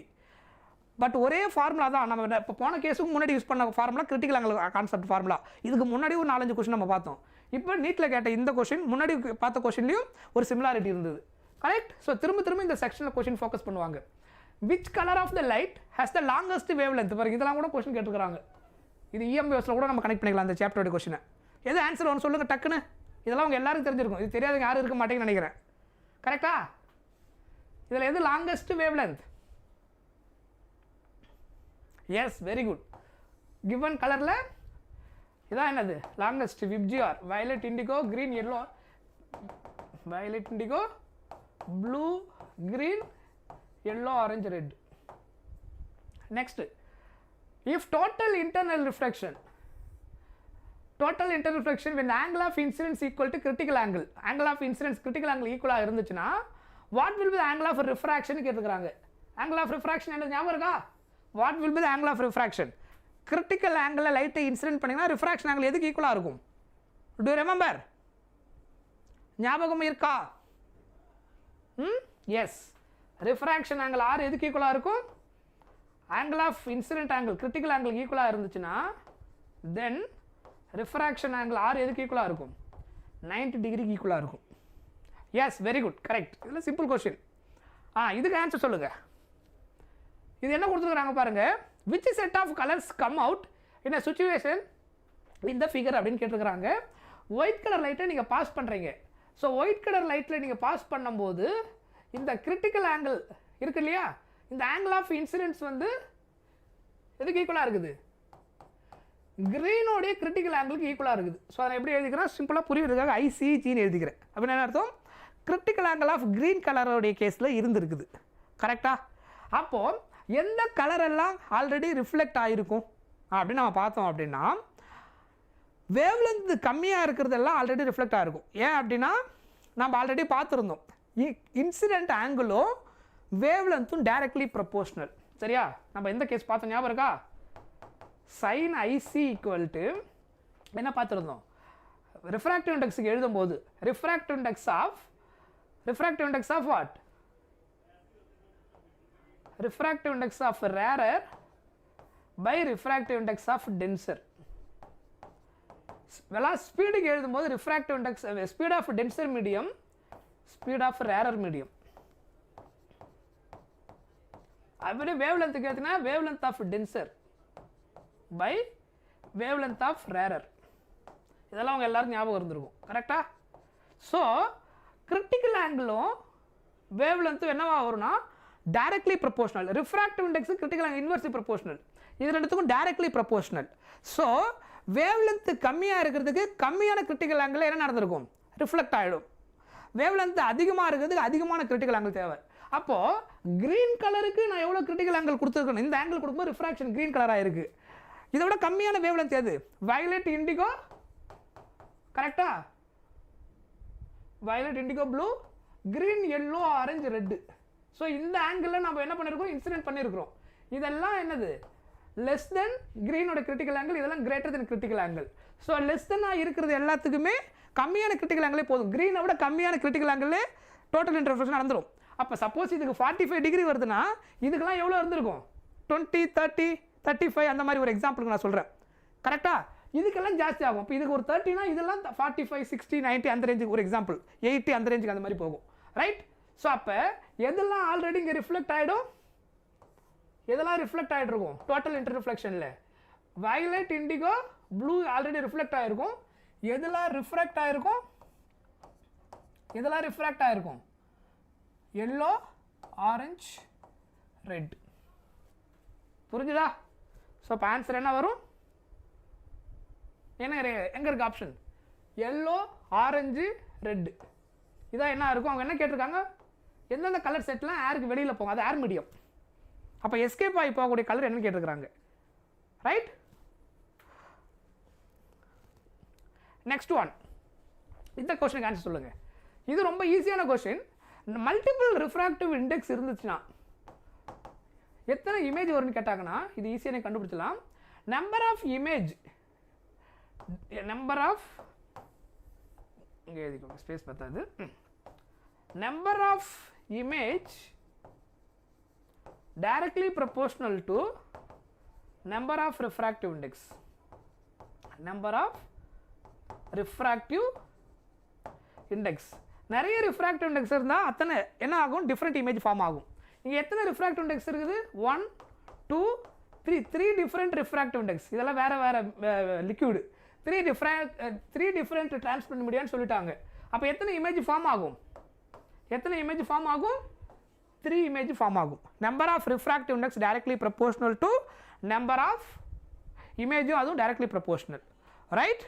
பட் ஒரே ஃபார்முலா தான். நம்ம இப்போ போன கேஸுக்கு முன்னாடி யூஸ் பண்ண formula critical angle concept formula. இதுக்கு முன்னாடி ஒரு 4-5 கொஸ்டின் நம்ம பார்த்தோம். இப்போ நீட்டில் கேட்ட இந்த கொஸ்டின் முன்னாடி பார்த்த கொஸ்டின்லையும் ஒரு சிமிலாரிட்டி இருந்தது. கரெக்ட்? ஸோ திரும்ப இந்த செக்ஷனில் கொஸ்டின் ஃபோக்கஸ் பண்ணுவாங்க. Which colour of the light has the longest wave length. பாருங்க, இதெல்லாம் கூட கொஸ்டின் கேட்டுருக்காங்க. இது EMBSல கூட நம்ம கனெக்ட் பண்ணிக்கலாம் அந்த சாப்டரோட கொஸ்டினை. எது ஆன்சர் ஒன்று சொல்லுங்கள் டக்குன்னு. இதெல்லாம் அவங்க எல்லாருக்கும் தெரிஞ்சிருக்கும். இது தெரியாதவங்க யாரும் இருக்க மாட்டேங்கன்னு நினைக்கிறேன். கரெக்டா? இதில் எது longest wave length? Yes, very good. Given கலரில் இதான் என்னது longest VIBGYOR, violet indigo, green yellow, violet indigo, blue, green, yellow, orange, red. Next, if total internal refraction when the angle of incidence equal to critical angle critical angle equal இருந்துச்சுனா what will be the angle of refraction கேட்டிருக்காங்க. angle of refraction என்ன ஞாபகம் இருக்கா? what will be the angle of refraction? critical angle light incident பண்ணீங்கன்னா refraction angle எதுக்கு ஈக்குவலா இருக்கும்? do you remember? ஞாபகம் இருக்கா? yes, refraction angle r எதுக்கு ஈக்குவலா இருக்கும்? angle of incident angle critical angle ஈக்குவலா இருந்துச்சுனா then refraction angle r எதுக்கு ஈக்குவலா இருக்கும்? 90 டிகிரிக்கு ஈக்குவலா இருக்கும். yes, very good, correct. இதுல simple question. இதுக்கு ஆன்சர் சொல்லுங்க. இது என்ன கொடுத்துருக்காங்க பாருங்க. which set of colors come out in a situation in the figure அப்படின்னு கேட்டிருக்காங்க. ஒயிட் கலர் லைட்டை நீங்க பாஸ் பண்றீங்க. ஸோ ஒயிட் கலர் லைட்டில் நீங்கள் பாஸ் பண்ணும்போது இந்த கிரிட்டிக்கல் ஆங்கிள் இருக்கு இல்லையா, இந்த ஆங்கிள் ஆஃப் இன்சிடென்ஸ் வந்து எதுக்கு ஈக்குவலாக இருக்குது? கிரீனோடைய கிரிட்டிக்கல் ஆங்கிளுக்கு ஈக்குவலாக இருக்குது. ஸோ அதை எப்படி எழுதிக்கிறேன்? சிம்பிளாக புரியுறதுக்காக ஐசிஜின்னு எழுதிக்கிறேன். அப்படின்னு என்ன அர்த்தம்? கிரிட்டிக்கல் ஆங்கிள் ஆஃப் கிரீன் கலரோடைய கேஸில் இருந்துருக்குது. கரெக்டாக? அப்போது எந்த கலரெல்லாம் ஆல்ரெடி ரிஃப்ளெக்ட் ஆகிருக்கும் அப்படின்னு நம்ம பார்த்தோம் அப்படின்னா, வேவ் லென்த் கம்மியாக இருக்கிறதெல்லாம் ஆல்ரெடி ரிஃப்ளெக்ட் ஆகிருக்கும். ஏன் அப்படின்னா நம்ம ஆல்ரெடி பார்த்துருந்தோம், இன்சிடென்ட் ஆங்கிளும் வேவ் லென்த்தும் டைரக்ட்லி ப்ரொபோர்ஷனல். சரியா? நம்ம எந்த கேஸ் பார்த்தோம் ஞாபகம் இருக்கா? சைன் ஐசி ஈக்குவல் டு என்ன பார்த்துருந்தோம்? ரிஃப்ராக்டிவ் இண்டெக்ஸுக்கு எழுதும்போது refractive index of what? refractive index of rarer by refractive index of denser. Speed எழுதும்போது refractive index speed of denser medium, speed of rarer medium. அப்படியே wavelength கேட்டினா wavelength of denser by wavelength of rarer. இதெல்லாம் அவங்க எல்லாரும் ஞாபகம் இருந்திருக்கும். கரெக்டா? So critical ஆங்கிளும் wavelength என்னவா வரும்னா directly proportional. refractive index critical angle inversely proportional. இது ரெண்டுத்துக்கும் directly proportional. so wavelength கம்மியா இருக்கிறதுக்கு கம்மியான critical angle என்ன நடந்துருக்கும்? reflect ஆயிடும். wavelength அதிகமா இருக்கிறதுக்கு அதிகமான critical angle தேவை. அப்போ green கலருக்கு நான் எவ்வளவு critical angle கொடுத்துருக்கணும்? இந்த angle கொடுக்கும்போது refraction green கலரா இருக்கு. இதை விட கம்மியான wavelength எது? violet indigo. கரெக்டா? violet indigo blue, green yellow orange red. So இந்த ஆங்கிளில் நம்ம என்ன பண்ணியிருக்கோம்? இன்சிடென்ட் பண்ணியிருக்கிறோம். இதெல்லாம் என்னது? லெஸ் தென் கிரீனோட கிரிட்டிக்கல் ஆங்கிள், இதெல்லாம் greater than critical angle. So less தென்னாக இருக்கிறது எல்லாத்துக்குமே கம்மியான கிரிட்டிக்கல் ஆங்கிளே போதும். கிரீனை விட கம்மியான கிரிட்டிக்கல் ஆங்கிளே டோட்டல் இன்டர்ஃபரன்ஸ் நடந்துடும். அப்போ சப்போஸ் இதுக்கு 45 டிகிரி வருதுன்னா இதுக்கெல்லாம் எவ்வளோ இருந்திருக்கும்? 20, 30, 35 அந்த மாதிரி ஒரு எக்ஸாம்பிளுக்கு நான் சொல்கிறேன். கரெக்டாக? இதுக்கெல்லாம் ஜாஸ்தி ஆகும். இப்போ இதுக்கு ஒரு 30னா இதெல்லாம் 45, 60, 90 அந்த ரேஞ்சுக்கு ஒரு எக்ஸாம்பிள், 80 அந்த ரேஞ்சுக்கு அந்த மாதிரி போகும். ரைட்? ஸோ அப்போ எதெல்லாம் ஆல்ரெடி இங்கே ரிஃப்ளெக்ட் ஆகிடும்? எதெல்லாம் ரிஃப்ளெக்ட் ஆகிட்டு இருக்கும் டோட்டல் இன்டர் ரிஃப்ளெக்ஷனில்? Violet indigo blue already reflect ஆகிருக்கும். எதெல்லாம் ரிஃப்ராக்ட் ஆகிருக்கும்? எதெல்லாம் ரிஃப்ராக்ட் ஆகிருக்கும்? Yellow, orange, red. புரிஞ்சுதா? ஸோ இப்போ ஆன்சர் என்ன வரும்? என்ன எங்கே இருக்கு ஆப்ஷன்? Yellow, orange, red. இதான் என்ன இருக்கும்? அவங்க என்ன கேட்டிருக்காங்க? எந்தெந்த கலர் செட்லாம் ஏருக்கு வெளியில் போகும், அது ஏர் மீடியம். அப்போ எஸ்கேப் ஆகி போகக்கூடிய கலர் என்னன்னு கேட்டிருக்கிறாங்க. ரைட்? Next one. இந்த கொஸ்டினுக்கு ஆன்சர் சொல்லுங்கள். இது ரொம்ப ஈஸியான கொஸ்டின். மல்டிபிள் ரிஃப்ராக்டிவ் இண்டெக்ஸ் இருந்துச்சுன்னா எத்தனை இமேஜ் வரும்னு கேட்டாங்கன்னா இது ஈஸியாக கண்டுபிடிச்சலாம். Number of image, number of, இங்கே எழுதிக்கோங்க, ஸ்பேஸ் பத்தாது. number of image directly proportional to number of refractive index. number of refractive index. நிறைய refractive index இருந்தால் அத்தனை என்ன ஆகும்? டிஃப்ரெண்ட் இமேஜ் ஃபார்ம் ஆகும். இங்கே எத்தனை refractive index இருக்குது? 1, 2, 3 டிஃப்ரெண்ட் refractive index. இதெல்லாம் வேறு வேறு லிக்விடு. 3 டிஃப்ரெண்ட் டிரான்ஸ்பரண்ட் மீடியான்னு சொல்லிட்டாங்க. அப்போ எத்தனை இமேஜ் ஃபார்ம் ஆகும்? எத்தனை இமேஜ் ஃபார்ம் ஆகும்? 3 image form ஆகும். Number of refractive index directly proportional to number of image அதுவும் directly proportional. Right?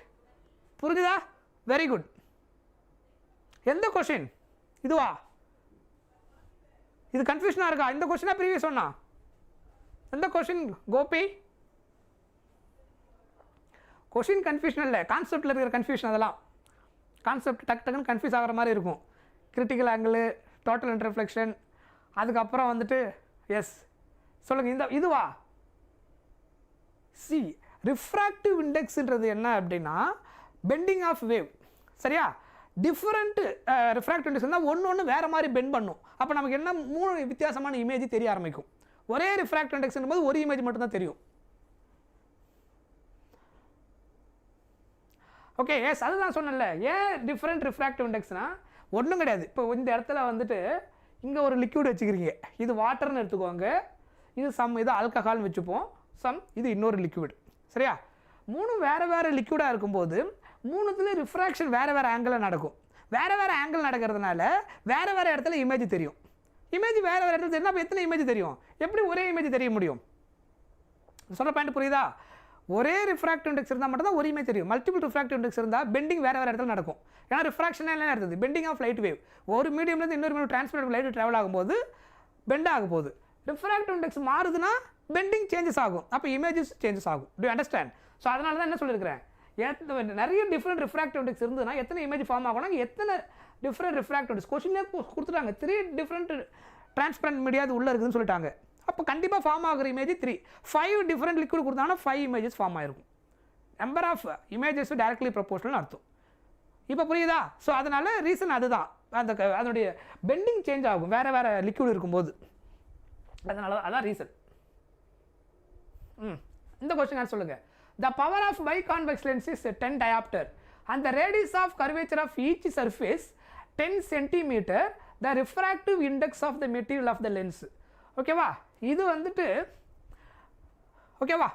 புரியுதா? Very good. எந்த கொஸ்டின் இதுவா? இது கன்ஃபியூஷனாக இருக்கா? இந்த கொஸ்டினா ப்ரீவியஸ் ஒன்னா? எந்த கொஸ்டின் கோபி? கொஸ்டின் கன்ஃபியூஷன் இல்லை, கான்செப்டில் இருக்கிற கன்ஃபியூஷன். அதெல்லாம் கான்செப்ட் டக்குன்னு கன்ஃபியூஸ் ஆகிற மாதிரி இருக்கும். கிரிட்டிக்கல் ஆங்கிள், டோட்டல் இன்டர்ஃப்ளெக்ஷன், அதுக்கப்புறம் வந்துட்டு எஸ் சொல்லுங்கள். இந்த இதுவா? சி ரிஃப்ராக்டிவ் இண்டெக்ஸ்ன்றது என்ன அப்படின்னா பெண்டிங் ஆஃப் வேவ். சரியா? டிஃப்ரெண்ட் ரிஃப்ராக்டிவ் இண்டெக்ஸ் இருந்தால் ஒன்று வேறு மாதிரி பெண்ட் பண்ணும். அப்போ நமக்கு என்ன 3 வித்தியாசமான இமேஜ் தெரிய ஆரம்பிக்கும். ஒரே ரிஃப்ராக்டிவ் இண்டெக்ஸ் போது ஒரு இமேஜ் மட்டும்தான் தெரியும். ஓகே எஸ், அதுதான் சொன்னல. ஏன் டிஃப்ரெண்ட் ரிஃப்ராக்டிவ் இண்டெக்ஸ்னால் ஒன்றும் கிடையாது. இப்போ இந்த இடத்துல வந்துட்டு இங்கே ஒரு லிக்விட் வச்சுக்கிறீங்க, இது வாட்டர்னு எடுத்துக்கோங்க, இது இது ஆல்கஹால்னு வச்சுப்போம், இது இன்னொரு லிக்விட். சரியா? 3 வேறு வேறு லிக்விடாக இருக்கும்போது 3த்துலேயும் ரிஃப்ராக்ஷன் வேறு வேறு ஆங்கிளில் நடக்கும். வேறு வேறு ஆங்கிள் நடக்கிறதுனால வேறு வேறு இடத்துல இமேஜ் தெரியும். இமேஜ் வேறு வேறு இடத்துல தெரியும். அப்போ எத்தனை இமேஜ் தெரியும்? எப்படி ஒரே இமேஜ் தெரிய முடியும்? சொல்கிற பாயிண்ட் புரியுதா? ஒரே ரிஃப்ராக்டிவ் இண்டெக்ஸ் இருந்தால் மட்டும் தான் ஒரு இமேஜ் தெரியும். மல்டிபிள் ரிஃப்ராக்டிவ் இண்டெக்ஸ் இருந்தால் பெண்டிங் வேறு வேறு இடத்துல நடக்கும். ஏன்னா ரிஃப்ராக்ஷன் என்ன நடக்குது? Bending of light wave. ஒரு மீடியம்லேருந்து இன்னொரு மீடியம் டிரான்ஸ்மிட் லைட் ட்ராவல் ஆகும்போது பெண்ட் ஆக போகுது. ரிஃப்ராக்டிவ் இண்டெக்ஸ் மாறுதுன்னா பெண்டிங் சேஞ்சஸ் ஆகும், அப்போ இமேஜஸ் சேஞ்சஸ் ஆகும். Do understand? ஸோ அதனால தான் என்ன சொல்லியிருக்கிறேன், நிறைய டிஃப்ரெண்ட் ரிஃப்ராக்டிவ் இண்டெக்ஸ் இருந்ததுன்னா எத்தனை இமேஜ் ஃபார்ம் ஆகணும், எத்தனை டிஃப்ரெண்ட் ரிஃப்ராக்டிவ் இண்டெக்ஸ் கொஸ்டினே கொடுத்துட்டாங்க. 3 டிஃப்ரெண்ட் டிரான்ஸ்பரண்ட் மீடியா அது உள்ளே இருக்குதுன்னு சொல்லிட்டாங்க. அப்போ கண்டிப்பாக ஃபார்ம் ஆகிற இமேஜ் 3. 5 டிஃப்ரெண்ட் லிக்விட் கொடுத்தாங்கன்னா 5 இமேஜஸ் ஃபார்ம் ஆகிருக்கும். Number of images directly proportional அர்த்தம். இப்போ புரியுதா? ஸோ அதனால் ரீசன் அதுதான், அதனுடைய பெண்டிங் சேஞ்ச் ஆகும் வேறு வேறு லிக்விட் இருக்கும்போது. அதனால அதான் ரீசன். இந்த கொஸ்டின் ஆன்சர் சொல்லுங்கள். The power of biconvex lens is 10 diopter and the radius of curvature of each surface 10 cm. The refractive index of the material of the lens. ஓகேவா? இது வந்துட்டு ஓகேவா?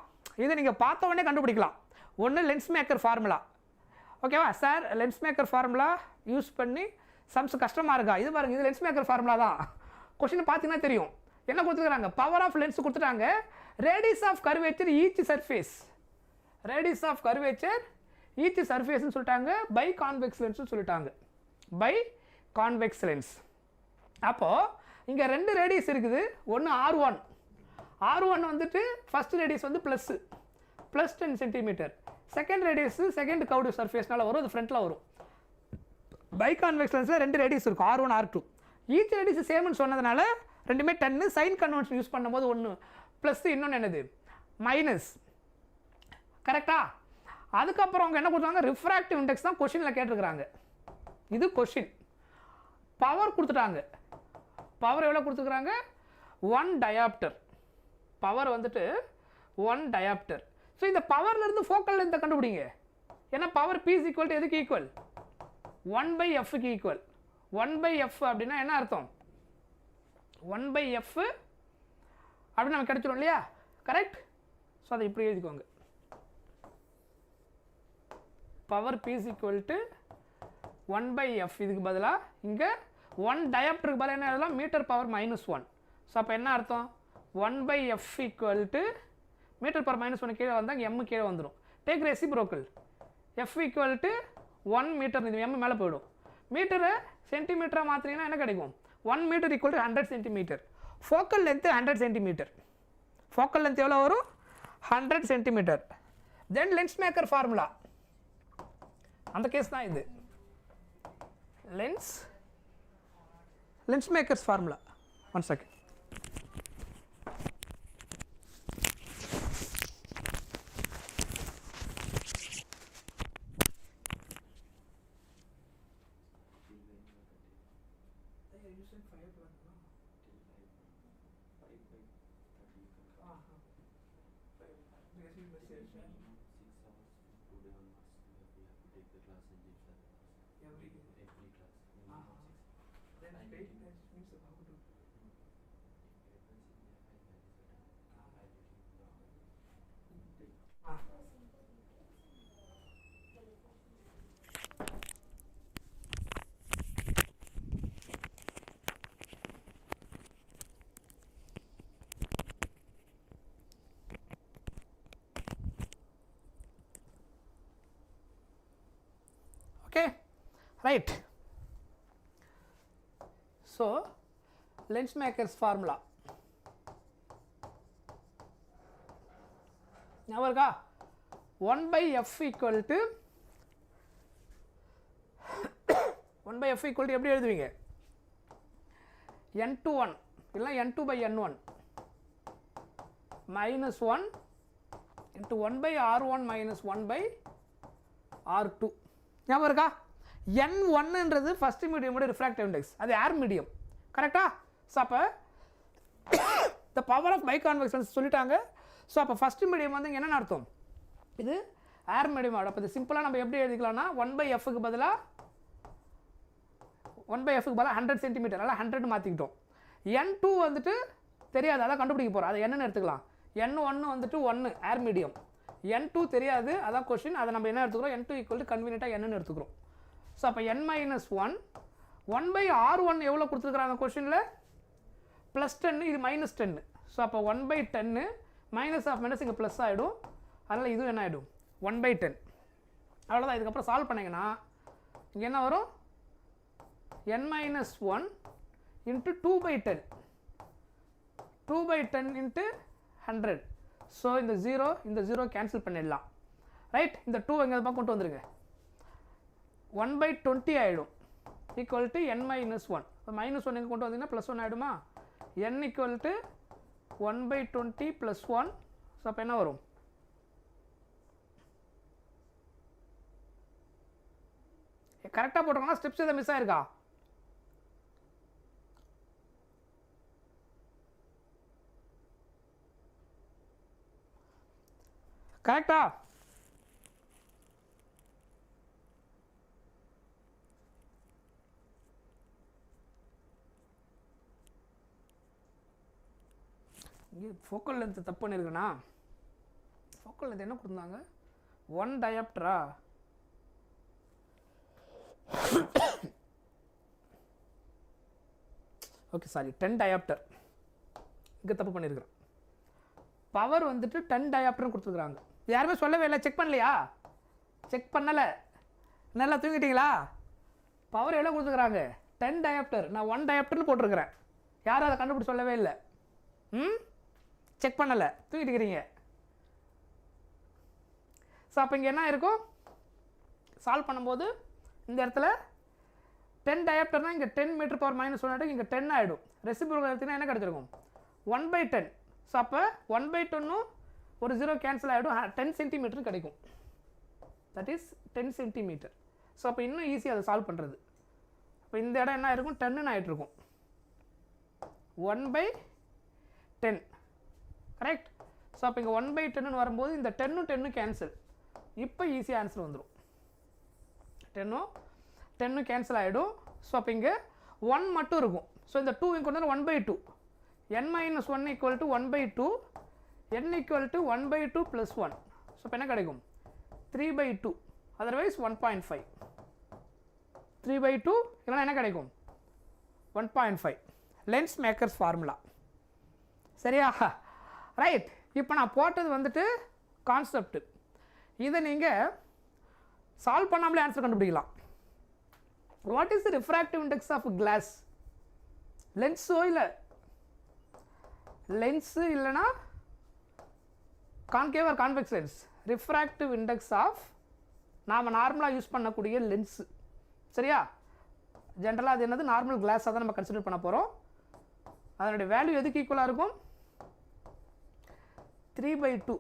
இதை நீங்கள் பார்த்த உடனே கண்டுபிடிக்கலாம். ஒன்று லென்ஸ் மேக்கர் ஃபார்முலா. ஓகேவா sir? Lens maker formula use பண்ணி சம்ஸ் கஷ்டமாக இருக்கா? இது பாருங்கள், இது லென்ஸ் மேக்கர் ஃபார்முலா தான். கொஸ்டின் பார்த்தீங்கன்னா தெரியும். என்ன கொடுத்துருக்காங்க? பவர் ஆஃப் லென்ஸ் கொடுத்துட்டாங்க, radius of curvature each surface, radius of curvature each சர்ஃபேஸ்ன்னு சொல்லிட்டாங்க, பை கான்வெக்ஸ் லென்ஸ்னு சொல்லிட்டாங்க, பை கான்வெக்ஸ் லென்ஸ். அப்போது இங்கே 2 ரேடியஸ் இருக்குது. ஒன்று R1 வந்துட்டு ஃபஸ்ட் ரேடியஸ் வந்து plus 10 centimetre. Second radius second curved சர்ஃபேஸ்னால வரும், அது ஃப்ரண்ட்டில் வரும். பை கான்வெக்ஸ் லென்ஸில் 2 ரேடியஸ் இருக்கும், R1 R2. ஈச் ரேடியஸ் சேம்னு சொன்னதுனால ரெண்டுமே 10. சைன் கன்வென்ஷன் யூஸ் பண்ணும்போது ஒன்று ப்ளஸ், இன்னொன்று என்னது மைனஸ். கரெக்டா? அதுக்கப்புறம் அவங்க என்ன கொடுத்தாங்க? ரிஃப்ராக்டிவ் இண்டெக்ஸ் தான் கொஸ்டினில் கேட்டிருக்கிறாங்க. இது கொஸ்டின். பவர் கொடுத்துட்டாங்க. பவர் எவ்வளோ கொடுத்துருக்குறாங்க? 1 diopter. பவர் வந்துட்டு 1 diopter. ஸோ இந்த பவர்லேருந்து ஃபோக்கல் லென்த்தை கண்டுபிடிங்க. ஏன்னா power P is equal to எதுக்கு ஈக்குவல்? 1/Fக்கு ஈக்குவல். 1/F அப்படின்னா என்ன அர்த்தம்? 1/F அப்படின்னு நமக்கு கிடைச்சிடும் இல்லையா? கரெக்ட்? ஸோ அதை இப்படி எழுதிக்கோங்க. Power P is equal to 1/F. இதுக்கு பதிலாக இங்கே 1 diopterக்கு பதிலாக என்ன எழுதலாம்? Metre power -1. ஸோ அப்போ என்ன அர்த்தம்? 1/F equal to metre power -1 கீழே வந்தால் M கீழே வந்துடும். Take reciprocal. F equal to 1 metre, இது M மேலே போயிடும். மீட்டரை சென்டிமீட்டராக மாற்றிங்கன்னா என்ன கிடைக்கும்? 1 metre equal to 100 centimetre. Focal length 100 centimetre. Focal length எவ்வளோ வரும்? 100 centimetre. Then lens maker formula, அந்த கேஸ் தான் இது. Lens makers formula. 1 second. Okay right. So lens makers formula ஞாபகம் இருக்கா? 1/f equal to 1/f equal to எப்படி எழுதுவீங்க? n/1 இல்லை n2/n1 minus 1 into 1/r1 minus 1/r2. ஞாபகம் இருக்கா? n1ன்றது ஃபர்ஸ்ட் மீடியமோட ரிஃப்ராக்டிவ் இண்டெக்ஸ், அது ஏர் மீடியம். கரெக்டா? ஸோ அப்போ த பவர் ஆஃப் பைகான்வெக்ஷன் சொல்லிட்டாங்க. ஸோ அப்போ ஃபர்ஸ்ட் மீடியம் வந்து இங்கே என்ன அர்த்தம்? இது ஏர் மீடியம். அப்போ இது சிம்பிளாக நம்ம எப்படி எழுதிக்கலாம்னா 1/fக்கு பதிலாக 100 சென்டிமீட்டர், அதனால் 100 மாற்றிக்கிட்டோம். n2 வந்துட்டு தெரியாது, அதான் கண்டுபிடிக்க போகிறோம். அதை என்னன்னு எடுத்துக்கலாம். n1 வந்துட்டு 1 ஏர் மீடியம், n2 தெரியாது, அதான் கொஷின். அதை நம்ம என்ன எடுத்துக்கிறோம்? n2 ஈக்குவல் டு கன்வீனியண்ட்டாக என்னன்னு எடுத்துக்கிறோம். ஸோ அப்போ n-1 1/r1 எவ்வளோ கொடுத்துருக்குறாங்க கொஷினில்? +10, இது -10. ஸோ அப்போ 1/10 மைனஸ் ஆஃப் மைனஸ் இங்கே ப்ளஸ் ஆகிடும். அதனால் இதுவும் என்ன ஆகிடும்? 1/10. அவ்வளோதான். இதுக்கப்புறம் சால்வ் பண்ணிங்கன்னா இங்கே என்ன வரும்? n-1 into 2/10 2/10 into 100. ஸோ இந்த 0 கேன்சல் பண்ணிடலாம். ரைட். இந்த 2 எங்கே பக்கம் கொண்டு வந்துருங்க. 1/20 ஆகிடும் ஈக்குவல் டு n-1. இப்போ -1 எங்கே கொண்டு வந்தீங்கன்னா +1 ஆகிடுமா? n equal to 1/20 + 1. ஸோ அப்போ என்ன வரும்? கரெக்டாக போட்டிருக்கோம்னா ஸ்டெப்ஸ் எதை மிஸ் ஆயிருக்கா? கரெக்டா? இங்கே ஃபோக்கல் லென்த் தப்பு பண்ணியிருக்கேண்ணா. ஃபோக்கல் லென்த் என்ன கொடுத்தாங்க? 1 டயாப்டரா? Okay sorry, 10 dioptre. இங்கே தப்பு பண்ணியிருக்கிறேன். பவர் வந்துட்டு 10 டயாப்டர்னு கொடுத்துருக்குறாங்க. யாருமே சொல்லவே இல்லை. செக் பண்ணலையா? செக் பண்ணலை. நல்லா தூங்கிட்டீங்களா? பவர் எவ்வளோ கொடுத்துருக்குறாங்க? 10 டயாப்டர். நான் 1 டயாப்டர்னு போட்டிருக்கிறேன். யாரும் அதை கண்டுபிடிச்சி சொல்லவே இல்லை. செக் பண்ணலை, தூங்கிட்டுக்கிறீங்க. ஸோ அப்போ இங்கே என்ன இருக்கும்? சால்வ் பண்ணும்போது இந்த இடத்துல 10 டயாப்டர்னால் இங்கே 10 மீட்டர் பவர் -1 ஆகிடும். இங்கே 10 ஆகிடும். ரெசிப்ரோக்கல் எடுத்திங்கன்னா என்ன கிடச்சிருக்கும்? 1/10. ஸோ அப்போ 1/10 ஒரு 0 கேன்சல் ஆகிடும். 10 சென்டிமீட்டர் கிடைக்கும். That is 10 centimetre. ஸோ அப்போ இன்னும் ஈஸியாக அதை சால்வ் பண்ணுறது. இப்போ இந்த இடம் என்ன இருக்கும்? 10ன்னு ஆகிட்டுருக்கும். 1/10 கரெக்ட். ஸோ அப்போ இங்கே 1/10ன்னு வரும்போது இந்த 10 கேன்சல். இப்போ ஈஸியாக ஆன்சர் வந்துடும். 10 கேன்சல் ஆகிடும். ஸோ அப்போ இங்கே 1 மட்டும் இருக்கும். ஸோ இந்த 2 இங்கே கொண்டு வந்து 1/2. n-1 equal to 1/2. n equal to 1/2 + 1. So இப்போ என்ன கிடைக்கும்? 3/2. அதர்வைஸ் 1.5. 3/2 இல்லைனா என்ன கிடைக்கும்? 1.5. Lens makers formula. சரியா? ரைட். இப்போ நான் போட்டது வந்துட்டு கான்செப்ட். இதை நீங்கள் சால்வ் பண்ணாமலே ஆன்சர் கண்டுபிடிக்கலாம். What is the refractive index of glass? லென்ஸோ இல்லை லென்ஸு இல்லைனா concave or convex lens. Refractive index of நாம் நார்மலாக யூஸ் பண்ணக்கூடிய லென்ஸு. சரியா? ஜென்ரலாக அது என்னது? நார்மல் கிளாஸாக தான் நம்ம கன்சிடர் பண்ண போகிறோம். அதனுடைய வேல்யூ எதுக்கு ஈக்குவலாக இருக்கும்? 3/2.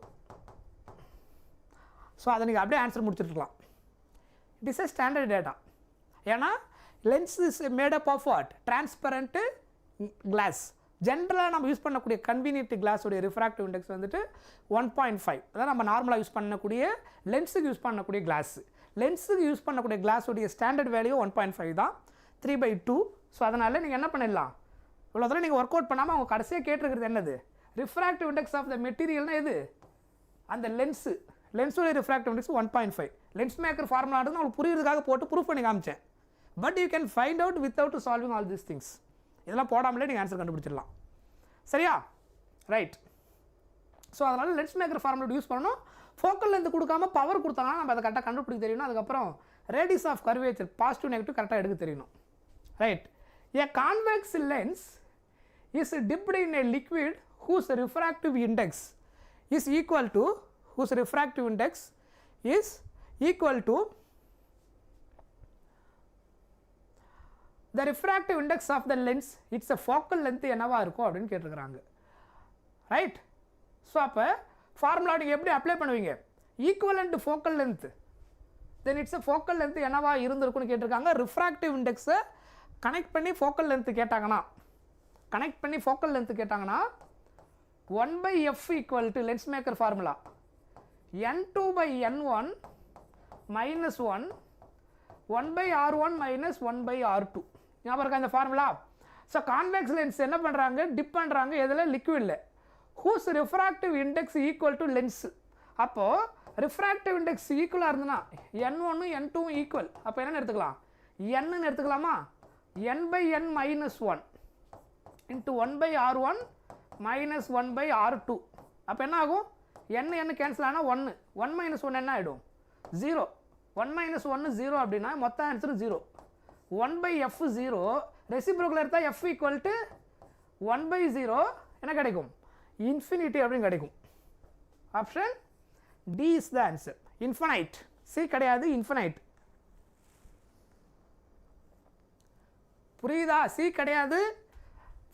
ஸோ அதை நீங்கள் அப்படியே ஆன்சர் முடிச்சுருக்கலாம். It is a standard data. ஏன்னா lens is made up of what? Transparent glass. ஜென்ரலாக நம்ம யூஸ் பண்ணக்கூடிய கன்வீனியன்ட் கிளாஸுடைய ரிஃப்ராக்டிவ் இண்டெக்ஸ் வந்துட்டு 1.5. அதான் நம்ம நார்மலாக யூஸ் பண்ணக்கூடிய லென்ஸுக்கு யூஸ் பண்ணக்கூடிய கிளாஸு. லென்ஸுக்கு யூஸ் பண்ணக்கூடிய கிளாஸுடைய ஸ்டாண்டர்ட் வேல்யூ 1.5 தான். 3/2. ஸோ அதனால் நீங்கள் என்ன பண்ணிடலாம்? இவ்வளோ தூரம் நீங்கள் ஒர்க் அவுட் பண்ணாமல் அவங்க கடைசியாக கேட்டிருக்கிறது என்னது? ரிஃப்ராக்டிவ் இண்டெக்ஸ் ஆஃப் த மெட்டீரியல்னால் எது? அந்த லென்ஸுடைய ரிஃப்ராக்டிவ் இண்டெக்ஸ் 1.5. லென்ஸ் மேக்கர் ஃபார்முலான்றது உங்களுக்கு புரியுறதுக்காக போட்டு ப்ரூஃப் பண்ணி காமிச்சேன். But you can find out without solving all these things. இதெல்லாம் போடாமலே நீங்கள் ஆன்சர் கண்டுபிடிச்சிடலாம். சரியா? ரைட். ஸோ அதனால் லென்ஸ் மேக்கர் ஃபார்முலா யூஸ் பண்ணணும். ஃபோக்கல் லென்த் கொடுக்காம பவர் கொடுத்தாங்கன்னா நம்ம அதை கரெக்டாக கண்டுபிடிக்க தெரியும்னா அதுக்கப்புறம் radius of curvature positive negative கரெக்டாக எடுக்க தெரியணும். Right. A convex lens is dipped in a liquid whose refractive index is equal to the refractive index of the lens, its a focal length என்னவா இருக்கும் அப்படின்னு கேட்டிருக்கிறாங்க. ரைட். ஸோ அப்போ formula நீங்கள் எப்படி அப்ளை பண்ணுவீங்க? Equivalent focal length, then it's focal length என்னவா இருந்திருக்குன்னு கேட்டிருக்காங்க. ரிஃப்ராக்டிவ் இண்டெக்ஸை கனெக்ட் பண்ணி ஃபோக்கல் லென்த் கேட்டாங்கன்னா 1/f equal to lens maker formula n2/n1 minus 1/r1 minus 1/r2. ஞாபகம் இருக்கா இந்த ஃபார்முலா? ஸோ கான்வெக்ஸ் லென்ஸ் என்ன பண்ணுறாங்க? டிப் பண்ணுறாங்க எதில்? லிக்விடில். Whose refractive index equal to lens. அப்போது ரிஃப்ராக்டிவ் இண்டெக்ஸ் ஈக்குவலாக இருந்ததுன்னா n1 n2 ஈக்குவல். அப்போ என்னென்னு எடுத்துக்கலாம்? n எடுத்துக்கலாமா? n/n minus 1 into 1/r1 minus 1/r2. அப்போ என்ன ஆகும்? n கேன்சல் ஆனால் 1 minus 1 என்ன ஆகிடும்? 0. 1 minus 1 0 அப்படின்னா மொத்தம் ஆன்சர் 0. 1/f 0. ரெசிப்ரோக்கல் எடுத்தால் f ஈக்குவல் டு 1/0 என்ன கிடைக்கும்? இன்ஃபினிட்டி அப்படின்னு கிடைக்கும். Option D is the answer. Infinite. C கிடையாது, இன்ஃபனைட். புரியுதா? சி கிடையாது.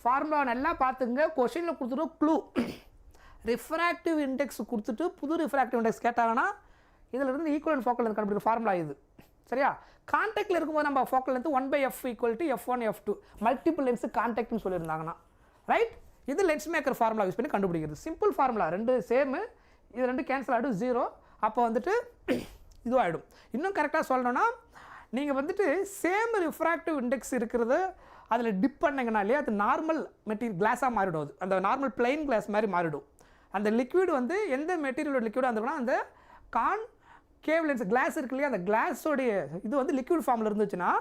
ஃபார்முலா நல்லா பார்த்துங்க. கொஷினில் கொடுத்துட்டு க்ளூ ரிஃப்ராக்டிவ் இண்டெக்ஸ் கொடுத்துட்டு புது ரிஃப்ராக்டிவ் இண்டெக்ஸ் கேட்டாங்கன்னா இதில் இருந்து ஈக்குவலன்ட் ஃபோக்கல் லென்த் கண்டுபிடிக்கிற ஃபார்முலா இது. சரியா? கான்டாக்டில் இருக்கும்போது நம்ம focal length 1/f equal to f1 f2 multiple lens கான்டாக்ட்னு சொல்லியிருந்தாங்கன்னா ரைட். இது லென்ஸ் மேக்கர் ஃபார்முலா யூஸ் பண்ணி கண்டுபிடிக்கிறது. சிம்பிள் ஃபார்முலா, ரெண்டு சேமு. இது ரெண்டு கேன்சல் ஆகிடும் 0. அப்போ வந்துட்டு இதுவும் ஆகிடும். இன்னும் கரெக்டாக சொல்லணும்னா நீங்கள் வந்துட்டு சேம் ரிஃப்ராக்டிவ் இண்டெக்ஸ் இருக்கிறது அதில் டிப் பண்ணிங்கனாலே அது நார்மல் மெட்டீரியல் கிளாஸாக மாறிடும். அது அந்த நார்மல் பிளைன் கிளாஸ் மாதிரி மாறிடும். அந்த லிக்விட் வந்து எந்த மெட்டீரியலோட லிக்விடாக இருந்துச்சுன்னா அந்த கான்கேவ் லென்ஸ் கிளாஸ் இருக்கு இல்லையா, அந்த கிளாஸோடைய இது வந்து லிக்விட் ஃபார்மில் இருந்துச்சுன்னா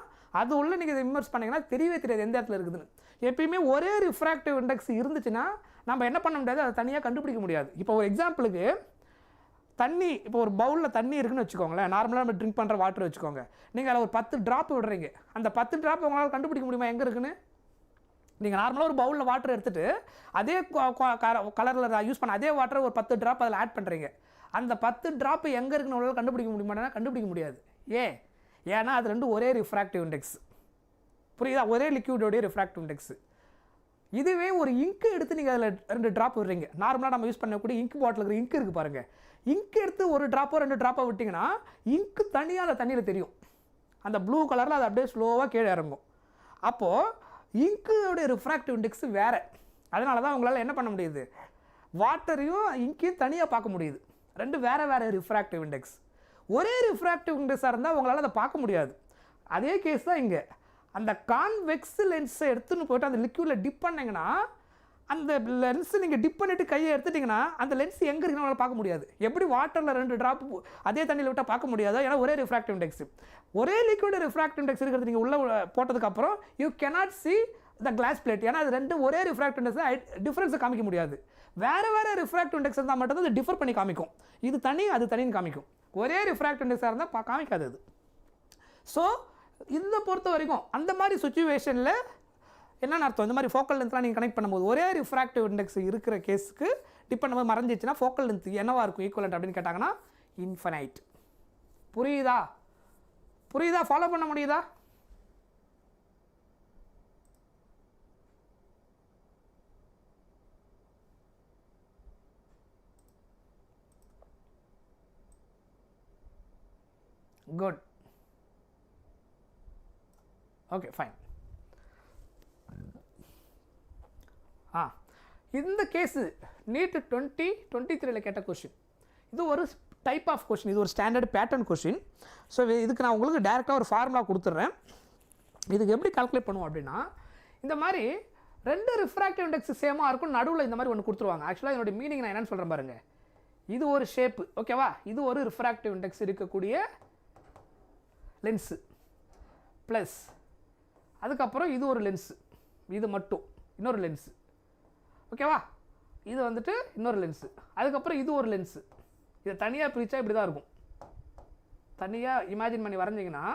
அது உள்ள நீங்கள் இதை இம்மர்ஸ் பண்ணிங்கன்னா தெரியவே தெரியாது எந்த இடத்துல இருக்குதுன்னு. எப்பயுமே ஒரே ரிஃப்ராக்டிவ் இண்டெக்ஸ் இருந்துச்சுன்னா நம்ம என்ன பண்ண முடியாது? அதை தனியாக கண்டுபிடிக்க முடியாது. இப்போ ஒரு எக்ஸாம்பிளுக்கு தண்ணி, இப்போ ஒரு பவுலில் தண்ணி இருக்குன்னு வச்சுக்கோங்களேன். நார்மலாக நம்ம ட்ரிங்க் பண்ணுற வாட்டர் வச்சுக்கோங்க. நீங்கள் அதில் ஒரு 10 ட்ராப் விடுறீங்க. அந்த 10 ட்ராப் உங்களால் கண்டுபிடிக்க முடியுமா எங்கே இருக்குன்னு? நீங்கள் நார்மலாக ஒரு பவுலில் வாட்டர் எடுத்துகிட்டு அதே கலரில் யூஸ் பண்ண அதே வாட்டரை ஒரு 10 ட்ராப் அதில் ஆட் பண்ணுறீங்க. அந்த 10 ட்ராப் எங்கே இருக்குன்னு உங்களால் கண்டுபிடிக்க முடியுமானா கண்டுபிடிக்க முடியாது. ஏன்னா அது ரெண்டு ஒரே ரிஃப்ராக்டிவ் இண்டெக்ஸ். புரியுதா? ஒரே லிக்விடோடைய ரிஃப்ராக்டிவ் இண்டெக்ஸ். இதுவே ஒரு இங்கு எடுத்து நீங்கள் அதில் 2 ட்ராப் விடுறீங்க. நார்மலாக நம்ம யூஸ் பண்ணக்கூடிய இங்க் பாட்டில் இருக்கிற இங்க் இருக்குது பாருங்கள். இங்க் எடுத்து ஒரு ட்ராப்போ 2 ட்ராப்போ விட்டிங்கன்னா இங்க்கு தனியாக அந்த தண்ணியில் தெரியும். அந்த ப்ளூ கலரில் அது அப்படியே ஸ்லோவாக கீழே இறங்கும். அப்போது இங்க்குடைய ரிஃப்ராக்டிவ் இண்டெக்ஸ் வேறு. அதனால தான் உங்களால் என்ன பண்ண முடியுது? வாட்டரையும் இங்கையும் தனியாக பார்க்க முடியுது. ரெண்டு வேறு வேறு ரிஃப்ராக்டிவ் இண்டெக்ஸ். ஒரே ரிஃப்ராக்டிவ் இண்டெக்ஸாக இருந்தால் உங்களால் அதை பார்க்க முடியாது. அதே கேஸ் தான் இங்கே. அந்த கான்வெக்ஸ் லென்ஸை எடுத்துன்னு போய்ட்டு அந்த லிக்விடில் டிப் பண்ணிங்கன்னா அந்த லென்ஸை நீங்கள் டிப் பண்ணிவிட்டு கையை எடுத்துட்டிங்கன்னா அந்த லென்ஸ் எங்கே இருக்குன்னு உங்களால் பார்க்க முடியாது. எப்படி வாட்டரில் 2 ட்ராப் அதே தண்ணியில் விட்டால் பார்க்க முடியாது. ஏன்னா ஒரே ரிஃப்ராக்டிவ் இண்டெக்ஸ். ஒரே லிக்விட் ரிஃப்ராக்டிவ் இண்டெக்ஸ் இருக்கிறது நீங்கள் உள்ளே போட்டதுக்கப்புறம் you cannot see the glass plate. ஏன்னா அது ரெண்டு ஒரே ரிஃப்ராக்டிவ் இண்டெக்ஸ் டிஃப்ரென்ஸை காமிக்க முடியாது. வேறு வேறு ரிஃப்ராக்டிவ் இண்டெக்ஸ் இருந்தால் மட்டும் அது டிஃபர் பண்ணி காமிக்கும். இது தனி அது தனின்னு காமிக்கும். ஒரே ரிஃப்ராக்டிவ் இண்டெக்ஸாக இருந்தால் காமிக்காது அது. ஸோ இதை பொறுத்த வரைக்கும் அந்த மாதிரி சுச்சுவேஷனில் என்னென்ன அர்த்தம்? இந்த மாதிரி ஃபோக்கல் லென்த்லாம் நீங்கள் கனெக்ட் பண்ணும்போது ஒரே ரிஃப்ராக்டிவ் இண்டெக்ஸ் இருக்கிற கேஸுக்கு டிப் பண்ணும்போது மறைஞ்சிச்சுன்னா ஃபோக்கல் லென்த் என்னவாக இருக்கும் ஈக்குவலண்ட் அப்படின்னு கேட்டாங்கன்னா இன்ஃபனைட். புரியுதா? ஃபாலோ பண்ண முடியுதா? குட். Okay fine. இந்த கேஸு நீட் 2023 கேட்ட கொஷின். இது ஒரு டைப் ஆஃப் கொஷின். இது ஒரு ஸ்டாண்டர்ட் பேட்டர்ன் கொஷின். ஸோ இதுக்கு நான் உங்களுக்கு டேரெக்டாக ஒரு ஃபார்முலா கொடுத்துட்றேன். இதுக்கு எப்படி கால்குலேட் பண்ணுவோம் அப்படின்னா இந்த மாதிரி 2 ரிஃப்ராக்டிவ் இண்டெக்ஸ் சேமாக இருக்கும். நடுவில் இந்த மாதிரி ஒன்று கொடுத்துருவாங்க. ஆக்சுவலாக என்னோட மீனிங் நான் என்னென்னு சொல்கிறேன் பாருங்கள். இது ஒரு ஷேப்பு, ஓகேவா? இது ஒரு ரிஃப்ராக்டிவ் இண்டெக்ஸ் இருக்கக்கூடிய லென்ஸு ப்ளஸ் அதுக்கப்புறம் இது ஒரு லென்ஸு, இது மட்டும் இன்னொரு லென்ஸு, ஓகேவா? இது வந்துட்டு இன்னொரு லென்ஸு, அதுக்கப்புறம் இது ஒரு லென்ஸு. இதை தனியாக பிரித்தா இப்படி தான் இருக்கும். தனியாக இமேஜின் பண்ணி வரைஞ்சிங்கன்னா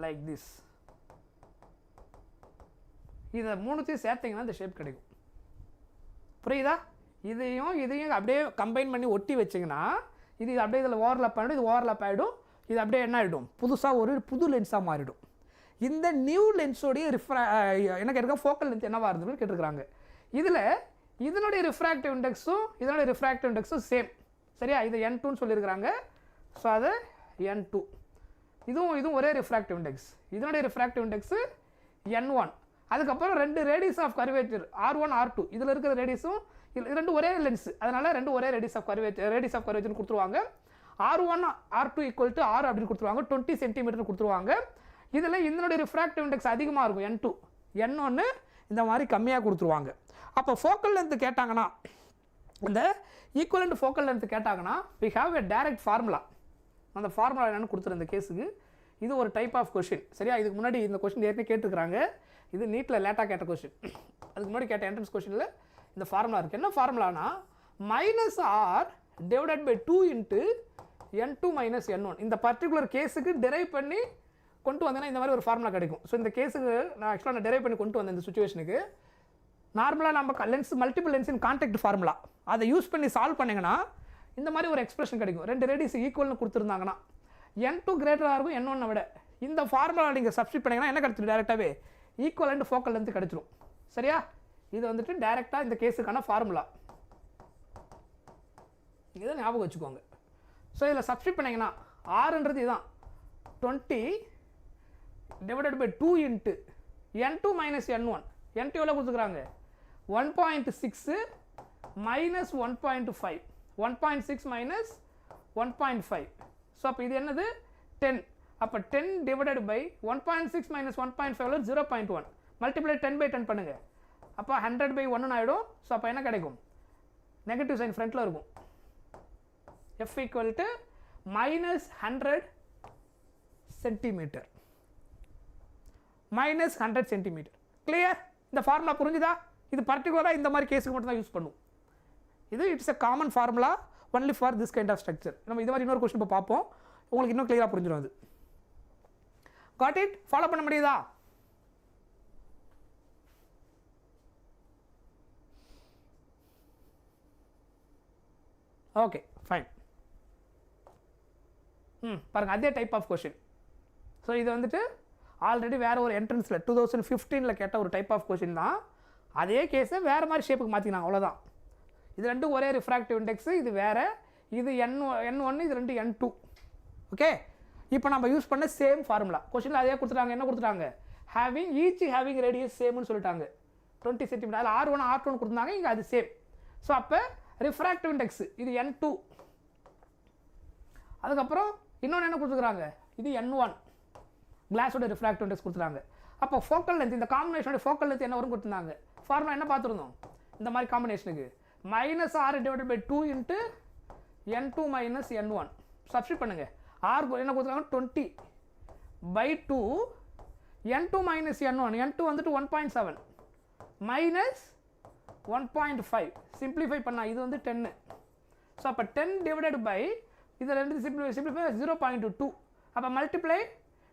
லைக் திஸ், இதை மூணுத்தையும் சேர்த்திங்கன்னா இந்த ஷேப் கிடைக்கும். புரியுதா? இதையும் அப்படியே கம்பைன் பண்ணி ஒட்டி வச்சிங்கன்னா இது அப்படியே இதில் ஓவர்லாப் ஆகிடும், இது ஓவர்லாப் ஆகிடும், இது அப்படியே என்ன ஆகிடும், புதுசாக ஒரு புது லென்ஸாக மாறிடும். இந்த நியூ லென்ஸோடைய என்ன கேட்டிருக்கா, ஃபோக்கல் லென்த் என்னவாக இருந்ததுன்னு கேட்டிருக்கிறாங்க. இதில் இதனுடைய ரிஃப்ராக்டிவ் இண்டெக்ஸும் சேம். சரியா? இது N2ன்னு சொல்லியிருக்கிறாங்க. ஸோ அது N2. இதுவும் ஒரே ரிஃப்ராக்டிவ் இண்டெக்ஸ். இதனுடைய ரிஃப்ராக்டிவ் இண்டெக்ஸு N1. அதுக்கப்புறம் 2 radius of curvature R1 R2. இதில் இருக்கிற ரேடியஸும் இது ரெண்டு ஒரே லென்ஸ், அதனால் ரெண்டு ஒரே ரேடியஸ் ஆஃப் கர்வேச்சர்னு கொடுத்துருவாங்க. R1 R2 equal to R அப்படின்னு கொடுத்துருவாங்க. 20 சென்டிமீட்டர் கொடுத்துருவாங்க. இதில் இதனுடைய ரிஃப்ராக்டிவ் இண்டெக்ஸ் அதிகமாக இருக்கும் N2, N1 இந்த மாதிரி கம்மியாக கொடுத்துருவாங்க. அப்போ ஃபோக்கல் லென்த் கேட்டாங்கன்னா, இந்த ஈக்குவலண்ட் ஃபோக்கல் லென்த் கேட்டாங்கன்னா we have a direct formula. அந்த ஃபார்முலா என்னென்னு கொடுத்துருந்த கேஸுக்கு இது ஒரு டைப் ஆஃப் கொஷின். சரியா? இதுக்கு முன்னாடி இந்த கொஷின் ஏற்கனவே கேட்டுருக்குறாங்க. இது நீட்டில் லேட்டாக கேட்ட கொஷின். அதுக்கு முன்னாடி கேட்ட என்ட்ரன்ஸ் கொஷினில் இந்த ஃபார்முலா இருக்குது. என்ன ஃபார்முலானா -R divided by 2 into N2 minus N1. இந்த பர்டிகுலர் கேஸுக்கு டெரைவ் பண்ணி கொண்டு வந்தேன்னா இந்த மாதிரி ஒரு ஃபார்முலா கிடைக்கும். ஸோ இந்த கேஸுக்கு நான் ஆக்சுவலாக டெரைவ் பண்ணி கொண்டு வந்தேன் இந்த சுச்சுவேஷனுக்கு. நார்மலாக நம்ம லென்ஸ் மல்டிபிள் லென்ஸின் கான்டாக்ட் ஃபார்முலா அதை யூஸ் பண்ணி சால்வ் பண்ணிங்கன்னா இந்த மாதிரி ஒரு எக்ஸ்பிரஷன் கிடைக்கும். 2 ரேடியஸ் ஈக்குவல்னு கொடுத்துருந்தாங்கன்னா N2 கிரேட்டராக இருக்கும் N1 விட. இந்த ஃபார்முலா நீங்கள் சப்ஸ்டிட் பண்ணிங்கன்னா என்ன கிடச்சிடும், டேரெக்டாகவே ஈக்குவலண்ட் ஃபோக்கல் லென்த் கிடச்சிடும். சரியா? இது வந்துட்டு டேரெக்டாக இந்த கேஸுக்கான ஃபார்முலா. இதை ஞாபகம் வச்சுக்கோங்க. ஸோ இதில் சப்ஸ்டிட் பண்ணிங்கன்னா ஆறுன்றது இதுதான் 20 divided by 2 into N2 minus N1. N2 எவ்வளோ கொடுத்துருக்குறாங்க, 1.6 மைனஸ் 1.5, 1.6 மைனஸ் 1.5. ஸோ அப்போ இது என்னது 10. அப்போ 10 divided by 1.6 minus 1.5 0.1 multiply 10 by 10 பண்ணுங்கள். அப்போ 100 by 1 ஆகிடும். ஸோ அப்போ என்ன கிடைக்கும், நெகட்டிவ் சைன் ஃப்ரண்ட்டில் இருக்கும். F equal to -100 centimetre, -100 centimetre. Clear? இந்த ஃபார்முலா புரிஞ்சுதா? இது பர்டிகுலராக இந்த மாதிரி கேஸுக்கு மட்டும் தான் யூஸ் பண்ணும். இது it's a common formula only for this kind of structure. நம்ம இது மாதிரி இன்னொரு கொஸ்டின் இப்போ பார்ப்போம், உங்களுக்கு இன்னும் கிளியராக புரிஞ்சிடும். அது காட் இட்? ஃபாலோ பண்ண முடியுதா? Okay fine. பாருங்கள், அதே டைப் ஆஃப் கொஷின். ஸோ இது வந்துட்டு ஆல்ரெடி வேறு ஒரு என்ட்ரன்ஸில் 2015 கேட்ட ஒரு டைப் ஆஃப் கொஷின் தான். அதே கேஸை வேறு மாதிரி ஷேப்புக்கு மாற்றினாங்க, அவ்வளோதான். இது ரெண்டும் ஒரே ரிஃப்ராக்டிவ் இண்டெக்ஸு, இது வேறு, இது N1, இது ரெண்டு N2. ஓகே, இப்போ நம்ம யூஸ் பண்ண சேம் ஃபார்முலா கொஷினில் அதே கொடுத்துட்டாங்க. என்ன கொடுத்துட்டாங்க, ஹேவிங் ரேடியஸ் சேம்னு சொல்லிட்டாங்க. 20 சென்டிமீட்டர். அதில் R1 R2 கொடுத்துருந்தாங்க, இங்கே அது சேம். ஸோ அப்போ ரிஃப்ராக்டிவ் இண்டெக்ஸ் இது N2. அதுக்கப்புறம் இன்னொன்று என்ன கொடுத்துருக்குறாங்க, இது N1 கிளாஸோட ரிஃப்ராக்டிவ் இண்டெக்ஸ் கொடுத்துருக்காங்க. அப்போ ஃபோக்கல் லென்த், இந்த காம்பினேஷனோட ஃபோக்கல் லென்த் என்ன வரும் கொடுத்துருந்தாங்க. ஃபார்முலா என்ன பார்த்துருந்தோம், இந்த மாதிரி காம்பினேஷனுக்கு -R divided by 2 into N2 minus N1 substitute பண்ணுங்கள். R என்ன கொடுத்துருக்காங்க 20 by 2 N2 minus N1. N2 வந்துட்டு 1.7 மைனஸ் 1.5 சிம்பிளிஃபை பண்ணால் இது வந்து 10. ஸோ அப்போ 10 டிவைடட் பை இது ரெண்டு சிம்பிளிஃபை 0.2. அப்போ மல்டிப்ளை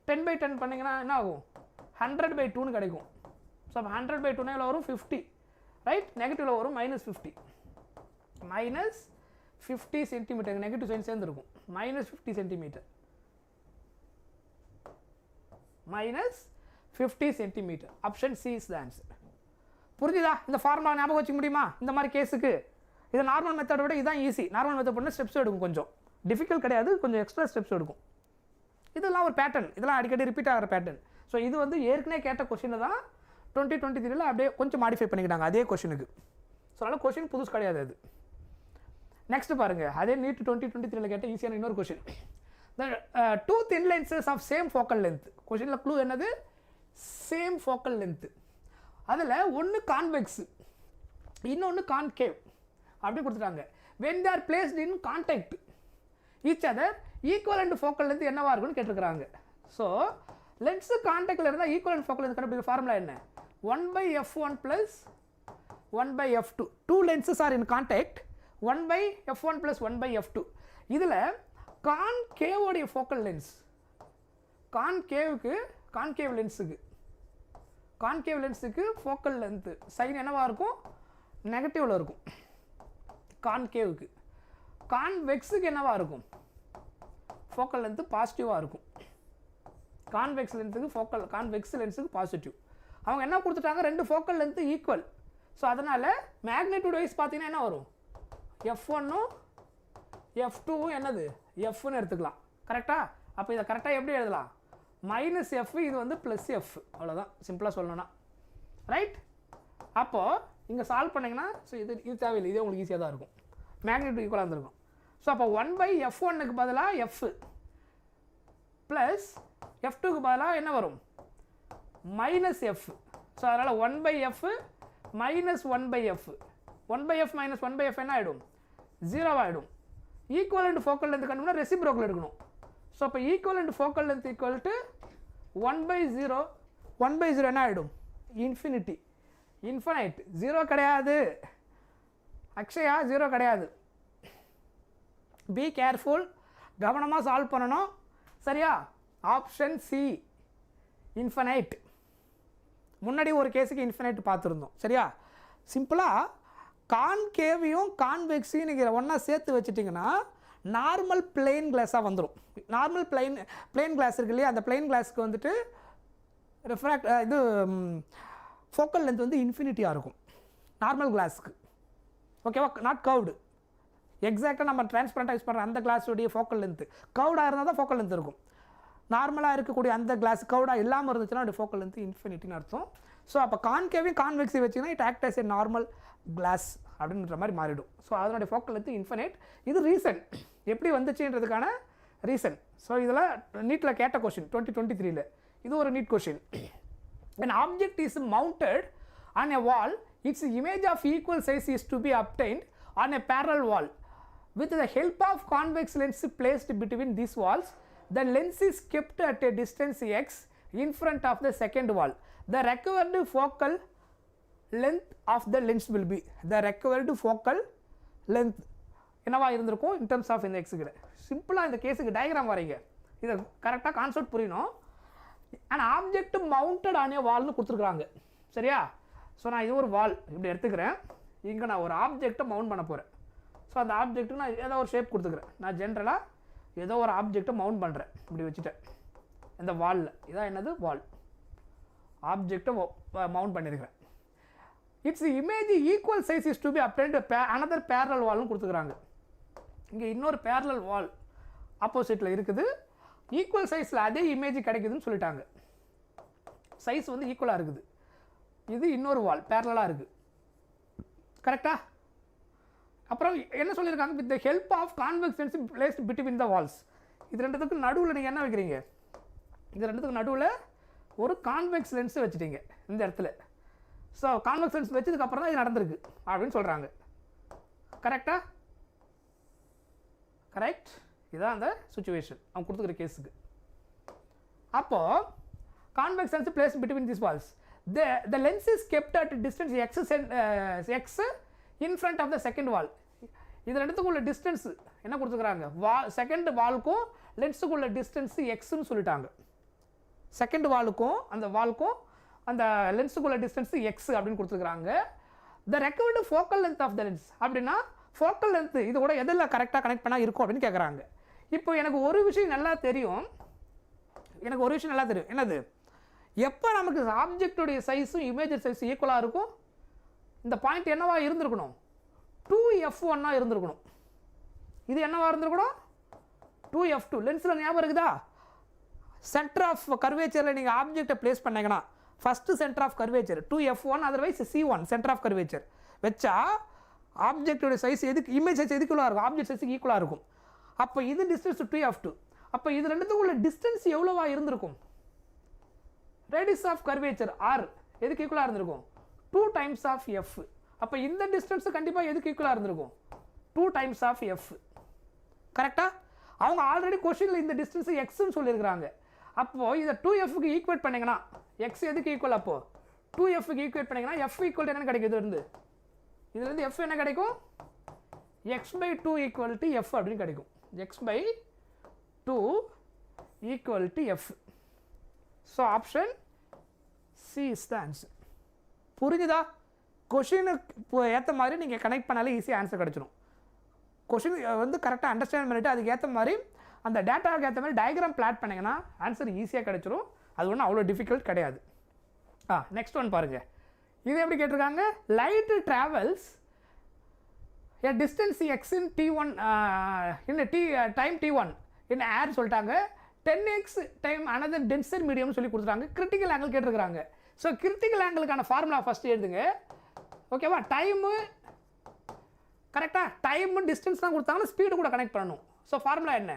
10 by 10 பண்ணிங்கன்னா என்ன ஆகும், 100 by 2ன்னு கிடைக்கும். ஸோ அப்போ 100 by 2 எவ்வளோ வரும், 50. ரைட்? நெகட்டிவில் வரும் -50. -50 சென்டிமீட்டர். நெகட்டிவ் சைன் சேர்ந்துருக்கும். -50 centimetre. -50 centimetre. Option C is the answer. புரிஞ்சுதா? இந்த ஃபார்முலா ஞாபகம் வச்சுக்க முடியுமா இந்த மாதிரி கேஸுக்கு? இது நார்மல் மெத்தடை விட இதுதான் ஈஸி. நார்மல் மெத்தட் பண்ண ஸ்டெப்ஸ் எடுக்கும், கொஞ்சம் டிஃபிகல்ட் கிடையாது, கொஞ்சம் எக்ஸ்ட்ரா ஸ்டெப்ஸ் எடுக்கும். இதெல்லாம் ஒரு பேட்டர்ன், இதெல்லாம் அடிக்கடி ரிப்பீட் ஆகிற பேட்டர்ன். ஸோ இது வந்து ஏற்கனவே கேட்ட கொஷினை தான் 2023 அப்படியே கொஞ்சம் மாடிஃபை பண்ணிக்கிட்டாங்க அதே கொஷினுக்கு. ஸோ அதனால் கொஷின் புதுசு கிடையாது அது. நெக்ஸ்ட் பாருங்கள், அதே நீட் 2023 கேட்ட ஈஸியான இன்னொரு question. The 2 thin lenses of same focal length. கொஷினில் க்ளூ என்னது, சேம் ஃபோக்கல் லென்த்து. அதில் ஒன்று கான்வெக்ஸ், இன்னொன்று கான்கேவ் அப்படி கொடுத்துட்டாங்க. when they are placed in contact each other equivalent focal length என்னவாக இருக்குன்னு கேட்டிருக்கிறாங்க. ஸோ லென்ஸு கான்டாக்டில் இருந்தால் ஈக்குவலண்ட் ஃபோக்கல் லென்த் கண்டுபிடிக்கிற ஃபார்முலா என்ன, 1/f1 + 1/f2. 2 lenses are in contact, 1/f1 + 1/f2. இதில் கான்கேவோடைய ஃபோக்கல் லென்ஸ், கான்கேவ் லென்ஸுக்கு ஃபோக்கல் லென்த்து சைன் என்னவாக இருக்கும்? நெகட்டிவில் இருக்கும் கான்கேவுக்கு. கான்வெக்ஸுக்கு என்னவாக இருக்கும்? ஃபோக்கல் லென்த்து பாசிட்டிவாக இருக்கும். கான்வெக்ஸ் லென்ஸுக்கு பாசிட்டிவ். அவங்க என்ன கொடுத்துட்டாங்க? 2 ஃபோக்கல் லென்த்து ஈக்குவல். ஸோ அதனால் மேக்னிடியூட் வைஸ் பார்த்தீங்கன்னா என்ன வரும்? F1ம் F2வும் என்னது? Fன்னு எடுத்துக்கலாம். கரெக்டாக? அப்போ இதை கரெக்டாக எப்படி எழுதலாம்? -F, இது வந்து +F. அவ்வளோதான் சிம்பிளாக சொல்லணும்னா. ரைட்? அப்போது இங்கே சால்வ் பண்ணிங்கன்னா ஸோ இது தேவையில்லை, இதே உங்களுக்கு ஈஸியாக தான் இருக்கும். மேக்னிடியூட் ஈக்குவலாக இருந்திருக்கும். ஸோ அப்போ 1/F1க்கு பதிலாக F ப்ளஸ் F2க்கு பதிலாக என்ன வரும்? -F. ஸோ அதனால் 1/F -1/F. 1/F - 1/F என்ன ஆகிடும்? 0 ஆகிடும். ஈக்குவலண்ட் ஃபோக்கல் லென்த் கண்டுபிடிச்சா ரெசிப்ரோக்கல் எடுக்கணும். ஸோ அப்போ equivalent focal length equal to 1/0. 1/0 என்ன ஆகிடும்? இன்ஃபினைட். 0 கிடையாது அக்ஷயா, 0 கிடையாது. பி கேர்ஃபுல், கவனமாக சால்வ் பண்ணணும். சரியா? Option C infinite. முன்னாடி ஒரு கேஸுக்கு இன்ஃபினைட் பார்த்துருந்தோம். சரியா? சிம்பிளாக கான்கேவையும் கான்வெக்ஸையும் நீங்கள் ஒன்றா சேர்த்து வச்சுட்டிங்கன்னா நார்மல் பிளெயின் கிளாஸாக வந்துடும். நார்மல் பிளெயின் கிளாஸ் இருக்கு இல்லையா, அந்த பிளெயின் கிளாஸுக்கு வந்துட்டு இது ஃபோக்கல் லென்த் வந்து இன்ஃபினிட்டியாக இருக்கும் நார்மல் கிளாஸுக்கு. ஓகேவா? Not curved. எக்ஸாக்டாக நம்ம டிரான்ஸ்பரண்ட்டாக யூஸ் பண்ணுற அந்த கிளாஸுடைய ஃபோக்கல் லென்த்து கர்வ்டாக இருந்தால் தான் ஃபோக்கல் லென்த் இருக்கும். நார்மலாக இருக்கக்கூடிய அந்த கிளாஸ் கர்வ்டாக இல்லாமல் இருந்துச்சுன்னா அது ஃபோக்கல் லென்த் இன்ஃபினிட்டின்னு அர்த்தம். ஸோ அப்போ கான்கேவையும் கான்வெக்ஸையும் வச்சிங்கன்னா it act as a normal glass அப்படின்ற மாதிரி மாறிடும். ஸோ அதனுடைய ஃபோக்கல் லென்த் இன்ஃபினைட். இது ரீசன் எப்படி வந்துச்சுன்றதுக்கான ரீசன். ஸோ இதில் நீட்டில் கேட்ட கொஷின் 2023 இது ஒரு NEET question. An object is mounted on a wall, its image of equal size is to be obtained on a parallel wall. With the help of convex lens placed between these walls, the lens is kept at a distance x in front of the second wall. The required focal length of the lens will be என்னவா இருந்திருக்கும் in terms of இந்த எக்ஸுக்கு. சிம்பிளாக இந்த கேஸுக்கு diagram வரைங்க. இதை கரெக்டாக concept புரியணும். And object mounted on a வால்னு கொடுத்துருக்குறாங்க. சரியா? ஸோ நான் இது ஒரு வால் இப்படி எடுத்துக்கிறேன். இங்கே நான் ஒரு ஆப்ஜெக்டை மவுண்ட் பண்ண போகிறேன். ஸோ அந்த ஆப்ஜெக்ட்டுக்கு நான் ஏதோ ஒரு ஷேப் கொடுத்துக்கிறேன். நான் ஜென்ரலாக ஏதோ ஒரு ஆப்ஜெக்டை மவுண்ட் பண்ணுறேன். இப்படி வச்சுட்டேன் இந்த வாலில். இதான் என்னது? வால். ஆப்ஜெக்டை மவுண்ட் பண்ணியிருக்கிறேன். It's image equal size is to be obtained another parallel வால்னு கொடுத்துக்கிறாங்க. இங்கே இன்னொரு பேரலல் வால் ஆப்போசிட்டில் இருக்குது. ஈக்குவல் சைஸில் அதே இமேஜ் கிடைக்குதுன்னு சொல்லிட்டாங்க. சைஸ் வந்து ஈக்குவலாக இருக்குது. இது இன்னொரு வால் பேரலாக இருக்குது. கரெக்டாக? அப்புறம் என்ன சொல்லியிருக்காங்க? With the help of convex lens placed between the walls. இது ரெண்டுத்துக்கு நடுவில் நீங்கள் என்ன வைக்கிறீங்க? இது ரெண்டுத்துக்கு நடுவில் ஒரு கான்வெக்ஸ் லென்ஸு வச்சுட்டீங்க இந்த இடத்துல. ஸோ கான்வெக்ஸ் லென்ஸ் வச்சதுக்கப்புறம் தான் இது நடந்திருக்கு அப்படின்னு சொல்கிறாங்க. கரெக்டாக? கரெக்ட். இதுதான் அந்த சுச்சுவேஷன் அவங்க கொடுத்துக்கிற கேஸுக்கு. அப்போது convex lens place between this walls. The lens is kept at distance x in front of the second wall. இது ரெண்டுத்துக்குள்ள டிஸ்டன்ஸ் என்ன கொடுத்துக்கிறாங்க? செகண்ட் வால்க்கும் லென்ஸுக்குள்ள டிஸ்டன்ஸ் எக்ஸ்ன்னு சொல்லிட்டாங்க. செகண்ட் வாலுக்கும் அந்த லென்ஸுக்குள்ள டிஸ்டன்ஸ் எக்ஸ் அப்படின்னு கொடுத்துருக்குறாங்க. The recovered focal length of the lens அப்படின்னா focal length இது கூட எதில் கரெக்டாக கனெக்ட் பண்ணால் இருக்கும் அப்படின்னு கேட்குறாங்க. இப்போ எனக்கு ஒரு விஷயம் நல்லா தெரியும். என்னது? எப்போ நமக்கு ஆப்ஜெக்டுடைய சைஸும் இமேஜ் சைஸும் ஈக்குவலாக இருக்கும்? இந்த பாயிண்ட் என்னவா இருந்திருக்கணும்? 2f1 இருந்திருக்கணும். இது என்னவா இருந்திருக்கணும்? 2f2. லென்ஸில் ஞாபகம் இருக்குதா? சென்டர் ஆஃப் கர்வேச்சரில் நீங்கள் ஆப்ஜெக்டை பிளேஸ் பண்ணீங்கன்னா first centre of curvature 2f1, otherwise c1 centre of curvature வச்சா ஆப்ஜெக்டோட சைஸ் எதுக்கு இமேஜ் சைஸ் எதுக்குள்ளாக இருக்கும்? ஆப்ஜெக்ட் சைஸுக்கு ஈக்குவலாக இருக்கும். அப்போ இது டிஸ்டன்ஸ் 2f2. அப்போ இது ரெண்டுத்துக்குள்ள டிஸ்டன்ஸ் எவ்வளோவா இருந்திருக்கும்? ரேடியஸ் ஆஃப் கர்வேச்சர் r எதுக்கு ஈக்குவலாக இருந்திருக்கும்? 2 times of f. அப்போ இந்த டிஸ்டன்ஸ் கண்டிப்பாக எதுக்கு ஈக்குவலாக இருந்திருக்கும்? 2 times of f. கரெக்டாக? அவங்க ஆல்ரெடி கொஸ்டினில் இந்த டிஸ்டன்ஸ் எக்ஸ்ன்னு சொல்லியிருக்கிறாங்க. அப்போது இதை 2fக்கு ஈக்குவேட் பண்ணிங்கன்னா எக்ஸ் எதுக்கு ஈக்குவல்? அப்போது 2fக்கு ஈக்குவேட் பண்ணிங்கன்னா f ஈக்குவல் என்ன கிடைக்கும்? இதுலேருந்து f என்ன கிடைக்கும்? x/2 = f அப்படின்னு கிடைக்கும். x/2 2 equal to f. So option C is the answer. புரிஞ்சுதா? கொஷினுக்கு ஏற்ற மாதிரி நீங்கள் கனெக்ட் பண்ணாலே ஈஸியாக ஆன்சர் கிடச்சிடும். கொஷின் வந்து கரெக்டாக அண்டர்ஸ்டாண்ட் பண்ணிவிட்டு அதுக்கு ஏற்ற மாதிரி அந்த டேட்டாவுக்கு ஏற்ற மாதிரி டயக்ராம் பிளாட் பண்ணிங்கன்னா ஆன்சர் ஈஸியாக கிடச்சிரும். அது ஒன்றும் அவ்வளோ டிஃபிகல்ட் கிடையாது. நெக்ஸ்ட் ஒன் பாருங்கள். இது எப்படி கேட்டிருக்காங்க? Light travels a distance x in t1 in time t1 in air சொல்லிட்டாங்க. 10x time another denser medium சொல்லி கொடுத்துட்டாங்க. கிரிட்டிக்கல் ஆங்கிள் கேட்டிருக்காங்க. ஸோ கிரிட்டிக்கல் ஆங்கிளுக்கான ஃபார்முலா ஃபஸ்ட்டு எழுதுங்க. ஓகேவா? டைமு கரெக்டாக டைமு டிஸ்டன்ஸ் தான் கொடுத்தாங்கன்னா ஸ்பீடு கூட கனெக்ட் பண்ணணும். ஸோ ஃபார்முலா என்ன?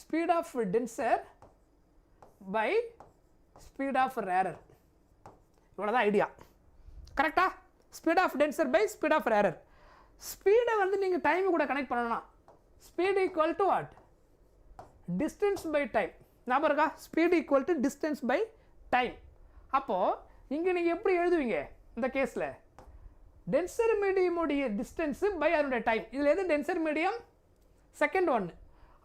Speed of denser by speed of rarer. இவ்வளோதான் ஐடியா. கரெக்டாக? Speed of denser by speed of rarer. ஸ்பீடை வந்து நீங்கள் டைமு கூட கனெக்ட் பண்ணணும். Speed equal to what? Distance by time. ஞாபகம் இருக்கா? Speed equal to distance by time. அப்போது இங்கே நீங்கள் எப்படி எழுதுவீங்க இந்த கேஸில்? டென்சர் மீடியமுடைய டிஸ்டன்ஸு பை அதனுடைய டைம். இதில் எது டென்சர் மீடியம்? செகண்ட் ஒன்று.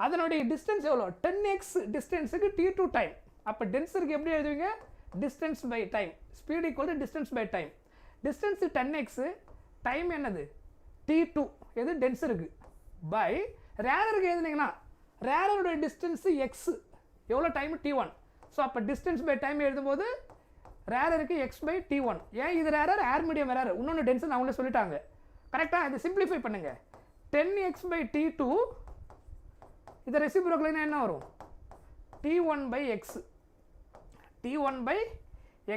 அதனுடைய டிஸ்டன்ஸ் எவ்வளோ? 10x டிஸ்டன்ஸுக்கு t2 time. அப்போ டென்சருக்கு எப்படி எழுதுவீங்க? Distance by time. Speed equal to distance by time. Distance 10x, time என்னது? t2. எது? டென்சருக்கு. பை ரேரருக்கு எழுதுனீங்கன்னா ரேரருடைய டிஸ்டன்ஸு x, எவ்வளோ டைம்? t1. ஸோ அப்போ டிஸ்டன்ஸ் பை டைம் எழுதும்போது ரேரருக்கு x பை t1. ஏன் இது ரேரர்? Air medium rarer. இன்னொன்று டென்சன் அவங்களே சொல்லிட்டாங்க. கரெக்டாக? இதை சிம்பிளிஃபை பண்ணுங்கள். 10x பை t2 இதை ரெசிப்ரோக்கல்னா என்ன வரும்? t1 by x. t1 by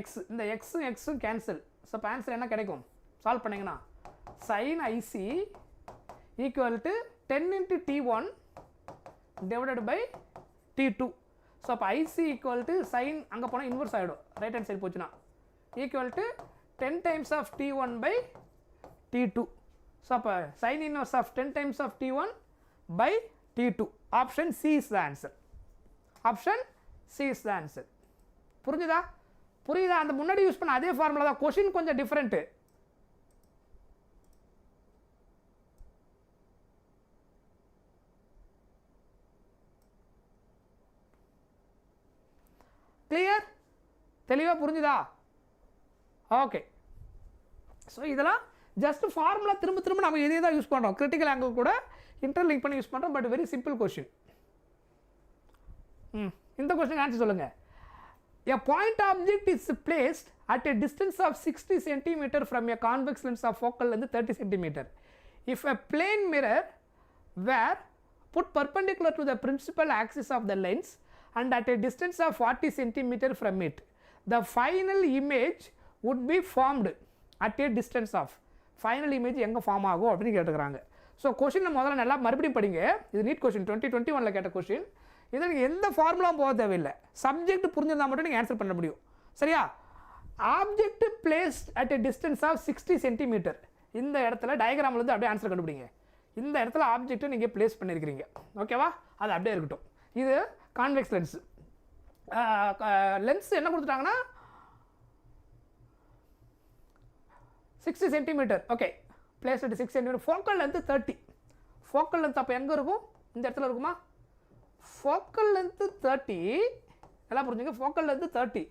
x. இந்த எக்ஸும் எக்ஸும் கேன்சல். ஸோ இப்போ ஆன்சர் என்ன கிடைக்கும்? சால்வ் பண்ணிங்கன்னா sin IC equal to 10 into t1 divided by t2. So அப்போ IC ஈக்குவல் டு சைன் அங்கே போனால் இன்வர்ஸ் ஆகிடும், ரைட் ஹேண்ட் சைடு போச்சுன்னா, equal to 10 times of t1 by t2. So அப்போ sine inverse of 10 times of t1 by t2. Option C is the answer. Option C is the answer. புரிஞ்சுதா? புரியுதா? அந்த முன்னாடி use பண்ண அதே formula தான். Question கொஞ்சம் டிஃப்ரெண்ட்டு. கிளியர்? தெளிவாக புரிஞ்சுதா? ஓகே. ஸோ இதெல்லாம் ஜஸ்ட் ஃபார்முலா திரும்ப திரும்ப நம்ம இதே தான் யூஸ் பண்ணுறோம். கிரிட்டிக்கல் ஆங்கிள் கூட இன்டர்லிங்க் பண்ணி யூஸ் பண்ணுறோம். But very simple question. இந்த கொஸ்டின் ஆன்சர் சொல்லுங்கள். A point object is placed at a distance of 60 cm from a convex lens of focal length 30 cm. If a plane mirror were put perpendicular to the principal axis of the lens and at a distance of 40 cm from it, the final image would be formed at a distance of. Final image எங்கே form ஆகும் அப்படின்னு கேட்டுக்கிறாங்க. So question முதல்ல நல்லா மறுபடியும் படிங்க. இது NEET question 2021 கேட்ட கொஷின். இதை நீங்கள் எந்த ஃபார்முலாவும் போக தேவையில்லை. சப்ஜெக்ட் புரிஞ்சிருந்தால் மட்டும் நீங்கள் ஆன்சர் பண்ண முடியும். சரியா? Object placed at a distance of 60 cm. இந்த இடத்துல டயக்ராம்லேருந்து அப்படியே ஆன்சர் கண்டுபிடிங்க. இந்த இடத்துல ஆப்ஜெக்ட்டை நீங்கள் பிளேஸ் பண்ணியிருக்கிறீங்க. ஓகேவா? அது அப்படியே இருக்கட்டும். இது கான்வெக்ஸ் லென்ஸு. லென்ஸ் என்ன கொடுத்துட்டாங்கன்னா 60 cm. Okay, place at 6 cm. Focal length 30. Focal length அப்போ எங்கே இருக்கும்? இந்த இடத்துல இருக்குமா? Focal length 30. எல்லாம் புரிஞ்சுங்க. Focal length 30.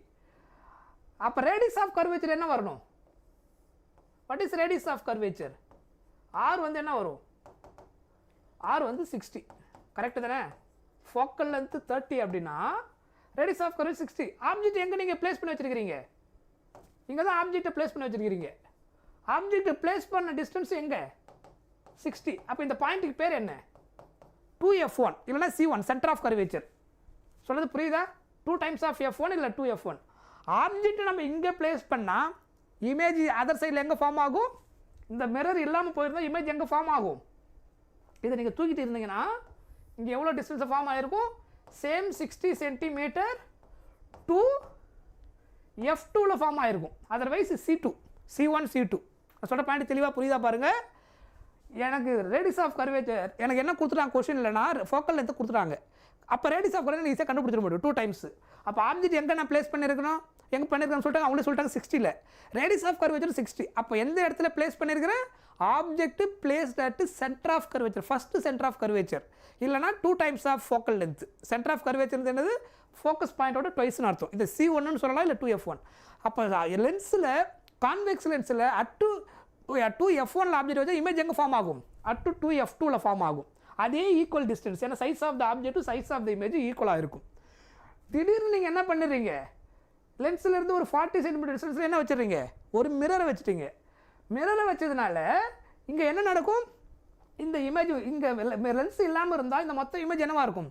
அப்போ ரேடியஸ் ஆஃப் கர்வேச்சர் என்ன வரணும்? What is radius of curvature? R வந்து என்ன வரும்? ஆர் வந்து 60. கரெக்டு தானே? ஃபோக்கல் லென்த்து 30 அப்படின்னா ரேடியஸ் ஆஃப் கர்வேச்சர் 60. ஆப்ஜெக்ட் எங்கே நீங்கள் பிளேஸ் பண்ணி வச்சுருக்கிறீங்க? இங்கே தான் ஆப்ஜெக்டை பிளேஸ் பண்ணி வச்சுருக்கிறீங்க. ஆப்ஜெக்ட் பிளேஸ் பண்ண டிஸ்டன்ஸ் எங்கே? 60. அப்போ இந்த பாயிண்ட்டுக்கு பேர் என்ன? 2f1 இல்லைனா c1, சென்டர் ஆஃப் கர்வேச்சர். சொல்கிறது புரியுதா? 2 times of f1 இல்லை 2f1. ஆப்ஜெக்ட் நம்ம இங்கே பிளேஸ் பண்ணால் இமேஜ் அதர் சைடில் எங்கே ஃபார்ம் ஆகும்? இந்த மிரர் இல்லாமல் போயிருந்தால் இமேஜ் எங்கே ஃபார்ம் ஆகும்? இதை நீங்கள் தூக்கிட்டு இருந்தீங்கன்னா இங்கே எவ்வளோ டிஸ்டன்ஸை ஃபார்ம் ஆகிருக்கும்? சேம் 60 cm to f2ல் ஃபார்ம் ஆகிருக்கும். Otherwise c2, c1, c2. நான் சொல்கிற பாயிண்ட் தெளிவாக புரியுதா பாருங்கள். எனக்கு ரேடியஸ் ஆஃப் கர்வேச்சர் எனக்கு என்ன கொடுத்துட்டாங்க கொஷின் இல்லைனா ஃபோக்கல் லென்த்து கொடுத்துட்டாங்க. அப்போ ரேடியஸ் ஆஃப் கர்வேச்சர் ஈஸியாக கண்டுபிடிச்சிட முடியும் 2 times. அப்போ ஆப்ஜெக்ட் எங்கே நான் பிளேஸ் பண்ணியிருக்கணும்? எங்கே பண்ணியிருக்கான்னு சொல்லிட்டாங்க, அவங்களே சொல்லிட்டாங்க 60ல். Radius of curvature 60. அப்போ எந்த இடத்துல பிளேஸ் பண்ணியிருக்கிறேன், object placed at centre of curvature, first centre of curvature, இல்லைனா 2 times of focal length. Centre of curvature என்னது, ஃபோக்கஸ் பாயிண்டோட ட்வைஸ்னு அர்த்தம். இது C1ன்னு சொல்லலாம், இல்லை 2F1. அப்போ லென்ஸில், கான்வெக்ஸ் லென்ஸில் அட் 2F1 ஆப்ஜெக்ட் வச்சா இமேஜ் எங்கே ஃபார்ம் ஆகும், அட் 2F2 ஃபார்ம் ஆகும். அதே ஈக்குவல் டிஸ்டன்ஸ், ஏன்னா size of the object size of the image ஈக்குவலாக இருக்கும். திடீர்னு நீங்கள் என்ன பண்ணுறீங்க, லென்ஸ்லேருந்து ஒரு 40 சென்டிமீட்டர் டிஸ்டன்ஸில் என்ன வச்சுருங்க, ஒரு மிரரை வச்சுட்டீங்க. மிரரை வச்சதுனால இங்கே என்ன நடக்கும், இந்த இமேஜ் இங்கே லென்ஸ் இல்லாமல் இருந்தால் இந்த மொத்த இமேஜ் என்னவாக இருக்கும்,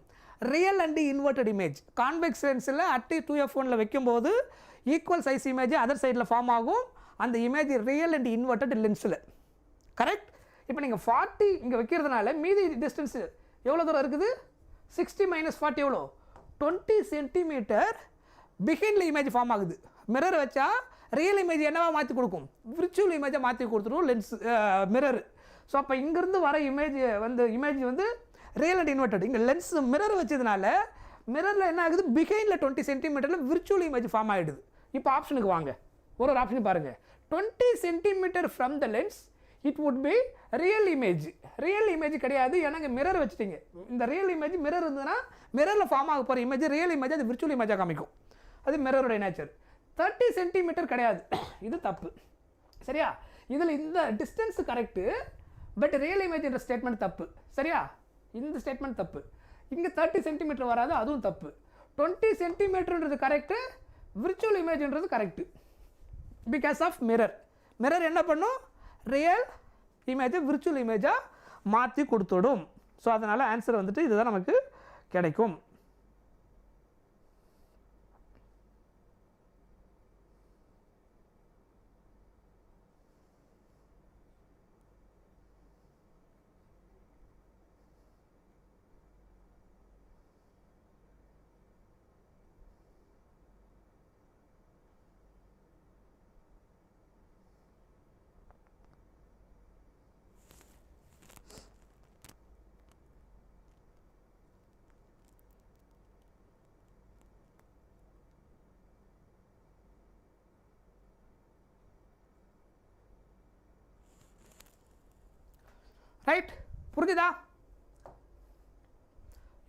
real and inverted image. Convex லென்ஸில் அட் 2F1 வைக்கும்போது ஈக்குவல் சைஸ் இமேஜ் அதர் சைடில் ஃபார்ம் ஆகும். அந்த இமேஜ் ரியல் அண்ட் இன்வெர்டட் லென்ஸில். கரெக்ட். இப்போ நீங்கள் 40 இங்கே வைக்கிறதுனால மீதி டிஸ்டன்ஸு எவ்வளோ தூரம் இருக்குது, 60 - 40 எவ்வளோ, 20 சென்டிமீட்டர் பிஹைண்டில் இமேஜ் ஃபார்ம் ஆகுது. மிரர் வச்சா ரியல் இமேஜ் என்னவா மாற்றி கொடுக்கும், விர்ச்சுவல் இமேஜை மாற்றி கொடுத்துரும் லென்ஸ் மிரர். ஸோ அப்போ இங்கேருந்து வர இமேஜ் வந்து ரியல் அண்ட் இன்வெர்டட். இங்கே லென்ஸ் மிரர் வச்சதுனால மிரரில் என்ன ஆகுது, பிஹைண்டில் 20 சென்டிமீட்டரில் விர்ச்சுவல் இமேஜ் ஃபார்ம் ஆகிடுது. இப்போ ஆப்ஷனுக்கு வாங்க, ஒரு ஆப்ஷன் பாருங்கள். 20 centimetre from the lens it would be real image. Real image கிடையாது, எனக்கு மிரர் வச்சுட்டிங்க. இந்த ரியல் இமேஜ் மிரர் இருந்ததுன்னா மிரரில் ஃபார்ம் ஆக போகிற இமேஜ் ரியல் இமேஜ், அது விர்ச்சுவல் இமேஜாக காமிக்கும். அது மிரருடைய நேச்சர். 30 சென்டிமீட்டர் கிடையாது, இது தப்பு. சரியா, இதில் இந்த distance correct, but real image என்ற ஸ்டேட்மெண்ட் தப்பு. சரியா, இந்த ஸ்டேட்மெண்ட் தப்பு. இங்கே 30 சென்டிமீட்டர் வராது, அதுவும் தப்பு. 20 சென்டிமீட்டர்ன்றது கரெக்டு, விர்ச்சுவல் இமேஜ்ன்றது correct. Because of mirror. Mirror என்ன பண்ணும், ரியல் இமேஜை விர்ச்சுவல் இமேஜாக மாற்றி கொடுத்துடும். ஸோ அதனால் ஆன்சர் வந்துட்டு இதுதான் நமக்கு கிடைக்கும். ரைட், புரிஞ்சுதா?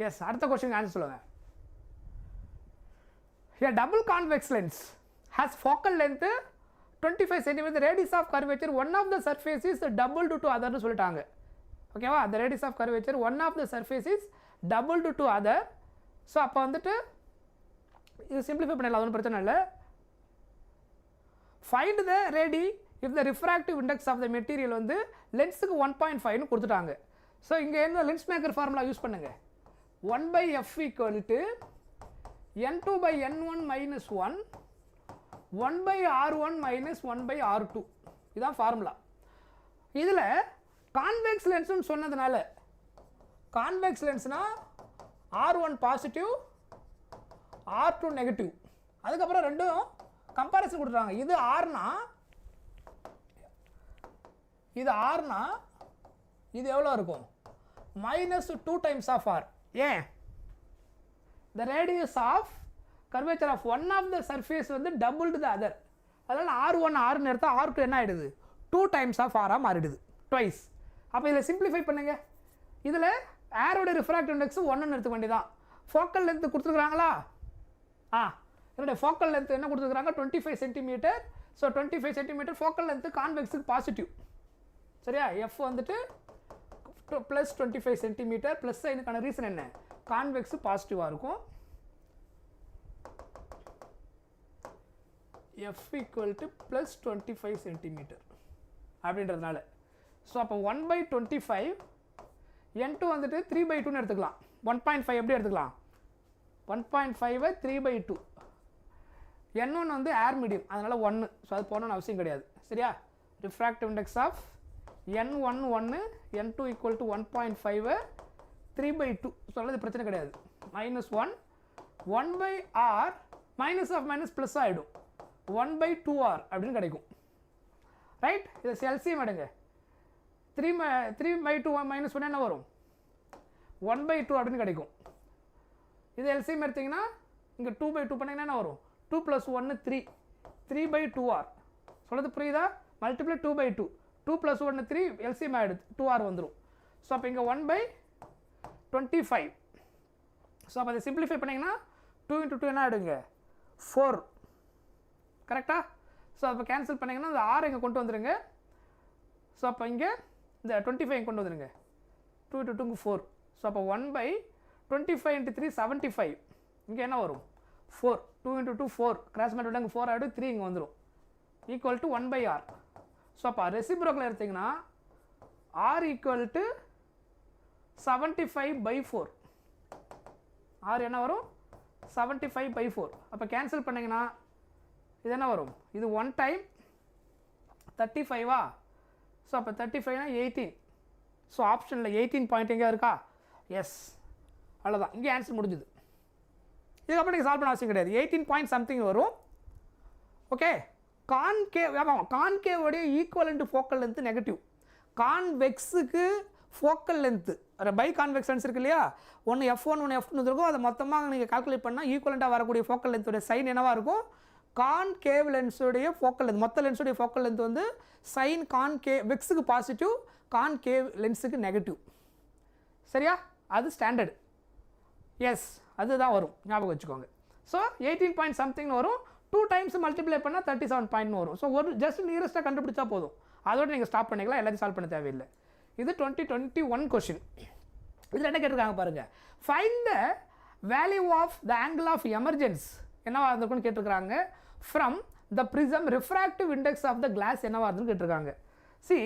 எஸ், அடுத்த கொஸ்டின் ஆன்சர் சொல்லுங்கள். A double convex lens has focal length 25 cm. The radius of curvature one of the surface is doubled to other னு சொல்லிட்டாங்க. ஓகேவா, the radius of curvature one of the surface is doubled to other. So அப்போ வந்துட்டு இது simplify பண்ணலாம், ஒன்றும் பிரச்சனை இல்லை. Find the radii if the refractive index of the material வந்து லென்ஸுக்கு 1.5னு கொடுத்துட்டாங்க. ஸோ இங்கே என்ன லென்ஸ் மேக்கர் ஃபார்முலா யூஸ் பண்ணுங்க. 1/f = n2/n1 - 1 1/r1 - 1/r2. இதுதான் ஃபார்முலா. இதில் கான்வெக்ஸ் லென்ஸ்னு சொன்னதுனால, convex லென்ஸ்னா r1 positive r2 negative, அதுக்கப்புறம் ரெண்டும் கம்பேரிசன் கொடுத்துருவாங்க. இது ஆர்னா இது எவ்வளோ இருக்கும், -2 times of r. ஏன், the radius of curvature of one of the surface வந்து doubled the other. அதனால் r1 r எடுத்தா r2 என்ன ஆகிடுது, 2 times of r மாறிடுது, ட்வைஸ். அப்போ இதில் சிம்பிளிஃபை பண்ணுங்க. இதில் ஏரோட ரிஃப்ராக்டிவ் இண்டெக்ஸ் 1ன்னு எடுத்துக்க வேண்டியதான். ஃபோக்கல் லென்த் கொடுத்துருக்குறாங்களா, என்னுடைய ஃபோக்கல் லென்த் என்ன கொடுத்துருக்குறாங்க, 25 centimetre. So 25 centimetre focal length கான்வெக்ஸுக்கு பாசிட்டிவ். சரியா, எஃப் வந்துட்டு ப்ளஸ் 25 சென்டிமீட்டர். ப்ளஸ் சைனுக்கான ரீசன் என்ன, கான்வெக்ஸு பாசிட்டிவாக இருக்கும். எஃப் = ப்ளஸ் 25 சென்டிமீட்டர் அப்படின்றதுனால. ஸோ அப்போ 1/25, n2 வந்துட்டு 3/2ன்னு எடுத்துக்கலாம். 1.5 எப்படி எடுத்துக்கலாம், 1.5 3/2. n1 வந்து ஏர் மீடியம், அதனால் 1. ஸோ அது போகணுன்னு அவசியம் கிடையாது. சரியா, refractive index of n1 1, n2 = 1.5 3/2. சொல்கிறது பிரச்சனை கிடையாது. -1 1/r minus of minus plus ஆகிடும், 1/2r அப்படின்னு கிடைக்கும். ரைட், இதை எல்சிஎம் எடுங்க. 3/2 - 1 என்ன வரும், 1/2 அப்படின்னு கிடைக்கும். இது எல்சிஎம் எடுத்திங்கன்னா இங்கே 2/2 பண்ணிங்கன்னா என்ன வரும், 2 + 1 3 3/2r சொல்கிறது புரியுதா மல்டிப்ளை 2/2 2 + 1 3 எல்சிஎம் ஆகிடுது 2r வந்துடும் ஸோ அப்போ இங்கே 1/25 ஸோ அப்போ அதை சிம்பிளிஃபை பண்ணிங்கன்னா 2 × 2 என்ன ஆகிடுங்க 4 கரெக்டாக ஸோ அப்போ கேன்சல் பண்ணிங்கன்னா அந்த 6 இங்கே கொண்டு வந்துடுங்க ஸோ அப்போ இங்கே இந்த 25 கொண்டு வந்துடுங்க 2 × 2 4 ஸோ அப்போ 1/25 × 3 75 இங்கே என்ன வரும் 4 2 × 2 4 கிராஸ் மல்டிப்ளை இங்கே 4 ஆகிடும் 3 இங்கே வந்துடும் ஈக்குவல் டு 1/r ஸோ அப்போ ரெசிப்ரோக்கல் எடுத்திங்கன்னா r ஈக்குவல் டு 75/4 r என்ன வரும் 75/4 அப்போ கேன்சல் பண்ணிங்கன்னா இது என்ன வரும் இது 1 டைம் 35 ஸோ அப்போ 35னா 18 ஸோ ஆப்ஷனில் 18 பாயிண்ட் எங்கே இருக்கா எஸ் அவ்வளோதான் இங்கே ஆன்சர் முடிஞ்சுது இதுக்கப்புறம் நீங்கள் சால்வ் பண்ண அவசியம் கிடையாது 18 பாயிண்ட் சம்திங் வரும் ஓகே கான்கேவ் ஆமாம் கான்கேவோடைய ஈக்குவலண்ட் ஃபோக்கல் லென்த் நெகட்டிவ் கான்வெக்ஸுக்கு focal length by convex lens இருக்கு இல்லையா ஒன்று F1 ஒன்று F2 இருக்கும் அதை மொத்தமாக நீங்கள் கால்குலேட் பண்ணால் ஈக்குவலண்ட்டாக வரக்கூடிய ஃபோக்கல் லென்த்துடைய சைன் என்னவாக இருக்கும் கான்கேவ் லென்ஸுடைய ஃபோக்கல் லென்த் மொத்த லென்ஸுடைய ஃபோக்கல் லென்த் வந்து சைன் கான்கேவெக்ஸுக்கு பாசிட்டிவ் கான்கேவ் லென்ஸுக்கு நெகட்டிவ் சரியா அது ஸ்டாண்டர்டு எஸ் அதுதான் வரும் ஞாபகம் வச்சுக்கோங்க ஸோ 18 பாயிண்ட் சம்திங்னு வரும் 2 டைம்ஸ் மல்டிப்ளை பண்ணால் 37 பாயிண்ட்னு வரும் ஸோ ஒரு ஜஸ்ட் நியரஸ்ட்டாக கண்டுபிடிச்சா போதும் அதோட நீங்கள் ஸ்டாப் பண்ணிக்கலாம் எல்லாத்தையும் சால்வ் பண்ண தேவையில்லை இது 2021 கொஷின் இதில் என்ன கேட்டிருக்காங்க பாருங்கள் find the value of the angle of emergence என்னவா இருந்திருக்குன்னு கேட்டிருக்காங்க from the prism refractive index of the glass என்னவா இருந்துன்னு கேட்டிருக்காங்க சி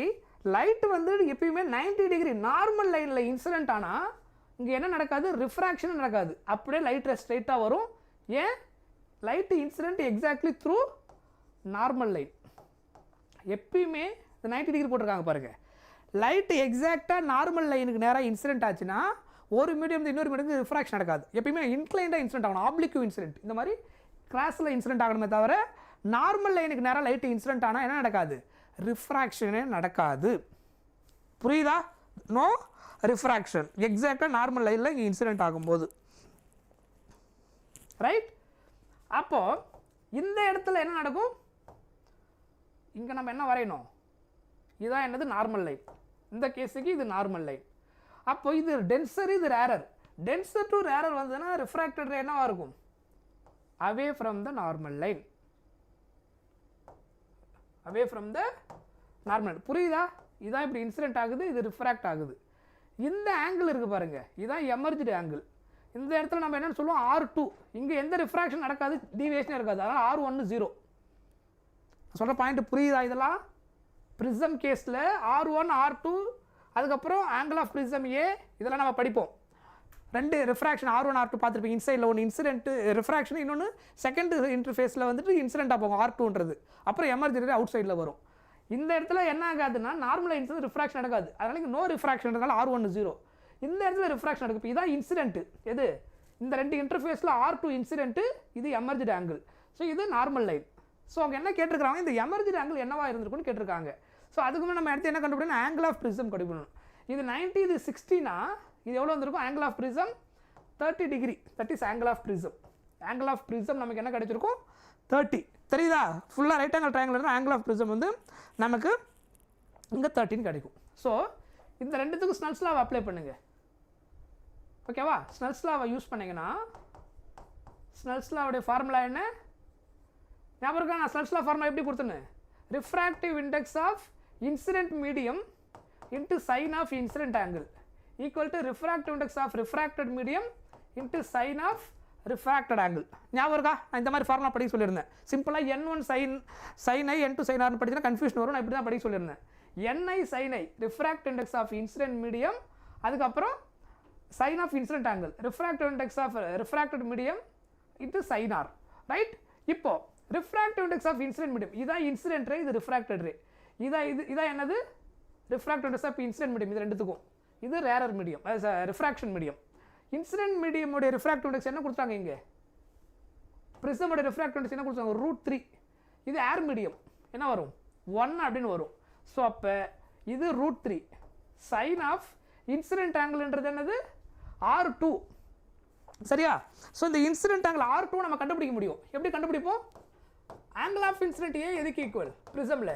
லைட் வந்து எப்பயுமே 90 டிகிரி நார்மல் லைனில் இன்சிடென்ட் ஆனால் இங்கே என்ன நடக்காது ரிஃப்ராக்ஷன் நடக்காது அப்படியே லைட் ஸ்ட்ரைட்டாக வரும் ஏன் light incident exactly through normal line எப்பயுமே 90 டிகிரி போட்டிருக்காங்க பாருங்கள் லைட் எக்ஸாக்டாக நார்மல் லைனுக்கு நேராக இன்சிடென்ட் ஆச்சுன்னா ஒரு மீடியம் இன்னொரு மீடியத்துக்கு ரிஃப்ராக்ஷன் நடக்காது எப்பயுமே இன்க்ளைண்டாக இன்சிடென்ட் ஆகணும் ஆப்ளிக்யூ இன்சிடென்ட் இந்த மாதிரி கிராஸில் இன்சிடென்ட் ஆகணுமே தவிர நார்மல் லைனுக்கு நேராக லைட் இன்சிடென்ட் ஆனால் என்ன நடக்காது ரிஃப்ராக்ஷனே நடக்காது புரியுதா நோ ரிஃப்ராக்ஷன் எக்ஸாக்டாக நார்மல் லைனில் இங்கே இன்சிடென்ட் ஆகும்போது ரைட் அப்போது இந்த இடத்துல என்ன நடக்கும் இங்கே நம்ம என்ன வரையணும் இதுதான் என்னது நார்மல் லைன் இந்த கேஸுக்கு இது நார்மல் லைன் அப்போ இது டென்சர் இது ரேரர் டென்சர் டு ரேரர் வந்ததுன்னா ரிஃப்ராக்டட் ரே என்னவாக இருக்கும் away from the normal line away from the normal புரியுதா இதான் இப்படி இன்சிடென்ட் ஆகுது இது ரிஃப்ராக்ட் ஆகுது இந்த ஆங்கிள் இருக்குது பாருங்கள் இதுதான் எமர்ஜ்டு ஆங்கிள் இந்த இடத்துல நம்ம என்னென்னு சொல்லுவோம் R2 இங்கே எந்த ரிஃப்ராக்ஷன் நடக்காது டீவியேஷன் இருக்காது அதனால் R1 0 சொல்கிற பாயிண்ட் புரியுதா இதெல்லாம் ப்ரிசம் கேஸில் R1 R2 அதுக்கப்புறம் ஆங்கிள் ஆஃப் ப்ரிசம் A இதெல்லாம் நம்ம படிப்போம் ரெண்டு ரிஃப்ராக்ஷன் R1 R2 பார்த்துருப்பீங்க இன்சைடில் ஒன்று இன்சிடென்ட் ரிஃப்ராக்ஷன் இன்னொன்று செகண்ட் இன்டர்ஃபேஸில் வந்துட்டு இன்சிடென்ட்டாக போகும் R2ன்றது அப்புறம் எமர்ஜென்சி அவுட் சைடில் வரும் இந்த இடத்துல என்ன ஆகாதுன்னா நார்மல் லைன்ஸ் வந்து ரிஃப்ராக்ஷன் நடக்காது அதனால இங்கே நோ ரிஃப்ராக்ஷன்றதால R1 0 இந்த இடத்துல ரிஃப்ராக்ஷன் நடக்கும் இப்போ இதான் இன்சிடென்ட் எது இந்த ரெண்டு இன்டர்ஃபேஸில் R2 இன்சிடென்ட் இது எமர்ஜ்டு ஆங்கிள் ஸோ இது நார்மல் லைன் ஸோ அவங்க என்ன கேட்டிருக்காங்க இந்த எமர்ஜ்டு ஆங்கிள் என்னவா இருந்திருக்குன்னு கேட்டிருக்காங்க ஸோ அதுக்கு முன்னாடி நம்ம எடுத்து என்ன கண்டுபிடிக்கணும் ஆங்கிள் ஆஃப் ப்ரிசம் கண்டுபிடிக்கணும் இது 90 இது 60னா இது எவ்வளோ வந்திருக்கும் angle of prism 30 degree that is angle of prism angle of prism நமக்கு என்ன கிடைச்சிருக்கும் 30 தெரியுதா ஃபுல்லாக ரைட் ஆங்கிள் ட்ரையாங்கிள் இருந்தால் ஆங்கிள் ஆஃப் ப்ரிசம் வந்து நமக்கு இங்கே 13 கிடைக்கும் ஸோ இந்த ரெண்டுத்துக்கும் ஸ்னெல்ஸ் லாவை அப்ளை பண்ணுங்கள் ஓகேவா ஸ்னெல்ஸ் லாவை யூஸ் பண்ணிங்கன்னா ஸ்னெல்ஸ் லாவுடைய ஃபார்முலா என்ன ஞாபகம் இருக்கா நான் ஸ்னெல்ஸ் லா ஃபார்முலா எப்படி கொடுத்தேன்னு refractive index of incident medium into sine of incident angle equal to refractive index of refracted medium into sine of refracted angle ஞாபகம் இருக்கா நான் இந்த மாதிரி ஃபார்முலா படிக்க சொல்லியிருந்தேன் சிம்பிளாக N1 sin I N2 sin R படிச்சுன்னா கன்ஃபியூஷன் வரும் நான் இப்படி தான் படிக்க சொல்லியிருந்தேன் NI sin I refract index of incident medium அதுக்கப்புறம் sine of incident angle refractive index of refracted medium into sine R right இப்போ refractive index of incident medium இதான் இன்சிடென்ட் ரே இது ரிஃப்ராக்டட் ரே இதான் என்னது refractive index of incident medium இது ரெண்டுத்துக்கும் இது rarer medium refraction medium incident மீடியமுடைய refractive index என்ன கொடுத்தாங்க இங்கே ப்ரிசமோட ரிஃப்ராக்டிவ் இண்டெக்ஸ் என்ன கொடுத்தாங்க √3 இது ஏர் மீடியம் என்ன வரும் 1 அப்படின்னு வரும் ஸோ அப்போ இது √3 சைன் ஆஃப் இன்சிடென்ட் ஆங்கிள்ன்றது என்னது R2 சரியா? ஸோ இந்த இன்சிடென்ட் ஆங்கிள் R2 நம்ம கண்டுபிடிக்க முடியும். எப்படி கண்டுபிடிப்போம்? ஆங்கிள் ஆஃப் இன்சிடென்ட் ஏ எதுக்கு ஈக்குவல்? ப்ரிசமில்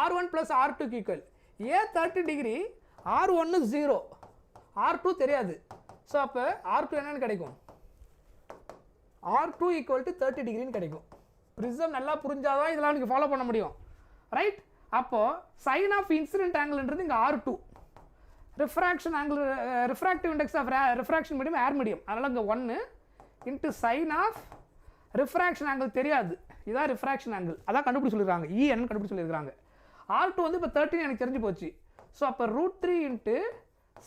R1 + R2 equal. A 30 degree, R1 0, R2 தெரியாது. ஸோ அப்போ R2 என்னன்னு கிடைக்கும்? R2 = 30 டிகிரின்னு கிடைக்கும். ப்ரிசம் நல்லா புரிஞ்சாதான் இதெல்லாம் நீங்கள் ஃபாலோ பண்ண முடியும், ரைட்? அப்போது சைன் ஆஃப் இன்சிடென்ட் ஆங்கிள்ன்றது இங்கே R2. Refraction angle, refractive index of refraction medium air medium, அதனால் இங்கே 1 into sine of refraction angle தெரியாது, இதான் ரிஃப்ராக்ஷன் ஆங்கிள், அதான் கண்டுபிடிச்சி சொல்லியிருக்காங்க. என்னன்னு கண்டுபிடிச்சி சொல்லியிருக்காங்க. R2 வந்து இப்போ 30 எனக்கு தெரிஞ்சு போச்சு. ஸோ அப்போ √3 into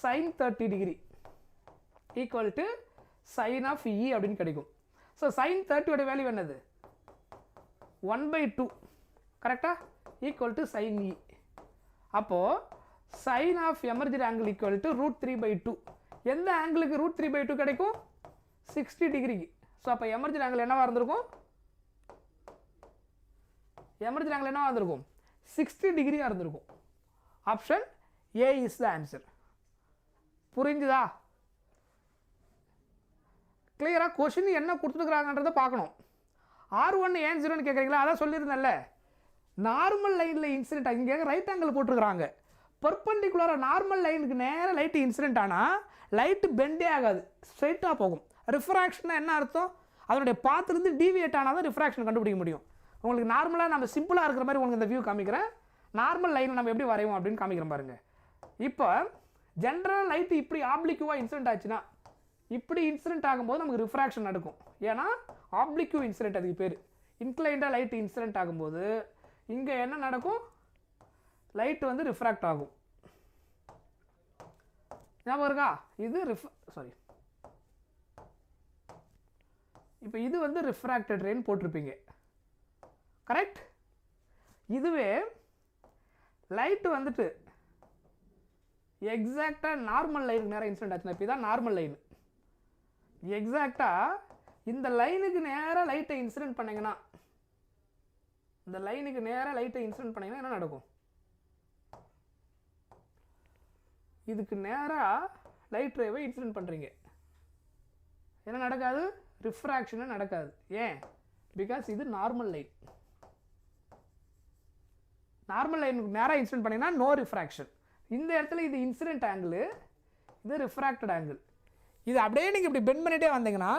sine 30 degree equal to sine of E அப்படின்னு கிடைக்கும். ஸோ சைன் 30 வேல்யூ என்னது? 1/2 கரெக்டாக, ஈக்குவல் டு சைன் E. அப்போது sine of emergent angle equal to √3/2. எந்த ஆங்கிளுக்கு √3/2 கிடைக்கும்? 60 டிகிரிக்கு. ஸோ அப்போ எமர்ஜென்ட் ஆங்கிள் என்னவாக இருந்திருக்கும்? எமர்ஜென்ட் ஆங்கிள் என்னவாக இருந்திருக்கும்? 60 டிகிரியாக இருந்திருக்கும். Option A is the answer. புரிஞ்சுதா? கிளியராக கொஷின் என்ன கொடுத்துருக்குறாங்கன்றதை பார்க்கணும். R1 ஏன் 0ன்னு கேட்குறீங்களா? அதான் சொல்லியிருந்தேன்ல, நார்மல் லைனில் இன்சிடென்ட், இங்கே ரைட் ஆங்கிள் போட்டிருக்கிறாங்க. பர்பண்டிகுலராக நார்மல் லைனுக்கு நேராக லைட்டு இன்சிடென்ட் ஆனால் லைட்டு பெண்டே ஆகாது, ஸ்ட்ரைட்டாக போகும். ரிஃப்ராக்ஷன் என்ன அர்த்தம்? அதனுடைய பாத்துலேருந்து டீவியேட் ஆனால் தான் ரிஃப்ராக்ஷன் கண்டுபிடிக்க முடியும். உங்களுக்கு நார்மலாக நம்ம சிம்பிளாக இருக்கிற மாதிரி உங்களுக்கு இந்த வியூ காமிக்கிறேன். நார்மல் லைனை நம்ம எப்படி வரைவோம் அப்படின்னு காமிக்கிறேன் பாருங்கள். இப்போ ஜென்ரல் லைட்டு இப்படி ஆப்ளிக்யூவாக இன்சிடென்ட் ஆச்சுன்னா, இப்படி இன்சிடென்ட் ஆகும்போது நமக்கு ரிஃப்ராக்ஷன் நடக்கும். ஏன்னா ஆப்ளிக்யூ இன்சிடென்ட் அதுக்கு பேர். இன்க்ளைண்டாக லைட் இன்சிடென்ட் ஆகும்போது இங்கே என்ன நடக்கும்? லைட் வந்து ரிஃப்ராக்ட் ஆகும். ஞாபகம் இருக்கா? இது இப்போ இது வந்து ரிஃப்ராக்டட் ரேன்னு போட்டிருப்பீங்க, கரெக்ட்? இதுவே லைட்டு வந்துட்டு எக்ஸாக்டாக நார்மல் லைனுக்கு நேராக இன்சிடென்ட் ஆச்சுன்னா, இப்போ இதான் நார்மல் லைன், எக்ஸாக்டாக இந்த லைனுக்கு நேராக லைட்டை இன்சிடென்ட் பண்ணிங்கன்னா, இந்த லைனுக்கு நேராக லைட்டை இன்சிடென்ட் பண்ணிங்கன்னா என்ன நடக்கும்? இதுக்கு நேராக லைட் ரேவை இன்சிடென்ட் பண்ணுறீங்க, என்ன நடக்காது? ரிஃப்ராக்ஷனே நடக்காது. ஏன்? பிகாஸ் இது நார்மல் லைன். நார்மல் லைனுக்கு நேராக இன்சிடென்ட் பண்ணிங்கன்னா நோ ரிஃப்ராக்ஷன். இந்த இடத்துல இது இன்சிடென்ட் ஆங்கிள், இது ரிஃப்ராக்டட் ஆங்கிள். இது அப்படியே நீங்கள் இப்படி பெண்ட் பண்ணிகிட்டே வந்தீங்கன்னா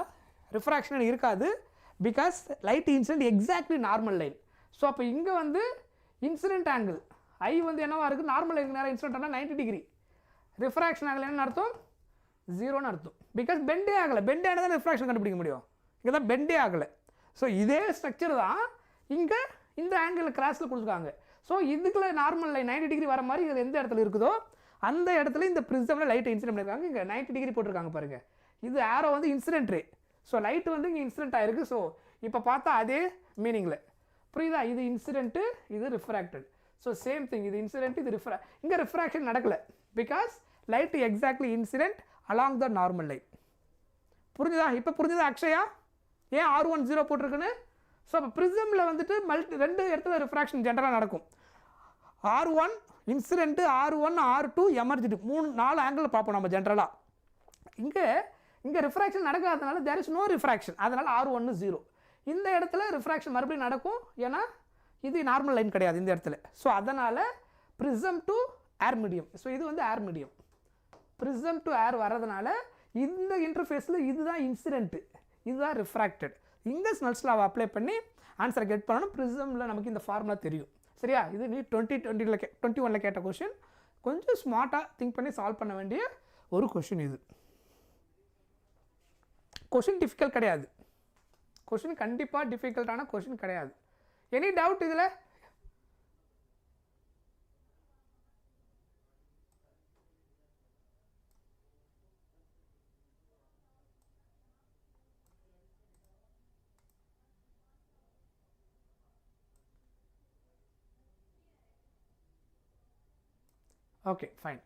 ரிஃப்ராக்ஷன் இருக்காது, because light incident exactly normal line. So அப்போ இங்கே வந்து இன்சிடென்ட் ஆங்கிள் ஐ வந்து என்னவாக இருக்குது? நார்மல் லைனுக்கு நேராக இன்சிடென்ட் ஆனால் 90 டிகிரி. ரிஃப்ராக்ஷன் ஆங்கிள் என்ன அர்த்தம்? 0ன்னு அர்த்தம். பிகாஸ் பெண்டே ஆகலை. பெண்டே ஆனால் தான் ரிஃப்ராக்ஷன் கண்டுபிடிக்க முடியும். இங்கே தான் பெண்டே ஆகலை. ஸோ இதே ஸ்ட்ரக்சர் தான் இங்கே இந்த ஆங்கிள் கிராஸில் கொடுத்துருக்காங்க. ஸோ இதுக்குள்ள நார்மல் லைன் 90 டிகிரி வர மாதிரி இது எந்த இடத்துல இருக்குதோ அந்த இடத்துல இந்த ப்ரிசமில் லைட்டை இன்சிடென்ட் பண்ணியிருக்காங்க. இங்கே 90 டிகிரி போட்டிருக்காங்க பாருங்கள். இது ஆரோ வந்து இன்சிடென்ட் ரே. ஸோ லைட்டு வந்து இங்கே இன்சிடென்ட் ஆகிருக்கு. ஸோ இப்போ பார்த்தா அதே மீனிங்கில் புரியுதா? இது இன்சிடென்ட்டு, இது ரிஃப்ராக்டட். ஸோ சேம் திங், இது இன்சிடென்ட், இது இங்கே ரிஃப்ராக்ஷன் நடக்கலை, because light exactly incident along the normal line. புரிஞ்சுதா? இப்போ புரிஞ்சுதா அக்ஷயா ஏன் R1 0 போட்டிருக்குன்னு? ஸோ அப்போ ப்ரிசமில் வந்துட்டு ரெண்டு இடத்துல ரிஃப்ராக்ஷன் ஜென்ரலாக நடக்கும். R1 incident, R1 R2 emergent, 4 angle பார்ப்போம் நம்ம ஜென்ரலாக. இங்கே ரிஃப்ராக்ஷன் நடக்காதனால தேர் இஸ் நோ ரிஃப்ராக்ஷன், அதனால் R1 0. இந்த இடத்துல ரிஃப்ராக்ஷன் மறுபடியும் நடக்கும், ஏன்னா இது நார்மல் லைன் கிடையாது இந்த இடத்துல. ஸோ அதனால் prism to air medium. So இது வந்து ஏர் மீடியம். ப்ரிசம் டு ஏர் வர்றதுனால இந்த இன்டர்ஃபேஸில் இதுதான் இன்சிடென்ட்டு, இதுதான் ரிஃப்ராக்டட். இங்கே ஸ்னெல்ஸ் லாவை அப்ளை பண்ணி ஆன்சரை கெட் பண்ணணும். ப்ரிசமில் நமக்கு இந்த ஃபார்முலா தெரியும், சரியா? இது நீ 2021 கேட்ட கொஷின். கொஞ்சம் ஸ்மார்ட்டாக திங்க் பண்ணி சால்வ் பண்ண வேண்டிய ஒரு கொஷின் இது. கொஷின் டிஃபிகல்ட் கிடையாது, கொஷின் கண்டிப்பாக டிஃபிகல்ட்டான கொஷின் கிடையாது. எனி டவுட் இதில்? Okay, fine.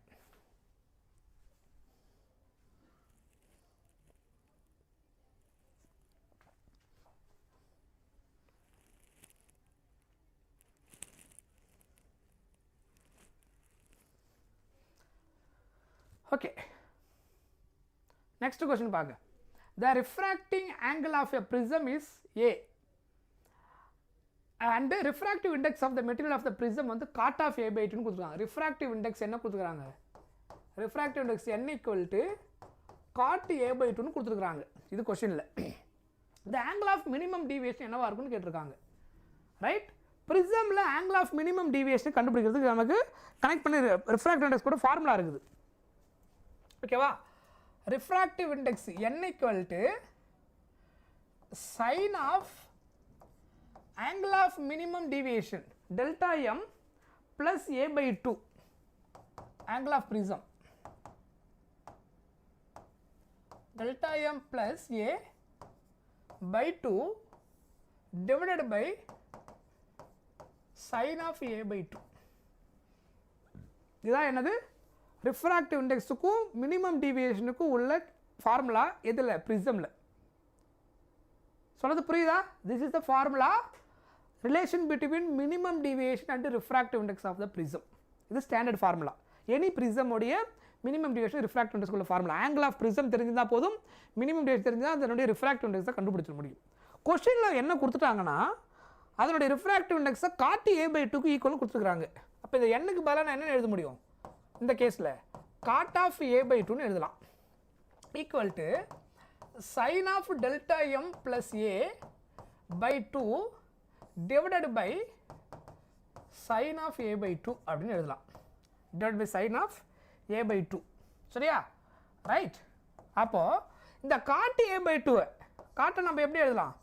Okay. Next question பாருங்க. the refracting angle of a prism is A and the refractive index of the material of the prism வந்து cot of A by 2 னு கொடுத்துருக்காங்க. refractive index என்ன கொடுத்துருக்காங்க? refractive index n equal to cot A by 2 னு கொடுத்துருக்காங்க. இது கொஸ்டின்ல the angle of minimum deviation என்னவா இருக்கும்னு கேட்டிருக்காங்க. ரைட், prismல angle of minimum deviation கண்டுபிடிக்கிறதுக்கு நமக்கு கனெக்ட் பண்ணி refractive index கூட ஃபார்முலா இருக்குது. ஓகேவா? refractive index n equal to sin of angle of minimum deviation delta m plus A by 2 angle of prism delta m plus A by 2 divided by sin of A by 2. இதுதான் என்னது? refractive index க்கும் minimum deviation க்கும் உள்ள formula எதுல? prismல. சொல்றது புரியுதா? this is the formula relation between minimum deviation and refractive index of the prism. இது standard formula. any prism உடைய minimum deviation refractive index உள்ள formula. angle of prism தெரிஞ்சிருந்தா போதும், minimum deviation தெரிஞ்சா அதனுடைய refractive index கண்டுபிடிச்சிட முடியும். क्वेश्चनல என்ன கொடுத்துட்டாங்கன்னா அதனுடைய refractive index cot A by 2 க்கு ஈக்குவல் கொடுத்துருக்காங்க. அப்ப இந்த n க்கு பதிலா நான் என்ன எழுத முடியும்? இந்த கேஸ்ல cot of A by 2 னு எழுதலாம். equal to sin of delta m plus A by 2 divided by sin of A by 2 அப்படின்னு எழுதலாம். divided by sin of A by 2. சரியா? ரைட். அப்போ இந்த cot A by 2 காட்டை நம்ம எப்படி எழுதலாம்?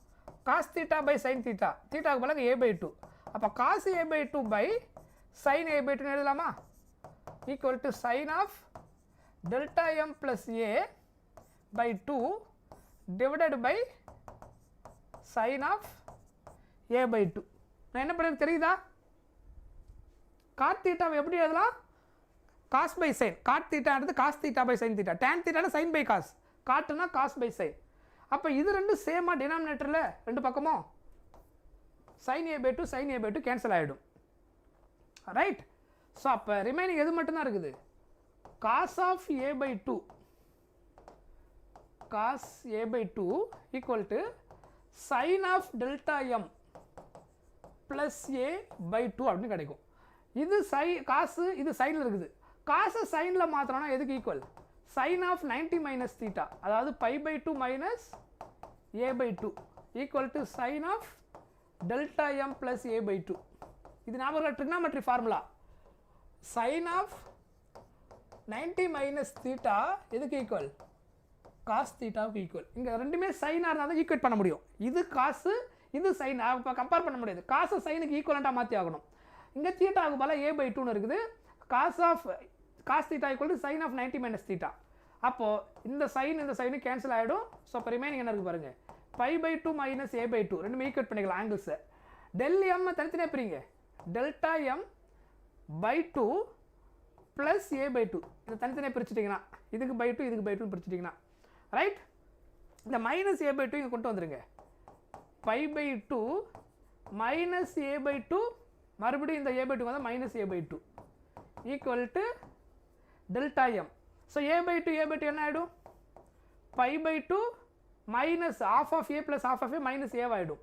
cos theta by sin theta. தீட்டாக்கு பதிலாக A by 2. அப்போ cos A by 2 by sin A by 2 எழுதலாமா? equal to sin of delta m plus A by 2 divided by sin of A by 2. நான் என்ன பண்ண தெரியுதா? cot theta எப்படி எழுதலாம்? cos by sin. cot theta ன்றது cos theta by sin theta. tan theta னா sin by cos. cot னா cos by sin. அப்ப இது ரெண்டும் சேமா டினாமினேட்டர்ல ரெண்டு பக்கமும் sin A by 2 sin A by 2 cancel ஆயிடும். ரைட். சோ அப்ப ரிமைனிங் எது மட்டும் தான் இருக்குது? cos of A by 2 cos A by 2 equal to sin of delta m plus A by 2 அப்படின்னு கிடைக்கும். இது cos, இது sinல இருக்குது. cos sinல மாத்திரம்னா எதுக்கு equal? sin of 90 minus theta, அதாவது pi by 2 minus A by 2 equal to sin of delta m plus A by 2. இது நாம trigonometry formula. sin of 90 minus theta எதுக்கு ஈக்குவல்? cos theta க்கு ஈக்குவல். இங்க ரெண்டுமே sin ஆ இருந்தா தான் ஈக்குவேட் பண்ண முடியும். இது cos, இது sin. அப்ப கம்பேர் பண்ண முடியாது. cos sin க்கு ஈக்குவலண்டா மாத்தி ஆகணும். இங்க theta க்கு பதிலா A by 2 னு இருக்குது. cos theta equal to sin of 90 minus theta. அப்போ இந்த sin கேன்சல் ஆயிடும். சோ அப்ப ரிமைனிங் என்ன இருக்கு பாருங்க? pi by 2 minus A by 2 ரெண்டுமே ஈக்குவேட் பண்ணிக்கலாம் ஆங்கிள்ஸ். del m தனித்தனியா பிரிங்க. delta m by 2 plus A by 2 இத தனித்தனியா பிரிச்சிட்டீங்கன்னா இதுக்கு by 2 இதுக்கு by 2 பிரிச்சிட்டீங்கன்னா ரைட். இந்த minus A by 2 இங்க கொண்டு வந்துருங்க. pi by 2 minus A by 2 மறுபடியும் இந்த A by 2 வந்தா minus A by 2 equal to delta m. so A by 2 என்ன ஆயிடும்? pi by 2 minus half of A plus half of A minus A ஆயிடும்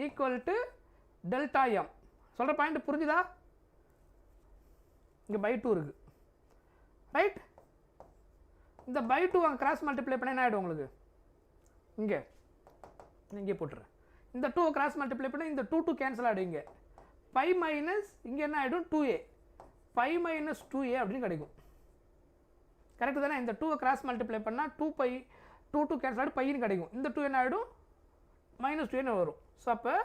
equal to delta m. சொல்ற point புரிஞ்சுதா? இங்க by 2 இருக்கு. ரைட். இந்த by 2 அங்க கிராஸ் மல்டிப்ளை பண்ணா என்ன ஆயிடும் உங்களுக்கு? இங்கே போட்டுறேன். இந்த 2 கிராஸ் மல்டிப்ளை பண்ணா இந்த 2 கேன்சல் ஆயிடும். இங்க pi minus இங்க என்ன ஆயிடும்? 2a. pi minus 2a அப்படின்னு கிடைக்கும். கரெக்ட் தானே? இந்த 2 கிராஸ் மல்டிப்ளை பண்ணா 2 pi 2 கேன்சல் ஆயிடும், pi ன்னு கிடைக்கும். இந்த 2 என்ன ஆயிடும்? -2 ன்னு வரும். சோ அப்ப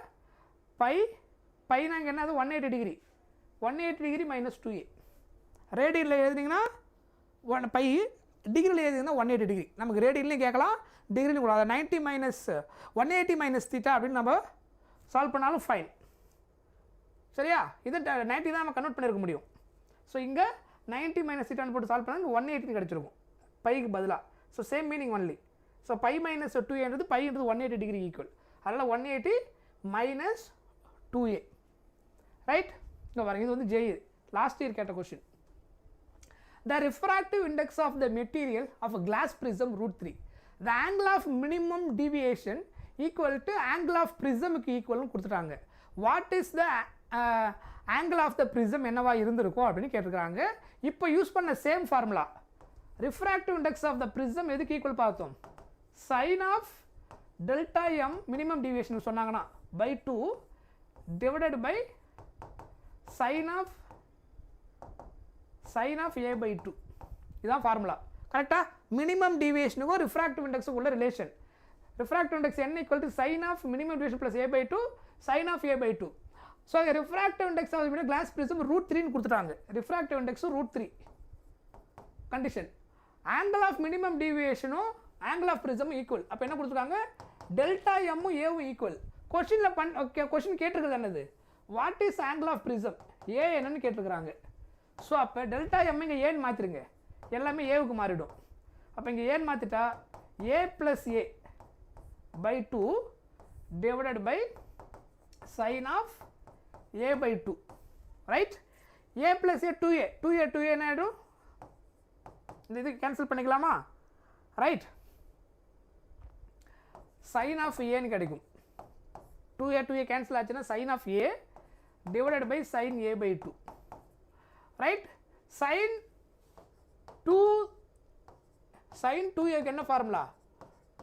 pi னா இங்க என்னது? 180 degree. 180 degree minus 2a. ரேடியன்ல எழுதுனீங்கன்னா pi, டிகிரில எழுதுனீங்கன்னா 180 degree. நமக்கு ரேடியன்லயும் கேட்கலாம், டிகிரிலயும் கூட. 90 minus 180 minus theta அப்படின்னு நம்ம சால்வ் பண்ணாலும் ஃபைன். சரியா? இது 90 தான் நம்ம கன்வெர்ட் பண்ணிருக்க முடியும். ஸோ இங்கே 90 minus theta போட்டு சால்வ் பண்ணால் 180 கிடைச்சிருக்கும் பைக்கு பதிலாக. So same meaning only. So pi minus 2a என்றது pi என்றது 180 டிகிரி ஈக்குவல். அதனால் 180 minus 2a. ரைட். இங்கே பாருங்க, இது வந்து ஜே லாஸ்ட் இயர் கேட்ட question. The refractive index of the material of a glass prism √3. the angle of minimum deviation equal to angle of prism க்கு ஈக்குவல்னு கொடுத்துட்டாங்க. what is the angle of the prism என்னவா இருந்திருக்கும் அப்படின்னு கேட்டிருக்காங்க. இப்போ use பண்ண same formula refractive index of the prism எதுக்கு equal பார்த்தோம், sin of delta m minimum deviation சொன்னாங்கன்னா by 2 divided by sin of a by 2. இதுதான் ஃபார்முலா. கரெக்டா? மினிமம் டீவியேஷனுக்கும் ரிஃப்ராக்டிவ் இண்டெக்ஸுக்கு உள்ள relation. Refractive index n equal to sin of minimum deviation plus a by 2 sin of a by 2. So இங்கே refractive index of glass prism √3 கொடுத்துட்டாங்க. Refractive index √3 condition. Angle of minimum டீவியேஷனும் angle of prism equal. அப்போ என்ன கொடுத்துருக்காங்க, delta எம்மும் ஏவும் equal. Question கேட்டிருக்கிறது என்னது, what is angle of prism, A என்னன்னு கேட்டிருக்கிறாங்க. ஸோ அப்போ டெல்டா எம் இங்கே ஏன்னு மாற்றிருங்க, எல்லாமே ஏவுக்கு மாறிடும். அப்போ இங்கே ஏன்னு மாற்றிட்டா a + a by 2 divided by sin of a by 2, right? a + a 2a என்ன ஆகிடும், இந்த இது கேன்சல் பண்ணிக்கலாமா, ரைட்? sin of a கிடைக்கும். 2a கேன்சல் ஆச்சுன்னா sin of a divided by sin a by 2, right? sin 2a என்ன formula,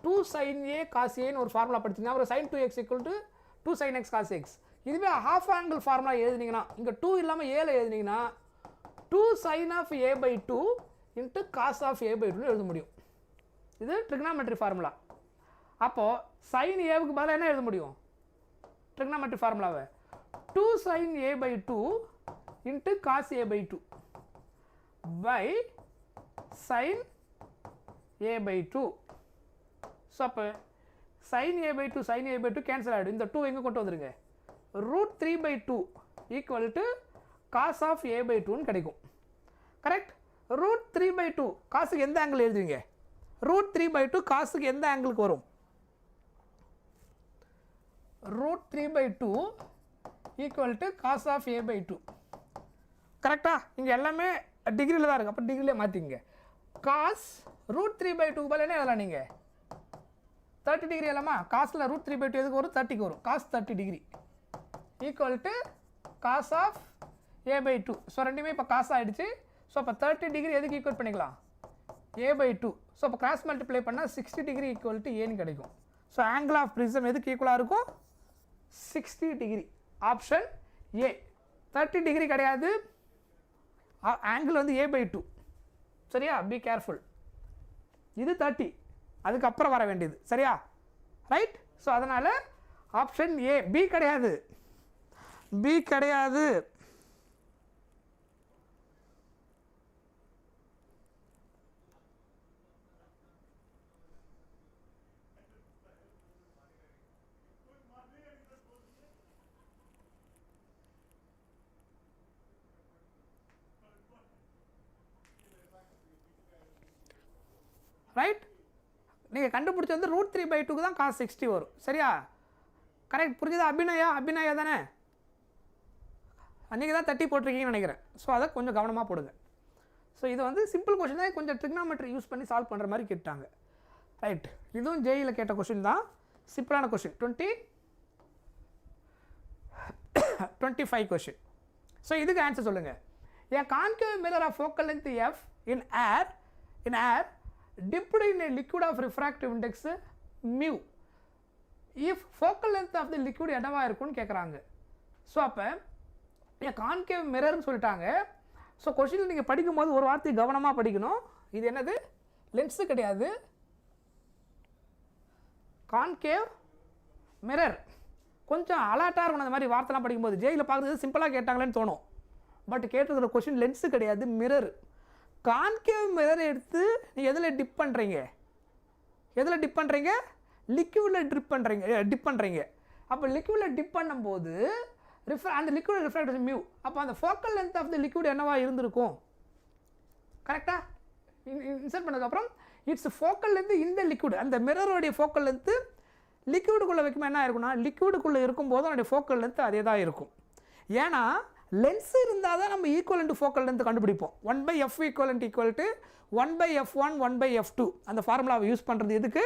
2 sin a cos a ன்னு ஒரு ஃபார்முலா படிச்சிங்கன்னா அப்புறம் sin 2x equal to 2 sin x cos x. இதுவே half angle formula எழுதினீங்கன்னா இங்கே 2 இல்லாமல் ஏல எழுதினீங்கன்னா 2 sin of a by 2 into cos of a by 2 எழுத முடியும். இது ட்ரிக்னாமெட்ரி ஃபார்முலா. அப்போது sin ஏவுக்கு பதிலாக என்ன எழுத முடியும், ட்ரிக்னாமெட்ரி ஃபார்முலாவை 2 sin a by 2 into cos a by 2 by sin a by 2. So அப்போ sin a by 2 கேன்சல் ஆகிடும். இந்த 2 எங்கே கொண்டு வந்துருங்க, √3 by 2 equal to cos of a by 2ன்னு கிடைக்கும். கரெக்ட்? √3 by 2 காசுக்கு எந்த ஆங்கிள் எழுதுவீங்க, √3 by 2 காசுக்கு எந்த ஆங்கிளுக்கு வரும், √3 by 2 equal to cos of a by 2. கரெக்டா? இங்கே எல்லாமே டிகிரியில் தான் இருக்குது. அப்போ டிகிரியிலே மாற்றிங்க. காஸ் √3 by 2 பதில் என்ன எழுதலாம் நீங்கள், 30 டிகிரி எல்லாமா. காசில் √3 by 2 எதுக்கு வரும், 30க்கு வரும். Cos 30 degree equal to cos of a by 2. So ரெண்டுமே இப்போ காசு ஆகிடுச்சு. ஸோ அப்போ 30 டிகிரி எதுக்கு ஈக்குவல் பண்ணிக்கலாம், a by 2. ஸோ அப்போ கிராஸ் மல்டிப்ளை பண்ணால் 60 டிகிரி ஈக்குவல் டு ஏன்னு கிடைக்கும். ஸோ ஆங்கிள் ஆஃப் பிரிசம் எதுக்கு ஈக்குவலாக இருக்கும், 60 டிகிரி. ஆப்ஷன் ஏ. 30 டிகிரி கிடையாது, ஆங்கிள் வந்து a by 2. சரியா? Be careful. இது 30, அதுக்கப்புறம் வர வேண்டியது. சரியா? ரைட்? ஸோ அதனால் ஆப்ஷன் ஏ. பி கிடையாது, பி கிடையாது. ரைட்? நீங்கள் கண்டுபிடிச்சி வந்து √3 by 2க்கு தான் cos 60 வரும். சரியா? கரெக்ட்? புரிஞ்சுதா? அபிநயா தானே, அன்றைக்கி தான் 30 போட்டிருக்கீங்கன்னு நினைக்கிறேன். ஸோ அதை கொஞ்சம் கவனமாக போடுங்க. ஸோ இது வந்து சிம்பிள் கொஷின் தான், கொஞ்சம் ட்ரிக்னாமெட்ரி யூஸ் பண்ணி சால்வ் பண்ணுற மாதிரி கேட்டாங்க. ரைட்? இதுவும் ஜேஇயில் கேட்ட கொஷின் தான், சிம்பிளான கொஷின். 25 கொஷின். ஸோ இதுக்கு ஆன்சர் சொல்லுங்கள். A concave mirror of focal length f in air dipped in a liquid of refractive index mu if focal length of the liquid என்னவா இருக்கும்னு கேட்குறாங்க. ஸோ அப்போ கான்கேவ் மிரர்னு சொல்லிட்டாங்க. ஸோ கொஷினில் நீங்கள் படிக்கும்போது ஒரு வார்த்தை கவனமாக படிக்கணும். இது என்னது, லென்ஸு கிடையாது, கான்கேவ் மிரர். கொஞ்சம் அலர்ட்டாக இருக்கணும் அந்த மாதிரி வார்த்தைலாம் படிக்கும்போது. ஜேயில் பார்க்குறது சிம்பிளாக கேட்டாங்களேன்னு தோணும், பட் கேட்டிருக்கிற கொஷின் லென்ஸு கிடையாது, மிரர். கான்கேவ் மிரர் எடுத்து நீங்கள் எதில் டிப் பண்ணுறீங்க, லிக்யூடில் டிப் பண்ணுறீங்க. அப்போ லிக்யூடில் டிப் பண்ணும்போது அந்த லிக்விட் ரிஃப்ராக்டேஷன் மியூ. அப்போ அந்த focal length of the liquid என்னவா இருந்திருக்கும், கரெக்டாக இன்சர்ட் பண்ணதுக்கப்புறம் இட்ஸ் ஃபோக்கல் லென்த் இந்த லிக்விட், அந்த மிரருடைய ஃபோக்கல் லென்த்து லிக்விடுக்குள்ளே வைக்கும்போது என்ன இருக்குன்னா, லிக்விடுக்குள்ளே இருக்கும்போது அதனுடைய ஃபோக்கல் லென்த் அதே தான் இருக்கும். ஏன்னா லென்ஸ் இருந்தால் தான் நம்ம ஈக்குவலண்ட் ஃபோக்கல் லென்த் கண்டுபிடிப்போம். 1/f = 1/f1 1/f2 அந்த ஃபார்முலாவை யூஸ் பண்ணுறது எதுக்கு?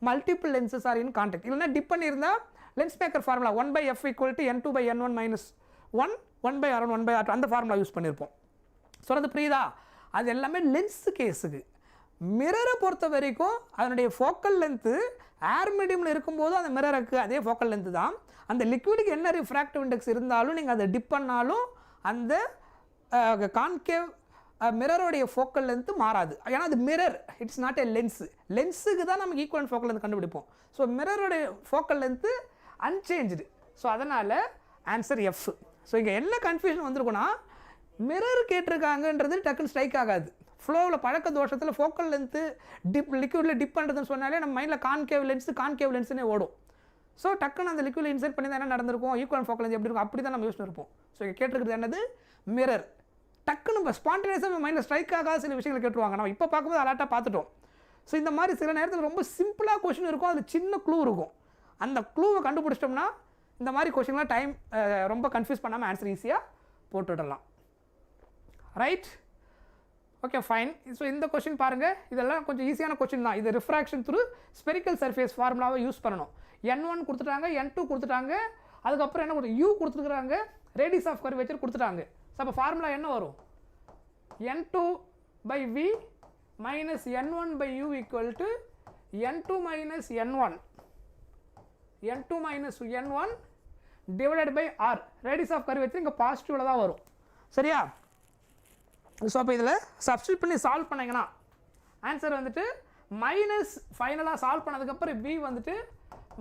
Multiple lenses are in contact. இல்லைன்னா டிப் பண்ணியிருந்தால் lens maker formula 1/f = n2/n1 - 1 1/r1 1/r2 அந்த ஃபார்முலா யூஸ் பண்ணியிருப்போம். சொல்கிறது புரியுதா? அது எல்லாமே லென்ஸ் கேஸுக்கு. மிரரை பொறுத்த வரைக்கும் அதனுடைய ஃபோக்கல் லென்த்து ஏர் மீடியமில் இருக்கும்போது அந்த மிரருக்கு அதே ஃபோக்கல் லென்த்து தான். அந்த லிக்விடுக்கு என்ன ரிஃப்ராக்டிவ் இண்டெக்ஸ் இருந்தாலும் நீங்கள் அதை டிப் பண்ணாலும் அந்த கான்கேவ் மிரருடைய ஃபோக்கல் லென்த்து மாறாது. ஏன்னா அது mirror, it's not a lens. லென்ஸுக்கு தான் நமக்கு ஈக்குவல் ஃபோக்கல் லென்த் கண்டுபிடிப்போம். ஸோ மிரருடைய ஃபோக்கல் லென்த்து அன்சேஞ்சு. ஸோ அதனால் ஆன்சர் எஃப். ஸோ இங்கே என்ன கன்ஃபியூஷன் வந்திருக்குன்னா மிரர் கேட்டிருக்காங்கன்றது டக்குன்னு ஸ்ட்ரைக் ஆகாது. ஃப்ளோவில் பழக்க தோஷத்தில் ஃபோக்கல் லென்த்து லிக்விடில் டிப் பண்ணுறதுன்னு சொன்னாலே நம்ம மைண்டில் கான்கேவ் லென்ஸ்னே ஓடும். ஸோ டக்குன்னு அந்த லிக்விடில் இன்சர்ட் பண்ணி தான் என்ன நடந்திருக்கும், ஈக்குவல் ஃபோக்கல் லென்த் எப்படி இருக்கும் அப்படி தான் நம்ம யூஸ் பண்ணிருப்போம். ஸோ இங்கே கேட்டிருக்கிறது என்னது? மிரர். டக்குன்னு நம்ம ஸ்பான்டேனியஸாக மைண்டில் ஸ்ட்ரைக் ஆகாத சில விஷயங்கள் கேட்டுருவாங்க. நம்ம இப்போ பார்க்கும்போது அலாட்டாக பார்த்துட்டோம். ஸோ இந்த மாதிரி சில நேரத்தில் ரொம்ப சிம்பிளாக கொஷின் இருக்கும், அதில் சின்ன க்ளூ இருக்கும். அந்த க்ளூவை கண்டுபிடிச்சிட்டோம்னா இந்த மாதிரி கொஷின்லாம் டைம் ரொம்ப கன்ஃபியூஸ் பண்ணாமல் ஆன்சர் ஈஸியாக போட்டுவிடலாம். Right, okay fine. ஸோ இந்த கொஷின் பாருங்கள், இதெல்லாம் கொஞ்சம் ஈஸியான கொஷின் தான். இது ரிஃப்ராக்ஷன் த்ரூ ஸ்பெரிக்கல் சர்ஃபேஸ் ஃபார்முலாவை யூஸ் பண்ணணும். n1 கொடுத்துட்டாங்க, n2 கொடுத்துட்டாங்க, அதுக்கப்புறம் என்ன u கொடுத்துருக்குறாங்க, ரேடியஸ் ஆஃப் கர்வேச்சர் கொடுத்துட்டாங்க. ஸோ அப்போ ஃபார்முலா என்ன வரும்? n2/v - n1/u = n2 - n1 /r. Radius of curvature இங்கே பாசிட்டிவில் தான் வரும். சரியா? ஸோ அப்போ இதில் சப்ஸ்டியூட் பண்ணி சால்வ் பண்ணிங்கன்னா ஆன்சர் வந்துட்டு மைனஸ், ஃபைனலாக சால்வ் பண்ணதுக்கப்புறம் b வந்துட்டு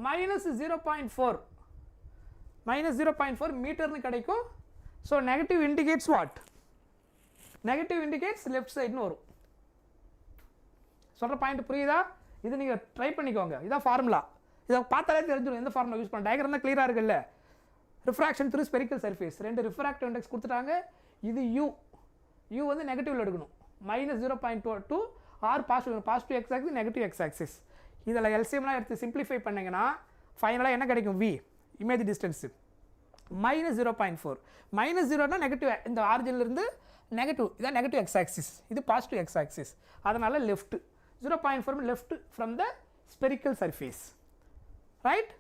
-0.4 மீட்டர்னு கிடைக்கும். So negative indicates what? Negative indicates left சைடுன்னு வரும். சொல்கிற பாயிண்ட் புரியுதா? இது நீங்கள் ட்ரை பண்ணிக்கோங்க. இதான் ஃபார்முலா. இதை பார்த்தாலே தெரிஞ்சிடும் எந்த ஃபார்முலா யூஸ் பண்ண. டயக்ராம் தான் கிளியராக இருக்குல்ல. Refraction through spherical surface, 2 refractive index கொடுத்துட்டாங்க. இது u வந்து நெகட்டிவில் எடுக்கணும். -0.2 r positive X axis, negative X axis. இதில் எல்சிஎம்லாம் எடுத்து சிம்பிளிஃபை பண்ணிங்கன்னா ஃபைனலாக என்ன கிடைக்கும்? v image distance -0.4. -0னா நெகட்டிவ், இந்த ஆரிஜின்லேருந்து நெகட்டிவ், இதான் நெகட்டிவ் எக்ஸ் ஆக்சிஸ், இது பாசிட்டிவ் எக்ஸ் ஆக்சிஸ். அதனால் left 0.4 left from the spherical surface. Right,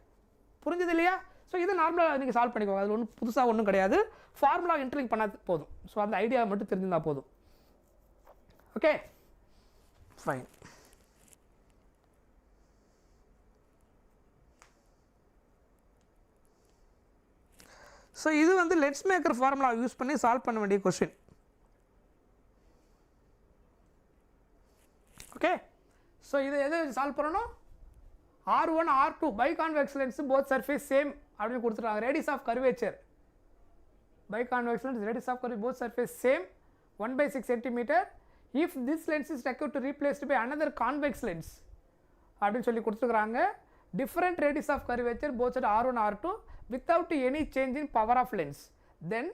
புரிஞ்சது இல்லையா? ஸோ இது நார்மலாக நீங்கள் சால்வ் பண்ணிக்கோங்க. அது ஒன்றும் புதுசாக ஒன்றும் கிடையாது. ஃபார்முலா இன்டர்லிங்க் பண்ணால் போதும். ஸோ அந்த ஐடியா மட்டும் தெரிஞ்சிருந்தால் போதும். Okay fine. ஸோ இது வந்து லென்ஸ் மேக்கர் ஃபார்முலா யூஸ் பண்ணி சால்வ் பண்ண வேண்டிய கொஸ்டின். ஓகே, ஸோ இது எது சால்வ் பண்ணணும்? R1 R2 by convex lens both surface same அப்படின்னு கொடுத்துருக்காங்க. Radius of curvature by convex lens, radius of curvature both surface same 1/6 cm. If this lens is required to replaced by another convex lens அப்படின்னு சொல்லி கொடுத்துருக்காங்க. Different radius of curvature both side R1 R2 without any change in power of lens, then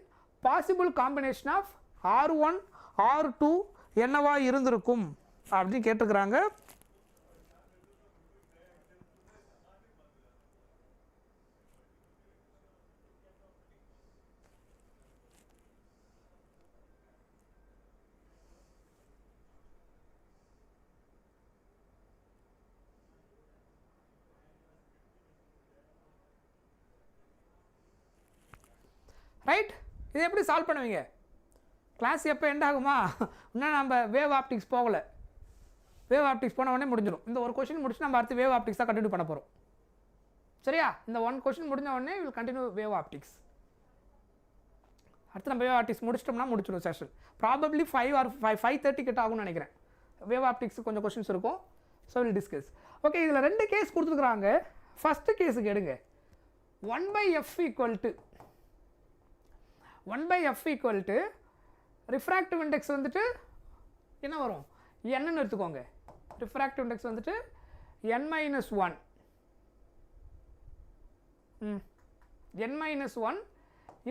possible combination of R1 R2 என்னவா இருந்திருக்கும் அப்படின்னு கேட்டுக்கிறாங்க. Right, இது எப்படி solve பண்ணுவீங்க? கிளாஸ் எப்போ எண்ட் ஆகுமா? இன்னும் நம்ம வேவ் ஆப்டிக்ஸ் போகலை. வேவ் ஆப்டிக்ஸ் போன உடனே முடிஞ்சிடும். இந்த ஒரு கொஷின் முடிச்சு நம்ம அடுத்து வேவ் ஆப்டிக்ஸ் தான் கண்டினியூ பண்ண போகிறோம். சரியா? இந்த ஒன் கொஷின் முடிஞ்ச உடனே வில் கண்டினியூ வேவ் ஆப்டிக்ஸ். அடுத்து நம்ம வேவ் ஆப்டிக்ஸ் முடிச்சிட்டோம்னா முடிச்சிடும் செஷன். ப்ராபப்ளி 5 or 5:30 கிட்ட ஆகும்னு நினைக்கிறேன். வேவ் ஆப்டிக்ஸ் கொஞ்சம் கொஷின்ஸ் இருக்கும். So will discuss. ஓகே, இதில் 2 கேஸ் கொடுத்துருக்குறாங்க. ஃபஸ்ட்டு கேஸுக்கு எடுங்க. 1/f = ரிஃப்ராக்டிவ் இண்டெக்ஸ் வந்துட்டு என்ன வரும்? என்னன்னு எடுத்துக்கோங்க. ரிஃப்ராக்டிவ் இண்டெக்ஸ் வந்துட்டு n-1 n-1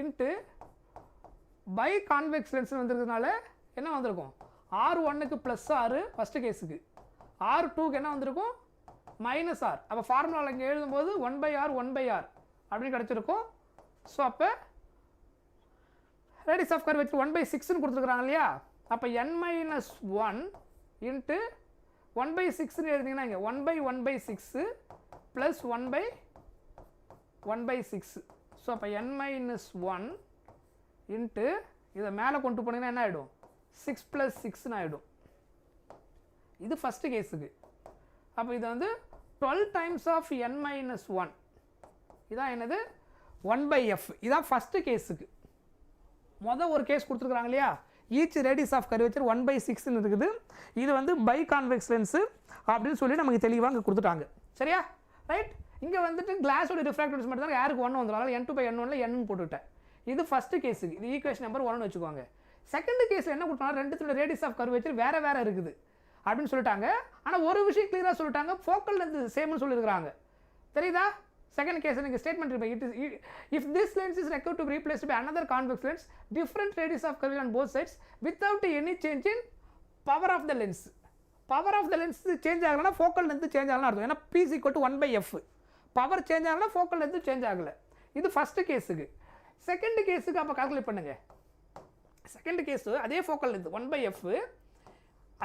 into by convex lens வந்துருக்கிறதுனால என்ன வந்திருக்கும்? R1க்கு +R ஃபஸ்ட்டு கேஸுக்கு, R2க்கு என்ன வந்திருக்கும்? -R. அப்போ ஃபார்முலாவில் இங்கே எழுதும்போது 1/r 1/r அப்படின்னு கிடச்சிருக்கும். ஸோ அப்போ ரேடியஸ் ஆஃப் கர்வேச்சர் 1/6 கொடுத்துருக்காங்க இல்லையா? அப்போ n-1 இன்ட்டு 1/6 எழுதிங்கன்னா இங்கே 1/1/6 ப்ளஸ் 1/1/6. ஸோ அப்போ n-1 இன்ட்டு இதை மேலே கொண்டு போனீங்கன்னா என்ன ஆகிடும்? 6 + 6 ஆகிடும். இது ஃபஸ்ட்டு கேஸுக்கு. அப்போ இது வந்து 12 டைம்ஸ் ஆஃப் n-1. இதான் என்னது? 1/f. இதான் ஃபஸ்ட்டு கேஸுக்கு. மொதல் ஒரு கேஸ் கொடுத்துருக்குறாங்க இல்லையா? ஈச் ரேடியஸ் ஆஃப் கர்வேச்சர் 1/6 இருக்குது. இது வந்து பை கான்வெக்ஸ் லென்ஸு அப்படின்னு சொல்லி நமக்கு தெளிவாக இங்கே கொடுத்துட்டாங்க. சரியா? ரைட். இங்கே வந்துட்டு கிளாஸோட ரிஃப்ராக்டிவ்ஸ் மட்டும் தான் யாருக்கு 1 வந்துடும். அதனால் n2/n1 n போட்டுவிட்டேன். இது ஃபஸ்ட்டு கேஸுக்கு. இது ஈக்குவேஷன் நம்பர் 1 வச்சுக்கோங்க. செகண்ட் கேஸில் என்ன கொடுத்தாங்க? ரெண்டுத்தோட ரேடியஸ் ஆஃப் கர்வேச்சர் வேறு வேறு இருக்குது அப்படின்னு சொல்லிட்டாங்க. ஆனால் ஒரு விஷயம் கிளியராக சொல்லிட்டாங்க, ஃபோக்கல் லென்த் சேம்னு சொல்லியிருக்கிறாங்க. தெரியுதா? செகண்ட் கேஸ் எனக்கு ஸ்டேட்மெண்ட் இருக்கு. It is if this lens is required to be replaced by another convex lens, different radius of curvature on both sides without any change in power of the lens. Power of the lens change ஆகலன்னா focal length change ஆகலன்னு அர்த்தம். ஏன்னா P = 1/f. Power change ஆகலன்னா focal length change ஆகலை. இது first கேஸுக்கு. Second கேஸுக்கு அப்போ கால்குலேட் பண்ணுங்க. செகண்ட் கேஸு அதே ஃபோக்கல் லென்த் 1/f,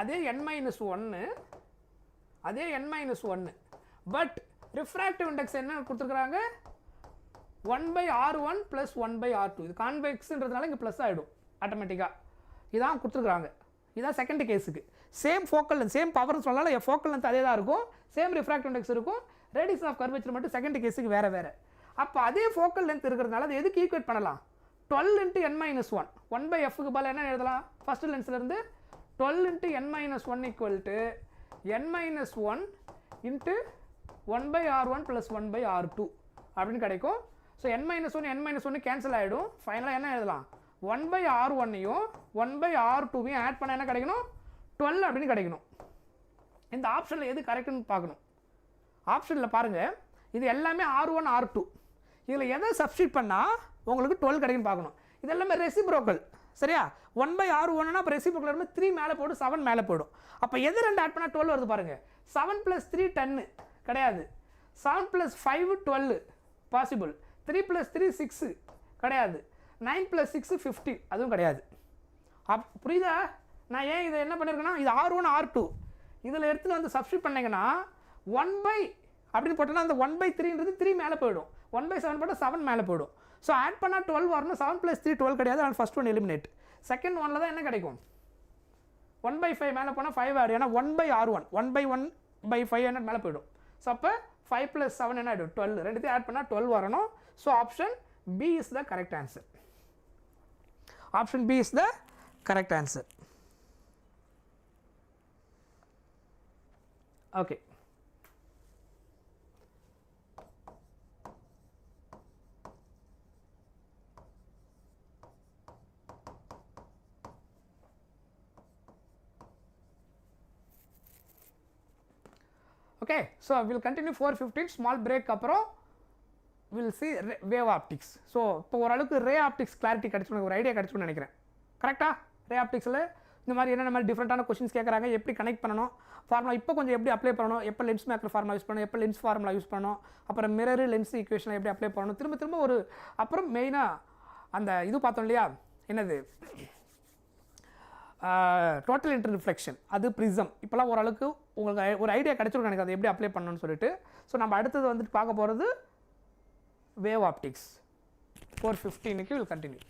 அதே n-1, அதே n-1. பட் ரிஃப்ராக்டிவ் இண்டெக்ஸ் என்ன கொடுத்துருக்குறாங்க? 1/r1 + 1/r2. இது கான்வெக்ஸ்ன்றதுனால இங்கே ப்ளஸ் ஆகிடும் ஆட்டோமேட்டிக்காக. இதான் கொடுத்துருக்குறாங்க. இதான் செகண்ட் கேஸுக்கு. சேம் ஃபோக்கல் லென்த், சேம் பவர்னு சொல்லலாம். ஃபோக்கல் லென்த் அதே தான் இருக்கும், சேம் ரிஃப்ராக்டிவ் இண்டெக்ஸ் இருக்கும். ரேடியஸ் ஆஃப் கர்வேச்சர் மட்டும் செகண்ட் கேஸுக்கு வேறு வேறு. அப்போ அதே ஃபோக்கல் லென்த் இருக்கிறதுனால அது எதுக்கு ஈக்குவேட் பண்ணலாம்? 12 × n-1. 1/fக்கு பதில் என்ன எழுதலாம்? First லென்ஸ்லேருந்து 12 × n-1 = n-1 into 1/r1 + 1/r2 அப்படின்னு கிடைக்கும். ஸோ n-1 n-1 கேன்சல் ஆகிடும். ஃபைனலாக என்ன எழுதலாம்? 1/r1ஐயும் 1/r2வையும் ஆட் பண்ண என்ன கிடைக்கணும்? 12 அப்படின்னு கிடைக்கணும். இந்த ஆப்ஷனில் எது கரெக்டுன்னு பார்க்கணும். ஆப்ஷனில் பாருங்கள், இது எல்லாமே r1 r2. இதில் எதை சப்ஸ்டிட் பண்ணால் உங்களுக்கு 12 கிடைக்குன்னு பார்க்கணும். இது எல்லாமே ரெசிப்ரோக்கல். சரியா? 1/r1னா அப்போ ரெசிப்ரோக்கல் இருந்து 3 மேலே போய்டும், 7 மேலே போய்டும். அப்போ எது 2 ஆட் பண்ணால் 12 வருது பாருங்கள். 7 + 3 10 கிடையாது. 7 + 5 12 பாசிபிள். 3 + 3 6 கிடையாது. 9 + 6 15 அதுவும் கிடையாது. புரியுதா? நான் ஏன் இதை என்ன பண்ணியிருக்கேன்னா, இது r1 r2 இதில் எடுத்துகிட்டு வந்து சப்ஸ்டிட் பண்ணிங்கன்னா 1/ அப்படின்னு போட்டோன்னா அந்த 1/3ன்றது 3 மேலே போய்டும். 1/7 போட்டால் 7 மேலே போய்டும். ஸோ ஆட் பண்ணால் 12 வரணும். 7 + 3 12 கிடையாது. ஆனால் ஃபஸ்ட் ஒன் எலிமினேட். செகண்ட் ஒனில் தான் என்ன கிடைக்கும்? 1/5 மேலே போனால் 5 ஆகிடும். ஏன்னா 1/r1 1/1/5 என்ன மேலே போய்டும். ஸோ அப்போ 5 + 7 என்ன ஆகிடும்? 12. ரெண்டுத்தையும் ஆட் பண்ணால் 12 வரணும். So option B is the correct answer. Option B is the correct answer. Okay. Okay, so we'll continue 4:15 small break அப்புறம் we'll see wave optics. So இப்போ ஓரளவுக்கு ரே ஆப்டிக்ஸ் கிளாரிட்டி கிடச்சிடும், ஒரு ஐடியா கிடச்சிடும்னு நினைக்கிறேன். கரெக்டாக? ரே ஆப்டிக்ஸில் இந்த மாதிரி என்னென்ன மாதிரி டிஃப்ரெண்ட்டான கொஸ்டின்ஸ் கேட்குறாங்க, எப்படி கனெக்ட் பண்ணணும், ஃபார்முலா இப்போ கொஞ்சம் எப்படி அப்ளை பண்ணணும், எப்போ லென்ஸ் மேக்கர் ஃபார்முலா யூஸ் பண்ணணும், எப்போ லென்ஸ் ஃபார்முலா யூஸ் பண்ணணும், அப்புறம் மிரர் லென்ஸ் ஈக்குவேஷனை எப்படி அப்ளை பண்ணணும், திரும்ப ஒரு அப்புறம் மெயினாக அந்த இது பார்த்தோம் இல்லையா, என்னது டோட்டல் இன்டர் ரிஃப்ளெக்ஷன், அது ப்ரிசம். இப்போலாம் ஓரளவுக்கு உங்களுக்கு ஒரு ஐடியா கிடச்சிருக்கும் எனக்கு அதை எப்படி அப்ளை பண்ணணும்னு சொல்லிட்டு. ஸோ நம்ம அடுத்தது வந்துட்டு பார்க்க போகிறது wave optics. 4:15 will continue.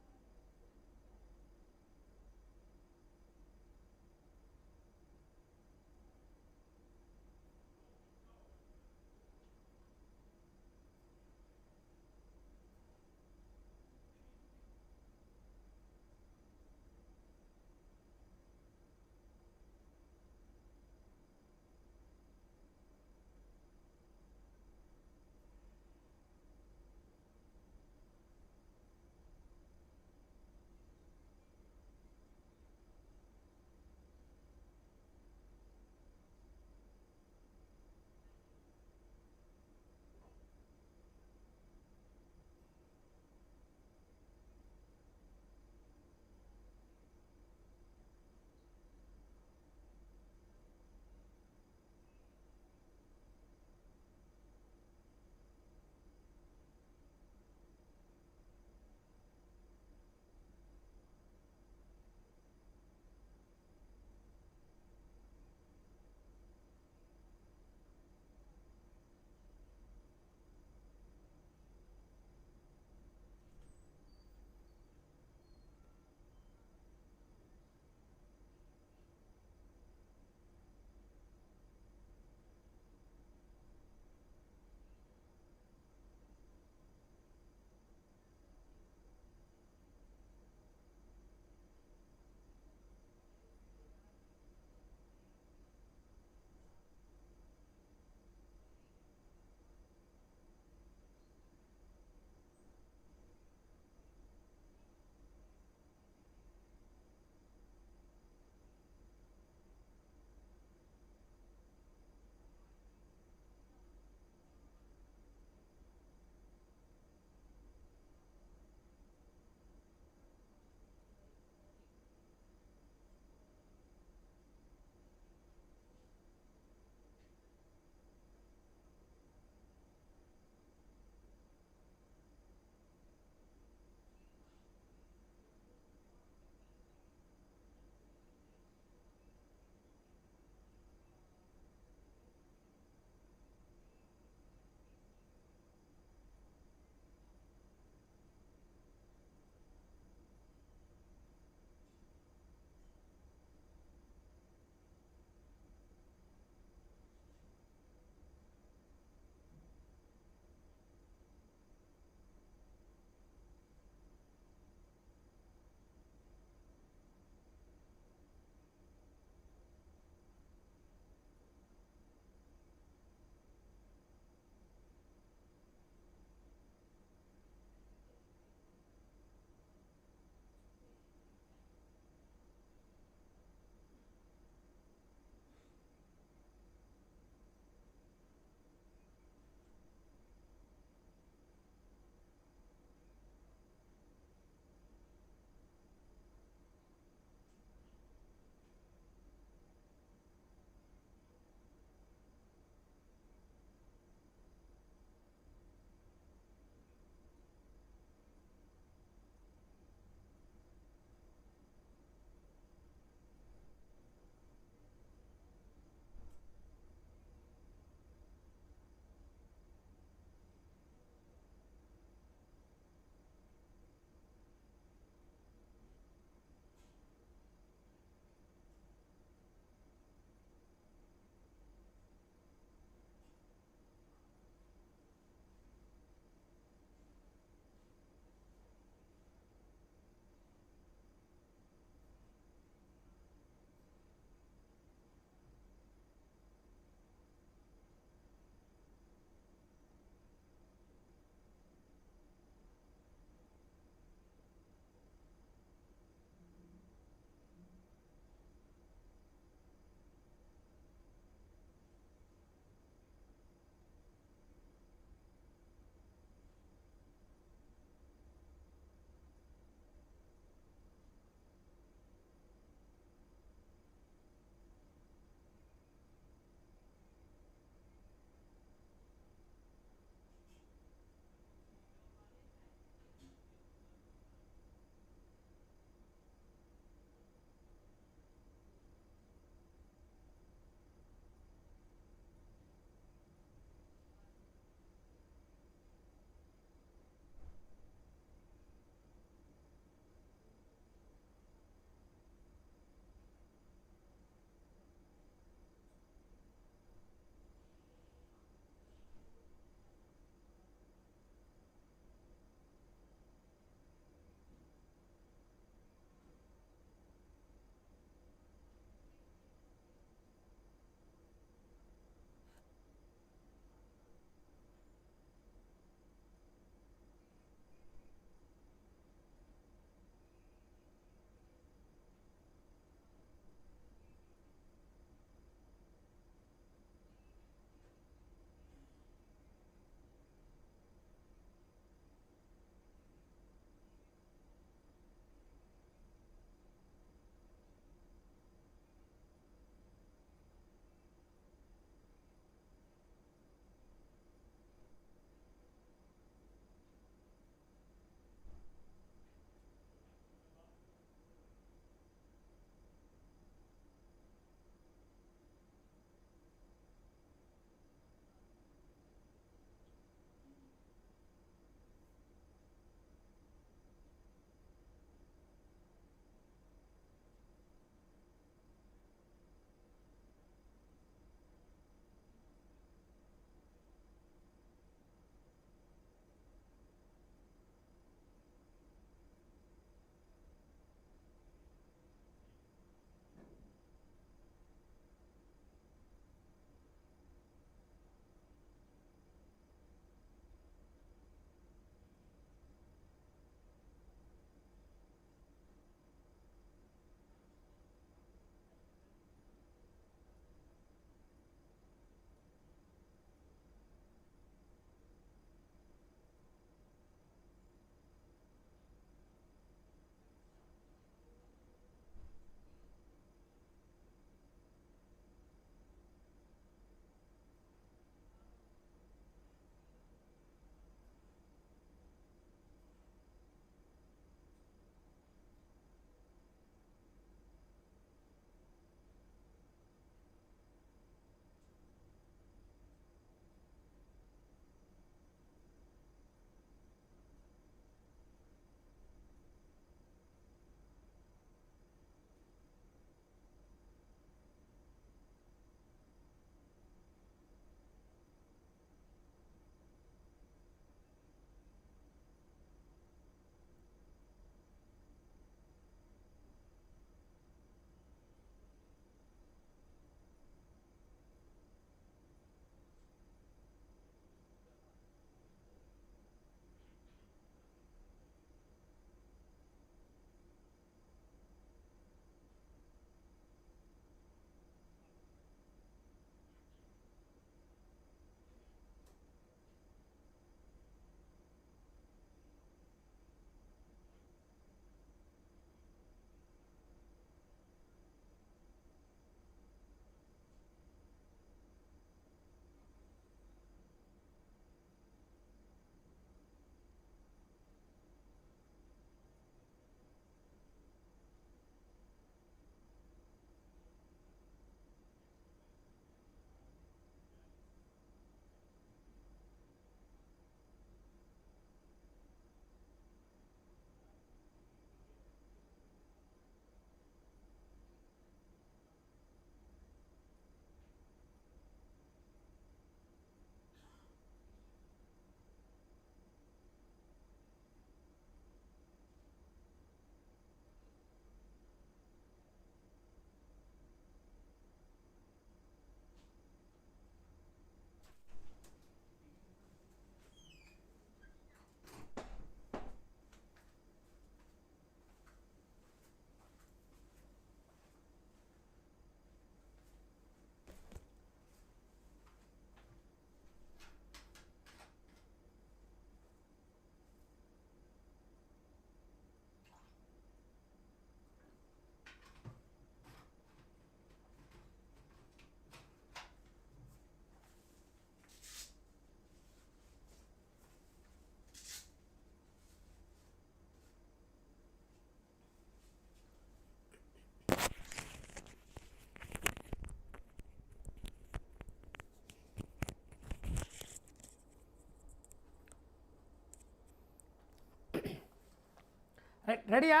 Right, ரெடியா?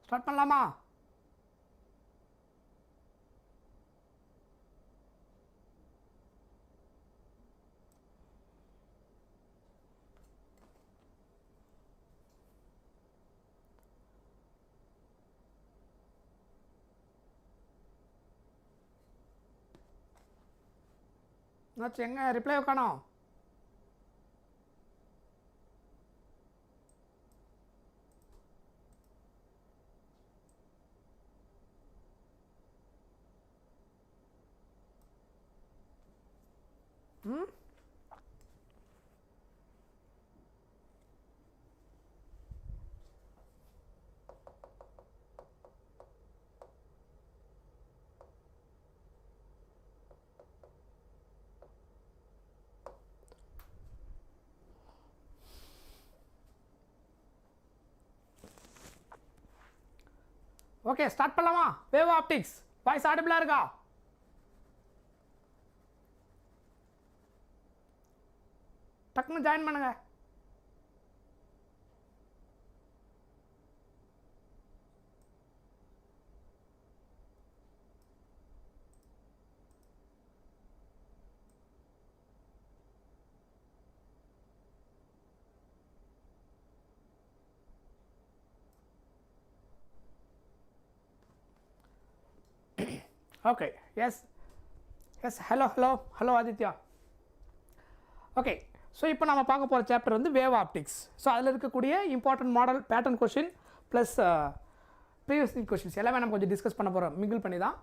ஸ்டார்ட் பண்ணலாமா? என்னாச்சு, எங்க ரிப்ளை காணோம்? ஓகே, ஸ்டார்ட் பண்ணலாமா? வேவ் ஆப்டிக்ஸ் வாய்ஸ் ஆடிபிளா இருக்கா? டக்குன்னு ஜாயின் பண்ணுங்க. Okay, yes yes, hello Aditya. Okay, so இப்போ நம்ம பார்க்க போகிற சாப்டர் வந்து வேவ் ஆப்டிக்ஸ். ஸோ அதில் இருக்கக்கூடிய important model pattern question plus previous questions எல்லாமே நம்ம கொஞ்சம் டிஸ்கஸ் பண்ண போகிறோம், மிங்கிள் பண்ணி தான்.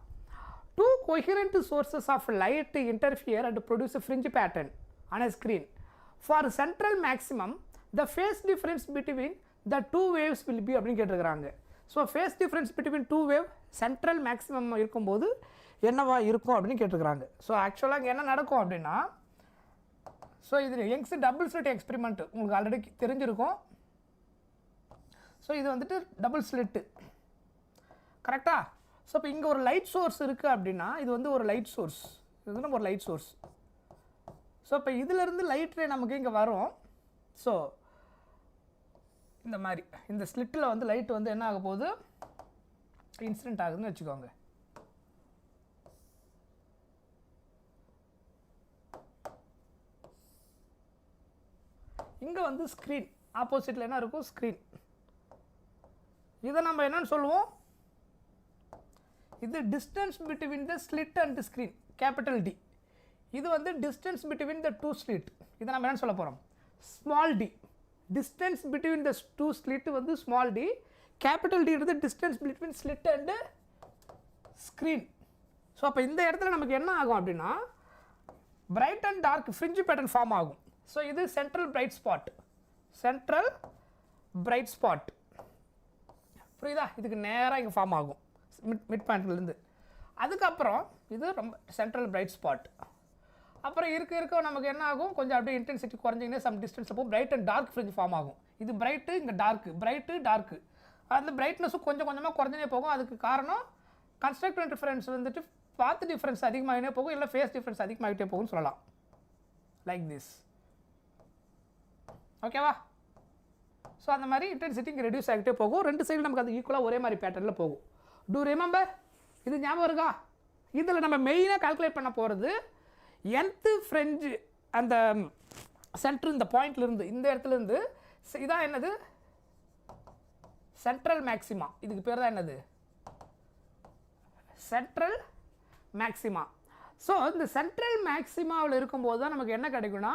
2 coherent sources of light interfere and produce a fringe pattern on a screen. For central maximum, the phase difference between the two waves will be அப்படின்னு கேட்டிருக்கிறாங்க. So phase difference between 2 wave central maximum இருக்கும்போது என்னவா இருக்கும் அப்படின்னு கேட்டிருக்கிறாங்க. So ஆக்சுவலாக இங்கே என்ன நடக்கும் அப்படின்னா, ஸோ இது யங்ஸ் டபுள் ஸ்லிட் எக்ஸ்பெரிமெண்ட் உங்களுக்கு ஆல்ரெடி தெரிஞ்சிருக்கும். ஸோ இது வந்துட்டு டபுள் ஸ்லிட்டு, கரெக்டாக? ஸோ இப்போ இங்கே ஒரு லைட் சோர்ஸ் இருக்குது அப்படின்னா இது வந்து ஒரு லைட் சோர்ஸ், இது வந்து நம்ம ஒரு லைட் சோர்ஸ். ஸோ இப்போ இதிலேருந்து லைட் ரே நமக்கு இங்கே வரும். ஸோ இந்த மாதிரி இந்த ஸ்லிட்டில் வந்து லைட் வந்து என்ன ஆக போகுது, இன்சிடென்ட் ஆகுதுன்னு வச்சுக்கோங்க. இங்கே வந்து ஸ்க்ரீன் ஆப்போசிட்டில் என்ன இருக்கும், ஸ்க்ரீன். இதை நம்ம என்னன்னு சொல்லுவோம், இது distance between the slit and screen, capital D. இது வந்து டிஸ்டன்ஸ் பிட்வீன் த 2 ஸ்லிட், இதை நம்ம என்னன்னு சொல்ல போகிறோம், small d. Distance between the 2 slit வந்து ஸ்மால் டி, கேபிட்டல் டி வந்து distance between slit and screen. So அப்போ இந்த இடத்துல நமக்கு என்ன ஆகும் அப்படின்னா, bright and dark fringe pattern form ஆகும். ஸோ இது central bright spot, central bright spot, புரியுதா? இதுக்கு நேராக இங்கே ஃபார்ம் ஆகும் மிட் பாயிண்ட்லேருந்து. அதுக்கப்புறம் இது ரொம்ப சென்ட்ரல் பிரைட் ஸ்பாட். அப்புறம் இருக்க நமக்கு என்ன ஆகும், கொஞ்சம் அப்படியே இன்டென்சிட்டி குறைஞ்சிங்கன்னா சம் டிஸ்டன்ஸ் அப்போ bright and dark fringe form ஆகும். இது பிரைட்டு, இங்கே டார்க்கு, பிரைட்டு டார்க்கு. அந்த பிரைட்னஸும் கொஞ்சம் கொஞ்சமாக குறைஞ்சினே போகும். அதுக்கு காரணம் கன்ஸ்ட்ரக்டிவ் டிஃபரன்ஸ் வந்துட்டு பாத் டிஃபரன்ஸ் அதிகமாகினே போகும், இல்லை ஃபேஸ் டிஃபரன்ஸ் அதிகமாகிட்டே போகும்னு சொல்லலாம். லைக் திஸ், ஓகேவா? ஸோ அந்த மாதிரி இன்டென்சிட்டி இங்கே ரெடியூஸ் ஆகிட்டே போகும். 2 சைடு நமக்கு அது ஈக்குவலாக ஒரே மாதிரி பேட்டர்னில் போகும். Do remember? இது ஞாபகம் இருக்கா? இதில் நம்ம மெயினாக கால்குலேட் பண்ண போகிறது nth ஃப்ரெஞ்சு அந்த சென்ட்ரு, இந்த பாயிண்ட்லேருந்து, இந்த இடத்துலேருந்து இதான் என்னது, சென்ட்ரல் மேக்ஸிமா. இதுக்கு பேர் தான் என்னது, சென்ட்ரல் மேக்ஸிமா. ஸோ இந்த சென்ட்ரல் மேக்ஸிமாவில் இருக்கும்போது தான் நமக்கு என்ன கிடைக்கும்னா,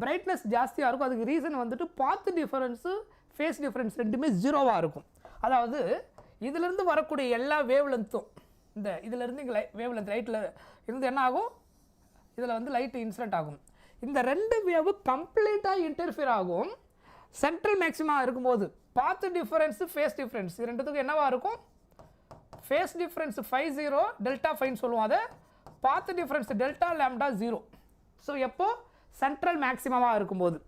பிரைட்னஸ் ஜாஸ்தியாக இருக்கும். அதுக்கு ரீசன் வந்துட்டு பாத் டிஃபரன்ஸு ஃபேஸ் டிஃபரன்ஸ் ரெண்டுமே 0வாக இருக்கும். அதாவது இதிலேருந்து வரக்கூடிய எல்லா வேவ் லென்த்தும், இந்த இதிலேருந்து இங்கே வேவ் லென்த் லைட்டில் இருந்து என்ன ஆகும், இதில் வந்து லைட் இன்சிடென்ட் ஆகும். இந்த 2 வேவு கம்ப்ளீட்டாக இன்டர்ஃபியர் ஆகும் சென்ட்ரல் மேக்ஸிமா இருக்கும்போது. பாத் டிஃபரன்ஸு ஃபேஸ் டிஃபரன்ஸ் இது ரெண்டுத்துக்கும் என்னவாக இருக்கும், ஃபேஸ் டிஃபரன்ஸ் 5 டெல்டா 5 சொல்லுவோம். அதை path difference delta lambda 0. So எப்போ சென்ட்ரல் மேக்ஸிமாவாக இருக்கும்போது.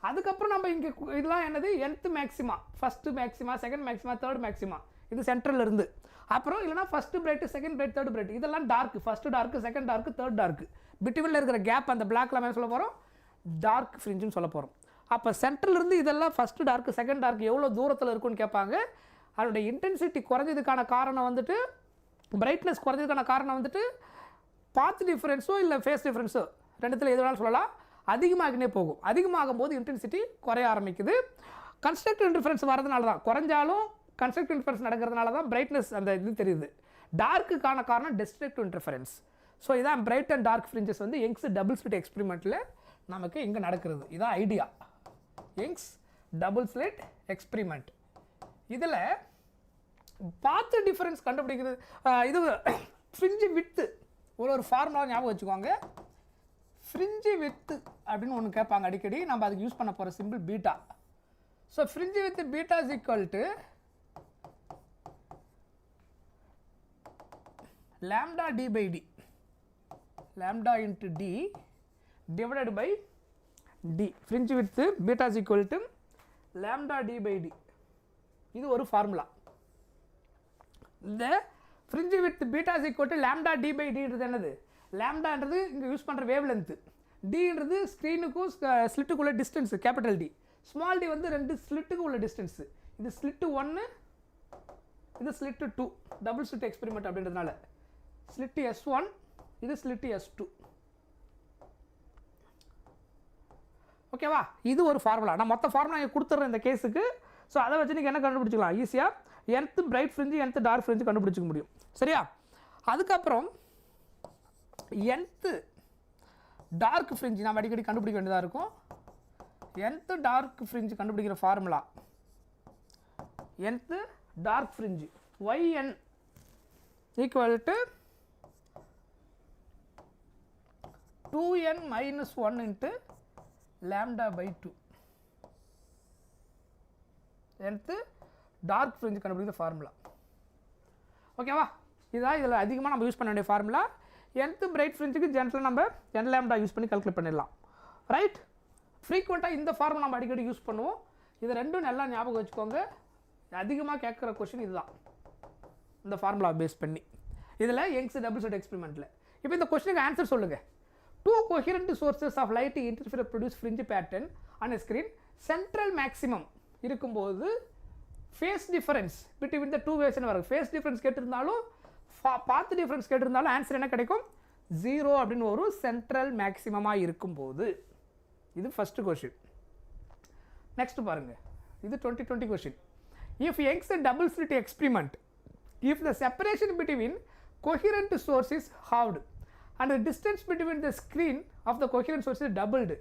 அதுக்கப்புறம் நம்ம இங்கே இதெல்லாம் என்னது, nth maxima, first maxima, second maxima, third maxima, இது சென்டரில் இருந்து. அப்புறம் இல்லைனா first bright, second bright, third bright, இதெல்லாம் dark. First dark, second dark, third dark. பிட்வீனில் இருக்கிற கேப் அந்த பிளாக்ல மேலே சொல்ல போகிறோம், டார்க் ஃப்ரிஞ்சுன்னு சொல்ல போகிறோம். அப்போ சென்டர்லேருந்து இதெல்லாம் ஃபஸ்ட்டு டார்க்கு, செகண்ட் டார்க்கு எவ்வளோ தூரத்தில் இருக்குன்னு கேட்பாங்க. அதோட இன்டென்சிட்டி குறைஞ்சதுக்கான காரணம் வந்துட்டு, பிரைட்னஸ் குறைஞ்சதுக்கான காரணம் வந்துட்டு பாத் டிஃப்ரென்ஸோ இல்லை ஃபேஸ் டிஃப்ரென்ஸோ ரெண்டுத்தில் எது வேணாலும் சொல்லலாம். அதிகமாகினே போகும். அதிகமாகும் போது இன்டென்சிட்டி குறைய ஆரம்பிக்குது. கன்ஸ்ட்ரக்டிவ் இன்டர்ஃபரன்ஸ் வரதுனால தான், குறைஞ்சாலும் கன்ஸ்ட்ரக்டிவ் இன்டர்ஃபரன்ஸ் நடக்கிறதுனால தான் பிரைட்னஸ் அந்த இது தெரியுது. டார்க்குக்கான காரணம் டிஸ்ட்ரக்டிவ் இன்டர்ஃபரன்ஸ். ஸோ இதான் பிரைட் அண்ட் டார்க் ஃப்ரிஞ்சஸ் வந்து யங்ஸ் டபுள் ஸ்லிட் எக்ஸ்பெரிமெண்ட்டில் நமக்கு இங்கே நடக்கிறது. இதான் idea, Young's double slit experiment. இதில் பார்த்து டிஃபரன்ஸ் கண்டுபிடிக்கிறது. இது ஃப்ரிஞ்சு வித்து ஒரு ஃபார்முலா ஞாபகம் வச்சுக்கோங்க. ஃப்ரிஞ்சு வித்து அப்படின்னு ஒன்று கேட்பாங்க அடிக்கடி. நம்ம அதுக்கு யூஸ் பண்ண போகிற simple beta. So ஃப்ரிஞ்சு with beta is equal to lambda d by d, lambda into d divided by d. Fringe width beta is equal to lambda d by d. இது ஒரு ஃபார்முலா. இந்த fringe width beta is equal to lambda d by d ன்றது என்னது? லாம்டான்றது இங்கே use பண்ணுற wavelength, டின்றது ஸ்க்ரீனுக்கும் ஸ்லிட்டுக்குள்ள distance capital D, small d வந்து ரெண்டு ஸ்லிட்டுக்கு உள்ள டிஸ்டன்ஸு. இது ஸ்லிட்டு 1, இது ஸ்லிட்டு 2, டபுள் ஸ்லிட் எக்ஸ்பெரிமெண்ட் அப்படின்றதுனால ஸ்லிட்டு S1, இது ஸ்லிட்டு S2. ஓகேவா? இது ஒரு ஃபார்முலா. நான் மொத்த ஃபார்முலா இங்கே கொடுத்துட்றேன் இந்த கேஸுக்கு. ஸோ அதை வச்சு நீங்கள் என்ன கண்டுபிடிச்சிக்கலாம் ஈஸியாக? nth bright fringe, nth dark fringe கண்டுபிடிச்சிக்க முடியும். சரியா? அதுக்கப்புறம் nth டார்க் ஃப்ரிஞ்சு நம்ம அடிக்கடி கண்டுபிடிக்க வேண்டியதாக இருக்கும். nth டார்க் ஃப்ரிஞ்சு கண்டுபிடிக்கிற formula, nth dark fringe yn equal to 2n minus 1 into lambda by 2. nth dark fringe கண்டுபிடிக்கிற ஃபார்முலா. ஓகேவா? இதுதான் இதில் அதிகமாக நம்ம யூஸ் பண்ண வேண்டிய ஃபார்முலா. nth பிரைட் ஃப்ரிஞ்சுக்கு ஜென்ரலாக நம்ம n lambda யூஸ் பண்ணி கால்குலேட் பண்ணிடலாம். ரைட்? ஃப்ரீக்வெண்ட்டாக இந்த ஃபார்முலா நம்ம அடிக்கடி யூஸ் பண்ணுவோம். இது ரெண்டும் நல்லா ஞாபகம் வச்சுக்கோங்க. அதிகமாக கேட்குற கொஷின் இதுதான், இந்த ஃபார்முலா பேஸ் பண்ணி. இதில் யங்ஸ் டபுள் ஸ்லிட் எக்ஸ்பெரிமெண்ட்டில். இப்போ இந்த கொஸ்டினுக்கு ஆன்சர் சொல்லுங்கள். 2 coherent sources of light interfere produce fringe pattern on a screen. Central maximum இருக்கும்போது phase difference between the two waves வரும். phase difference கேட்டிருந்தாலும் path difference கேட்டிருந்தாலும் ஆன்சர் என்ன கிடைக்கும்? 0 அப்படின்னு ஒரு சென்ட்ரல் மேக்ஸிமமாக இருக்கும்போது. இது ஃபர்ஸ்ட் கொஸ்டின். நெக்ஸ்ட் பாருங்க, இது 2020 question. If Young's double slit experiment, if the separation between coherent source is halved and the distance between the screen of the coherent source is doubled,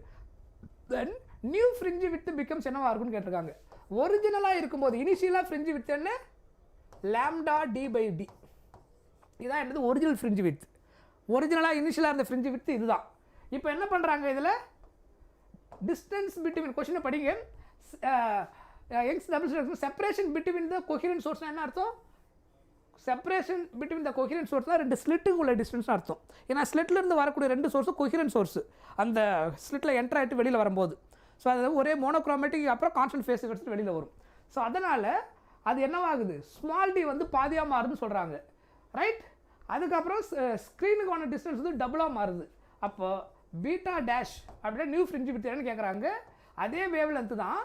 then new fringe width becomes என்னவா இருக்கும்னு கேட்டிருக்காங்க. ஒரிஜினலாக இருக்கும்போது இனிஷியலாக fringe with என்ன? lambda d by d. இதான் என்னது? Original fringe with. ஒரிஜினலாக இனிஷியலாக இருந்த ஃப்ரிஞ்ச் வித் இதுதான். இப்போ என்ன பண்ணுறாங்க இதில்? டிஸ்டன்ஸ் பிட்வீன், கொஸ்டினை படிங்க. Young's double slit separation between the coherent சோர்ஸ்னா என்ன அர்த்தம்? செப்பரேஷன் பிட்வீன் த கோஹெரண்ட் சோர்ஸ்னால் ரெண்டு ஸ்லிட்டுக்கு உள்ள டிஸ்டன்ஸ்னு அர்த்தம். ஏன்னா ஸ்லிட்லேருந்து வரக்கூடிய ரெண்டு சோர்ஸும் கோஹெரண்ட் சோர்ஸு அந்த ஸ்லிட்டில் என்டர் ஆகிட்டு வெளியில் வரும்போது. ஸோ அது ஒரே மோனோக்ரோமேட்டிக், அப்புறம் கான்ஸ்டன்ட் ஃபேஸ் எடுத்துட்டு வெளியில் வரும். ஸோ அதனால் அது என்னவாகுது? ஸ்மால் டி வந்து பாதியாக மாறுதுன்னு சொல்கிறாங்க. ரைட்? அதுக்கப்புறம் ஸ்க்ரீனுக்கான டிஸ்டன்ஸ் வந்து டபுளாக மாறுது. அப்போ பீட்டா டேஷ் அப்படின்னா நியூ ஃப்ரிஞ்ச் வித் என்னன்னு கேட்குறாங்க. அதே வேவ் லென்த்து தான்.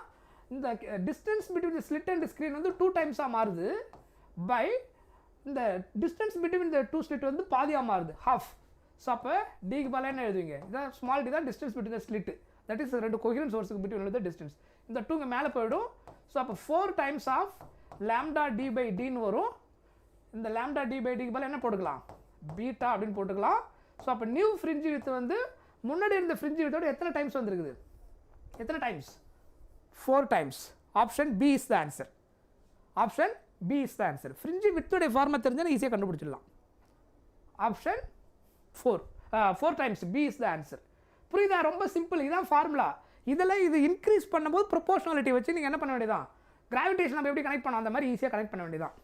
இந்த distance between the slit and screen வந்து 2 டைம்ஸாக மாறுது. பை இந்த டிஸ்டன்ஸ் பிட்வீன் த 2 ஸ்லிட் வந்து பாதியாக மாறுது, ஹாஃப். ஸோ அப்போ டிக்கு பால என்ன எழுதுவீங்க? இதான் ஸ்மால் டி தான் distance between the slit, that is ரெண்டு கோஹெரண்ட் சோர்ஸுக்கு பிட்வீன் த டிஸ்டன்ஸ். இந்த 2 இங்கே மேலே போயிடும். ஸோ அப்போ 4 times of lambda d by dன்னு வரும். இந்த lambda d by dக்கு பால என்ன போட்டுக்கலாம்? பீட்டா அப்படின்னு போட்டுக்கலாம். ஸோ அப்போ நியூ ஃப்ரிஞ்ச் வித் வந்து முன்னாடி இருந்த ஃப்ரிஞ்ச் வித்தோட எத்தனை டைம்ஸ் வந்துருக்குது? எத்தனை times? 4 times. Option B is the answer. Option B is the answer. Fringe வித்தோடைய ஃபார்மை தெரிஞ்சால் ஈஸியாக கண்டுபிடிச்சிடலாம். Option 4 times. B is the answer. புரியுதா? ரொம்ப சிம்பிள். இதுதான் ஃபார்முலா. இதில் இது இன்க்ரீஸ் பண்ணும்போது ப்ரொபோர்ஷனாலிட்டி வச்சு நீங்கள் என்ன பண்ண வேண்டியதான்? கிராவிடேஷன் நம்ம எப்படி கனெக்ட் பண்ணோம் அந்த மாதிரி ஈஸியாக கனெக்ட் பண்ண வேண்டியதான்.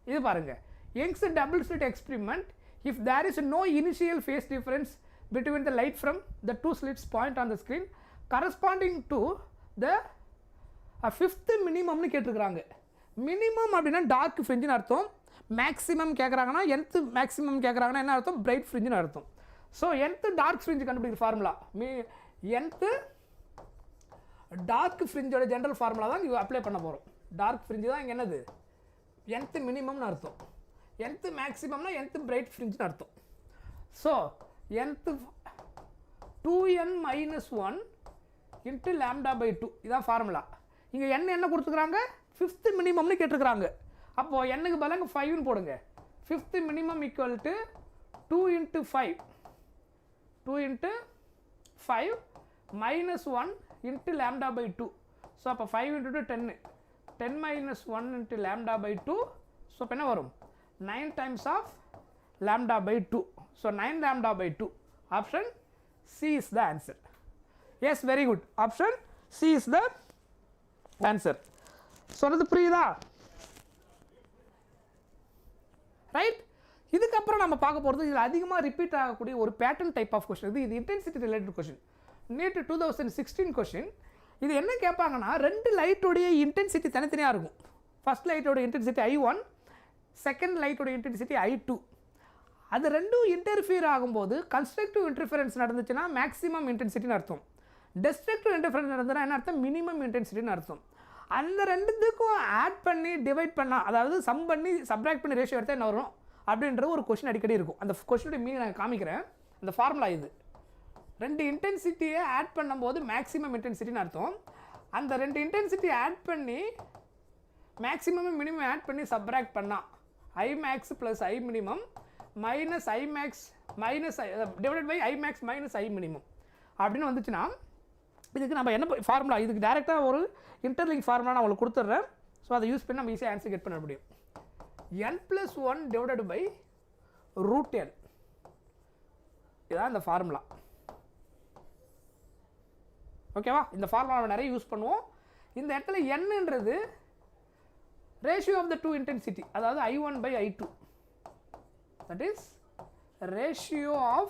இது பாருங்கள், Young's double slit experiment. If there is no initial phase difference between the light from the 2 slits point on the screen corresponding to the 5th minimum னு கேட்டிருக்காங்க. மினிமம் அப்படின்னா டார்க் ஃப்ரிஞ்சுன்னு அர்த்தம், மேக்ஸிமம் கேட்குறாங்கன்னா nth மேக்ஸிமம் கேட்குறாங்கன்னா என்ன அர்த்தம், bright ஃப்ரிஞ்சுன்னு அர்த்தம். So nth dark fringe கண்டுபிடிக்கிற ஃபார்முலா nth டார்க் ஃப்ரிஞ்சோட ஜென்ரல் ஃபார்முலா தான் இங்கே அப்ளை பண்ண போகிறோம். டார்க் ஃப்ரிஞ்சு தான் இங்கே என்னது nth மினிமம்னு அர்த்தம், nth மேக்ஸிமம்னா nth பிரைட் ஃப்ரிஞ்சுன்னு அர்த்தம். ஸோ nth 2n - 1 இன்ட்டு λ/2 இதான் ஃபார்முலா. இங்கே என்ன கொடுத்துக்கிறாங்க, 5th மினிமம்னு கேட்டிருக்கிறாங்க. அப்போது என்னுக்கு பதிலாக 5ன்னு போடுங்க. 5th minimum equal to 2 × 5 2 × 5 - 1 into λ/2. So அப்போ 5 × 2 10 10 - 1 இன்ட்டு λ/2. ஸோ இப்போ என்ன வரும், 9 times of λ/2. So 9 λ/2. Option C is the answer. Yes, very good. Option C is the answer. சொன்னது புரியுதா, ரைட்? இதுக்கப்புறம் நம்ம பார்க்க போகிறது இதில் அதிகமாக ரிப்பீட் ஆகக்கூடிய ஒரு பேட்டர்ன் டைப் ஆஃப் கொஸ்டின். இது intensity related question, NEET 2016 question. இது என்ன கேட்பாங்கன்னா, 2 லைட்டோடைய இன்டென்சிட்டி தனித்தனியாக இருக்கும். ஃபர்ஸ்ட் லைட்டோட இன்டென்சிட்டி I1, செகண்ட் லைட்டோட இன்டென்சிட்டி I2. அது ரெண்டும் இன்டர்ஃபியர் ஆகும்போது கன்ஸ்ட்ரக்டிவ் இன்டர்ஃபியரன்ஸ் நடந்துச்சுன்னா மேக்ஸிமம் இன்டென்சிட்டின்னு அர்த்தம், டெஸ்ட்ரக்டிவ் இன்டர்ஃபியரன்ஸ் நடந்ததுன்னா என்ன அர்த்தம், மினிமம் இன்டென்சிட்டின்னு அர்த்தம். அந்த ரெண்டுத்துக்கும் ஆட் பண்ணி டிவைட் பண்ணால், அதாவது சம் பண்ணி சப்ராக்ட் பண்ணி ரேஷியோ எடுத்தால் என்ன வரும் அப்படின்ற ஒரு கொஸ்டின் அடிக்கடி இருக்கும். அந்த கொஸ்டினுடைய மீனிங் நான் காமிக்கிறேன். அந்த ஃபார்முலா இது, 2 இன்டென்சிட்டியை ஆட் பண்ணும்போது மேக்ஸிமம் இன்டென்சிட்டின்னு அர்த்தம். அந்த 2 இன்டென்சிட்டி ஆட் பண்ணி மேக்ஸிமம் மினிமம் ஆட் பண்ணி சப்ராக்ட் பண்ணால் Imax + Iminimum minus Imax minus divided by Imax minus Iminimum அப்படின்னு வந்துச்சுன்னா, இதுக்கு நம்ம என்ன ஃபார்முலா, இதுக்கு டேரெக்டாக ஒரு இன்டர்லிங்க் ஃபார்முலா நான் உங்களுக்கு கொடுத்துட்றேன். ஸோ அதை யூஸ் பண்ணி நம்ம ஈஸியாக ஆன்சர் கெட் பண்ண முடியும். n + 1 divided by √n இதான் இந்த ஃபார்முலா. ஓகேவா? இந்த ஃபார்முலா நம்ம நிறைய யூஸ் பண்ணுவோம். இந்த இடத்துல என்னன்றது ரேஷியோ ஆஃப் த 2 இன்டென்சிட்டி, அதாவது I1/I2, that is ratio of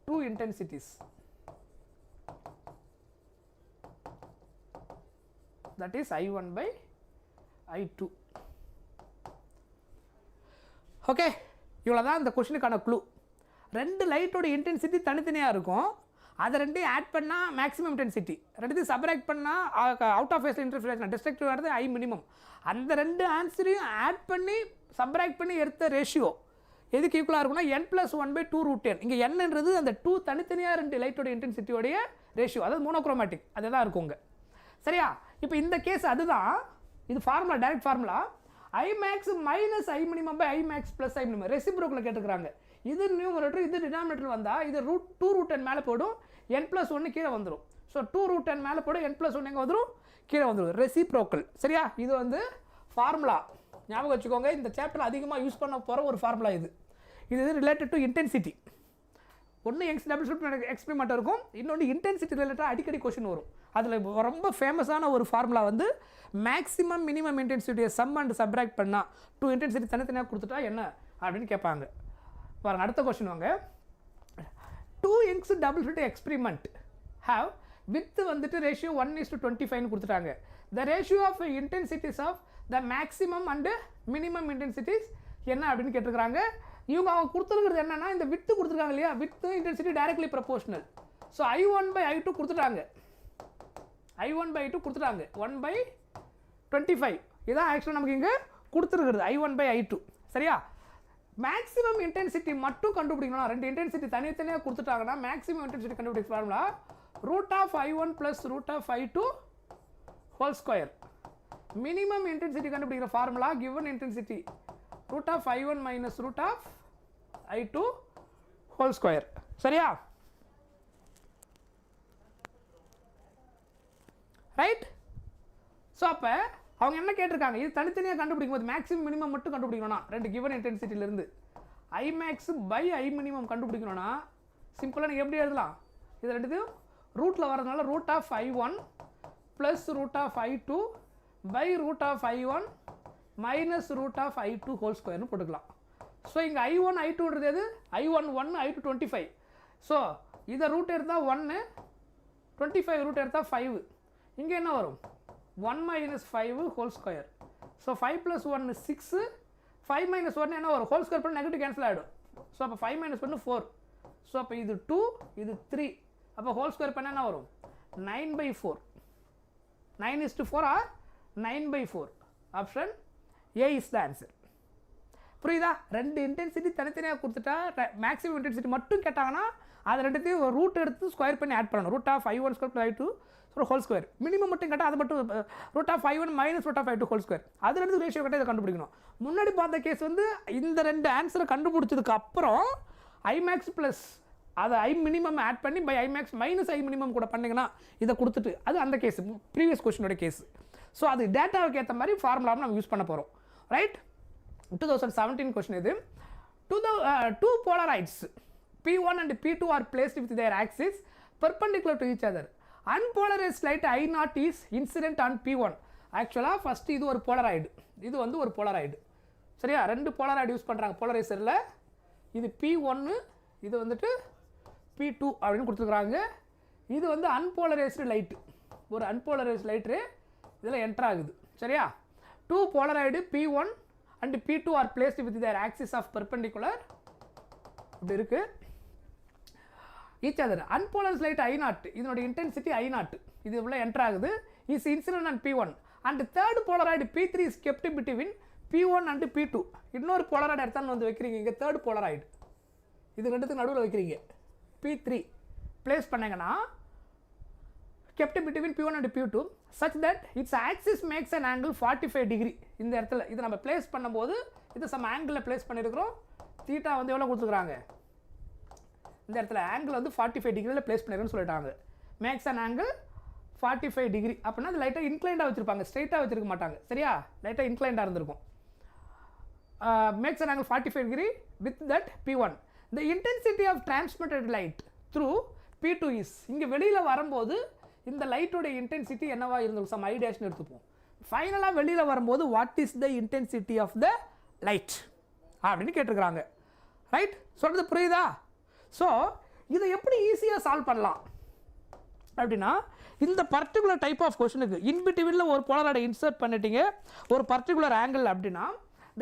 2 intensities, that is I1/I2. Okay, இவ்வளோ தான் இந்த கொஸ்டினுக்கான க்ளூ. 2 லைட்டோட இன்டென்சிட்டி தனித்தனியாக இருக்கும், அதை ரெண்டையும் ஆட் பண்ணால் மேக்ஸிமம் இன்டென்சிட்டி, ரெண்டுத்தையும் சப்ராக்ட் பண்ணால் out of phase interference destructive ஆகிறது I மினிமம். அந்த 2 ஆன்சரையும் ஆட் பண்ணி சப்ராக்ட் பண்ணி எடுத்த ரேஷியோ எதுக்கு ஈக்குவலாக இருக்குன்னா n + 1/2 √n. இங்கே என்னன்றது அந்த 2 தனித்தனியாக 2 லைட்டோட இன்டென்சிட்டியோடைய ரேஷியோ, அதாவது மோனோக்ரோமேட்டிக், அதுதான் இருக்குங்க. சரியா? இப்போ இந்த கேஸ் அதுதான், இது formula, direct formula. Imax minus Iminimum/Imax + Iminimum ரெசிப்ரோக்கில் கேட்டுக்கிறாங்க. இது நியூமரேட்டர், இது டினாமினேட்டர் வந்தால் இது √2√n மேலே போய்டும், n + 1 கீழே வந்துடும். ஸோ 2√n மேலே போய்டும், n + 1 எங்கே வந்துடும், கீழே வந்துடும். ரெசிப்ரோக்கல். சரியா? இது வந்து ஃபார்முலா, ஞாபகம் வச்சுக்கோங்க. இந்த சாப்டர் அதிகமாக யூஸ் பண்ண போகிற ஒரு ஃபார்முலா இது. இது ரிலேட்டட் டு இன்டென்சிட்டி. ஒன்று யங்ஸ் டபுள் ஸ்லிட் எக்ஸ்பெரிமெண்ட் இருக்கும், இன்னொன்று இன்டென்சிட்டி ரிலேட்டடாக அடிக்கடி கொஸ்டின் வரும். அதில் ரொம்ப ஃபேமஸான ஒரு ஃபார்முலா வந்து மேக்ஸிமம் மினிமம் இன்டென்சிட்டியை சம் அண்ட் சப்ராக்ட் பண்ணால் 2 இன்டென்சிட்டி தனித்தனியாக கொடுத்துட்டா என்ன அப்படின்னு கேட்பாங்க. பாருங்க, அடுத்த கொஸ்டின் வாங்க. 2 Young's double slit experiment have with வந்துட்டு ரேஷியோ 1:25 கொடுத்துட்டாங்க. The ratio of intensities of the maximum and minimum intensities என்ன அப்படின்னு கேட்டிருக்கிறாங்க. அவங்க கொடுத்துருக்கிறது என்னன்னா, இந்த வித்து கொடுத்துருக்காங்க இல்லையா, width intensity directly proportional. So I1/I2 கொடுத்துட்டாங்க, I1/I2 கொடுத்துட்டாங்க 1/25. இதான் ஆக்சுவலாக நமக்கு இங்கே கொடுத்துருக்குறது I1/I2. சரியா? மேக்ஸிமம் இன்டென்சிட்டி மட்டும் கண்டுபிடிக்கணும். 2 இன்டென்சிட்டி தனித்தனியாக கொடுத்துட்டாங்கன்னா மேக்ஸிமம் இன்டென்சிட்டி கண்டுபிடிக்க formula √I1 + √I2 whole square. Minimum intensity கண்டுபிடிக்கிற formula given intensity √I1 - √I2 whole square. சரியா? ரைட்? ஸோ அப்போ அவங்க என்ன கேட்டிருக்காங்க, இது தனித்தனியாக கண்டுபிடிக்கும் போது மேக்ஸிமம் மினிமம் மட்டும் கண்டுபிடிக்கணும்னா 2 கிவன் இன்டென்சிட்டியிலேருந்து Imax/Iminimum கண்டுபிடிக்கணும்னா சிம்பிளாக நீங்கள் எப்படி எழுதலாம், இது ரெண்டுத்தையும் ரூட்டில் வரதுனால √I1 + √I2 /√I1 - √I2 whole ஸ்கொயர்னு போட்டுக்கலாம். ஸோ இங்கே I1 I2ன்றது எது, I1 1, I2 25. ஸோ இதை ரூட் எடுத்தால் 1, 25 ரூட் எடுத்தால் 5. இங்கே என்ன வரும், 1 - 5 ஹோல் ஸ்கொயர். ஸோ 5 + 1 6, 5 - 1 என்ன வரும், ஹோல் ஸ்கொயர் பண்ண நெகட்டிவ் கேன்சல் ஆகிடும். ஸோ அப்போ 5 - 1 4. ஸோ அப்போ இது 2, இது 3. அப்போ ஹோல் ஸ்கொயர் பண்ண என்ன வரும், 9/4. 9:4 or 9/4. Option A is the answer. புரியுதா? ரெண்டு இன்டென்சிட்டி தனித்தனியாக கொடுத்துட்டா மேக்ஸிமம் இன்டென்சிட்டி மட்டும் கேட்டாங்கன்னா அது ரெண்டுத்தையும் ஒரு ரூட் எடுத்து ஸ்கொயர் பண்ணி ஆட் பண்ணணும். √5(1² + i2) ஹோல் ஸ்கொயர். மினிமம் மட்டும் கேட்டால் அது மட்டும் √5(1 - √5(2) ஹோல் ஸ்கொயர். அது ரெண்டு ரேஷியோ கேட்டால் இதை கண்டுபிடிக்கணும். முன்னாடி பார்த்த கேஸ் வந்து இந்த ரெண்டு ஆன்சரை கண்டுபிடிச்சதுக்கு அப்புறம் ஐமேக்ஸ் ப்ளஸ் அதை ஐ மினிமம் ஆட் பண்ணி பை ஐமேக்ஸ் - ஐ மினிமம் கூட பண்ணிங்கன்னா இதை கொடுத்துட்டு அது அந்த கேஸ் ப்ரீவியஸ் கொஸ்டினோட கேஸ். ஸோ அது டேட்டாவுக்கு ஏற்ற மாதிரி ஃபார்முலாவும் நம்ம யூஸ் பண்ண போகிறோம். ரைட்? 2017 கொஸ்டின் இது. Two polarides P1 and P2 are placed with their axis perpendicular to each other. Unpolarized light I0 is incident on P1. ஆக்சுவலாக ஃபஸ்ட்டு இது ஒரு போலராய்டு, இது வந்து ஒரு போலராய்டு. சரியா? ரெண்டு போலராய்டு யூஸ் பண்ணுறாங்க போலரைசரில். இது P1, இது வந்துட்டு P2 அப்படின்னு கொடுத்துருக்குறாங்க. இது வந்து அன்போலரைஸ்டு லைட்டு, ஒரு அன்போலரைஸ்டு லைட்டு இதில் என்டர் ஆகுது. சரியா? Two polaroid P1 and P2 are placed with their axis of perpendicular இப்படி இருக்கு each other. Unpolarized light I0, இதனோட intensity I0 இது உள்ள என்டர் ஆகுது, is incident on P1 and third polaroid P3 is kept between P1 and P2. இன்னொரு Polaroid எடுத்தான்னு வந்து வைக்கிறீங்க இங்கே, தேர்ட் போலராய்டு இது ரெண்டுத்துக்கு நடுவில் வைக்கிறீங்க. P3 பிளேஸ் பண்ணீங்கன்னா kept between P1 and P2 such that its axis makes an angle 45 degree. இந்த இடத்துல இது நம்ம பிளேஸ் பண்ணும்போது இது சம் ஆங்கிளில் பிளேஸ் பண்ணியிருக்கிறோம். தீட்டா வந்து எவ்வளோ கொடுத்துருக்குறாங்க, இந்த இடத்துல ஆங்கிள் வந்து 45 டிகிரியில் பிளேஸ் பண்ணிருக்குன்னு சொல்லிட்டாங்க. மேக்ஸ் அன் ஆங்கிள் 45 டிகிரி அப்படின்னா அது லைட்டாக இன்க்ளைண்டாக வச்சுருப்பாங்க, ஸ்ட்ரைட்டாக வச்சுருக்க மாட்டாங்க. சரியா? லைட்டாக இன்க்ளைண்டாக இருந்திருக்கும். Maths an angle 45 degree with that P1. The intensity of transmitted light through P2 is, இங்கே வெளியில் வரும்போது இந்த லைட்டோட இன்டென்சிட்டி என்னவா இருந்திருக்கும், சம் I டேஷ்னு எடுத்துப்போம். ஃபைனலாக வெளியில் வரும்போது what is the intensity of the light அப்படின்னு கேட்டிருக்கிறாங்க. ரைட்? சொல்கிறது புரியுதா? ஸோ இதை எப்படி ஈஸியாக சால்வ் பண்ணலாம் அப்படின்னா, இந்த பர்டிகுலர் டைப் ஆஃப் கொஸ்டினுக்கு இன்பிட்வீனில் ஒரு போலராய்டை இன்சர்ட் பண்ணிட்டீங்க ஒரு பர்டிகுலர் ஆங்கிள் அப்படின்னா,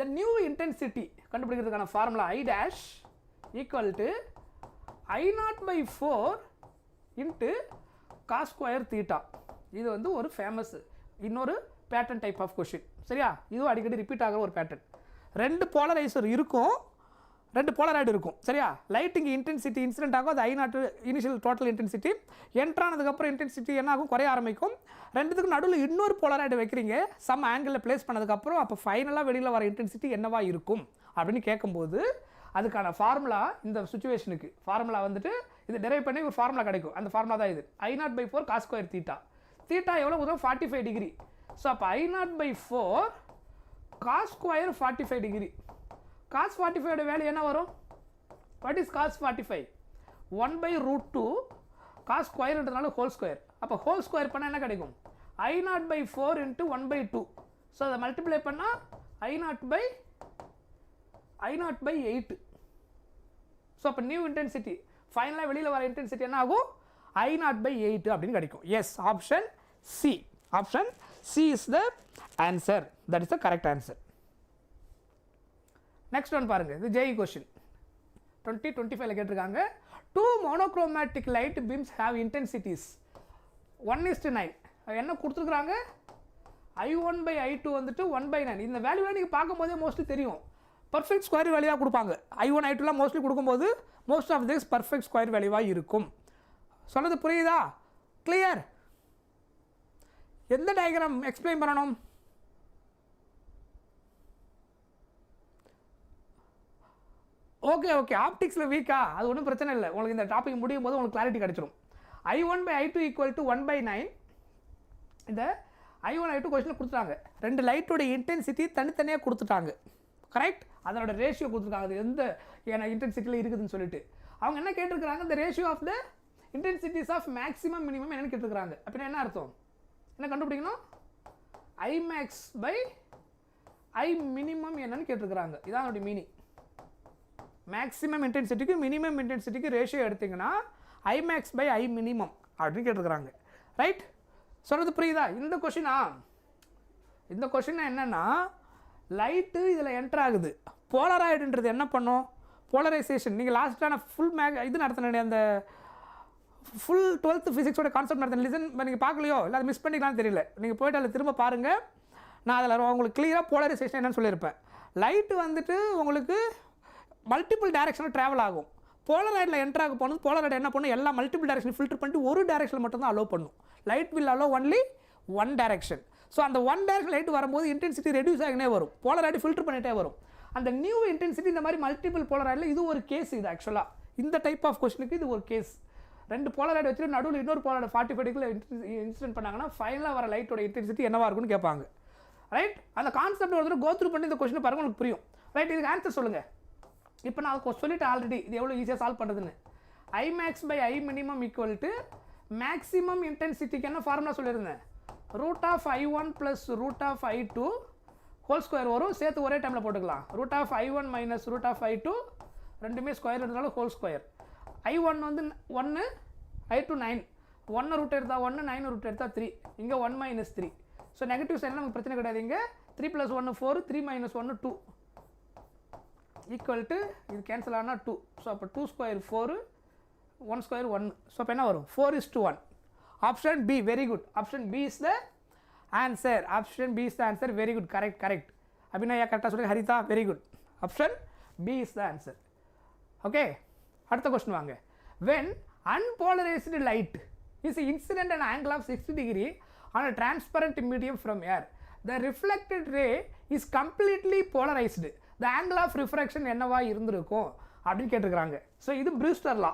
த நியூ இன்டென்சிட்டி கண்டுபிடிக்கிறதுக்கான formula I dash equal to I0/4 into cos square theta. இது வந்து ஒரு ஃபேமஸ் இன்னொரு பேட்டர்ன் டைப் ஆஃப் கொஸ்டின். சரியா? இதுவும் அடிக்கடி ரிப்பீட் ஆகிற ஒரு பேட்டர்ன். ரெண்டு போலரைசர் இருக்கும், ரெண்டு போலராய்டு இருக்கும். சரியா? லைட் இங்கே இன்டென்சிட்டி இன்சிடென்ட் ஆகும், அது I0 இனிஷியல் டோட்டல் இன்டென்சிட்டி. என்ட்ரானதுக்கப்புறம் இன்டென்சிட்டி என்ன ஆகும், குறைய ஆரம்பிக்கும். ரெண்டுத்துக்கு நடுவில் இன்னொரு போலராய்டு வைக்கிறீங்க சம் ஆங்கிளில் பிளேஸ் பண்ணதுக்கப்புறம், அப்போ ஃபைனலாக வெளியில் வர இன்டென்சிட்டி என்னவா இருக்கும் அப்படின்னு கேட்கும்போது அதுக்கான ஃபார்முலா இந்த சுச்சுவேஷனுக்கு ஃபார்முலா வந்துட்டு இது டெரைவ் பண்ணி ஒரு ஃபார்முலா கிடைக்கும். அந்த ஃபார்முலா தான் இது I0/4 cos square theta. Theta எவ்வளோ வரும், 45 டிகிரி. ஸோ அப்போ I0/4 cos square 45 degree. cos 45 value என்ன வரும், வாட் இஸ் cos 45? 1/√2 cos ஸ்கொயர்ன்றதுனால ஹோல் ஸ்கொயர். அப்போ ஹோல் ஸ்கொயர் பண்ணால் என்ன கிடைக்கும், I0/4 into 1/2. ஸோ அதை மல்டிப்ளை பண்ணால் I0/8. ஸோ அப்போ நியூ இன்டென்சிட்டி ஃபைனலாக வெளியில் வர இன்டென்சிட்டி என்ன ஆகும், I0/8 அப்படின்னு கிடைக்கும். Yes, option C. Option C is the answer. That is the correct answer. Next one பாருங்கள், இது ஜேஇ கொஸ்டின் 2025 கேட்டிருக்காங்க. 2 monochromatic light beams have intensities 1:9. என்ன கொடுத்துருக்குறாங்க, I1/I2 வந்துட்டு 1/9. இந்த வேல்யூலாம் நீங்கள் பார்க்கும்போதே மோஸ்ட்லி தெரியும், பர்ஃபெக்ட் ஸ்கொயர் வேல்யூவாக கொடுப்பாங்க. I1 I2லாம் மோஸ்ட்லி கொடுக்கும்போது most of this perfect square வேல்யூவாக இருக்கும். சொன்னது புரியுதா? கிளியர்? எந்த டயக்ராம் எக்ஸ்பிளைன் பண்ணணும், ஓகே ஓகே ஆப்டிக்ஸில் வீக்கா, அது ஒன்றும் பிரச்சனை இல்லை. உங்களுக்கு இந்த டாபிக் முடியும் போது உங்களுக்கு கிளாரிட்டி கிடச்சிரும். I1/I2 = 1/9. இந்த I1 I2 கொஸ்டின் கொடுத்துட்டாங்க, ரெண்டு லைட்டோட இன்டென்சிட்டி தனித்தனியாக கொடுத்துட்டாங்க. கரெக்ட்? அதனோட ரேஷியோ கொடுத்துருக்காங்க, அது எந்த இன்டென்சிட்டியில் இருக்குதுன்னு சொல்லிட்டு. அவங்க என்ன கேட்டிருக்கிறாங்க, இந்த ratio of the intensities of maximum minimum என்னன்னு கேட்டிருக்கிறாங்க. அப்படின்னா என்ன அர்த்தம், என்ன கண்டுபிடிக்கணும், I max/I minimum என்னன்னு கேட்டிருக்கிறாங்க. இதான் அதோட மீனிங். மேக்ஸிமம் இன்டென்சிட்டிக்கு மினிமம் இன்டென்சிட்டிக்கு ரேஷியோ எடுத்திங்கன்னா I max/I minimum அப்படின்னு கேட்டிருக்கிறாங்க. ரைட்? சொல்கிறது புரியுதா? இந்த கொஷினா இந்த கொஷின் என்னென்னா லைட்டு இதில் என்டர் ஆகுது, போலராய்டுன்றது என்ன பண்ணும், போலரைசேஷன். நீங்கள் லாஸ்ட்டான ஃபுல் இது நடத்தின அந்த ஃபுல் 12th ஃபிசிக்ஸோட கான்செப்ட் நடத்தின லிசன் நீங்கள் பார்க்கலையோ இல்லை அதை மிஸ் பண்ணிக்கலாம்னு தெரியல, நீங்கள் போய்ட்டு அதில் திரும்ப பாருங்கள். நான் அதில் உங்களுக்கு கிளியராக போலரைசேஷன் என்னன்னு சொல்லியிருப்பேன். லைட்டு வந்துட்டு உங்களுக்கு மல்டிபிள் டைரெக்ஷனில் ட்ராவல் ஆகும். போலராய்டில் என்டர் ஆக போனது போலராய்டு என்ன பண்ணும், எல்லா மல்டிபிள் டைரெக்ஷன் ஃபில்டர் பண்ணிட்டு ஒரு டைரெக்ஷனில் மட்டும்தான் அலோவ் பண்ணும். Light will allow only one direction. So அந்த ஒன் டைரெக்ஷன் லைட் வரும்போது இன்டென்சிட்டி ரெடியூஸ் ஆகினே வரும், போலராய்டு ஃபில்டர் பண்ணிகிட்டே வரும். அந்த நியூ இன்டென்சிட்டி இந்த மாதிரி மல்டிபிள் போலராய்டில் இது ஒரு கேஸ். இது ஆக்சுவலாக இந்த டைப் ஆஃப் கொஸ்டினுக்கு இது ஒரு கேஸ். 2 போலராய்டு வச்சுட்டு நடுவில் இன்னொரு போலராய்டு 45 டிகிரியில் இன்சிடென்ட் பண்ணாங்கன்னா ஃபைனலாக வர லைட்டோட இன்டென்சிட்டி என்னவாக இருக்குன்னு கேட்பாங்க. ரைட், அந்த கான்செப்ட் ஒரு கோ த்ரூ பண்ணி இந்த கொஸ்டினை பாருங்க, உங்களுக்கு புரியும். ரைட், இதுக்கு ஆன்சர் சொல்லுங்கள். இப்போ நான் சொல்லிட்டேன் ஆல்ரெடி இது எவ்வளோ ஈஸியாக சால்வ் பண்ணுறதுன்னு. Imax/Iminimum ஈக்குவல் டு மேக்ஸிமம் இன்டென்சிட்டிக்கு என்ன ஃபார்முலா சொல்லியிருந்தேன், √I1 + √I2 ஹோல் ஸ்கொயர் வரும், சேர்த்து ஒரே டைமில் போட்டுக்கலாம். √I1 - √I2 ரெண்டுமே ஸ்கொயர் இருந்தாலும் ஹோல் ஸ்கொயர். I1 வந்து 1, I2 9, 1 ரூட் எடுத்தால் 1, 9 ரூட் எடுத்தால் 3, இங்கே 1 - 3. ஸோ நெகட்டிவ் சைடில் நமக்கு பிரச்சனை கிடையாது. இங்கே 3 + 1 4, 3 - 1 2 ஈக்குவல் டு இது கேன்சல் ஆனால் 2. ஸோ அப்போ 2 ஸ்கொயர் 4, 1 ஸ்கொயர் 1. ஸோ அப்போ என்ன வரும், 4:1. Option B, very good. Option B is the answer. Option B is the answer, very good, correct. அப்படின்னா கரெக்டாக சொல்லி Haritha, very good. Option B is the answer. Okay, அடுத்த கொஸ்டின் வாங்க. when unpolarized light is incident at an angle of 60 degree on a transparent medium from air, the reflected ray is completely polarized. The angle of refraction என்னவா இருந்திருக்கும் அப்படின்னு கேட்டிருக்கிறாங்க. So இது Brewster லா.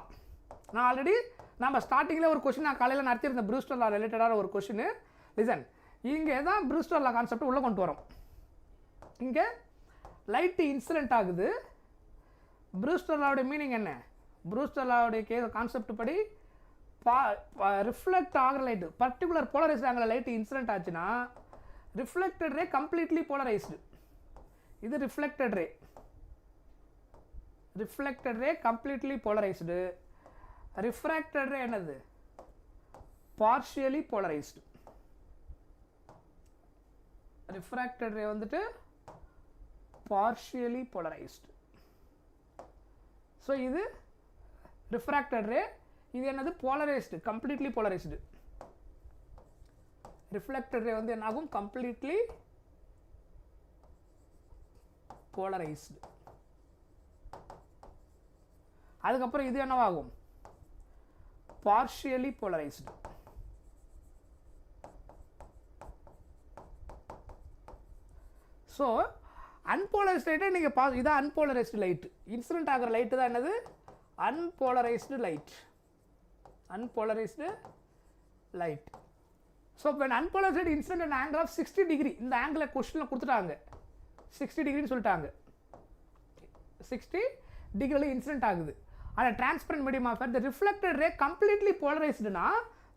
நான் already நம்ம ஸ்டார்டிங்கில் ஒரு கொஸ்டின் நான் காலையில் நடத்தியிருந்தேன், ப்ரூஸ்டர் லா ரிலேட்டடான ஒரு கொஸ்டின். லிசன், இங்கே தான் ப்ரூஸ்டர் லா கான்செப்ட் உள்ளே கொண்டு வரோம். இங்கே லைட்டு இன்சிடென்ட் ஆகுது. ப்ரூஸ்டர் லாவுடைய மீனிங் என்ன, ப்ரூஸ்டர் லாவுடைய கான்செப்ட் படி ரிஃப்ளெக்ட் ஆகிற லைட்டு பர்டிகுலர் போலரைஸ்ட் ஆகிற லைட்டு இன்சிடென்ட் ஆச்சுன்னா ரிஃப்ளெக்டட் ரே கம்ப்ளீட்லி போலரைஸ்டு. இது reflected ray completely polarised. Refracted ray என்னது, பார்ஷியலி போலரைஸ்டு. ரிஃப்ராக்டட் ரே வந்துட்டு பார்ஷியலி போலரைஸ்டு. ஸோ இது ரிஃப்ராக்டட் ரே, இது என்னது polarised, completely polarised. Reflected ray வந்து என்ன ஆகும், கம்ப்ளீட்லி போலரைஸ்டு. அதுக்கப்புறம் இது என்னவாகும், பார்ஷியலி போலரைஸ்டு. ஸோ அன்போலரைஸ்டு லைட்டை நீங்கள் இதான் அன்போலரைஸ்டு லைட். இன்சிடென்ட் ஆகிற லைட்டு தான் என்னது, unpolarised light. Unpolarised light. So இப்போ unpolarised incident and angle of 60 degree, இந்த ஆங்கிளை கொஸ்டினில் கொடுத்துட்டாங்க, 60 டிகிரின்னு சொல்லிட்டாங்க. 60 டிகிரியில் இன்சிடென்ட் ஆகுது. ஆனால் transparent medium of the reflected ray completely போலரைஸ்டுனா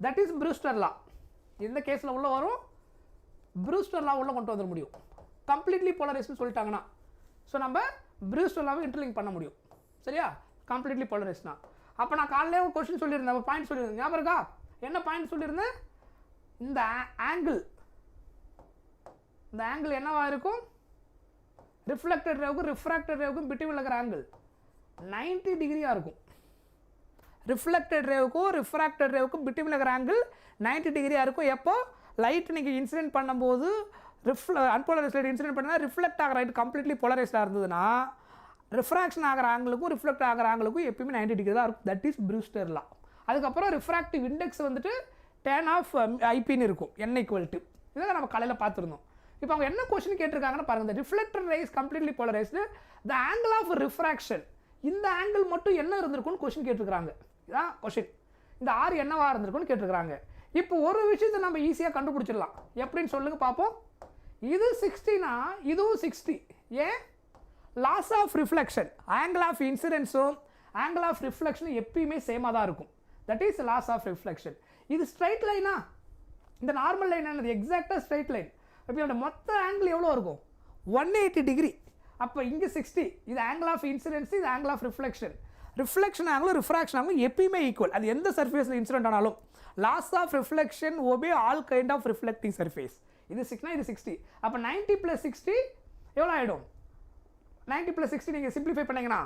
தட் இஸ் ப்ரூஸ்டர் லா. இந்த கேஸில் உள்ள வரும், ப்ரூஸ்டர் லா உள்ள கொண்டு வந்துட முடியும். கம்ப்ளீட்லி போலரைஸ்டுன்னு சொல்லிட்டாங்கன்னா ஸோ நம்ம ப்ரூஸ்டர் லாவை இன்டர்லிங்க் பண்ண முடியும். சரியா, கம்ப்ளீட்லி போலரைஸ்ட்னா. அப்போ நான் காலையிலே ஒரு கொஸ்டின் சொல்லியிருந்தேன், ஒரு பாயிண்ட் சொல்லியிருந்தேன், ஞாபகம் இருக்கா? என்ன பாயிண்ட் சொல்லியிருந்தேன், இந்த ஆங்கிள் என்னவா இருக்கும், ரிஃப்ளெக்டட் ரேவுக்கும் ரிஃப்ராக்டட் ரேவுக்கும் பிட்வீன் இருக்கிற ஆங்கிள் 90 டிகிரியாக இருக்கும். ரிஃப்ளெக்டட் ரேவுக்கும் ரிஃப்ராக்டட் ரேவுக்கும் பிட்வீன் இருக்கிற ஆங்கிள் 90 டிகிரியாக இருக்கும். எப்போ லைட் நீங்கள் இன்சிடென்ட் பண்ணும்போது அன்போலரைஸ்ட் லைட் இன்சிடென்ட் பண்ணால் ரிஃப்ளெக்ட் ஆகிற லைட் கம்ப்ளீட்லி போலரைஸ்டாக இருந்ததுன்னா ரிஃப்ராக்ஷன் ஆகிற ஆங்கிளுக்கும் ரிஃப்ளெக்ட் ஆகிற ஆங்கிளுக்கும் எப்பயுமே 90 டிகிரி தான் இருக்கும். தட் இஸ் ப்ரூஸ்டர் லா. அதுக்கப்புறம் ரிஃப்ராக்டிவ் இண்டெக்ஸ் வந்துட்டு tan of IPன்னு இருக்கும், n ஈக்குவல் டு. இதை நம்ம காலையில் பார்த்துருந்தோம். இப்போ அவங்க என்ன கொஸ்டின் கேட்டிருக்காங்கன்னு பாருங்கள். Reflected ray is completely polarised, the angle of refraction, இந்த ஆங்கிள் மட்டும் என்ன இருந்திருக்கும்னு கொஸ்டின் கேட்டிருக்காங்க. இதான் கொஸ்டின். இந்த ஆர் என்னவா இருந்திருக்கும்னு கேட்டிருக்காங்க. இப்போ ஒரு விஷயத்தை நம்ம ஈஸியாக கண்டுபிடிச்சிடலாம். எப்படின்னு சொல்லுங்க பார்ப்போம். இது 60னா இதுவும் 60. ஏன், laws of reflection, angle of இன்சிடென்ஸும் ஆங்கிள் ஆஃப் ரிஃப்ளெக்ஷனும் எப்பயுமே சேமாக தான் இருக்கும். That is laws of reflection. இது ஸ்ட்ரைட் லைனா, இந்த நார்மல் லைன் என்னது, எக்ஸாக்டாக ஸ்ட்ரைட் லைன். அப்போ இதோட மொத்த ஆங்கிள் எவ்வளோ இருக்கும், 180 டிகிரி. அப்போ இங்கே 60, இது ஆங்கிள் ஆஃப் இன்சிடென்ஸ், இது ஆங்கிள் ஆஃப் ரிஃப்ளெக்ஷன். ரிஃப்ளெக்ஷன் ஆங்கிளும் ரிஃப்ராக்ஷன் ஆங்கிளும் எப்பயுமே ஈக்குவல். அது எந்த சர்ஃபேஸில் இன்சிடென்ட் ஆனாலும் laws of reflection obey all kind of reflecting surface. இது 6னா இது 60. அப்போ 90 + 60 எவ்வளோ ஆகிடும்? 90 + 60 நீங்கள் சிம்பிளிஃபை பண்ணிங்கன்னா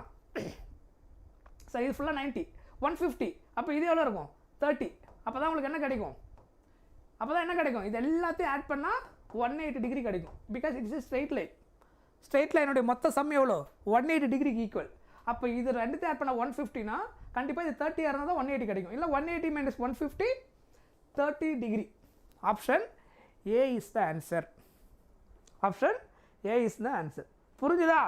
சரி இது ஃபுல்லாக 90 150. அப்போ இது எவ்வளோ இருக்கும்? 30. அப்போ தான் உங்களுக்கு என்ன கிடைக்கும்? இது எல்லாத்தையும் ஆட் பண்ணால் 180 டிகிரி கிடைக்கும். Because it's is straight line. Straight லைனுடைய மொத்த சம் எவ்வளோ? 180 டிகிரிக்கு ஈக்குவல். அப்போ இது ரெண்டுத்தையும் ஆட் பண்ணால் 150னா கண்டிப்பாக இது 30 இருந்தால் தான் 180 கிடைக்கும். இல்லை 180 - 150 30 degree. Option A is the answer. Option A is the answer. புரிஞ்சுதா?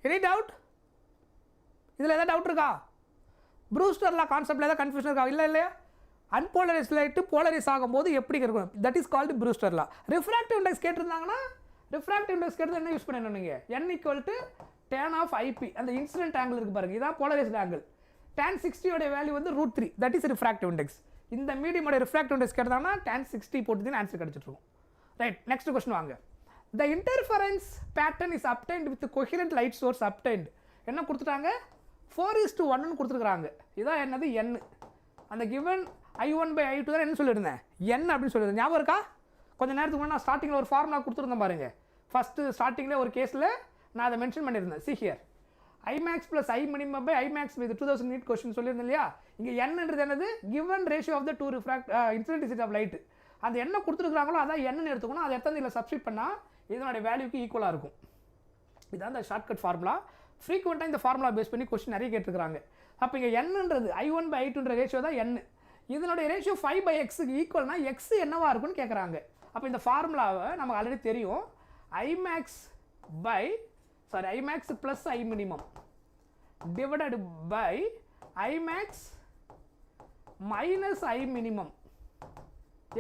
Any doubt? இதில் எதாவது டவுட் இருக்கா? ப்ரூஸ்டர் லா கான்செப்டில் ஏதாவது கன்ஃபியூஷன் இருக்கா? இல்லையா? அன்போலரைஸ் லைட்டு போலரைஸ் ஆகும்போது எப்படி இருக்கும்? That is called Brewster law. Refractive index கேட்டிருந்தாங்கன்னா ரிஃப்ராக்டிவ் இண்டெக்ஸ் கேட்டது என்ன யூஸ் பண்ணணும் நீங்கள்? n = tan of IP. அந்த இன்சிடென்ட் ஆங்கிள் இருக்குது பாருங்கள், இதான் போலரைஸ்ட் ஆங்கிள். tan 60 உடைய வேல்யூ வந்து √3. That is refractive index. இந்த மீடியமோட ரிஃப்ராக்டிவ் இண்டெக்ஸ் கேட்டாங்கன்னா tan 60 போட்டு ஆன்சர் கிடச்சிட்ருக்கும். ரைட், நெக்ஸ்ட் கொஸ்டின் வாங்க. The interference pattern is obtained with coherent light source obtained. என்ன கொடுத்துட்டாங்க? 4:1 கொடுத்துருக்குறாங்க. இதான் என்னது? n. அந்த given I1/I2 தான் என்ன சொல்லியிருந்தேன்? n அப்படின்னு சொல்லியிருந்தேன். ஞாபகம் இருக்கா? கொஞ்சம் நேரத்துக்கு முன்னாடி நான் ஸ்டார்டிங்கில் ஒரு ஃபார்முலா கொடுத்துருந்தேன் பாருங்கள். ஃபஸ்ட்டு ஸ்டார்டிங்கில் ஒரு கேஸில் நான் அதை மென்ஷன் பண்ணியிருந்தேன். see here Imax + Iminimum/Imax with 2000 NEET question சொல்லியிருந்தேன் இல்லையா? இங்கே என்னன்றது என்னது? given ratio of the two intensity of light. அந்த என்ன கொடுத்துருக்குறாங்களோ அதான் என்னன்னு எடுத்துக்கணும். அதை எடுத்து இதில் சப்ஸ்டிட் பண்ணால் இதனுடைய வேல்யூக்கு ஈக்குவலாக இருக்கும். இதுதான் இந்த ஷார்ட்கட் ஃபார்முலா. ஃப்ரீக்வெண்ட்டாக இந்த ஃபார்முலா பேஸ் பண்ணி கொஸ்டின் நிறைய கேட்டுருக்காங்க. அப்போ இங்கே என்னன்றது I1/I2ன்ற ரேஷியோ தான் n. இதனுடைய ரேஷியோ 5/xக்கு ஈக்குவல்னா x என்னவா இருக்குன்னு கேட்குறாங்க. அப்போ இந்த ஃபார்முலாவை நமக்கு ஆல்ரெடி தெரியும். Imax + Iminimum divided by Imax - Iminimum.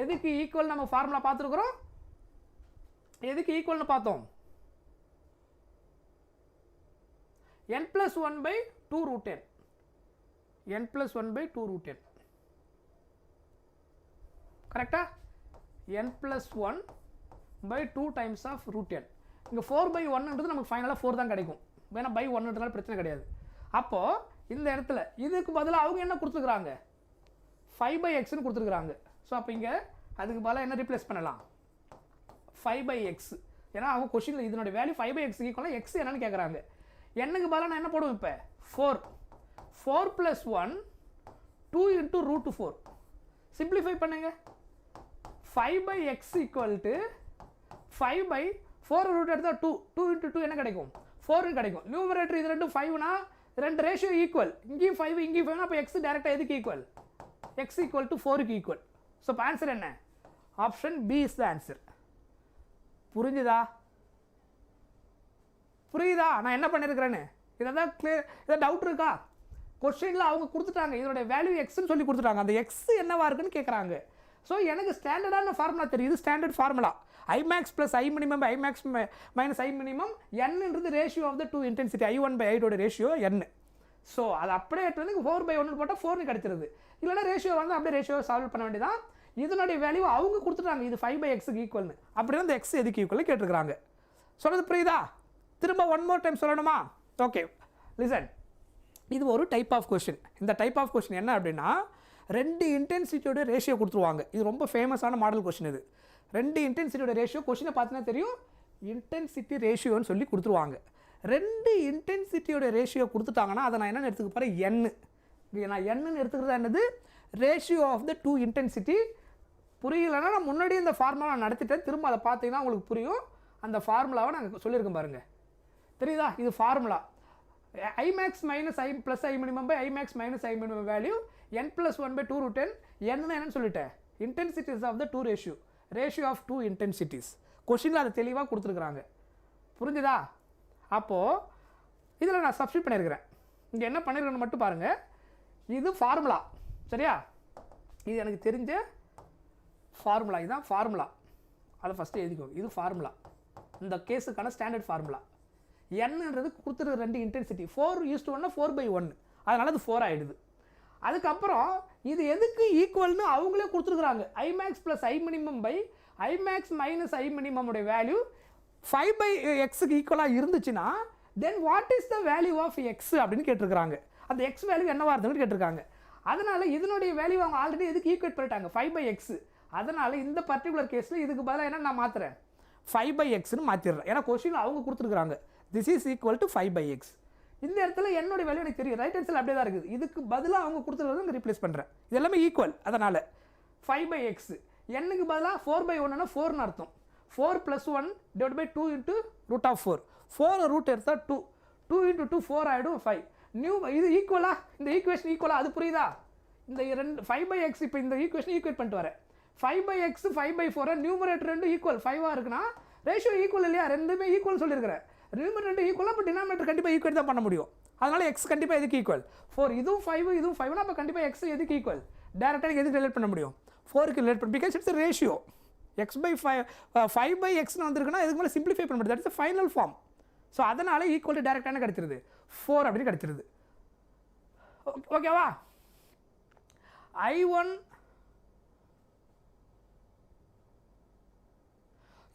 எதுக்கு ஈக்குவல் நம்ம ஃபார்முலா பார்த்துருக்குறோம்? எதுக்கு ஈக்குவல்னு பார்த்தோம்? n + 1/2√n. n + 1/2√n. கரெக்டா? n + 1/2 times of √n. இங்கே 4/1ன்றது நமக்கு ஃபைனலாக 4 தான் கிடைக்கும். வேணா பை 1ன்றதுனால பிரச்சனை கிடையாது. அப்போது இந்த இடத்துல இதுக்கு பதிலாக அவங்க என்ன கொடுத்துருக்குறாங்க? 5/xன்னு கொடுத்துருக்குறாங்க. ஸோ அப்போ இங்கே அதுக்கு பதிலாக என்ன ரீப்ளேஸ் பண்ணலாம்? 5/x. ஏன்னா அவங்க கொஸ்டினில் இதனுடைய வேல்யூ 5/x ஈக்குவலாக x என்னன்னு கேட்குறாங்க. என்னக்கு பதிலாக நான் என்ன போடுவேன்? இப்போ 4 + 1 2 × √4. சிம்பிளிஃபை பண்ணுங்க. 5/x = 5/4 ரூட் எடுத்தால் 2 × 2 என்ன கிடைக்கும்? 4 கிடைக்கும். நியூமரேட்டர் இது ரெண்டும் 5னா ரெண்டு ரேஷியோ ஈக்குவல். இங்கேயும் 5 இங்கேயும் 5னா அப்போ x டேரெக்டாக எதுக்கு ஈக்குவல்? x = 4க்கு ஈக்குவல். ஸோ இப்போ ஆன்சர் என்ன? Option B is the answer. புரிஞ்சுதா? நான் என்ன பண்ணியிருக்கிறேன்னு? இதான் கிளியர். இதை டவுட் இருக்கா? கொஸ்டினில் அவங்க கொடுத்துட்டாங்க இதனுடைய வேல்யூ எக்ஸ்ன்னு சொல்லி கொடுத்துட்டாங்க. அந்த எக்ஸ் என்னவா இருக்குன்னு கேட்குறாங்க. ஸோ எனக்கு ஸ்டாண்டர்டான ஃபார்முலா தெரியும். இது standard formula. Imax + Iminimum Imax - Iminimum n ratio of the two intensity I1/I2 ratio n. So அது அப்படியே வந்து 4/1 போட்டால் 4 கிடச்சிருது. இல்லைனா ரேஷியோ வந்து அப்படியே ரேஷியோ சால்வ் பண்ண வேண்டியதான். இதனுடைய வேல்யூ அவங்க கொடுத்துட்டாங்க இது 5/xக்கு ஈக்குவல்னு. அப்படின்னா இந்த எக்ஸ் எதுக்கு ஈக்குவல் கேட்டிருக்கிறாங்க. சொல்கிறது புரியுதா? திரும்ப ஒன் மோர் டைம் சொல்லணுமா? Okay, listen. இது ஒரு டைப் ஆஃப் கொஸ்டின். இந்த டைப் ஆஃப் கொஸ்டின் என்ன அப்படின்னா, ரெண்டு இன்டென்சிட்டியோட ரேஷியோ கொடுத்துருவாங்க. இது ரொம்ப ஃபேமஸான மாடல் கொஸ்டின். இது ரெண்டு இன்டென்சிட்டியோட ரேஷியோ கொஸ்டினை பார்த்தீங்கன்னா தெரியும். இன்டென்சிட்டி ரேஷியோன்னு சொல்லி கொடுத்துருவாங்க. ரெண்டு இன்டென்சிட்டியோட ரேஷியோ கொடுத்துட்டாங்கன்னா அதை நான் என்னென்னு எடுத்துக்க போகிறேன்? என்னு. நான் என்னன்னு எடுத்துக்கிறது என்னது? Ratio of the two intensity. புரியலைன்னா நான் முன்னாடி இந்த ஃபார்முலா நடத்திட்டேன். திரும்ப அதை பார்த்தீங்கன்னா உங்களுக்கு புரியும். அந்த ஃபார்முலாவை நாங்கள் சொல்லியிருக்கேன் பாருங்கள். தெரியுதா? இது formula. Imax - Iminimum/Imax - Iminimum value n + 1/2√n. என்னன்னு சொல்லிட்டேன்? Intensities of the two ratio of two intensities. கொஸ்டினில் அதை தெளிவாக கொடுத்துருக்குறாங்க. புரிஞ்சுதா? அப்போது இதில் நான் சப்ஸ்டிட் பண்ணியிருக்கிறேன். இங்கே என்ன பண்ணியிருக்கேன்னு மட்டும் பாருங்கள். இது ஃபார்முலா. சரியா? இது எனக்கு தெரிஞ்ச ஃபார்முலா. இதுதான் ஃபார்முலா. அதை ஃபஸ்ட்டு எழுதிக்கோ. இது ஃபார்முலா. இந்த கேஸுக்கான ஸ்டாண்டர்ட் ஃபார்முலா. என்னன்றது கொடுத்துருக்க ரெண்டு இன்டென்சிட்டி 4:1 4/1. அதனால் அது 4 ஆகிடுது. அதுக்கப்புறம் இது எதுக்கு ஈக்குவல்னு அவங்களே கொடுத்துருக்குறாங்க. Imax + Iminimum Imax - Iminimum value 5/xக்கு ஈக்குவலாக இருந்துச்சுன்னா then what is the value of x அப்படின்னு கேட்டிருக்காங்க. அந்த எக்ஸ் வேல்யூ என்னவா இருக்குன்னு கேட்டிருக்காங்க. அதனால் இதனுடைய வேல்யூ அவங்க ஆல்ரெடி எதுக்கு ஈக்குவேட் பண்ணிட்டாங்க 5/x. அதனால் இந்த பர்டிகுலர் கேஸில் இதுக்கு பதிலாக என்ன நான் மாற்றுறேன் 5/xன்னு மாற்றிடுறேன். ஏன்னா கொஸ்டின் அவங்க கொடுத்துருக்குறாங்க this is equal to 5/x. இந்த இடத்துல என்னுடைய வேல்யூ எனக்கு தெரியும், ரைட் ஹேண்ட் சைடில் அப்படியே தான் இருக்குது. இதுக்கு பதிலாக அவங்க கொடுத்துருக்கிறது ரீப்ளேஸ் பண்ணுறேன். இது எல்லாமே ஈக்குவல். அதனால் 5/x என்னுக்கு பதிலாக 4/1னா 4ன்னு அர்த்தம். 4 + 1 / 2 × √4. 4 ரூட் எடுத்தால் 2, 2 × 2 4 ஆகிடும் 5. நியூ இது ஈக்குவலா, இந்த ஈக்குவேஷன் ஈக்குவலா, அது புரியுதா? இந்த 5/x இப்போ இந்த ஈக்குவேஷன் ஈக்குவேட் பண்ணிட்டு வரேன். 5/x 5/4 நியூமரேட்டர் ரெண்டும் ஈக்குவல் 5ஆக இருக்குன்னா ரேஷியோ ஈக்குவல் இல்லையா? ரெண்டுமே ஈக்குவல் சொல்லியிருக்கிறேன். நியூமரேட்டர் ரெண்டு ஈக்குவலாக, அப்போ டினாமினேட்டர் கண்டிப்பாக ஈக்குவேட் தான் பண்ண முடியும். அதனால் எக்ஸ் கண்டிப்பாக எதுக்கு ஈக்குவல் 4. இதுவும் 5 இதுவும் 5னா அப்போ கண்டிப்பாக எக்ஸ் எதுக்கு ஈக்குவல்? டேரெக்டாக எதுக்கு ரிலேட் பண்ண முடியும்? 4க்கு ரிலேட் பண்ண, பிகாஸ் இட்ஸ் ரேஷியோ. x/5 5/xன்னு வந்திருக்குன்னா இதுக்கு மேலே சிம்பிளிஃபை பண்ண முடியாது. That is final form. So அதனால் ஈக்குவல் டு டேரெக்டான கிடச்சிருது 4 அப்படின்னு கிடச்சிருது. ஓகேவா? I1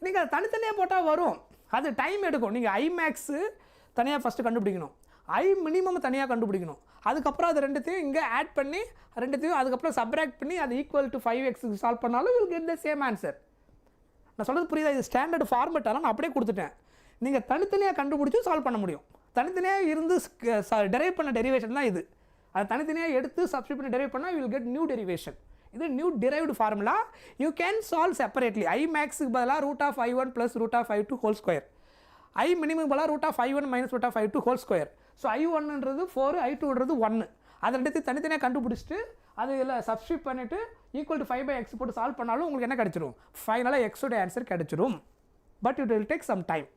நீங்கள் அதை தனித்தனியாக போட்டால் வரும், அது டைம் எடுக்கும். நீங்கள் ஐமேக்ஸு தனியாக ஃபஸ்ட்டு கண்டுபிடிக்கணும், ஐ மினிமம் தனியாக கண்டுபிடிக்கணும். அதுக்கப்புறம் அது ரெண்டுத்தையும் இங்கே ஆட் பண்ணி ரெண்டுத்தையும் அதுக்கப்புறம் சப்ராக்ட் பண்ணி அது ஈக்குவல் டு 5x சால்வ் பண்ணாலும் will get the same answer. நான் சொல்கிறது புரியுதா? இது ஸ்டாண்டர்ட் ஃபார்மெட்டாலும் நான் அப்படியே கொடுத்துட்டேன். நீங்கள் தனித்தனியாக கண்டுபிடிச்சி சால்வ் பண்ண முடியும். தனித்தனியாக இருந்து டெரைவ் பண்ண டெரிவேஷன் தான் இது. அதை தனித்தனியாக எடுத்து சப்ஸ்டிட் பண்ணி டெரைவ் பண்ணால் வில் கெட் நியூ டெரிவேஷன். இது new derived formula. You can solve separately. I மேக்ஸுக்கு பதிலாக √(i1 + √(i2) ஐ மினிமம் பதிலாக √(i1 - √(i2) ஸோ I1ன்றது 4, I2ன்றது 1. அதை எடுத்து தனித்தனியாக கண்டுபிடிச்சிட்டு அது இதில் சப்ஸ்டிட் பண்ணிவிட்டு ஈக்குவல் டு 5/x போட்டு சால்வ் பண்ணாலும் உங்களுக்கு என்ன கிடச்சிரும்? ஃபைனலாக எக்ஸோட ஆன்சர் கிடச்சிரும். But it will take some time.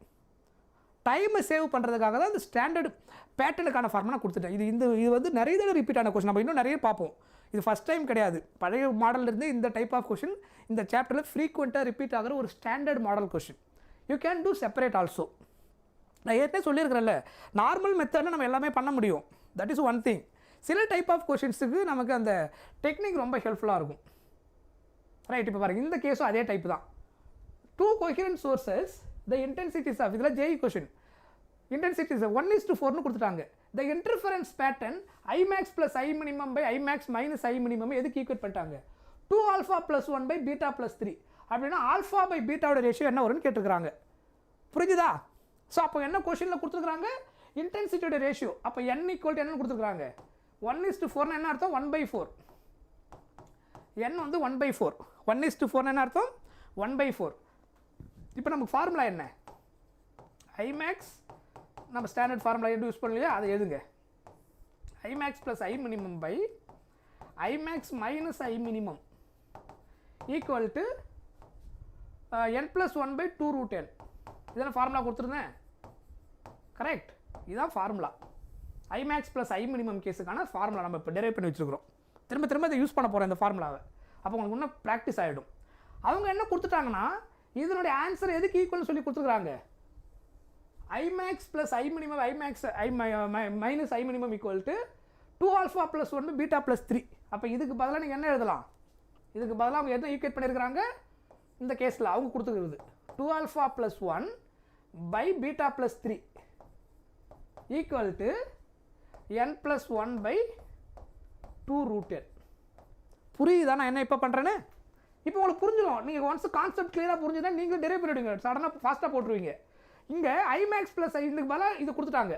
டைமை சேவ் பண்ணுறதுக்காக தான் இந்த ஸ்டாண்டர்ட் பேட்டர்னுக்கான ஃபார்முலா கொடுத்துட்டேன். இது வந்து நிறைய தடவை ரிப்பீட் ஆன கொஸ்டின். நம்ம இன்னும் நிறைய பார்ப்போம். இது ஃபஸ்ட் டைம் கிடையாது. பழைய மாடல்லேருந்து இந்த டைப் ஆஃப் கொஸ்டின் இந்த சாப்டரில் ஃப்ரீக்வெண்ட்டாக ரிப்பீட் ஆகிற ஒரு standard model question. You can do separate also. நான் ஏற்கனவே சொல்லியிருக்கிறேன்ல, நார்மல் மெத்தடில் நம்ம எல்லாமே பண்ண முடியும். That is one thing. சில டைப் ஆஃப் கொஷின்ஸுக்கு நமக்கு அந்த டெக்னிக் ரொம்ப ஹெல்ப்ஃபுல்லாக இருக்கும். ரைட், இப்போ பாருங்கள், இந்த கேஸும் அதே டைப் தான். 2 coherent sources, the intensities of இதில் ஜேஇ கொஷின் இன்டென்சிட்டிஸ் 1:4ன்னு கொடுத்துட்டாங்க. த interference pattern Imax + I_min Imax - I_min எதுக்கு ஈக்குவேட் பண்ணிட்டாங்க? 2α + 1 β + 3 அப்படின்னா α/βோட ரேஷியோ என்ன வரும்னு கேட்டுருக்காங்க. புரிஞ்சுதா? ஸோ அப்போ என்ன கொஷினில் கொடுத்துருக்காங்க? இன்டென்சிட்டியோட ரேஷியோ. அப்போ n = என்னன்னு கொடுத்துருக்காங்க? 1:4 என்ன அர்த்தம்? 1/4. n வந்து 1/4. 1:4 என்ன அர்த்தம்? 1/4. இப்போ நமக்கு ஃபார்முலா என்ன? Imax நம்ம ஸ்டாண்டர்ட் ஃபார்முலா எது யூஸ் பண்ணலையா, அதை எழுதுங்க. Imax + I_min Imax - I_min equal to n + 1/2√n. இதான ஃபார்முலா கொடுத்துருந்தேன். கரெக்ட், இதுதான் ஃபார்முலா. Imax + I_min கேஸுக்கான ஃபார்முலா நம்ம இப்போ டெரைவ் பண்ணி வச்சுருக்கிறோம். திரும்ப திரும்ப இதை யூஸ் பண்ண போகிறோம் இந்த ஃபார்முலாவை. அப்போ உங்களுக்கு இன்னும் ப்ராக்டிஸ் ஆகிடும். அவங்க என்ன கொடுத்துட்டாங்கன்னா, இதனுடைய ஆன்சர் எதுக்கு ஈக்குவல்னு சொல்லி கொடுத்துருக்குறாங்க. Imax + I_min Imax - I_min equal to 2α + 1 β + 3. அப்போ இதுக்கு பதிலாக நீங்கள் என்ன எழுதலாம்? இதுக்கு பதிலாக அவங்க என்ன ஈக்குவேட் பண்ணியிருக்கிறாங்க? இந்த கேஸில் அவங்க கொடுத்துருக்குறது 2α + 1 β + 3 ஈக்குவல் டு n + 1/2√n. புரியுதா நான் என்ன இப்போ பண்ணுறேன்னு? இப்போ உங்களுக்கு புரிஞ்சிடும். நீங்கள் ஒன்ஸ் கான்செப்ட் கிளியராக புரிஞ்சுன்னா நீங்கள் டெரைவ் பண்ணிவிடுங்க, சடனாக ஃபாஸ்ட்டாக போட்டுருவீங்க. இங்கே Imax + இதுக்கு பதிலாக இது கொடுத்துட்டாங்க.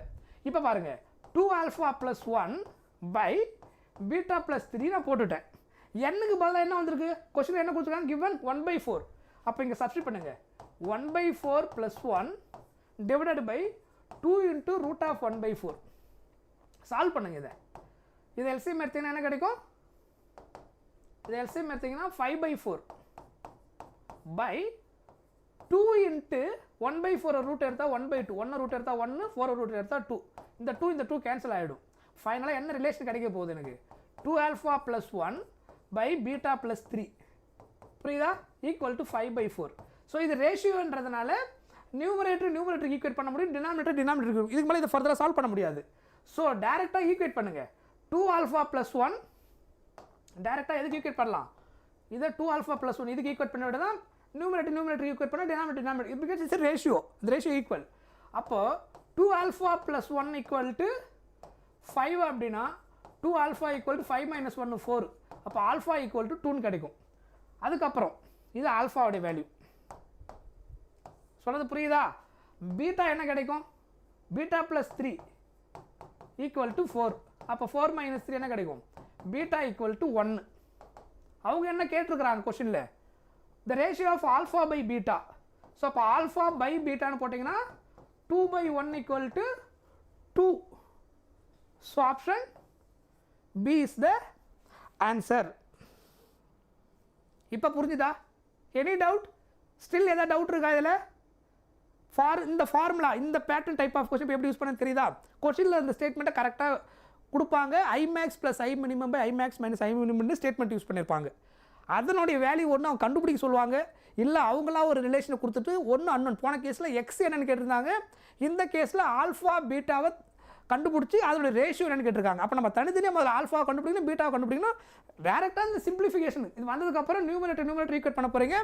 இப்போ பாருங்கள், 2α + 1 β + 3 நான் போட்டுட்டேன். என்னுக்கு பதிலாக என்ன வந்திருக்கு? கொஸ்டின் என்ன கொடுத்துருக்காங்க? given 1/4. அப்போ இங்கே சப்ஸ்டிட் பண்ணுங்கள். 1/4 + 1 டிவைடட் பை 2 × √1/4. சால்வ் பண்ணுங்க. இதை எல்சிஎம் எடுத்தீங்கன்னா என்ன கிடைக்கும்? இதை எல்சிஎம் எடுத்தீங்கன்னா 5/4 பை 2 × 1/4 ரூட் எடுத்தால் 1/2, 1 ரூட் எடுத்தால் 1, 4 ரூட் எடுத்தால் 2. இந்த 2 கேன்சல் ஆகிடும். ஃபைனலாக என்ன ரிலேஷன் கிடைக்க போகுது எனக்கு? 2α + 1 β + 3. புரியுதா? Equal to 5/4. ஸோ இது ரேஷியோன்றதுனால நியூமரேட்டர் ஈக்குவேட் பண்ண முடியும், டினாமினேட்டர் இதுக்கு மேலே இதை ஃபர்தராக சால்வ் பண்ண முடியாது. ஸோ டேரெக்டாக ஈக்குவேட் பண்ணுங்கள். 2α + 1 டேரெக்டாக எதுக்கு ஈக்குவேட் பண்ணலாம்? இதை 2α + 1 இதுக்கு ஈக்குவேட் பண்ண விட தான் நியூமரேட்டர் ஈக்குவேட் பண்ணால் டினாமினேட்டர் பிகாஸ் இட்ஸ் ரேஷியோ. இந்த ரேஷியோ ஈக்குவல். அப்போது 2 alpha plus 1 equal to 5 அப்படின்னா 2 alpha equal to 5 minus 1 4. அப்போ alpha equal to 2 கிடைக்கும். அதுக்கப்புறம் இது ஆல்ஃபாவுடைய வேல்யூ. சொல்கிறது புரியுதா? பீட்டா என்ன கிடைக்கும்? Beta plus 3 equal to 4. அப்போ 4 மைனஸ் 3 என்ன கிடைக்கும்? Beta equal to 1. அவங்க என்ன கேட்டிருக்கிறாங்க கொஷினில்? The ratio of alpha by beta. So அப்போ ஆல்ஃபா பை பீட்டான்னு போட்டிங்கன்னா 2/1 equal to 2. So option B is the answer. இப்போ புரிஞ்சுதா? Any doubt? ஸ்டில் எதாவது டவுட் இருக்கா இதில்? இந்த ஃபார்முலா இந்த பேட்டர்ன் டைப் ஆஃப் கொஸ்டின் எப்படி யூஸ் பண்ண தெரியுதா? கொஸ்டினில் இந்த ஸ்டேட்மெண்ட்டை கரெக்டாக கொடுப்பாங்க. I max plus I minimum by I max minus I மினிமம்னு ஸ்டேட்மெண்ட் யூஸ் பண்ணியிருப்பாங்க. அதனுடைய வேல்யூ ஒன்று அவங்க கண்டுபிடிக்க சொல்லுவாங்க, இல்லை அவங்களா ஒரு ரிலேஷனை கொடுத்துட்டு ஒன்று அன்னோன். போன கேஸில் எக்ஸ் என்னென்னு கேட்டிருந்தாங்க, இந்த கேஸில் ஆல்ஃபா பீட்டாவை கண்டுபிடிச்சி அதோட ரேஷியோ என்னென்னு கேட்டிருக்காங்க. அப்போ நம்ம தனித்தனியாக முதல்ல ஆல்ஃபா கண்டுபிடிக்கணும், பீட்டாவை கண்டுபிடிக்கணும். டேரெக்டாக இந்த சிம்பிளிஃபிகேஷன் இது வந்ததுக்கப்புறம் நியூமரேட்டர் ஈக்குவேட் பண்ண போகிறீங்க,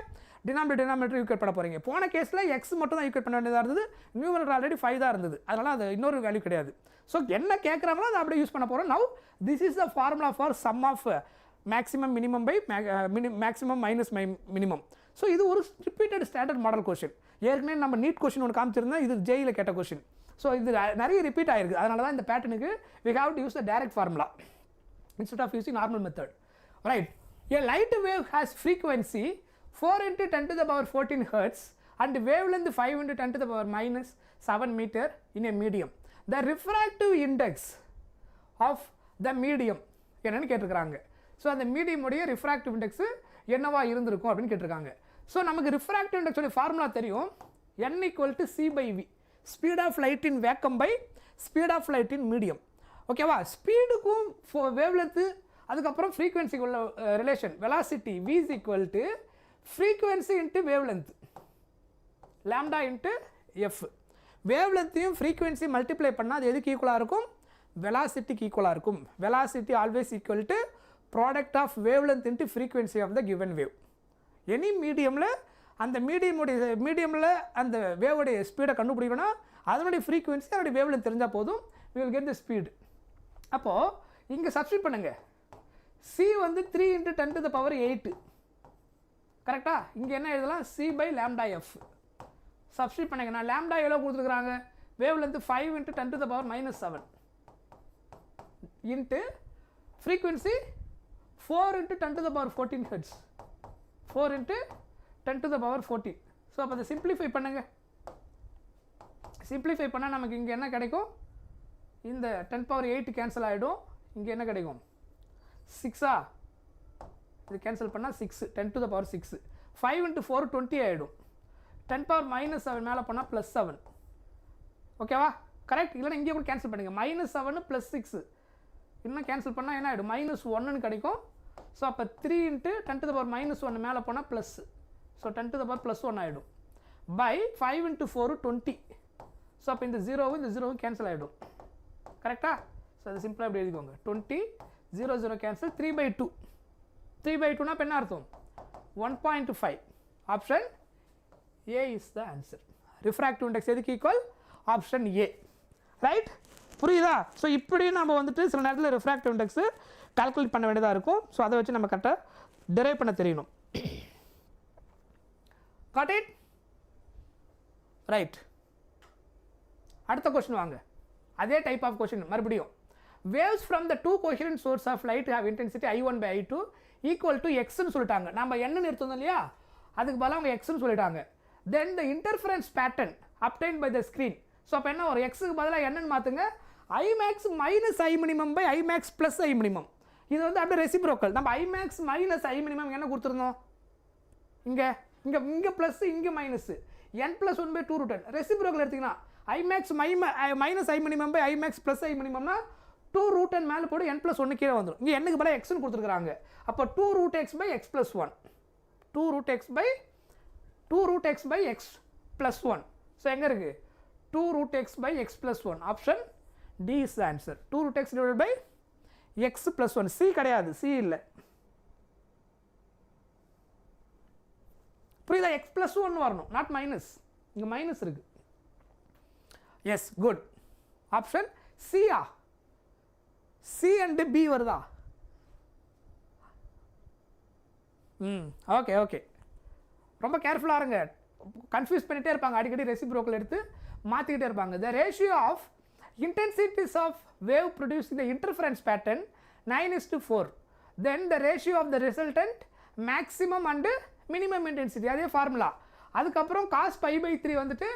டினாமினேட்டர் ஈக்குவேட் பண்ண போகிறீங்க. போன கேஸில் எக்ஸ் மட்டும் தான் ஈக்குவேட் பண்ண வேண்டியதாக இருந்தது, நியூமரேட்டர் ஆல்ரெடி 5 தான் இருந்தது, அதனால் அது இன்னொரு வேல்யூ கிடையாது. ஸோ என்ன கேட்குறாங்களோ அதை அப்படியே யூஸ் பண்ண போகிறோம். Now this is the formula for sum of maximum minimum by maximum minus minimum. So இது ஒரு ரிப்பீட்டட் ஸ்டாண்டர்ட் மாடல் கொஸ்டின். ஏற்கனவே நம்ம நீட் கொஸ்டின் ஒன்று காமிச்சிருந்தா, இது ஜேயில் கேட்ட கொஸ்டின். ஸோ இது நிறைய ரிப்பீட் ஆகிருக்கு. அதனால தான் இந்த பேட்டர்னுக்கு we have to use the direct formula instead of using normal method. Right? A light wave has frequency 4 into 10 to the power 14 hertz and wavelength 5 into 10 to the power minus 7 meter in a medium. The refractive index of the medium என்னன்னு கேட்டிருக்கிறாங்க. So அந்த medium உடைய refractive index என்னவா இருந்திருக்கும் அப்படின்னு கேட்டிருக்காங்க. So நமக்கு refractive index உடைய ஃபார்முலா தெரியும். n equal to c by v, speed of light in vacuum by speed of light in medium. ஓகேவா? ஸ்பீடுக்கும் வேவ்லென்த்து அதுக்கப்புறம் ஃப்ரீக்வன்சிக்கு உள்ள relation velocity v is equal to frequency into wavelength lambda into F. வேவ்லென்த்தையும் frequency multiply பண்ணால் அது எதுக்கு ஈக்குவலாக இருக்கும்? வெலாசிட்டிக்கு ஈக்குவலாக இருக்கும். Velocity always equal to product of wavelength into frequency of the given wave. Any மீடியமில் அந்த மீடியமில் அந்த வேவோடைய ஸ்பீடை கண்டுபிடிக்கணும்னா அதனுடைய ஃப்ரீக்வன்சி அதனுடைய வேவ்லென்த் தெரிஞ்சால் போதும், we will get the speed. அப்போது இங்கே சப்ஸ்டிட் பண்ணுங்க. c வந்து 3 into 10 to the power 8 கரெக்டா? இங்கே என்ன எழுதலாம்? c by lambda f. Substitute பண்ணுங்கன்னா லாம்டா எவ்வளோ கொடுத்துருக்குறாங்க? Wavelength 5 into 10 to the power minus 7 into frequency 4 into 10 to the power 14 hertz. 4 into 10 to the power 14. So அப்போ அதை சிம்பிளிஃபை பண்ணுங்க. சிம்பிளிஃபை பண்ணால் நமக்கு இங்கே என்ன கிடைக்கும்? இந்த 10 power 8 கேன்சல் ஆகிடும். இங்கே என்ன கிடைக்கும்? 6ஆ? இது கேன்சல் பண்ணால் 6, 10 to the power 6. 5 into 4 20 ஆகிடும். 10 power minus 7 மேலே பண்ணால் ப்ளஸ் 7. ஓகேவா? கரெக்ட்? இல்லைனா இங்கே கூட கேன்சல் பண்ணுங்கள். -7 + 6 இன்னும் கேன்சல் பண்ணால் என்ன ஆகிடும்? -1ன்னு கிடைக்கும். ஸோ அப்போ 3 into 10 to the power -1 மேலே போனால் plus. So 10 to the power +1 ஆகிடும். By 5 into 4 20. ஸோ அப்போ இந்த 0வும் கேன்சல் ஆகிடும். கரெக்டா? ஸோ அது சிம்பிளாக எப்படி எழுதிக்கோங்க. 20 0 0 கேன்சல். 3/2. 3/2னா இப்போ என்ன அர்த்தம்? 1.5. Option A is the answer. Refractive index எதுக்கு ஈக்குவல்? Option A. ரைட்? புரியுதா? ஸோ இப்படி நம்ம வந்துட்டு சில நேரத்தில் ரிஃப்ராக்டிவ் இண்டெக்ஸு கால்குலேட் பண்ண வேண்டியதாக இருக்கும். ஸோ அதை வச்சு நம்ம கரெக்டாக டெரைவ் பண்ண தெரியணும். Got it? ரைட். அடுத்த கொஸ்டின் வாங்க. அதே டைப் ஆஃப் கொஸ்டின் மறுபடியும். waves from the two coherent source of light have intensity I1 by I2 equal to x ன்னு சொல்லிட்டாங்க. நம்ம என்னன்னு எடுத்தோம் இல்லையா, அதுக்கு பதிலாக அவங்க x ன்னு சொல்லிட்டாங்க. then the interference pattern obtained by the screen. So அப்போ என்ன ஒரு எக்ஸுக்கு பதிலாக என்னன்னு மாற்றுங்க? Imax minus I minimum by Imax plus I minimum. இது வந்து அப்படியே ரெசிப்ரோக்கல். நம்ம Imax minus I minimum என்ன கொடுத்துருந்தோம்? இங்கே ப்ளஸ் இங்கே மைனஸ் n+1/2√n. ரெசிப்ரோக்கல் எடுத்திங்கன்னா Imax minus I minimum by Imax plus I minimumனா 2√n மேலே போட்டு n+1 கீழே வந்துடும். இங்கே என்னுக்கு பதிலாக எக்ஸ்ன்னு கொடுத்துருக்குறாங்க. அப்போ 2√x/x+1 2√x/x+1. ஸோ எங்கே இருக்குது? 2√x/x+1. Option D is the answer. 2√x divided by x+1. C கிடையாது, சி இல்லை. புரியுதா? x+1 வரணும், நாட் மைனஸ். இங்கே மைனஸ் இருக்குது. எஸ் குட் ஆப்ஷன் சியா சி அண்ட் பி வருதா ஓகே ஓகே ரொம்ப கேர்ஃபுல்லாக இருங்க கன்ஃபியூஸ் பண்ணிகிட்டே இருப்பாங்க அடிக்கடி ரெசிப்ரோக்கல் எடுத்து மாற்றிக்கிட்டே இருப்பாங்க the ratio of intensities of wave produce இந்த interference pattern 9:4 then the ratio of the resultant maximum and minimum intensity அதே ஃபார்முலா அதுக்கப்புறம் காஸ் π/3 வந்துட்டு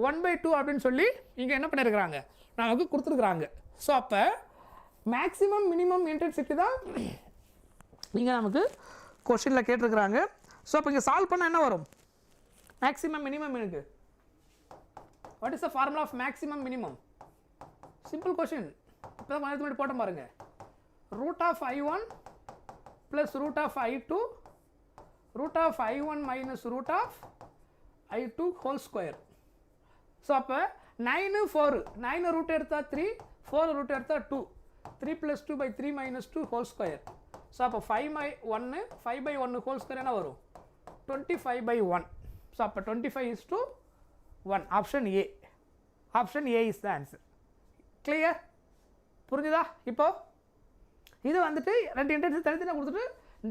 1/2 அப்படின்னு சொல்லி இங்கே என்ன பண்ணியிருக்கிறாங்க நமக்கு கொடுத்துருக்குறாங்க ஸோ அப்போ மேக்ஸிமம் மினிமம் இன்டென்சிட்டி தான் இங்கே நமக்கு கொஷினில் கேட்டிருக்கிறாங்க ஸோ அப்போ இங்கே சால்வ் பண்ணால் என்ன வரும் மேக்ஸிமம் மினிமம் எனக்கு what is the formula of maximum minimum simple question இப்போ தான் கொஞ்சம் முன்னாடி போட்டோம் பாருங்கள் root of I1 plus root of I2 root of I1 minus root of I2 whole square. So அப்போ 9 4 9 root எடுத்தா 3 4 root எடுத்தா 2 3 plus 2 by 3 minus 2 whole square. So அப்போ 5/1 whole square என்ன வரும் 25/1. So அப்போ 25:1 option A. Option A is the answer. Clear? புரிஞ்சுதா இப்போ இது வந்துட்டு ரெண்டு இன்டென்சிட்டி தனித்தனியாக கொடுத்துட்டு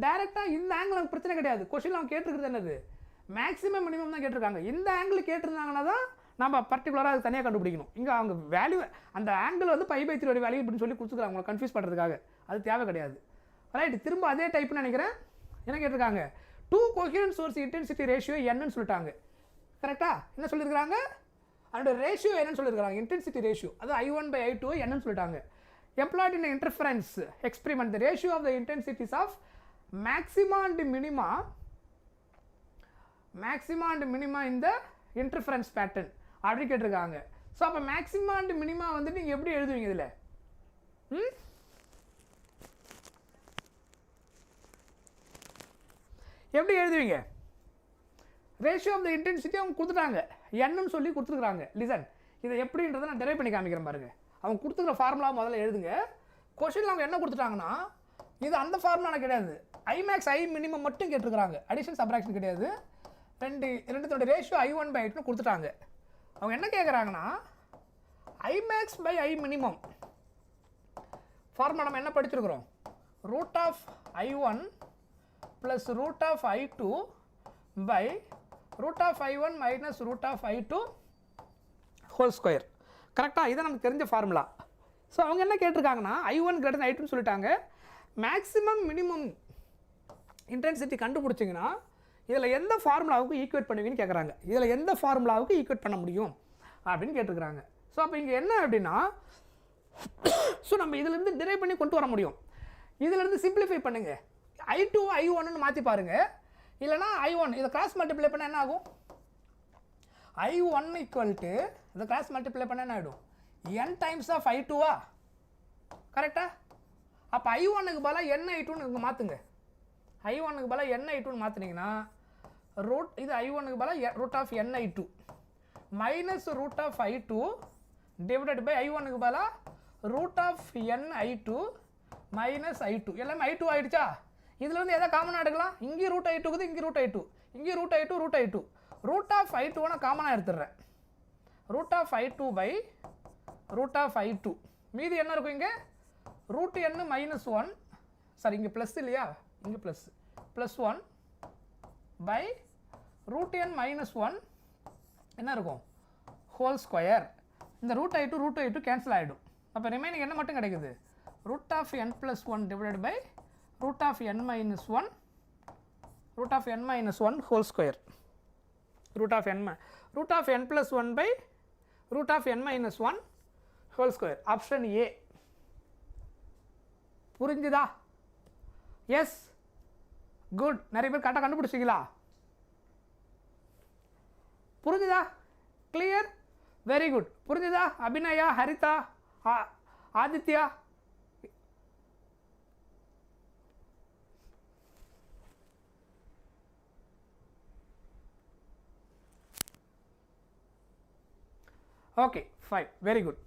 டேரெக்டாக இந்த ஆங்கிள் நமக்கு பிரச்சனை கிடையாது கொஷினில் அவங்க கேட்டிருக்கிறது என்னது மேக்ஸிமம் மினிமம் தான் கேட்டிருக்காங்க இந்த ஆங்கிள் கேட்டிருந்தாங்கன்னா தான் நம்ம பர்டிகுலராக அது தனியாக கண்டுபிடிக்கணும் இங்கே அவங்க வேல்யூ அந்த ஆங்கிள் வந்து π/3 வேல்யூ இப்படின்னு சொல்லி கொடுத்துருக்காங்க உங்களை கன்ஃபியூஸ் பண்ணுறதுக்காக அது தேவை கிடையாது ரைட் திரும்ப அதே டைப்னு நினைக்கிறேன் என்ன கேட்டிருக்காங்க 2 கோஹெரண்ட் சோர்ஸ் இன்டென்சிட்டி ரேஷியோ என்னன்னு சொல்லிட்டாங்க கரெக்டாக என்ன சொல்லியிருக்காங்க அதோட ரேஷியோ என்னன்னு சொல்லியிருக்காங்க இன்டென்சிட்டி ரேஷியோ அது I1/I2 என்னன்னு சொல்லிட்டாங்க employed in the interference experiment the ratio of the intensities of maxima and minima in the interference pattern அப்படி கேட்டிருக்காங்க ஸோ அப்போ மேக்ஸிமா அண்ட் மினிமா வந்து நீங்கள் எப்படி எழுதுவீங்க இதில் எப்படி எழுதுவீங்க ரேஷியோ ஆஃப் த இன்டென்சிட்டி அவங்க கொடுத்துட்டாங்க என்னன்னு சொல்லி கொடுத்துருக்குறாங்க லிசன் இதை எப்படின்றத நான் டெரைவ் பண்ணி காமிக்கிறேன் பாருங்க அவங்க கொடுத்துக்கிற ஃபார்முலா முதல்ல எழுதுங்க கொஷினில் அவங்க என்ன கொடுத்துட்டாங்கன்னா இது அந்த ஃபார்முலா கிடையாது ஐமேக்ஸ் ஐ மினிமம் மட்டும் கேட்டிருக்கிறாங்க அடிஷன் சப்ராக்ஷன் கிடையாது ரெண்டுத்தோட ரேஷியோ I1/I2 கொடுத்துட்டாங்க அவங்க என்ன கேட்குறாங்கன்னா I max by I minimum formula நம்ம என்ன படிச்சிருக்கிறோம் root of I1 plus root of I2 by root of I1 minus root of I2 whole square கரெக்டாக இதை நமக்கு தெரிஞ்ச ஃபார்முலா ஸோ அவங்க என்ன கேட்டிருக்காங்கன்னா I1 greater than I2 சொல்லிட்டாங்க மேக்ஸிமம் மினிமம் இன்டென்சிட்டி கண்டுபிடிச்சிங்கன்னா இதில் எந்த ஃபார்முலாவுக்கு ஈக்குவேட் பண்ணுவீங்கன்னு கேட்குறாங்க இதில் எந்த ஃபார்முலாவுக்கு ஈக்குவேட் பண்ண முடியும் அப்படின்னு கேட்டிருக்கிறாங்க ஸோ அப்போ இங்கே என்ன அப்படின்னா ஸோ நம்ம இதிலேருந்து டிரைவ் பண்ணி கொண்டு வர முடியும் இதிலேருந்து சிம்பிளிஃபை பண்ணுங்கள் I2 I1ன்னு மாற்றி பாருங்கள் இல்லைனா I1 இதை கிராஸ் மல்டிப்ளை பண்ணால் என்ன ஆகும் I1 ஈக்குவல் டு இதை கிராஸ் மல்டிப்ளை பண்ண என்ன ஆகிடும் n டைம்ஸ் ஆஃப் I2வா கரெக்டாக அப்போ I1க்கு பதிலாக n I2ன்னு இங்கே மாற்றுங்க I1க்கு பதிலாக n I2ன்னு மாற்றினீங்கன்னா ரூட் இது I1க்கு பதிலாக root of n I2 minus root of I2 divided by I1க்கு பதிலாக root of n I2 minus I2 எல்லாமே I2 ஆகிடுச்சா இதுலேருந்து எதை காமனாக எடுக்கலாம் இங்கே ரூட் I2 இருக்குது இங்கே ரூட் I2 இங்கே root I2 root I2 root of I2 நான் காமனாக எடுத்துடுறேன் root of I2 by root of I2 மீதி என்ன இருக்கும் இங்கே ரூட் n மைனஸ் 1 சாரி இங்கே ப்ளஸ் இல்லையா இங்கே plus 1 by root n minus 1 என்ன இருக்கும் ஹோல் ஸ்கொயர் இந்த ரூட் I2 கேன்சல் ஆகிடும் அப்போ ரிமைனிங் என்ன மட்டும் கிடைக்குது root of n plus 1 divided by root of n minus 1 whole square root of n plus 1 by root of n minus 1 whole square option A புரிஞ்சுதா yes good நிறைய பேர் கரெக்டாக கண்டுபிடிச்சிங்களா புரிஞ்சுதா கிளியர் வெரி குட் புரிஞ்சுதா Abhinaya Haritha Aditya okay fine very good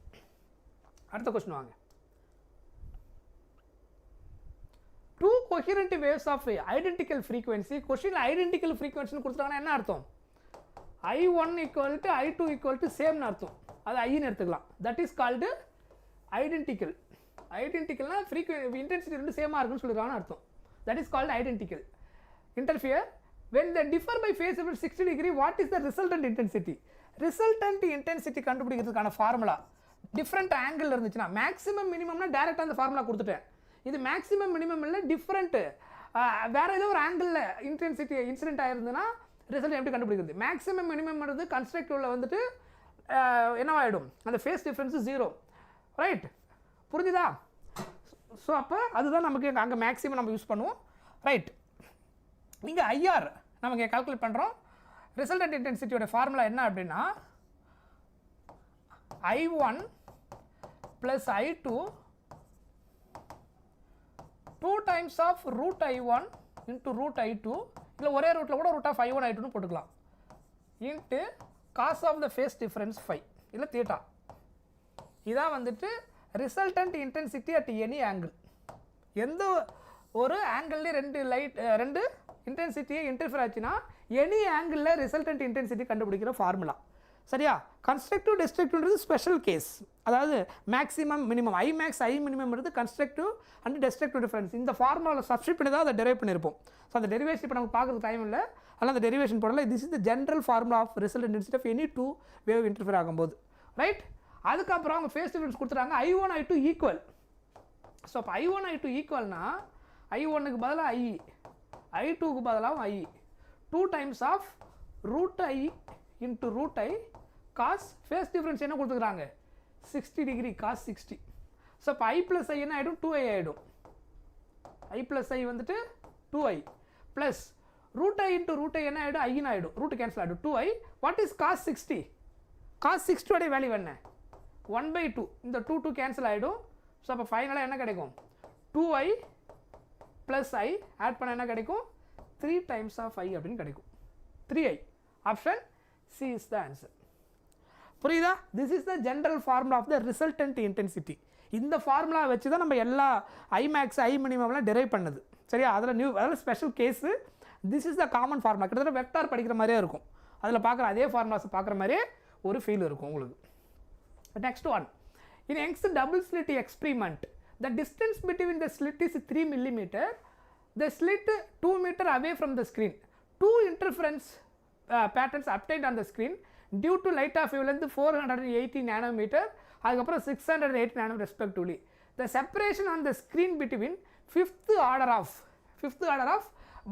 அடுத்த question வாங்க 2 coherent waves of identical frequency கொஸ்டினில் ஐடென்டிக்கல் ஃப்ரீக்வன்சின்னு கொடுத்துட்டாங்கன்னா என்ன அர்த்தம் I1 equal to I2 equal to சேம்னு அர்த்தம் அது ஐன்னு எடுத்துக்கலாம். That is called identical. ஐடென்டிக்கல்னா ஃப்ரீக்வன்சி இன்டென்சிட்டி ரெண்டு சேமாக இருக்குன்னு சொல்லிடுறாங்கன்னு அர்த்தம். That is called identical. Interfere when they differ by phase difference 60 degree, what is the resultant intensity? Resultant intensity கண்டுபிடிக்கிறதுக்கான ஃபார்முலா டிஃப்ரெண்ட் ஆங்கிள் இருந்துச்சுன்னா மேக்ஸிமம் மினிமம்னா டேரெக்டாக அந்த ஃபார்முலா கொடுத்துட்டேன். இது மேக்ஸிமம் மினிமம் இல்லை டிஃப்ரெண்ட்டு வேறு ஏதோ ஒரு ஆங்கிளில் இன்டென்சிட்டி இன்சிடென்ட் ஆயிருந்ததுன்னா ரிசல்ட் எப்படி கண்டுபிடிக்கிறது? மேக்ஸிமம் மினிமம்ன்றது கன்ஸ்ட்ரக்டிவ்ல வந்துட்டு என்னவாயிடும், அந்த ஃபேஸ் டிஃப்ரென்ஸு 0, ரைட்? புரிஞ்சுதா? ஸோ அப்போ அதுதான் நமக்கு அங்கே மேக்ஸிமம் நம்ம யூஸ் பண்ணுவோம், ரைட்? இங்கே ஐஆர் நமக்கு கால்குலேட் பண்ணுறோம். ரிசல்டன்ட் இன்டென்சிட்டியோட ஃபார்முலா என்ன அப்படின்னா I1 + I2 2 times of root I1 into root I2, இல்லை ஒரே ரூட்டில் கூட root of I1 I2 போட்டுக்கலாம், into cos of the phase difference phi இல்லை தீட்டா. இதான் வந்துட்டு resultant intensity at any angle. எந்த ஒரு ஆங்கிள்லேயே ரெண்டு இன்டென்சிட்டியை இன்டர்ஃபியர் ஆச்சுன்னா எனி ஆங்கிளில் ரிசல்டன்ட் இன்டென்சிட்டி கண்டுபிடிக்கிற ஃபார்முலா. சரியா? கன்ஸ்ட்ரக்டிவ் டெஸ்ட்ரக்டிவ்ன்றது ஸ்பெஷல் கேஸ். அதாவது maximum minimum I max I மினிமம்ன்றது கன்ஸ்ட்ரக்டிவ் அண்ட் டெஸ்ட்ரக்டிவ் டிஃபரன்ஸ். இந்த ஃபார்முலாவில் சப்ஸ்டிட் பண்ணி தான் அதை டெரைவ் பண்ணியிருப்போம். ஸோ அந்த டெரிவேஷன் இப்போ நமக்கு பார்க்குறது டைம் இல்லை, அதனால் அந்த டெரிவேஷன் போடல. This is the general formula of resultant intensity of any 2 wave interfere ஆகும்போது, ரைட்? அதுக்கப்புறம் அவங்க ஃபேஸ் டிஃபரன்ஸ் கொடுத்துட்டாங்க I1 I2 ஈக்குவல். ஸோ அப்போ I1 I2 ஈக்குவல்னா I1க்கு பதிலாக I, I2க்கு பதிலாக I, 2 times of root I into root I cos phase difference என்ன கொடுத்துக்கிறாங்க 60 degree cos 60. So இப்போ I plus I என்ன ஆகிடும் 2I ஆகிடும். I plus I வந்துட்டு 2I plus root I into root I என்ன ஆகிடும் ஐன்னு ஆகிடும், ரூட் கேன்சல் ஆகிடும் 2I. What is cos 60? cos 60 உடைய வேல்யூ என்ன 1/2. இந்த 2 கேன்சல் ஆகிடும். ஸோ அப்போ ஃபைனலாக என்ன கிடைக்கும் 2I ப்ளஸ் I ஆட் பண்ண என்ன கிடைக்கும் 3 times of I அப்படின்னு கிடைக்கும், 3I. Option C is the answer. புரியுதா? This is the general formula of the resultant intensity. இந்த ஃபார்முலா வச்சு தான் நம்ம எல்லா ஐ மேக்ஸ் ஐ மினிமம்லாம் டெரைவ் பண்ணுது. சரியா? அதில் special case. This is the common formula. கிட்டத்தட்ட வெக்டார் படிக்கிற மாதிரியே இருக்கும். அதில் பார்க்குற அதே ஃபார்முலாஸை பார்க்குற மாதிரியே ஒரு ஃபீல் இருக்கும் உங்களுக்கு. Next one, in Young's double slit experiment the distance between the slit is 3 mm, the slit 2 meter away from the screen, 2 interference patterns obtained on the screen due to light of wavelength 480 nanometer அதுக்கப்புறம் 680 nanometer respectively. The separation on the screen between fifth order of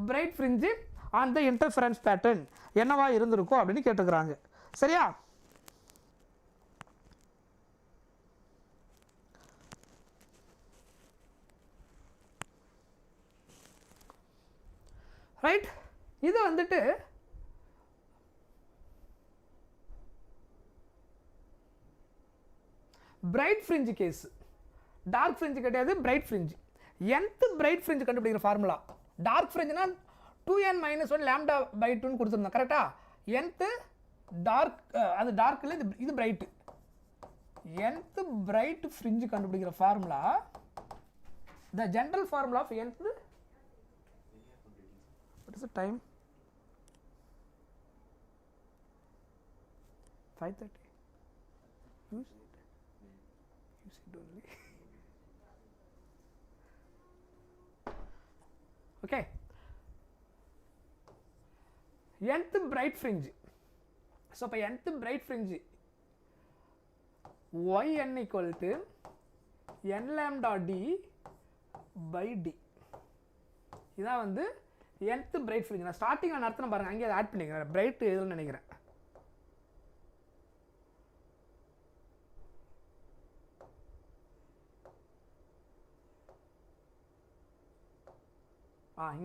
bright fringe on the interference pattern என்னவா இருந்திருக்கும் அப்படின்னு கேட்டுக்கிறாங்க. சரியா? Right? இது வந்துட்டு bright fringe case. Dark fringe கிடையாது, bright fringe. nth bright fringe கண்டுபிடிக்கிற ஃபார்முலா. டார்க் ஃப்ரிஞ்ச்னா 2n - 1 λ/2 கொடுத்துருந்தோம், கரெக்டா? nth டார்க், அது டார்க் இல்லை, இது பிரைட்டு. nth பிரைட் ஃப்ரிஞ்ச் கண்டுபிடிக்கிற formula, the general formula of nth. What is the time? 5:30. Use it only. Okay. nth bright fringe. So இப்போ nth bright fringe yn equal to n lambda d by d. இதான் வந்து nth bright fringe. நான் starting நடத்தின பாருங்க, அங்கே அதை add பண்ணிக்கிறேன். Bright எதுன்னு நினைக்கிறேன்.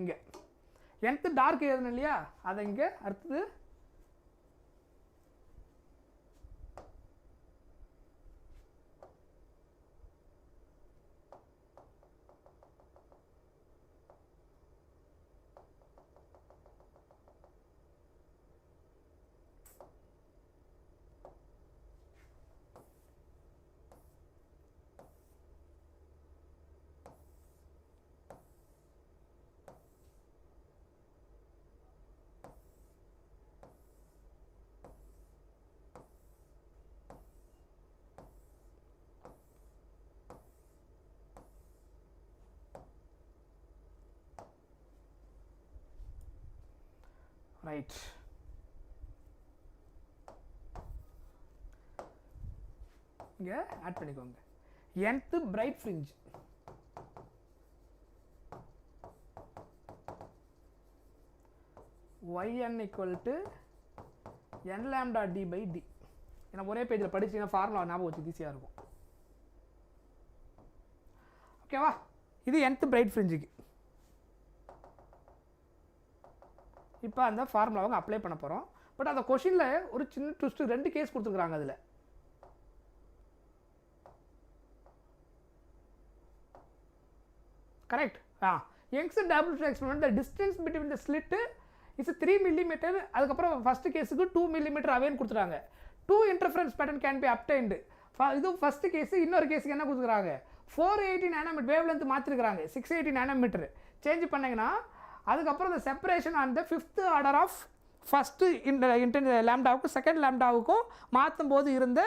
இங்கே nth டார்க் எதுன்னு இல்லையா, அதை இங்கே அடுத்தது ரைட். இங்கே ஆட் பண்ணிக்கோங்க. nth bright fringe yn equal to n lambda d by d. ஏன்னா ஒரே பேஜில் படிச்சிங்கன்னா ஃபார்முலா ஞாபகம் வச்சு ஈஸியாக இருக்கும். ஓகேவா? இது nth பிரைட் ஃப்ரிஞ்சுக்கு. இப்போ அந்த ஃபார்முலாவை அப்ளை பண்ண போகிறோம். பட் அந்த கொஷினில் ஒரு சின்ன ட்விஸ்ட், 2 கேஸ் கொடுத்துருக்குறாங்க. அதில் correct. Young's double slit experiment, the distance between the slit is 3 mm. அதுக்கப்புறம் ஃபர்ஸ்ட் கேஸுக்கு 2 mm அவேன்னு கொடுத்துட்டாங்க. 2 interference pattern can be obtained. இது ஃபர்ஸ்ட் கேஸ். இன்னொரு கேஸுக்கு என்ன கொடுத்துருக்காங்க? 480 nanometer வேவ் லென்த் மாற்றிருக்கிறாங்க. 680 nanometer சேஞ்ச் பண்ணிங்கன்னா அதுக்கப்புறம் இந்த செப்பரேஷன் அந்த 5th ஆர்டர் ஆஃப் ஃபஸ்ட்டு லேம்டாவுக்கும் செகண்ட் லேம்டாவுக்கும் மாற்றும் போது இருந்த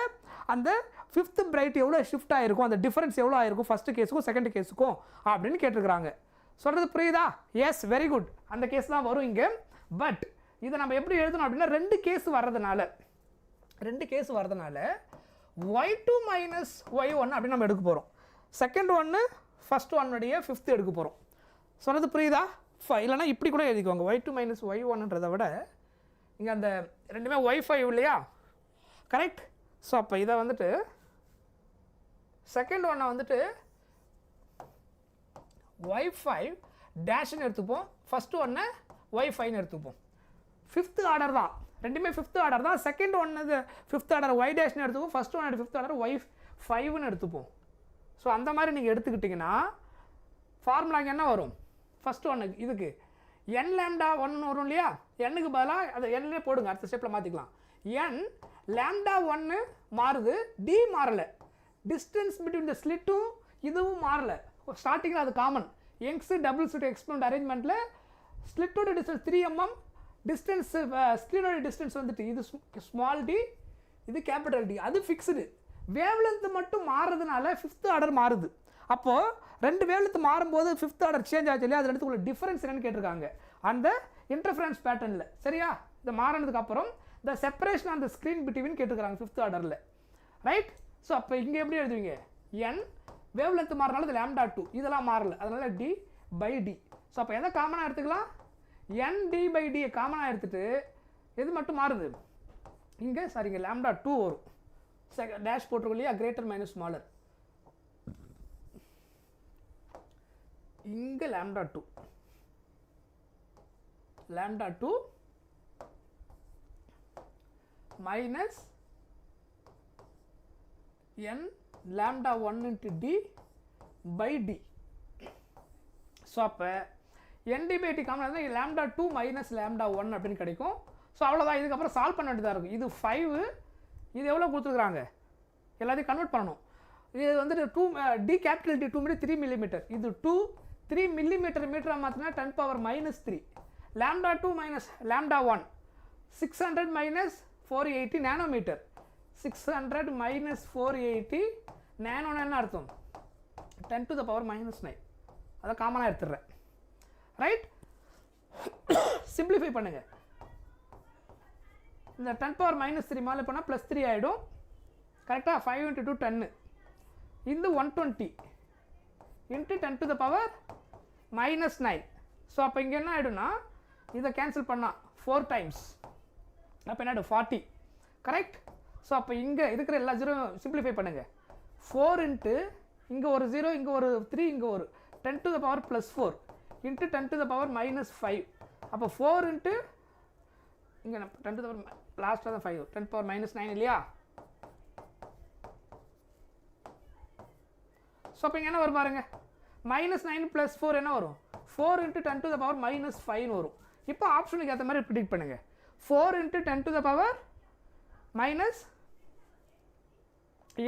அந்த 5th பிரைட் எவ்வளோ ஷிஃப்ட் ஆகிருக்கும், அந்த டிஃபரன்ஸ் எவ்வளோ ஆகிருக்கும் ஃபஸ்ட்டு கேஸுக்கும் செகண்ட் கேஸுக்கும் அப்படின்னு கேட்டிருக்கிறாங்க. சொல்கிறது புரியுதா? Yes, very good. அந்த கேஸ் தான் வரும் இங்கே. பட் இதை நம்ம எப்படி எழுதணும் அப்படின்னா 2 கேஸ் வர்றதுனால y2 மைனஸ் y1 அப்படின்னு நம்ம எடுக்க போகிறோம். செகண்ட் ஒன்று ஃபஸ்ட் ஒன்னுடைய 5th எடுக்க போகிறோம். சொன்னது புரியுதா? இல்லைனா இப்படி கூட எழுதிக்கோங்க. y2 மைனஸ் y1ன்றதை விட இங்கே அந்த ரெண்டுமே y5 இல்லையா? கரெக்ட். ஸோ அப்போ இதை வந்துட்டு செகண்ட் ஒன்னை வந்துட்டு y5 டேஷ்னு எடுத்துப்போம், ஃபஸ்ட்டு ஒன்னை y5ன்னு எடுத்துப்போம். 5th ஆர்டர் தான், ரெண்டுமே 5th ஆர்டர் தான். செகண்ட் ஒன்று 5th ஆர்டர் y டேஷ்னு எடுத்துப்போம், ஃபஸ்ட்டு ஒன் 5th ஆர்டர் y5ன்னு எடுத்துப்போம். ஸோ அந்த மாதிரி நீங்கள் எடுத்துக்கிட்டிங்கன்னா ஃபார்முலாங்க என்ன வரும்? ஃபஸ்ட்டு ஒன்றுக்கு இதுக்கு n lambda 1 வரும் இல்லையா? n-க்கு பதிலாக அதை n-லே போடுங்க, அடுத்த ஸ்டெப்பில் மாற்றிக்கலாம். n lambda 1 மாறுது, d மாறலை. டிஸ்டன்ஸ் பிட்வீன் த ஸ்லிட்டும் இதுவும் மாறலை. ஸ்டார்டிங்கில் அது common. Young's double slit experiment அரேஞ்ச்மெண்ட்டில் ஸ்லிட்டோட டிஸ்டன்ஸ் 3 mm, டிஸ்டன்ஸ் ஸ்க்ரீனோட டிஸ்டன்ஸ் வந்துட்டு இது ஸ்மால் டி, இது கேபிட்டல் டி, அது ஃபிக்ஸ்டு. வேவ் லென்த் மட்டும் மாறுறதுனால 5th ஆர்டர் மாறுது. அப்போது 2 வேவ் லென்த் மாறும்போது 5th ஆர்டர் சேஞ்ச் ஆச்சு இல்லையா? அது ரெண்டுக்குள்ள டிஃபரன்ஸ் என்னன்னு கேட்டிருக்காங்க அந்த இன்டர்ஃபரன்ஸ் பேட்டர்னில். சரியா? இதை மாறினதுக்கு அப்புறம் த separation on the screen between கேட்டிருக்காங்க 5th ஆர்டரில். ரைட். ஸோ அப்போ இங்கே எப்படி எழுதுவீங்க? n வேவ் லென்த் மாறினாலும் இது λ2, இதெல்லாம் மாறல, அதனால d by d. ஸோ அப்போ எதை காமனாக எடுத்துக்கலாம்? n d by d காமனாக எடுத்துட்டு எது மட்டும் மாறுது? இங்கே இங்கே λ2 வரும். டேஷ் போட்டிருக்கோம் இல்லையா? Greater minus smaller. இங்கே λ2 minus n λ1 into d by d. So அப்போ n d by d காமனாக இருந்தால் λ2 மைனஸ் λ1 அப்படின்னு கிடைக்கும். ஸோ அவ்வளோதான். இதுக்கப்புறம் சால்வ் பண்ண வேண்டியதாக இருக்கும். இது 5, இது எவ்வளோ கொடுத்துருக்குறாங்க? எல்லாத்தையும் கன்வெர்ட் பண்ணணும். இது வந்துட்டு 2 d கேபிட்டல் D 2 3 mm, இது 2 3 மீட்டராக மாற்றினா 10⁻³ λ2 மைனஸ் λ1 600 மைனஸ் 480 நானோமீட்டர். 600 மைனஸ் 480 நானோன்னு என்ன அர்த்தம்? 10⁻⁹. அதை காமனாக எடுத்துடுறேன். ரைட். சிம்பிளிஃபை பண்ணுங்க. இந்த 10⁻³ மேலே போனால் +3 ஆகிடும். கரெக்டாக? 5 × 2 10, இந்த 120 இன்ட்டு 10⁻⁹. ஸோ அப்போ இங்கே என்ன ஆகிடும்னா இதை கேன்சல் பண்ணால் 4 டைம்ஸ், அப்போ என்ன ஆகிடும்? 40. கரெக்ட். ஸோ அப்போ இங்கே இருக்கிற எல்லா 0 சிம்பிளிஃபை பண்ணுங்கள். 4 இன்ட்டு இங்கே ஒரு 0, இங்கே ஒரு 3, இங்கே ஒரு 10⁻+4 இன்ட்டு 10⁻⁻5. அப்போ 4 இன்ட்டு இங்கே 10 லாஸ்ட்டாக தான் 5, 10⁻⁹ இல்லையா? ஸோ அப்போ இங்கே என்ன வரும் பாருங்க? -9 + 4 என்ன வரும்? 4 இன்ட்டு 10⁻⁻5 வரும். இப்போ ஆப்ஷனுக்கு ஏற்ற மாதிரி ப்ரிடிக்ட் பண்ணுங்கள். 4 இன்ட்டு 10⁻⁻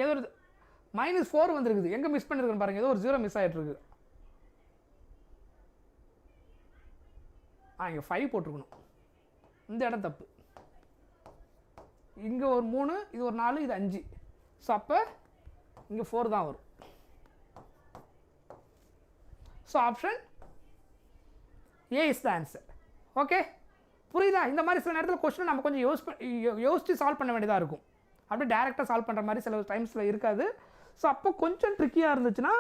ஏதோ ஒரு -4 வந்துருக்குது. எங்கே மிஸ் பண்ணிருக்குன்னு பாருங்கள். ஏதோ ஒரு 0 மிஸ் ஆகிட்டு இருக்கு. இங்கே 5 போட்டிருக்கணும். இந்த இடம் தப்பு. இங்கே ஒரு 3, இது ஒரு 4, இது 5. ஸோ அப்போ இங்கே 4 தான் வரும். So option A is the answer. Okay, புரியுதா? இந்த மாதிரி சில நேரத்தில் கொஸ்டின் நம்ம கொஞ்சம் யோசித்து சால்வ் பண்ண வேண்டியதாக இருக்கும். அப்படியே டேரெக்டாக சால்வ் பண்ணுற மாதிரி சில டைம்ஸில் இருக்காது. ஸோ அப்போ கொஞ்சம் ட்ரிக்கியாக இருந்துச்சுன்னா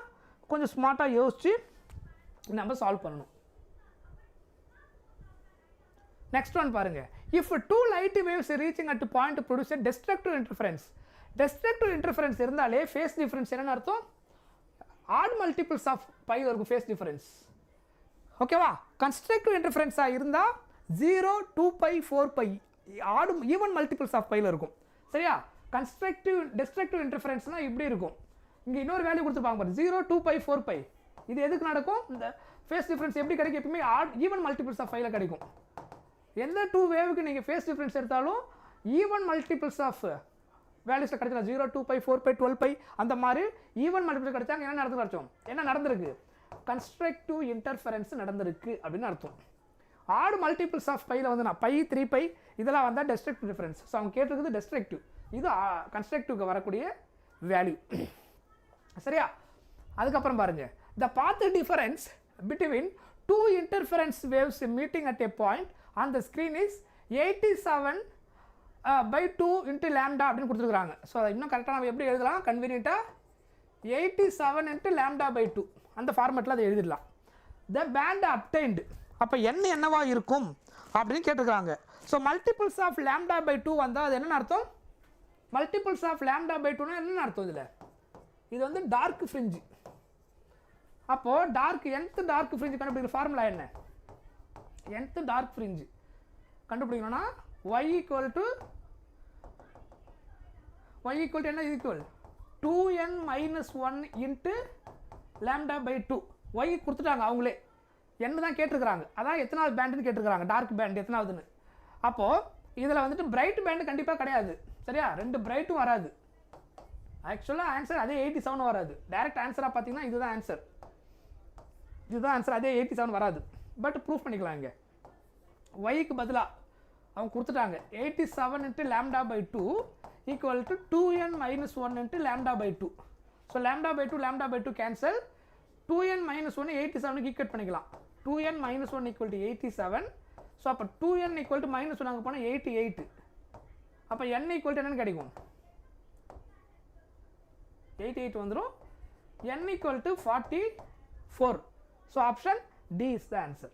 கொஞ்சம் ஸ்மார்ட்டாக யோசித்து நம்ம சால்வ் பண்ணணும். நெக்ஸ்ட் ஒன் பாருங்கள். If 2 light waves reaching at point produce a destructive interference. destructive interference இருந்தாலே ஃபேஸ் டிஃபரன்ஸ் என்னென்னு அர்த்தம்? ஆட் மல்டிபிள்ஸ் ஆஃப் பை இருக்கும் ஃபேஸ் டிஃபரன்ஸ். ஓகேவா? கன்ஸ்ட்ரக்டிவ் இன்டர்ஃபரன்ஸாக இருந்தால் 0, 2π, 4π ஆடு ஈவன் மல்டிபிள்ஸ் ஆஃப் பையில் இருக்கும். சரியா? டெஸ்ட்ரக்டிவ் இன்டர்ஃபரன்ஸ்னால் இப்படி இருக்கும். இங்கே இன்னொரு வேல்யூ கொடுத்துருப்பாங்க பாரு, 0, 2π, 4π. இது எதுக்கு நடக்கும்? இந்த ஃபேஸ் டிஃபரன்ஸ் எப்படி கிடைக்கும்? எப்பவுமே ஈவன் மல்டிபிள்ஸ் ஆஃப் பையில் கிடைக்கும். எந்த 2 வேவுக்கு நீங்கள் ஃபேஸ் டிஃபரன்ஸ் எடுத்தாலும் ஈவன் மல்டிபிள்ஸ் ஆஃப் வேல்யூஸில் கிடைச்சலாம். 0, 2π, 4π, 12π அந்த மாதிரி ஈவன் மல்டிபிள்ஸ் கிடைச்சாங்க. என்ன நடந்திருக்கு? கன்ஸ்ட்ரக்டிவ் இன்டர்ஃபரன்ஸ் நடந்திருக்கு அப்படின்னு அர்த்தம். ஆடு மல்டிபிள்ஸ் ஆஃப் பையில் வந்து நான் பை, 3π இதெல்லாம் வந்தால் டெஸ்ட்ரக்டிவ் டிஃபரன்ஸ். ஸோ அவங்க கேட்டிருக்குது டெஸ்ட்ரக்டிவ். இது கன்ஸ்ட்ரக்டிவ்க்கு வரக்கூடிய வேல்யூ. சரியா? அதுக்கப்புறம் பாருங்கள், the path difference between 2 interference waves meeting at a point on the screen is 87/2 into lambda அப்படின்னு கொடுத்துருக்குறாங்க. ஸோ அதை இன்னும் கரெக்டாக நம்ம எப்படி எழுதலாம்? கன்வீனியண்ட்டாக 87 into lambda/2 அந்த ஃபார்மெட்டில் அதை எழுதிடலாம். த பேண்ட் அப்டைன்டு அப்போ என்னவா இருக்கும் அப்படின்னு கேட்டுருக்குறாங்க. ஸோ மல்டிபிள்ஸ் ஆஃப் lambda/2 வந்தால் அது என்னென்னு அர்த்தம்? மல்டிபிள்ஸ் ஆஃப் lambda/2னா என்னென்னு அர்த்தம்? இதில் இது வந்து டார்க் ஃப்ரிஞ்சு. அப்போது nth டார்க் ஃப்ரிஞ்சு கண்டுபிடிக்கிற ஃபார்முலா என்ன? nth டார்க் ஃப்ரிஞ்சு கண்டுபிடிக்கணும்னா y equal to என்ன equal 2n minus 1 into lambda/2. y கொடுத்துட்டாங்க அவங்களே, என்ன தான் கேட்டிருக்கிறாங்க. அதான் எத்தனாவது பேண்டுன்னு கேட்டிருக்கிறாங்க, டார்க் பேண்ட் எத்தனாவதுன்னு. அப்போது இதில் வந்துட்டு பிரைட் பேண்டு கண்டிப்பாக கிடையாது. சரியா? 2 பிரைட்டும் வராது. ஆக்சுவலாக ஆன்சர் அதே 87 வராது. டைரக்ட் ஆன்சராக பார்த்தீங்கன்னா இதுதான் ஆன்சர். அதே 87 வராது. பட் ப்ரூஃப் பண்ணிக்கலாம். இங்கே ஒய்க்கு பதிலாக அவங்க கொடுத்துட்டாங்க 87 into lambda/2 equal to 2n minus 1 into lambda/2. So lambda/2 cancel. 2n minus 1 87க்கு ஈக்குவேட் பண்ணிக்கலாம். 2n minus 1 equal to 87. So அப்போ 2n equal to minus 1 அங்கே போனால் 88. அப்போ n equal to என்னன்னு கிடைக்கும்? 88 வந்துடும். n equal to 44. So option D is the answer.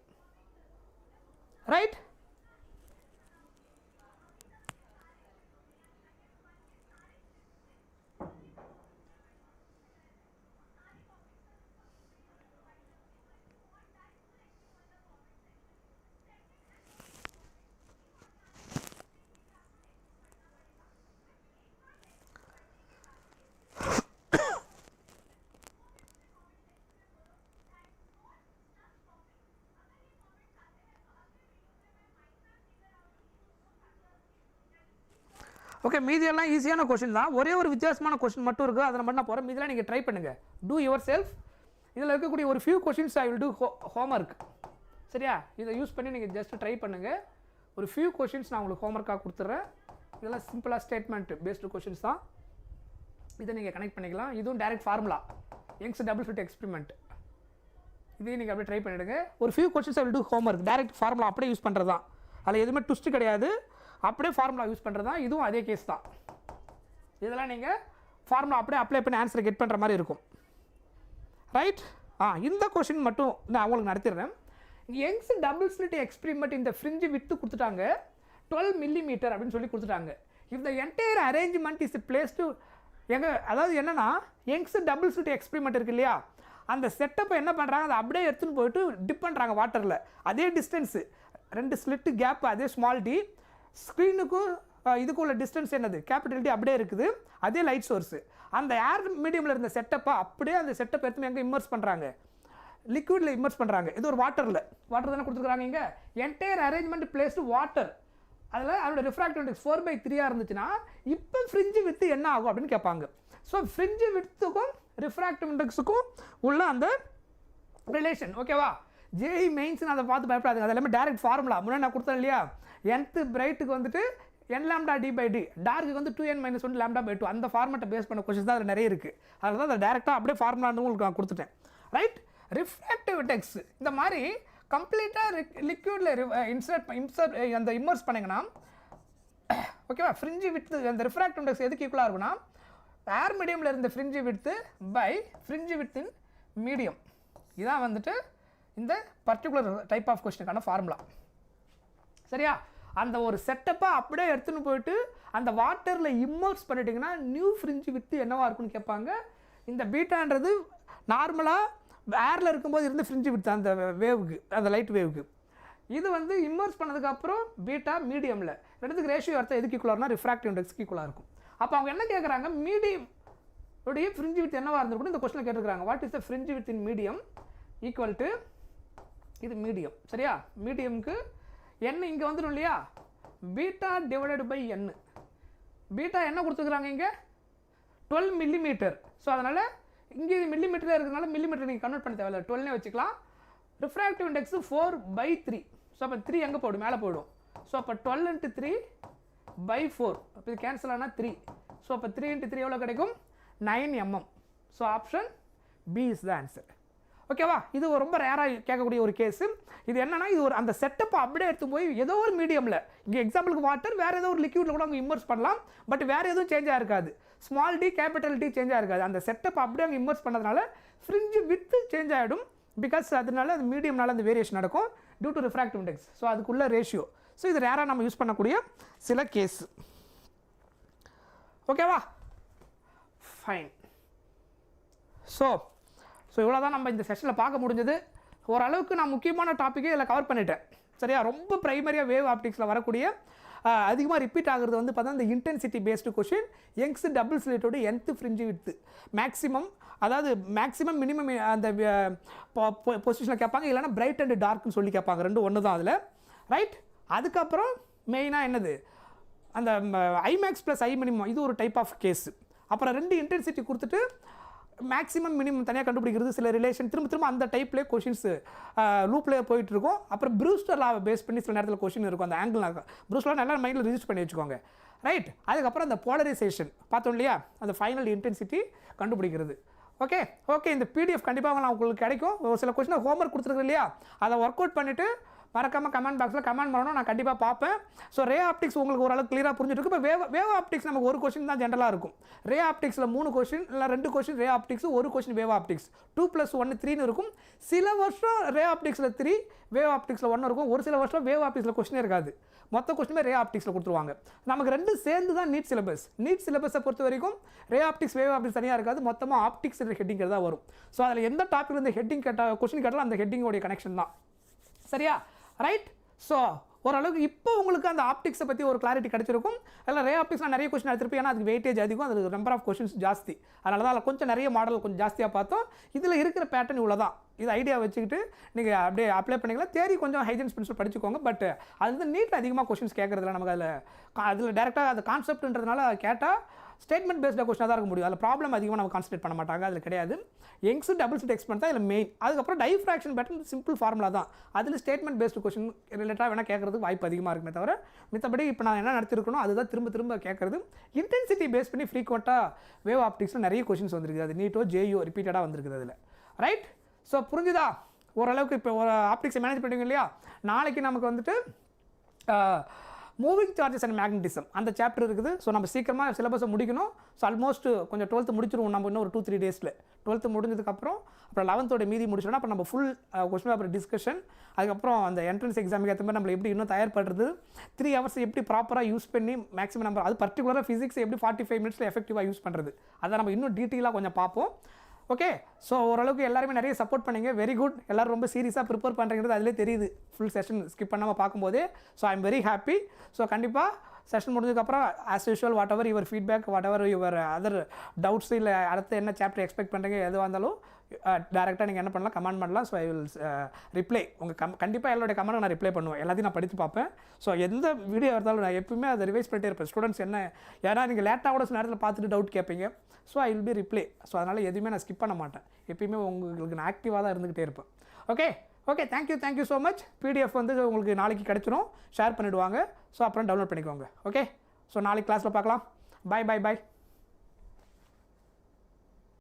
Right? Okay, மீதியெல்லாம் ஈஸியான கொஸ்டின் தான். ஒரே ஒரு வித்தியாசமான கொஸ்டின் மட்டும் இருக்குது, அதை மட்டும் நான் போகிறேன். மீதியெல்லாம் நீங்கள் ட்ரை பண்ணுங்கள். Two your self. இதில் இருக்கக்கூடிய ஒரு few questions I will do homework. சரியா? இதை யூஸ் பண்ணி நீங்கள் ஜஸ்ட் ட்ரை பண்ணுங்கள். ஒரு ஃபியூ கொஸ்டின்ஸ் நான் உங்களுக்கு ஹோம்ஒர்க்காக கொடுத்துட்றேன். இதெல்லாம் சிம்பிளாக ஸ்டேட்மெண்ட் பேஸ்டு கொஸ்டின்ஸ் தான். இதை நீங்கள் கனெக்ட் பண்ணிக்கலாம். இதுவும் direct formula, Young's double slit experiment. இதையும் நீங்கள் அப்படியே ட்ரை பண்ணிவிடுங்க. ஒரு few questions I will do homework. Direct formula அப்படியே யூஸ் பண்ணுறது தான். அதில் எதுவுமே ட்விஸ்ட் கிடையாது. அப்படியே ஃபார்முலா யூஸ் பண்ணுறது தான். இதுவும் அதே கேஸ் தான். இதெல்லாம் நீங்கள் ஃபார்முலா அப்படியே அப்ளை பண்ணி ஆன்சரை கெட் பண்ணுற மாதிரி இருக்கும். ரைட்? இந்த கொஸ்டின் மட்டும் நான் உங்களுக்கு நடத்திடுறேன். யங்ஸ் டபுள் ஸ்லிட் எக்ஸ்பெரிமெண்ட் இந்த ஃப்ரிஞ்சு வித்து கொடுத்துட்டாங்க 12 mm அப்படின்னு சொல்லி கொடுத்துட்டாங்க. If the entire arrangement is place to அதாவது என்னென்னா யங்ஸ் டபுள் ஸ்லிட் எக்ஸ்பெரிமெண்ட் இருக்கு இல்லையா, அந்த செட்டப்பை என்ன பண்ணுறாங்க, அதை அப்படியே எடுத்துன்னு போயிட்டு டிப் பண்ணுறாங்க வாட்டரில். அதே டிஸ்டன்ஸு 2 ஸ்லிட்டு கேப்பு, அதே ஸ்மால் டி. ஸ்க்ரீனுக்கும் இதுக்குள்ள டிஸ்டன்ஸ் என்னது, கேபிட்டல் டி அப்படியே இருக்குது. அதே லைட் சோர்ஸு. அந்த ஏர் மீடியமில் இருந்த செட்டப்பை அப்படியே அந்த செட்டப் எடுத்து எங்கே இம்மர்ஸ் பண்ணுறாங்க, லிக்விடில் இம்மர்ஸ் பண்ணுறாங்க. இது ஒரு வாட்டர் தானே கொடுத்துருக்காங்க. இங்கே என்டையர் அரேஞ்ச்மெண்ட் பிளேஸ்டு வாட்டர். அதில் அதோட ரிஃப்ராக்டிவ் இண்டெக்ஸ் 4/3 இருந்துச்சுன்னா இப்போ ஃப்ரிஞ்சு வித்து என்ன ஆகும் அப்படின்னு கேட்பாங்க. ஸோ ஃப்ரிஞ்சு வித்துக்கும் ரிஃப்ராக்டிவ் இண்டெக்ஸுக்கும் உள்ள அந்த ரிலேஷன். ஓகேவா? ஜேஇ மெயின்ஸ் அதை பார்த்து பயப்படாதுங்க. அது எல்லாமே டேரக்ட் ஃபார்முலா. முன்னாடி நான் கொடுத்தேன் இல்லையா, nth பிரைட்டுக்கு வந்துட்டு n lambda d/d, டார்க்கு வந்து 2n minus 1 lambda/2. அந்த ஃபார்மெட்டை பேஸ் பண்ண கொஸ்டின்ஸ் தான் அதில் நிறைய இருக்குது. அதில் தான் அதை டேரெக்டாக அப்படியே ஃபார்முலான்னு உங்களுக்கு நான் கொடுத்துட்டேன். ரைட்? ரிஃப்ராக்டிவ் இண்டெக்ஸ் இந்த மாதிரி கம்ப்ளீட்டாக லிக்யூடில் இன்சர்ட் அந்த இம்மர்ஸ் பண்ணிங்கன்னா ஓகேவா ஃப்ரிஞ்சி வித்து அந்த ரிஃப்ராக்டிவ் இண்டெக்ஸ் எதுக்கு ஈக்குவலாக இருக்குன்னா ஏர் மீடியமில் இருந்த ஃப்ரிஞ்சி with by ஃப்ரிஞ்சி width in medium. இதான் வந்துட்டு இந்த பர்டிகுலர் டைப் ஆஃப் கொஸ்டினுக்கான ஃபார்முலா. சரியா? அந்த ஒரு செட்டப்பை அப்படியே எடுத்துன்னு போயிட்டு அந்த வாட்டரில் இம்மர்ஸ் பண்ணிட்டிங்கன்னா நியூ ஃப்ரிஞ்சி வித்து என்னவாக இருக்குன்னு கேட்பாங்க. இந்த பீட்டான்றது நார்மலாக ஏரில் இருக்கும்போது இருந்து ஃப்ரிஞ்சி வித்து அந்த வேவுக்கு, அந்த லைட் வேவுக்கு. இது வந்து இம்மர்ஸ் பண்ணதுக்கப்புறம் பீட்டா மீடியமில் ரெண்டுத்துக்கு ரேஷியோ அர்த்தம் எதுக்கு ஈக்குவலாக ரிஃப்ராக்டிவ் இண்டெக்ஸ்க்கு ஈக்குவலாக இருக்கும். அப்போ அவங்க என்ன கேட்குறாங்க, மீடியம் உடைய ஃப்ரிஞ்சி வித் என்னவாக இருந்திருக்கும் இந்த கொஸ்டினில் கேட்டுருக்காங்க. What is the fringe width in medium equal to இது மீடியம். சரியா? மீடியமுக்கு n இங்கே வந்துடும் இல்லையா, beta divided by n. Beta என்ன கொடுத்துருக்குறாங்க இங்கே 12 மில்லிமீட்டர். ஸோ அதனால் இங்கே மில்லிமீட்டரில் இருக்கிறதுனால மில்லிமீட்டர் நீங்கள் கன்வெர்ட் பண்ண தேவையில்லை, 12 வச்சுக்கலாம். Refractive index 4/3. ஸோ அப்போ 3 எங்கே போய்டும், மேலே போய்டும். ஸோ அப்போ 12 × 3/4. அப்போ இது கேன்சல் ஆனால் 3. ஸோ அப்போ 3 × 3 எவ்வளோ கிடைக்கும், 9 mm. So option B is the answer. ஓகேவா? இது ரொம்ப ரேராக கேட்கக்கூடிய ஒரு கேஸு. இது என்னன்னா, இது ஒரு அந்த செட்டப்பை அப்படியே எடுத்து போய் ஏதோ ஒரு மீடியமில், இங்கே எக்ஸாம்பிளுக்கு வாட்டர், வேறு ஏதோ ஒரு லிக்யூடில் கூட அவங்க இம்மர்ஸ் பண்ணலாம். பட் வேறு எதுவும் சேஞ்சாக இருக்காது, ஸ்மால் டி கேபிட்டல் டி சேஞ்சாக இருக்காது. அந்த செட்டப் அப்படியே அங்கே இம்மர்ஸ் பண்ணதுனால ஃப்ரிஞ்சு வித்து சேஞ்ச் ஆகிடும். பிகாஸ் அதனால அது மீடியம்னால அந்த வேரியேஷன் நடக்கும் due to refractive index. So அதுக்குள்ள ரேஷியோ. ஸோ இது ரேராக நம்ம யூஸ் பண்ணக்கூடிய சில கேஸ். ஓகேவா? ஃபைன். ஸோ இவ்வளோ தான் நம்ம இந்த செஷனில் பார்க்க முடிஞ்சது. ஓரளவுக்கு நான் முக்கியமான டாப்பிக்கே இதில் கவர் பண்ணிட்டேன். சரியா? ரொம்ப ப்ரைமரியாக வேவ் ஆப்டிக்ஸில் வரக்கூடிய அதிகமாக ரிப்பீட் ஆகிறது வந்து பார்த்தா இந்த intensity based question, Young's double ஸ்லிட்டோட nth ஃப்ரிஞ்சி வித்து மேக்ஸிமம், அதாவது மேக்ஸிமம் மினிமம் அந்த பொசிஷனில் கேட்பாங்க. இல்லைனா பிரைட் அண்ட் டார்க்னு சொல்லி கேட்பாங்க. ரெண்டும் ஒன்று தான் அதில். ரைட்? அதுக்கப்புறம் மெயினாக என்னது, அந்த ஐமேக்ஸ் ப்ளஸ் ஐ மினிமம், இது ஒரு டைப் ஆஃப் கேஸ். அப்புறம் 2 இன்டென்சிட்டி கொடுத்துட்டு மேக்ஸிமம் மினிமம் தனியாக கண்டுபிடிக்கிறது, சில ரிலேஷன் திரும்ப அந்த டைப்லேயே கொஷின்ஸ் லூப்லேயே போயிட்டு இருக்கும். அப்புறம் ப்ரூஸ்டர் லாவை பேஸ் பண்ணி சில நேரத்தில் கொஷின் இருக்கும். அந்த ஆங்கிள் ப்ரூஸ்டர் நல்லா மைண்டில் ரிஜிஸ்டர் பண்ணி வச்சுக்கோங்க. ரைட்? அதுக்கப்புறம் அந்த போலரைசேஷன் பார்த்தோம் இல்லையா, அந்த ஃபைனல் இன்டென்சிட்டி கண்டுபிடிக்கிறது. ஓகே இந்த பிடிஎஃப் கண்டிப்பாக நான் உங்களுக்கு கிடைக்கும். ஒரு சில கொஸ்டினை ஹோம்ஒர்க் கொடுத்துருக்கு இல்லையா, அதை ஒர்க் அவுட் பண்ணிவிட்டு மறக்காமல் கமெண்ட் பாக்ஸில் கமெண்ட் பண்ணணும், நான் கண்டிப்பாக பார்ப்பேன். ஸோ ரே ஆப்டிக்ஸ் உங்களுக்கு ஓரளவுக்கு கிளியராக புரிஞ்சுட்டு இப்போ வேவ் ஆப்டிக்ஸ் நமக்கு ஒரு கொஸ்டின் தான் ஜென்ரலாக இருக்கும். ரே ஆப்டிக்ஸில் 3 கொஸ்டின் இல்லை 2 question ray optics, 1 question wave optics. 2 + 1 3 இருக்கும். சில வருஷம் ரே ஆப்டிக்ஸில் 3, வேவ் ஆப்டிக்ஸில் 1 இருக்கும். ஒரு சில வருஷம் வேவ் ஆப்டிக்ஸில் கொஸ்டினே இருக்காது, மொத்த கொஸ்டினுமே ரே ஆப்டிக்ஸில் கொடுத்துருவாங்க. நமக்கு 2 சேர்ந்து தான் நீட் சிலபஸ். நீட் சிலபஸை பொறுத்த வரைக்கும் ரே ஆப்டிக்ஸ் வேவ் ஆப்டிக்ஸ் தனியாக இருக்காது, மொத்தமாக ஆப்டிக்ஸ் ஹெட்டிங் தான் வரும். ஸோ அதில் எந்த டாப்பிக் இந்த ஹெட்டிங் கேட்டால் கொஸ்டின் கேட்டாலும் அந்த ஹெட்டிங்கோடைய கனெக்ஷன் தான். சரியா? ரைட்? ஸோ ஓரளவுக்கு இப்போ உங்களுக்கு அந்த ஆப்டிக்ஸை பற்றி ஒரு கிளாரிட்டி கிடச்சிருக்கும். அதில் ரே ஆப்டிக்ஸ்லாம் நிறைய கொஸ்டின் எடுத்துருப்பேன், ஏன்னா அதுக்கு வெயிட்டேஜ் அதிகம், அதுக்கு நம்பர் ஆஃப் கொஸ்டின்ஸ் ஜாஸ்தி. அதனால தான் அதில் கொஞ்சம் நிறைய மாடல் கொஞ்சம் ஜாஸ்தியாக பார்த்தோம். இதில் இருக்கிற பேட்டர்ன் இவ்வளோ தான். இது ஐடியா வச்சுக்கிட்டு நீங்கள் அப்படியே அப்ளை பண்ணிக்கலாம். தேரி கொஞ்சம் ஹைஜென்ஸ் பிரின்சிபல் படிச்சுக்கோங்க. பட் அது வந்து நீட்டில் அதிகமாக கொஸ்டின்ஸ் கேட்குறதுல நமக்கு அதில் டேரெக்டாக அது கான்செப்ட்ன்றதுனால கேட்டால் ஸ்டேட்மெண்ட் பேஸ்டாக கொஸ்டினாக தான் இருக்க முடியும். அதில் ப்ராப்ளம் அதிகமாக நம்ம கான்சன்ட்ரேட் பண்ண மாட்டாங்க, அதில் கிடையாது. யங்ஸ் டபுள் ஸ்லிட் எக்ஸ்பெரிமெண்ட் தான் இதில் மெயின். அதுக்கப்புறம் டைஃப்ராக்ஷன் பேட்டர்ன் சிம்பிள் ஃபார்முலா தான். அதில் ஸ்டேட்மெண்ட் பேஸ்டு கொஸ்டின் ரிலேட்டாக வேணால் கேட்கறதுக்கு வாய்ப்பு அதிகமாக இருக்குமே தவிர, மித்தபடி இப்போ நான் என்ன நடத்திருக்கணும் அதுதான் திரும்ப கேட்குறது. இன்டென்சிட்டி பேஸ் பண்ணி ஃப்ரீக்வெண்ட்டாக வேவ் ஆப்டிக்ஸில் நிறைய கொஸ்டின்ஸ் வந்திருக்குது. அது நீட்டோ ஜேயோ ரிப்பீட்டடாக வந்திருக்குது அதில். ரைட்? ஸோ புரிஞ்சுதா? ஓரளவுக்கு இப்போ ஒரு ஆப்டிக்ஸை மேனேஜ் பண்ணுவீங்க இல்லையா. நாளைக்கு நமக்கு வந்துட்டு மூவிங் சார்ஜஸ் அண்ட் மேக்னட்டிசம் அந்த சாப்டர் இருக்குது. ஸோ நம்ம சீக்கிரமாக சிலபஸை முடிக்கணும். ஸோ ஆல்மோஸ்ட் கொஞ்சம் 12th முடிச்சிருவோம் நம்ம இன்னும் ஒரு 2-3 டேஸில். 12th முடிஞ்சதுக்கப்புறம் அப்புறம் 11th மீதி முடிச்சோன்னா அப்புறம் நம்ம ஃபுல் கொஸ்டின் பேப்பர் டிஸ்கஷன், அதுக்கப்புறம் அந்த என்ட்ரன்ஸ் எக்ஸாமுக்கு ஏற்ற மாதிரி நம்மளை எப்படி இன்னும் தயார்படுறது, 3 hours எப்படி ப்ராப்பராக யூஸ் பண்ணி மேக்ஸிமம் நம்பர், அது பர்டிகுலராக ஃபிசிக்ஸ் எப்படி 45 minutes எஃபெக்டிவாக யூஸ் பண்ணுறது, அதை நம்ம இன்னும் டீட்டெயிலாக கொஞ்சம் பார்ப்போம். ஓகே? ஸோ ஓரளவுக்கு எல்லாருமே நிறைய சப்போர்ட் பண்ணிங்க. Very good. எல்லோரும் ரொம்ப சீரியஸாக ப்ரிப்பேர் பண்ணுறங்கிறது அதிலே தெரியுது, ஃபுல் செஷன் ஸ்கிப் பண்ணாமல் பார்க்கும்போதே. So I am very happy. So கண்டிப்பாக செஷன் முடிஞ்சதுக்கப்புறம் as usual what ever your feedback, what ever your other doubts, இல்லை அடுத்து என்ன சாப்டர் எக்ஸ்பெக்ட் பண்ணுறீங்க எதுவாக இருந்தாலும் டேரெக்டாக நீங்கள் என்ன பண்ணலாம், கமெண்ட் பண்ணலாம். So I will reply. உங்கள் கண்டிப்பாக எல்லாருடைய கமெண்ட் நான் ரிப்ளை பண்ணுவேன், எல்லாத்தையும் நான் படித்து பார்ப்பேன். ஸோ எந்த வீடியோ இருந்தாலும் நான் எப்பவுமே அதை ரிவைஸ் பண்ணிட்டே இருப்பேன். ஸ்டூடெண்ட்ஸ் என்ன, ஏன்னா நீங்கள் லேட்டாக கூட சில நேரத்தில் பார்த்துட்டு டவுட் கேட்பீங்க. So I will be reply. So அதனால் எதுவுமே நான் ஸ்கிப் பண்ண மாட்டேன், எப்பயுமே உங்களுக்கு நான் ஆக்டிவாக தான் இருந்துகிட்டே இருப்பேன். Okay thank you so much. PDF வந்து உங்களுக்கு நாளைக்கு கிடச்சிரும், ஷேர் பண்ணிவிடுவாங்க. ஸோ அப்புறம் டவுன்லோட் பண்ணிக்கோங்க. ஓகே? ஸோ நாளைக்கு கிளாஸில் பார்க்கலாம். பாய்.